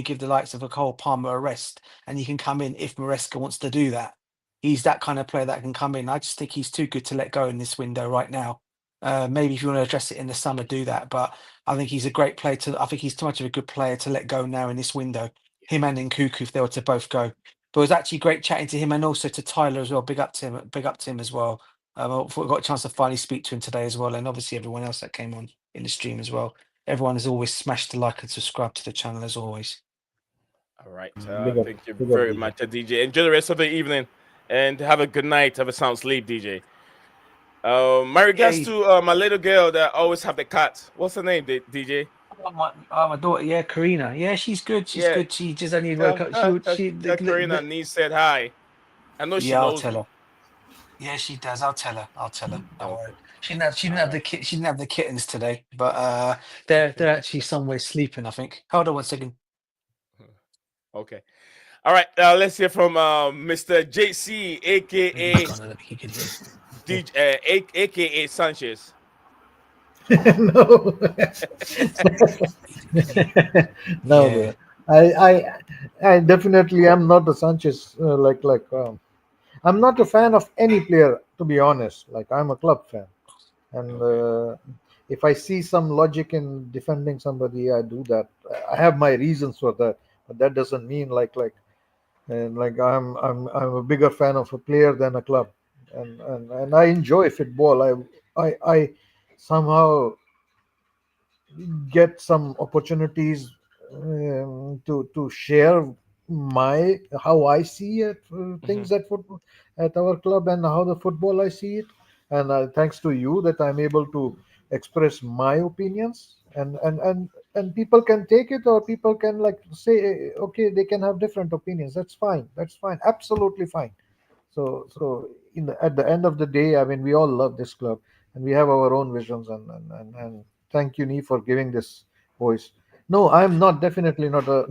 give the likes of a Cole Palmer a rest, and you can come in if Maresca wants to do that. He's that kind of player that can come in. I just think he's too good to let go in this window right now. Maybe if you want to address it in the summer, do that. But I think he's a great player. I think he's too much of a good player to let go now in this window. Him and Nkuku, if they were to both go. But it was actually great chatting to him and also to Tyler as well. Big up to him as well. I got a chance to finally speak to him today as well, and obviously everyone else that came on in the stream as well. Everyone has always smashed the like and subscribe to the channel as always. All right. Thank you very much, DJ. Enjoy the rest of the evening. And have a good night. Have a sound sleep, DJ. My regards to my little girl that always have the cat. What's her name, DJ? My daughter, Karina. Yeah, she's good. She's good. She just only woke up. Karina needs said hi. I know she knows. I'll tell her. Yeah, she does. I'll tell her. Don't worry. She didn't have the kittens today, but they're actually somewhere sleeping, I think. Hold on 1 second. Okay. All right, let's hear from Mr. JC, aka DJ, aka Sanchez. No, I definitely am not a Sanchez. I'm not a fan of any player, to be honest. Like, I'm a club fan, and if I see some logic in defending somebody, I do that. I have my reasons for that, but that doesn't mean I'm a bigger fan of a player than a club, and I enjoy football. I somehow get some opportunities to share how I see it, things at football at our club, and how the football I see it. And thanks to you that I'm able to express my opinions, and people can take it, or people can say, okay, they can have different opinions. That's fine, absolutely fine. So at the end of the day, I mean, we all love this club, and we have our own visions, and thank you, Nee, for giving this voice. No, I'm definitely not a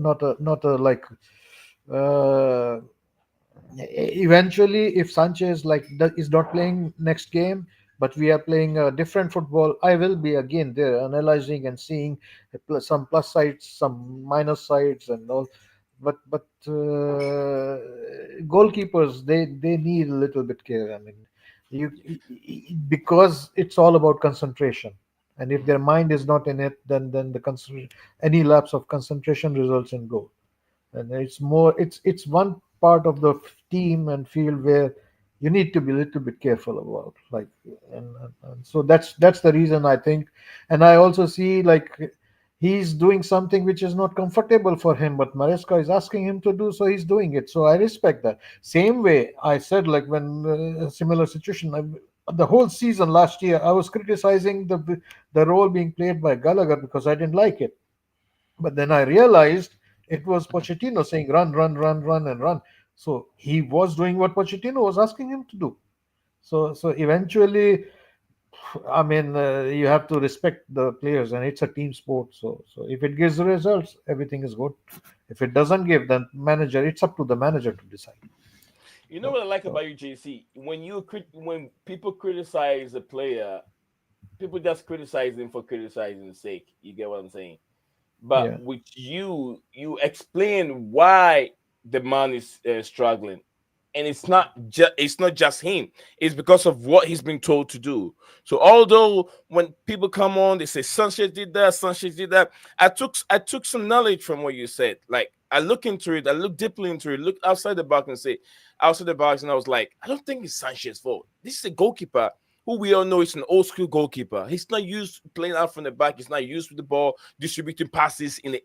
eventually, if Sanchez is not playing next game, but we are playing a different football, I will be again there analyzing and seeing some plus sides, some minus sides, and all. But goalkeepers, they need a little bit care. I mean, because it's all about concentration, and if their mind is not in it, then any lapse of concentration results in goal. And it's one part of the team and field where you need to be a little bit careful about, and so that's the reason, I think. And I also see, he's doing something which is not comfortable for him, but Maresca is asking him to do, so he's doing it. So I respect that. Same way I said, like when a similar situation, the whole season last year, I was criticizing the role being played by Gallagher because I didn't like it. But then I realized it was Pochettino saying run, run, run, run, and run. So he was doing what Pochettino was asking him to do. So eventually, I mean, you have to respect the players, and it's a team sport. So if it gives results, everything is good. If it doesn't give, then manager, it's up to the manager to decide. You know what I like about you, JC? When people criticize a player, people just criticize him for criticizing's sake. You get what I'm saying? But Yeah. with you explain why the man is struggling, and it's not just him. It's because of what he's been told to do. So although when people come on, they say Sanchez did that, I took some knowledge from what you said. Like I look into it, I look deeply into it, look outside the box and say outside the box, and I was like, I don't think it's Sanchez's fault. This is a goalkeeper who we all know is an old school goalkeeper. He's not used to playing out from the back. He's not used with the ball, distributing passes in the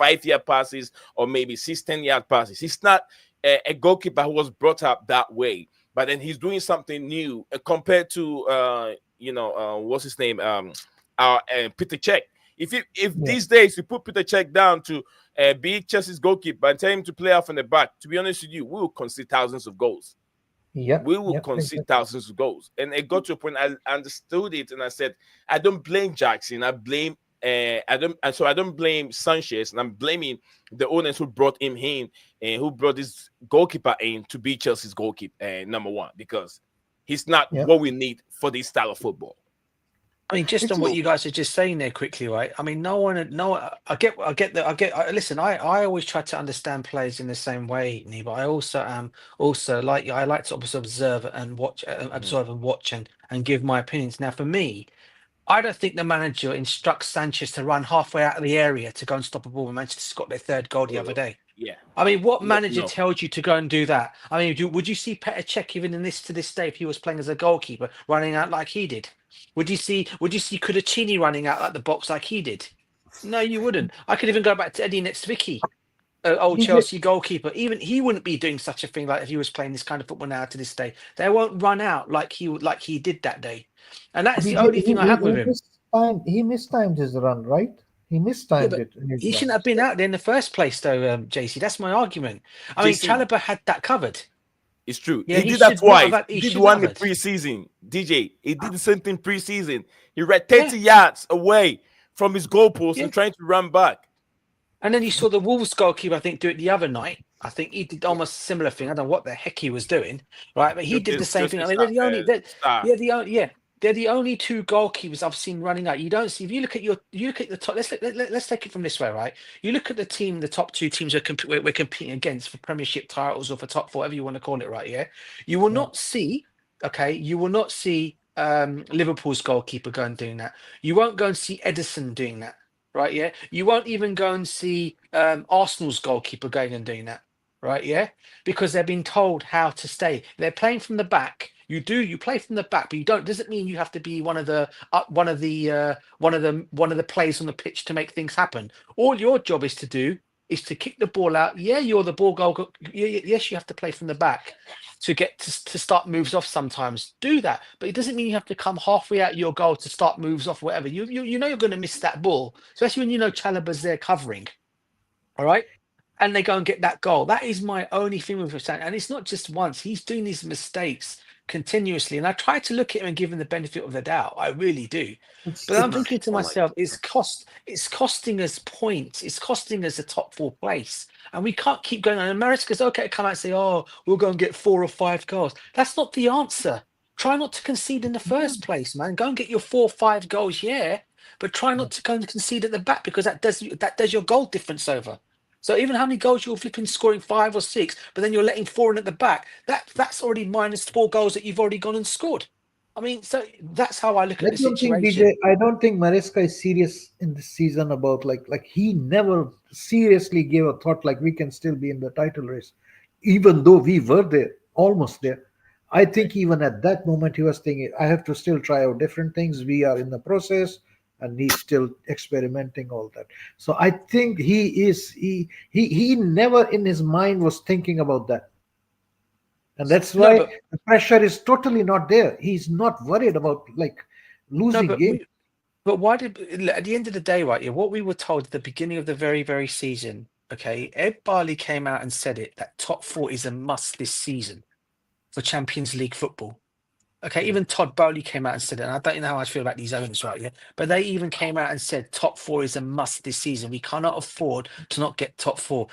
5-yard passes or maybe 10-yard passes. He's not a goalkeeper who was brought up that way. But then he's doing something new compared to, what's his name? Peter Cech. If these days you put Peter Cech down to be Chelsea's goalkeeper and tell him to play out from the back, to be honest with you, we will concede thousands of goals. Yeah, we will concede thousands of goals. And it got to a point I understood it, and I said, I don't blame Jackson. I blame I don't blame Sanchez, and I'm blaming the owners who brought him in and who brought this goalkeeper in to be Chelsea's goalkeeper number one, because he's not what we need for this style of football. I mean, just on what you guys are just saying there quickly, right? I mean, listen, I always try to understand players in the same way, Nee, but I also I like to observe and watch, and give my opinions. Now, for me, I don't think the manager instructs Sanchez to run halfway out of the area to go and stop a ball when Manchester got their third goal the other day. Yeah. I mean, what manager tells you to go and do that? I mean, would you see Petr Cech even to this day if he was playing as a goalkeeper running out like he did? Would you see Cudicini running out like the box like he did? No, you wouldn't. I could even go back to Eddie Netzvicki, old Chelsea goalkeeper. Even he wouldn't be doing such a thing like if he was playing this kind of football now to this day. They won't run out like he did that day. And that's the only thing I have with him. He mistimed his run, right? He mistimed it. He shouldn't have been out there in the first place, though, JC. That's my argument. I mean, Chalobah had that covered. It's true. Yeah, he did that twice. He did one in preseason. DJ, he did the same thing preseason. He ran 30 yards away from his goalpost and trying to run back. And then you saw the Wolves goalkeeper, I think, do it the other night. I think he did almost a similar thing. I don't know what the heck he was doing, right? But he did the same thing. I mean, they're the only two goalkeepers I've seen running out. You don't see, if you look at the top. Let's take it from this way, right? You look at the top two teams we're competing against for Premiership titles or for top four, whatever you want to call it, right? Yeah, you will not see. Okay, you will not see Liverpool's goalkeeper go and doing that. You won't go and see Edison doing that, right? Yeah, you won't even go and see Arsenal's goalkeeper going and doing that, right? Yeah, because they're being told how to stay. They're playing from the back. You play from the back, but you don't. Doesn't mean you have to be one of the players on the pitch to make things happen. All your job is to do is to kick the ball out. Yeah, you're the ball goal. Yes, you have to play from the back to get to start moves off. Sometimes do that, but it doesn't mean you have to come halfway out your goal to start moves off. Whatever you know, you're going to miss that ball, especially when you know Chalobah's there covering. All right. And they go and get that goal. That is my only thing with Hussein. And it's not just once. He's doing these mistakes continuously. And I try to look at him and give him the benefit of the doubt. I really do. But I'm thinking to myself, it's costing us points. It's costing us a top 4 place. And we can't keep going on. And Maresca's okay to come out and say, oh, we'll go and get 4 or 5 goals. That's not the answer. Try not to concede in the first place, man. Go and get your 4 or 5 goals, but try not to go and concede at the back, because that does your goal difference over. So even how many goals you're flipping scoring 5 or 6, but then you're letting 4 in at the back, that's already minus 4 goals that you've already gone and scored. I mean, so that's how I look at the situation. I don't think Maresca is serious in this season about like he never seriously gave a thought like we can still be in the title race, even though we were there, almost there. I think even at that moment he was thinking, I have to still try out different things. We are in the process. and he's still experimenting all that. So I think he never in his mind was thinking about that. And that's No, why but the pressure is totally not there. He's not worried about like no, losing but games. but why did at the end of the day, right? Yeah, what we were told at the beginning of the very season. Okay, Ed Barley came out and said it that top four is a must this season for Champions League football. Okay, even Todd Bowley came out and said it. And I don't know how I feel about these owners, right? Yeah, but they even came out and said top four is a must this season. We cannot afford to not get top four.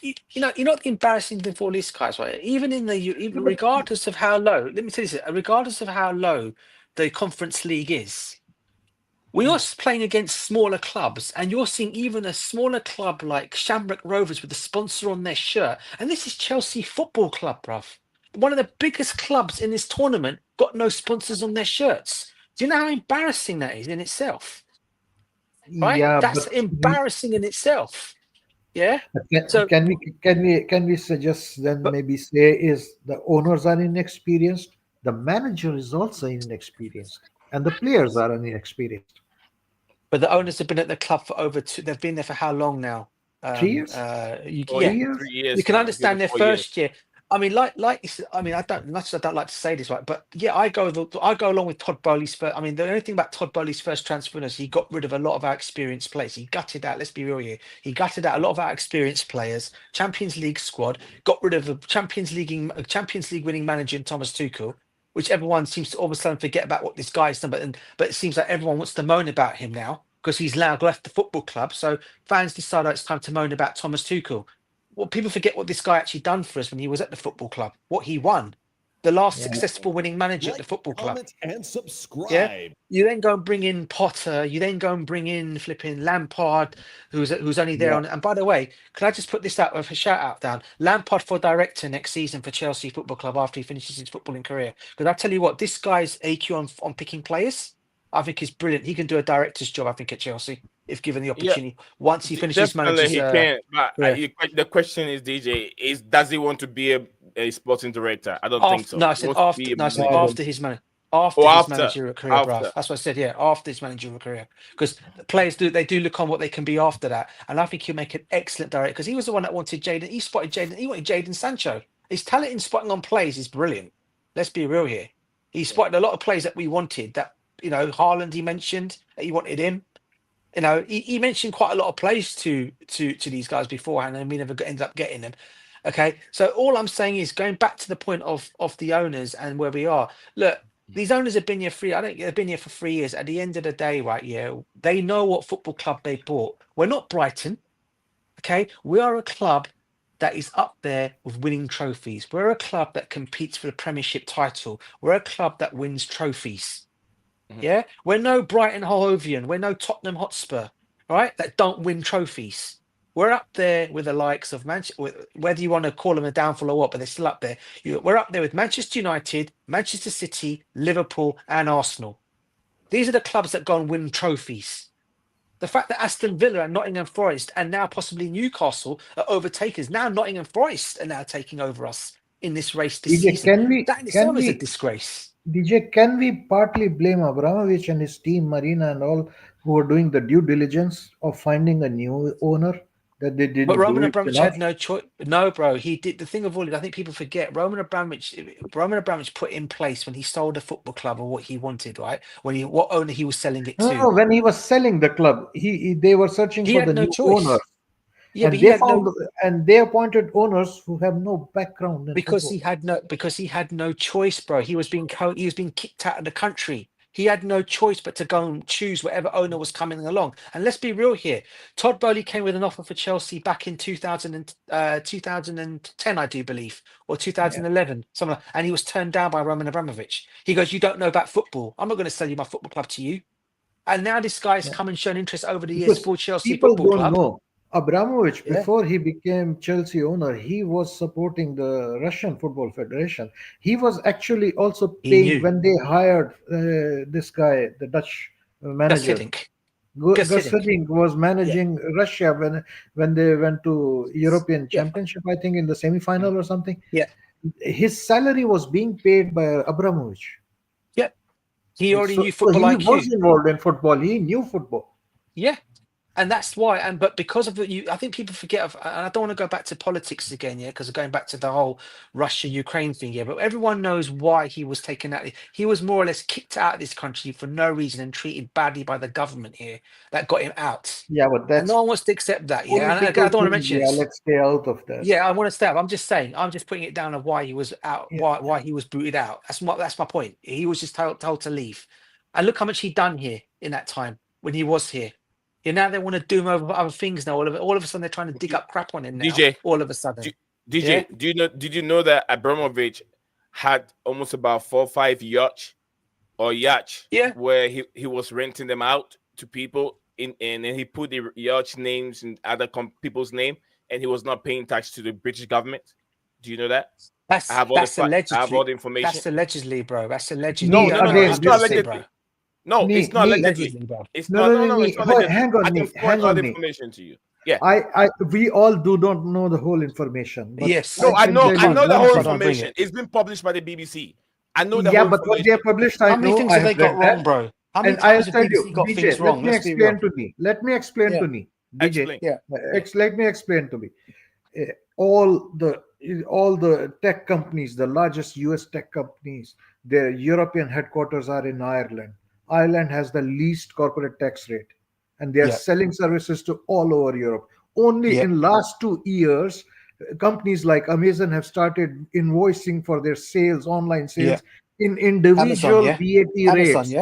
You know the embarrassing thing for all these guys, right? Even regardless of how low, let me tell you this, regardless of how low the Conference League is, we are playing against smaller clubs, and you're seeing even a smaller club like Shamrock Rovers with the sponsor on their shirt, and this is Chelsea Football Club, bruv. One of the biggest clubs in this tournament got no sponsors on their shirts. Do you know how embarrassing that is in itself? Right? Yeah, That's but embarrassing in itself. Yeah. So, can we suggest then but maybe say is the owners are inexperienced, the manager is also inexperienced, and the players are inexperienced. the owners have been at the club for over two. They've been there for how long now? 3 years? Oh, Yeah, 3 years? 3 years. you can now. understand their 4 years. first year. I mean, I don't much as I don't like to say this, right? But yeah, I go along with Todd Bowley's first. I mean, the only thing about Todd Bowley's first transfer is he got rid of a lot of our experienced players. He gutted out. Let's be real here. He gutted out a lot of our experienced players. Champions League squad, got rid of a Champions League winning manager in Thomas Tuchel, which everyone seems to all of a sudden forget about what this guy's done. But it seems like everyone wants to moan about him now because he's now left the football club. So fans decide it's time to moan about Thomas Tuchel. Well, people forget what this guy actually done for us when he was at the football club, what he won. The last successful winning manager at the football club. Comment and subscribe. Yeah. You then go and bring in Potter. You then go and bring in flipping Lampard, who's only there on. And by the way, can I just put this out with a shout out down? Lampard for director next season for Chelsea Football Club after he finishes his footballing career. Because I tell you what, this guy's AQ on picking players, I think is brilliant. He can do a director's job, I think, at Chelsea if given the opportunity. Once he finishes Definitely manager's he can. But career. the question is, DJ, does he want to be a sporting director? I don't think so. No, I said He wants to after. be a No, I said manager. after his managerial career, bruv. That's what I said. Yeah, after his managerial career, because players do look on what they can be after that, and I think he'll make an excellent director. Because he was the one that wanted Jadon. He spotted Jadon. He wanted Jadon Sancho. His talent in spotting on plays is brilliant. Let's be real here. He spotted a lot of plays that we wanted. That Haaland he mentioned that he wanted him. He mentioned quite a lot of plays to these guys beforehand, and we never ended up getting them. Okay, so all I'm saying is going back to the point of the owners and where we are. Look, these owners have been here they've been here for 3 years. At the end of the day, right? Yeah, they know what football club they bought. We're not Brighton. Okay, we are a club that is up there with winning trophies. We're a club that competes for the Premiership title. We're a club that wins trophies. Yeah, we're no Brighton Hove Albion, we're no Tottenham Hotspur, right? That don't win trophies. We're up there with the likes of Manchester, whether you want to call them a downfall or what, but they're still up there. We're up there with Manchester United, Manchester City, Liverpool, and Arsenal. These are the clubs that go and win trophies. The fact that Aston Villa and Nottingham Forest and now possibly Newcastle are overtakers. Now Nottingham Forest are now taking over us in this race this season. That in itself is a disgrace. DJ, can we partly blame Abramovich and his team, Marina and all, who are doing the due diligence of finding a new owner that they didn't? But Roman Abramovich had no choice. No, bro, he did the thing of all. I think people forget Roman Abramovich put in place when he sold the football club or what he wanted, right? What owner he was selling it to. No, when he was selling the club, they were searching for the new owner. Yeah, and they appointed owners who have no background in because football. he had no choice, bro. He was being kicked out of the country. He had no choice but to go and choose whatever owner was coming along. And let's be real here. Todd Bowley came with an offer for Chelsea back in 2010, I do believe, or 2011, something like, and he was turned down by Roman Abramovich. He goes, "You don't know about football. I'm not going to sell you my football club to you." And now this guy's come and shown interest over the years for Chelsea Football Club. Know. Abramovich, before he became Chelsea owner, he was supporting the Russian Football Federation. He was actually also paying when they hired this guy, the Dutch manager. Gus Hiddink was managing Russia when they went to European Championship, I think in the semi-final or something. Yeah. His salary was being paid by Abramovich. Yeah. He already knew So football he IQ. was involved in football. He knew football. Yeah. And that's why, but because of I think people forget and I don't want to go back to politics again, yeah, because going back to the whole Russia-Ukraine thing, yeah, but everyone knows why he was taken out. He was more or less kicked out of this country for no reason and treated badly by the government here that got him out. Yeah, but And that's no one wants to accept that, yeah. And I political don't want to things. mention Yeah, this. let's stay out of that. Yeah, I want to stay up. I'm just saying, I'm just putting it down of why he was out, Yeah. why he was booted out. That's my point. He was just told to leave. And look how much he done here in that time when he was here. Yeah, now they want to do him over other things now. All of a sudden they're trying to dig up crap on him now. DJ, all of a sudden. DJ, Yeah? did you know that Abramovich had almost about 4 or 5 yachts where he was renting them out to people and he put the yacht names in other people's name and he was not paying tax to the British government. Do you know that? That's allegedly. I have all the information. That's allegedly, bro. That's allegedly. No, it's not allegedly. Bro. No, it's not allegedly. It's not. No, it's not allegedly. Hang on, I can forward all the information to you. Yeah. We all do not know the whole information. But yes. No, I know the whole information. It's been published by the BBC. I know the whole but what they published, How many things have they got wrong, bro? How many times have BBC got things wrong? Let me explain to me. DJ, let me explain to me. All the tech companies, the largest US tech companies, their European headquarters are in Ireland. Ireland has the least corporate tax rate, and they are selling services to all over Europe. Only in last 2 years, companies like Amazon have started invoicing for their sales, online sales, in individual VAT rates.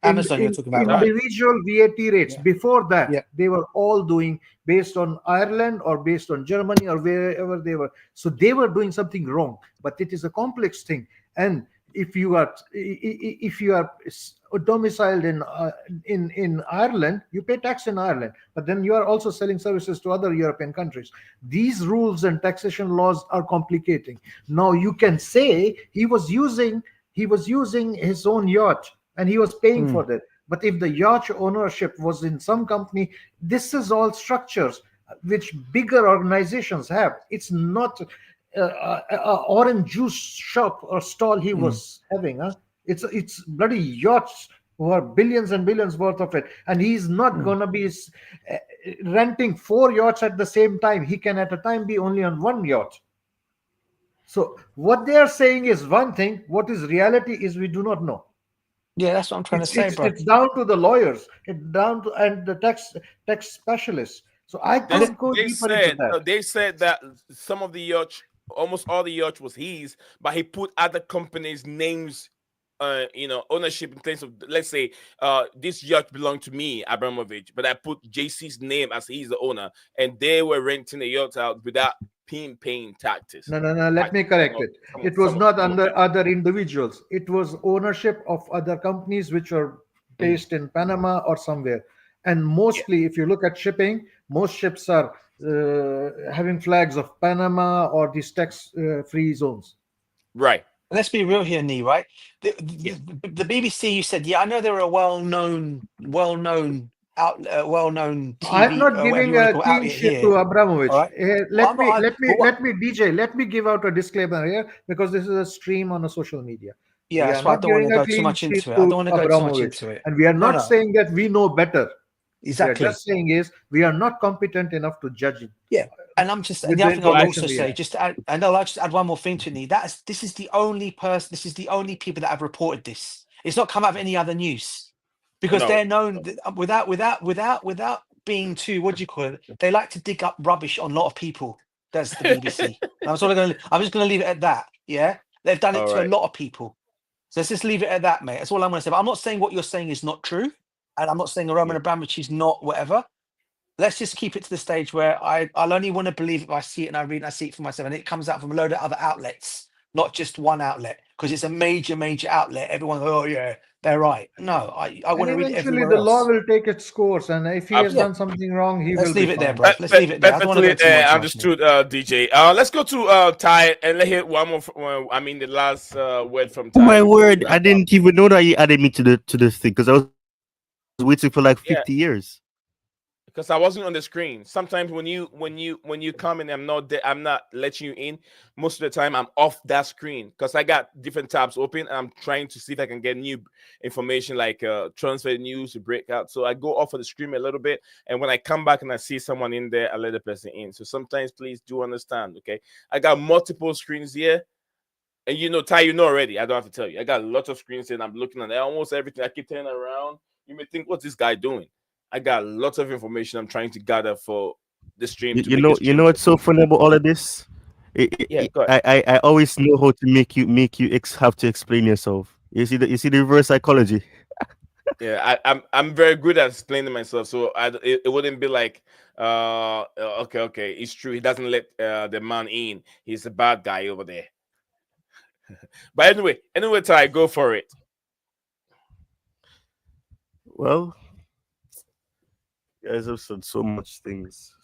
Amazon, you're talking about individual VAT rates. Before that, they were all doing based on Ireland or based on Germany or wherever they were. So they were doing something wrong. But it is a complex thing. And if you are domiciled in Ireland, you pay tax in Ireland. But then you are also selling services to other European countries. These rules and taxation laws are complicating. Now you can say he was using his own yacht. And he was paying for that. But if the yacht ownership was in some company, this is all structures which bigger organizations have. It's not an orange juice shop or stall he was having. It's bloody yachts who are billions and billions worth of it. And he's not going to be renting 4 yachts at the same time. He can at a time be only on 1 yacht. So what they are saying is one thing. What is reality is we do not know. Yeah, that's what I'm trying to say, bro. It's down to the lawyers. It's down to and the tax specialists. So I can't go deeper into that. They said that some of the yachts, almost all the yachts was his, but he put other companies' names, ownership in terms of, let's say, this yacht belonged to me, Abramovich, but I put JC's name as he's the owner, and they were renting the yacht out without paying taxes. No. Let me correct it. It was not under other individuals. It was ownership of other companies which are based in Panama or somewhere. And mostly, if you look at shipping, most ships are having flags of Panama or these tax-free zones. Right. Let's be real here, Nee. Right? The BBC. You said, I know they're a well-known TV. I'm not giving a clean sheet to Abramovich. Right? Let me give out a disclaimer here because this is a stream on a social media. Yeah, that's why I don't want to go too much into it. I don't want to go too much into it. And we are not saying that we know better. Exactly. We are just saying is we are not competent enough to judge it. Yeah, and I'm just. And the other thing I'll also say, just to add, and I'll just add one more thing to it. This is the only person. This is the only people that have reported this. It's not come out of any other news. Because they're known without being too, what do you call it? They like to dig up rubbish on a lot of people. That's the BBC. I'm just gonna leave it at that. Yeah, they've done it to a lot of people. So let's just leave it at that, mate. That's all I'm gonna say. But I'm not saying what you're saying is not true, and I'm not saying Roman Abramovich is not whatever. Let's just keep it to the stage where I'll only want to believe if I see it and I read and I see it for myself, and it comes out from a load of other outlets, not just one outlet, because it's a major outlet. Everyone, they're right. No, I want to read it everywhere else. The law will take its course, and if he has done something wrong, Let's leave it there, bro. Let's leave it there. I don't want to go too much. Understood, DJ. Let's go to Ty and let's hear one more. The last word from Ty. Oh my word! I didn't even know that you added me to this thing because I was waiting for like 50 years. because I wasn't on the screen. Sometimes when you come in, I'm not letting you in. Most of the time, I'm off that screen because I got different tabs open. And I'm trying to see if I can get new information like transfer news to break out. So I go off of the screen a little bit, and when I come back and I see someone in there, I let the person in. So sometimes, please do understand. Okay, I got multiple screens here. And you know, Ty, you know already. I don't have to tell you. I got a lot of screens and I'm looking at almost everything. I keep turning around. You may think, what's this guy doing? I got lots of information I'm trying to gather for the stream. You know what's so funny about all of this? I always know how to make you have to explain yourself. You see the reverse psychology. Yeah, I'm very good at explaining myself, so it wouldn't be like okay, it's true. He doesn't let the man in. He's a bad guy over there. But anyway, Ty, go for it. Well, guys have said so much things.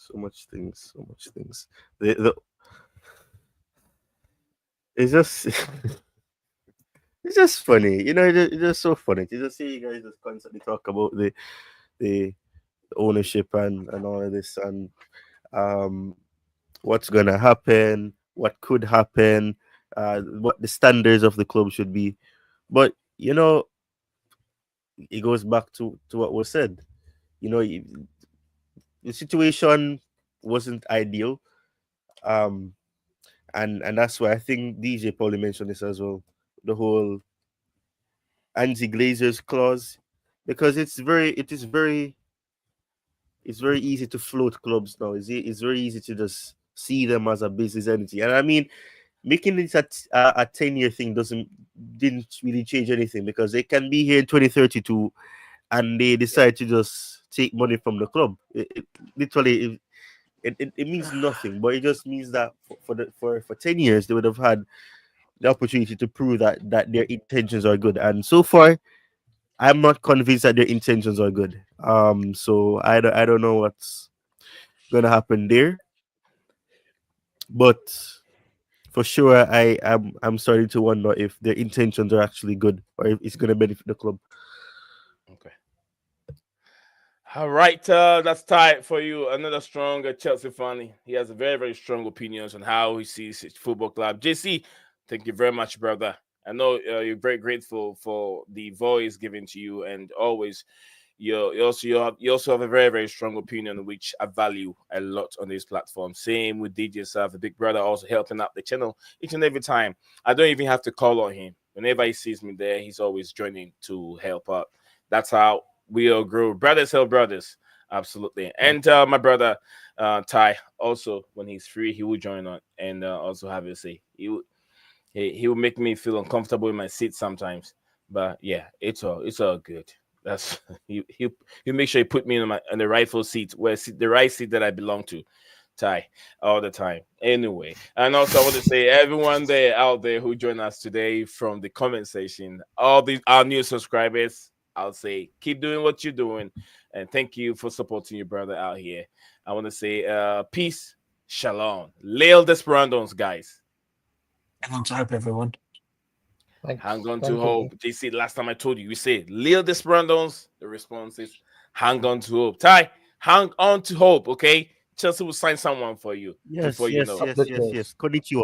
It's just it's just funny, you know. It's just so funny to just see you guys just constantly talk about the ownership and all of this and what's gonna happen, what could happen. What the standards of the club should be, but you know, it goes back to what was said. You know, the situation wasn't ideal, and that's why I think DJ probably mentioned this as well. The whole anti-Glazers clause, because it's very easy to float clubs now. It's very easy to just see them as a business entity, and I mean, making it a 10-year thing didn't really change anything, because they can be here in 2032 and they decide to just take money from the club. It means nothing, but it just means that for 10 years they would have had the opportunity to prove that their intentions are good. And so far, I'm not convinced that their intentions are good. So I don't know what's gonna happen there, but for sure, I'm starting to wonder if their intentions are actually good or if it's going to benefit the club. Okay. All right, that's tight for you. Another strong Chelsea fan. He has a very, very strong opinions on how he sees his football club. JC, thank you very much, brother. I know you're very grateful for the voice given to you, and always you also have a very, very strong opinion, which I value a lot on this platform. Same with DJ Saf, the big brother, also helping out the channel each and every time. I don't even have to call on him. Whenever he sees me there, he's always joining to help out. That's how we all grow. Brothers help brothers. Absolutely. And my brother Ty, also when he's free, he will join on and also have a say. He will make me feel uncomfortable in my seat sometimes. But yeah, it's all good. That's he make sure he put me on the rightful seat, the right seat that I belong to, Ty, all the time. Anyway, and also I want to say everyone out there who joined us today from the comment section, our new subscribers, I'll say keep doing what you're doing, and thank you for supporting your brother out here. I want to say peace, shalom, Lil Desperandos, guys. Hang on to hope, everyone. Hang on to hope. JC, last time I told you, we say Lil Desperandos. The response is hang on to hope. Ty, hang on to hope, okay? Chelsea will sign someone for you. Yes. Konnichiwa.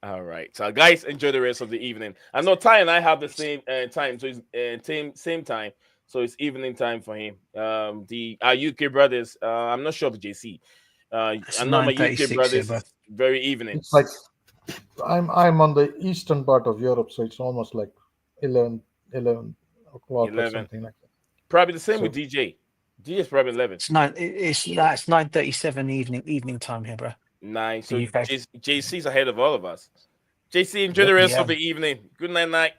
All right. So, guys, enjoy the rest of the evening. I know Ty and I have the same time, so it's same time. So it's evening time for him. Our UK brothers, I'm not sure of JC. I know my UK brothers very evening. It's like I'm on the eastern part of Europe, so it's almost like 11 o'clock or something like that. Probably the same with DJ. DJ's probably 11. It's 9:37 evening time here, bro. Nice. So JC's ahead of all of us. JC, enjoy the rest of the evening. Good night. I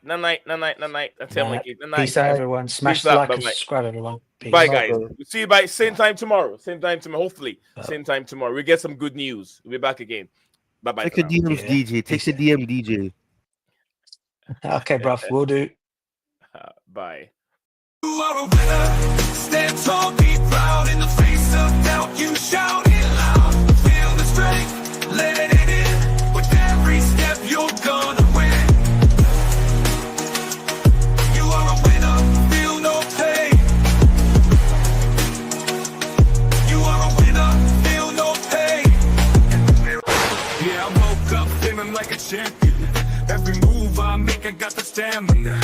tell my kid. Peace out, everyone. Smash the like and subscribe, everyone. Peace. Bye, guys. We'll see you by same time tomorrow. Hopefully. Same time tomorrow. We get some good news. We'll be back again. Bye-bye. Take a DM, DJ. Take a DM, DJ. Okay, bruv. We'll do. Bye. You are a winner. Stand tall, be proud. In the face of doubt, you shout it loud. Feel the strength, let it in. With every step, you're gonna win. You are a winner, feel no pain. champion. Every move I make, I got the stamina.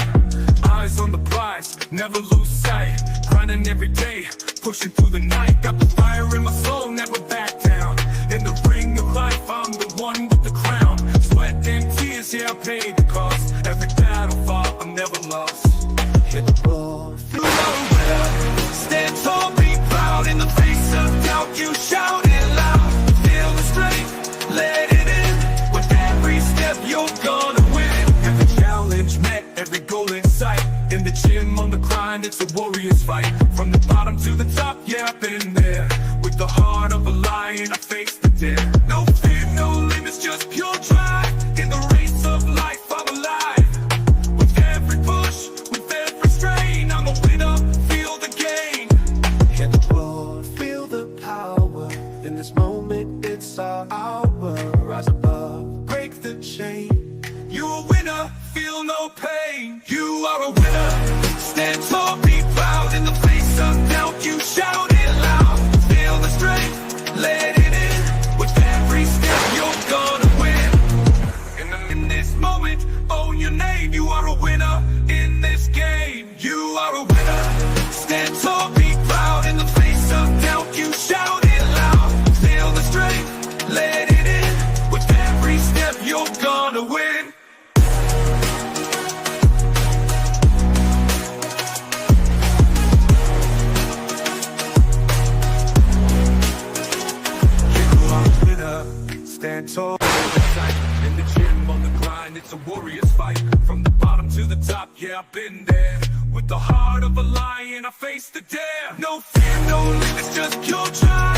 Eyes on the prize, never lose sight. Grinding every day, pushing through the night. Got the fire in my soul, never back down. In the ring of life, I'm the one with the crown. Sweat and tears, yeah, I paid the cost. Every battle fought, I'm never lost. Hit the ball, feel the winner. Stand tall, be proud. In the face of doubt, you shout it loud. Feel the strength, let it in. With every step, you're gonna win. Every challenge met, every goal in sight. In the gym, on the grind, it's a warrior's fight. From the bottom to the top, yeah, I've been there. With the heart of a lion, I face the dare. No fear, no limits, just pure drive. In the race of life, I'm alive. With every push, with every strain, I'm a winner, feel the gain. Hit the floor, feel the power. In this moment, it's our hour. Rise above, break the chain. You're a winner, feel no pain. You are a winner, stand tall, be proud. In the face of doubt, you shout it loud. Feel the strength, let it in. With every step, you're gonna win. In this moment, own your name. You are a winner in this game. You are a winner, stand tall, be proud. In the face of doubt, you shout it loud. Feel the strength, let it in. With every step, you're gonna win. Stand tall, in the gym, on the grind, it's a warrior's fight. From the bottom to the top, yeah, I've been there. With the heart of a lion, I face the dare. No fear, no limits, just pure drive.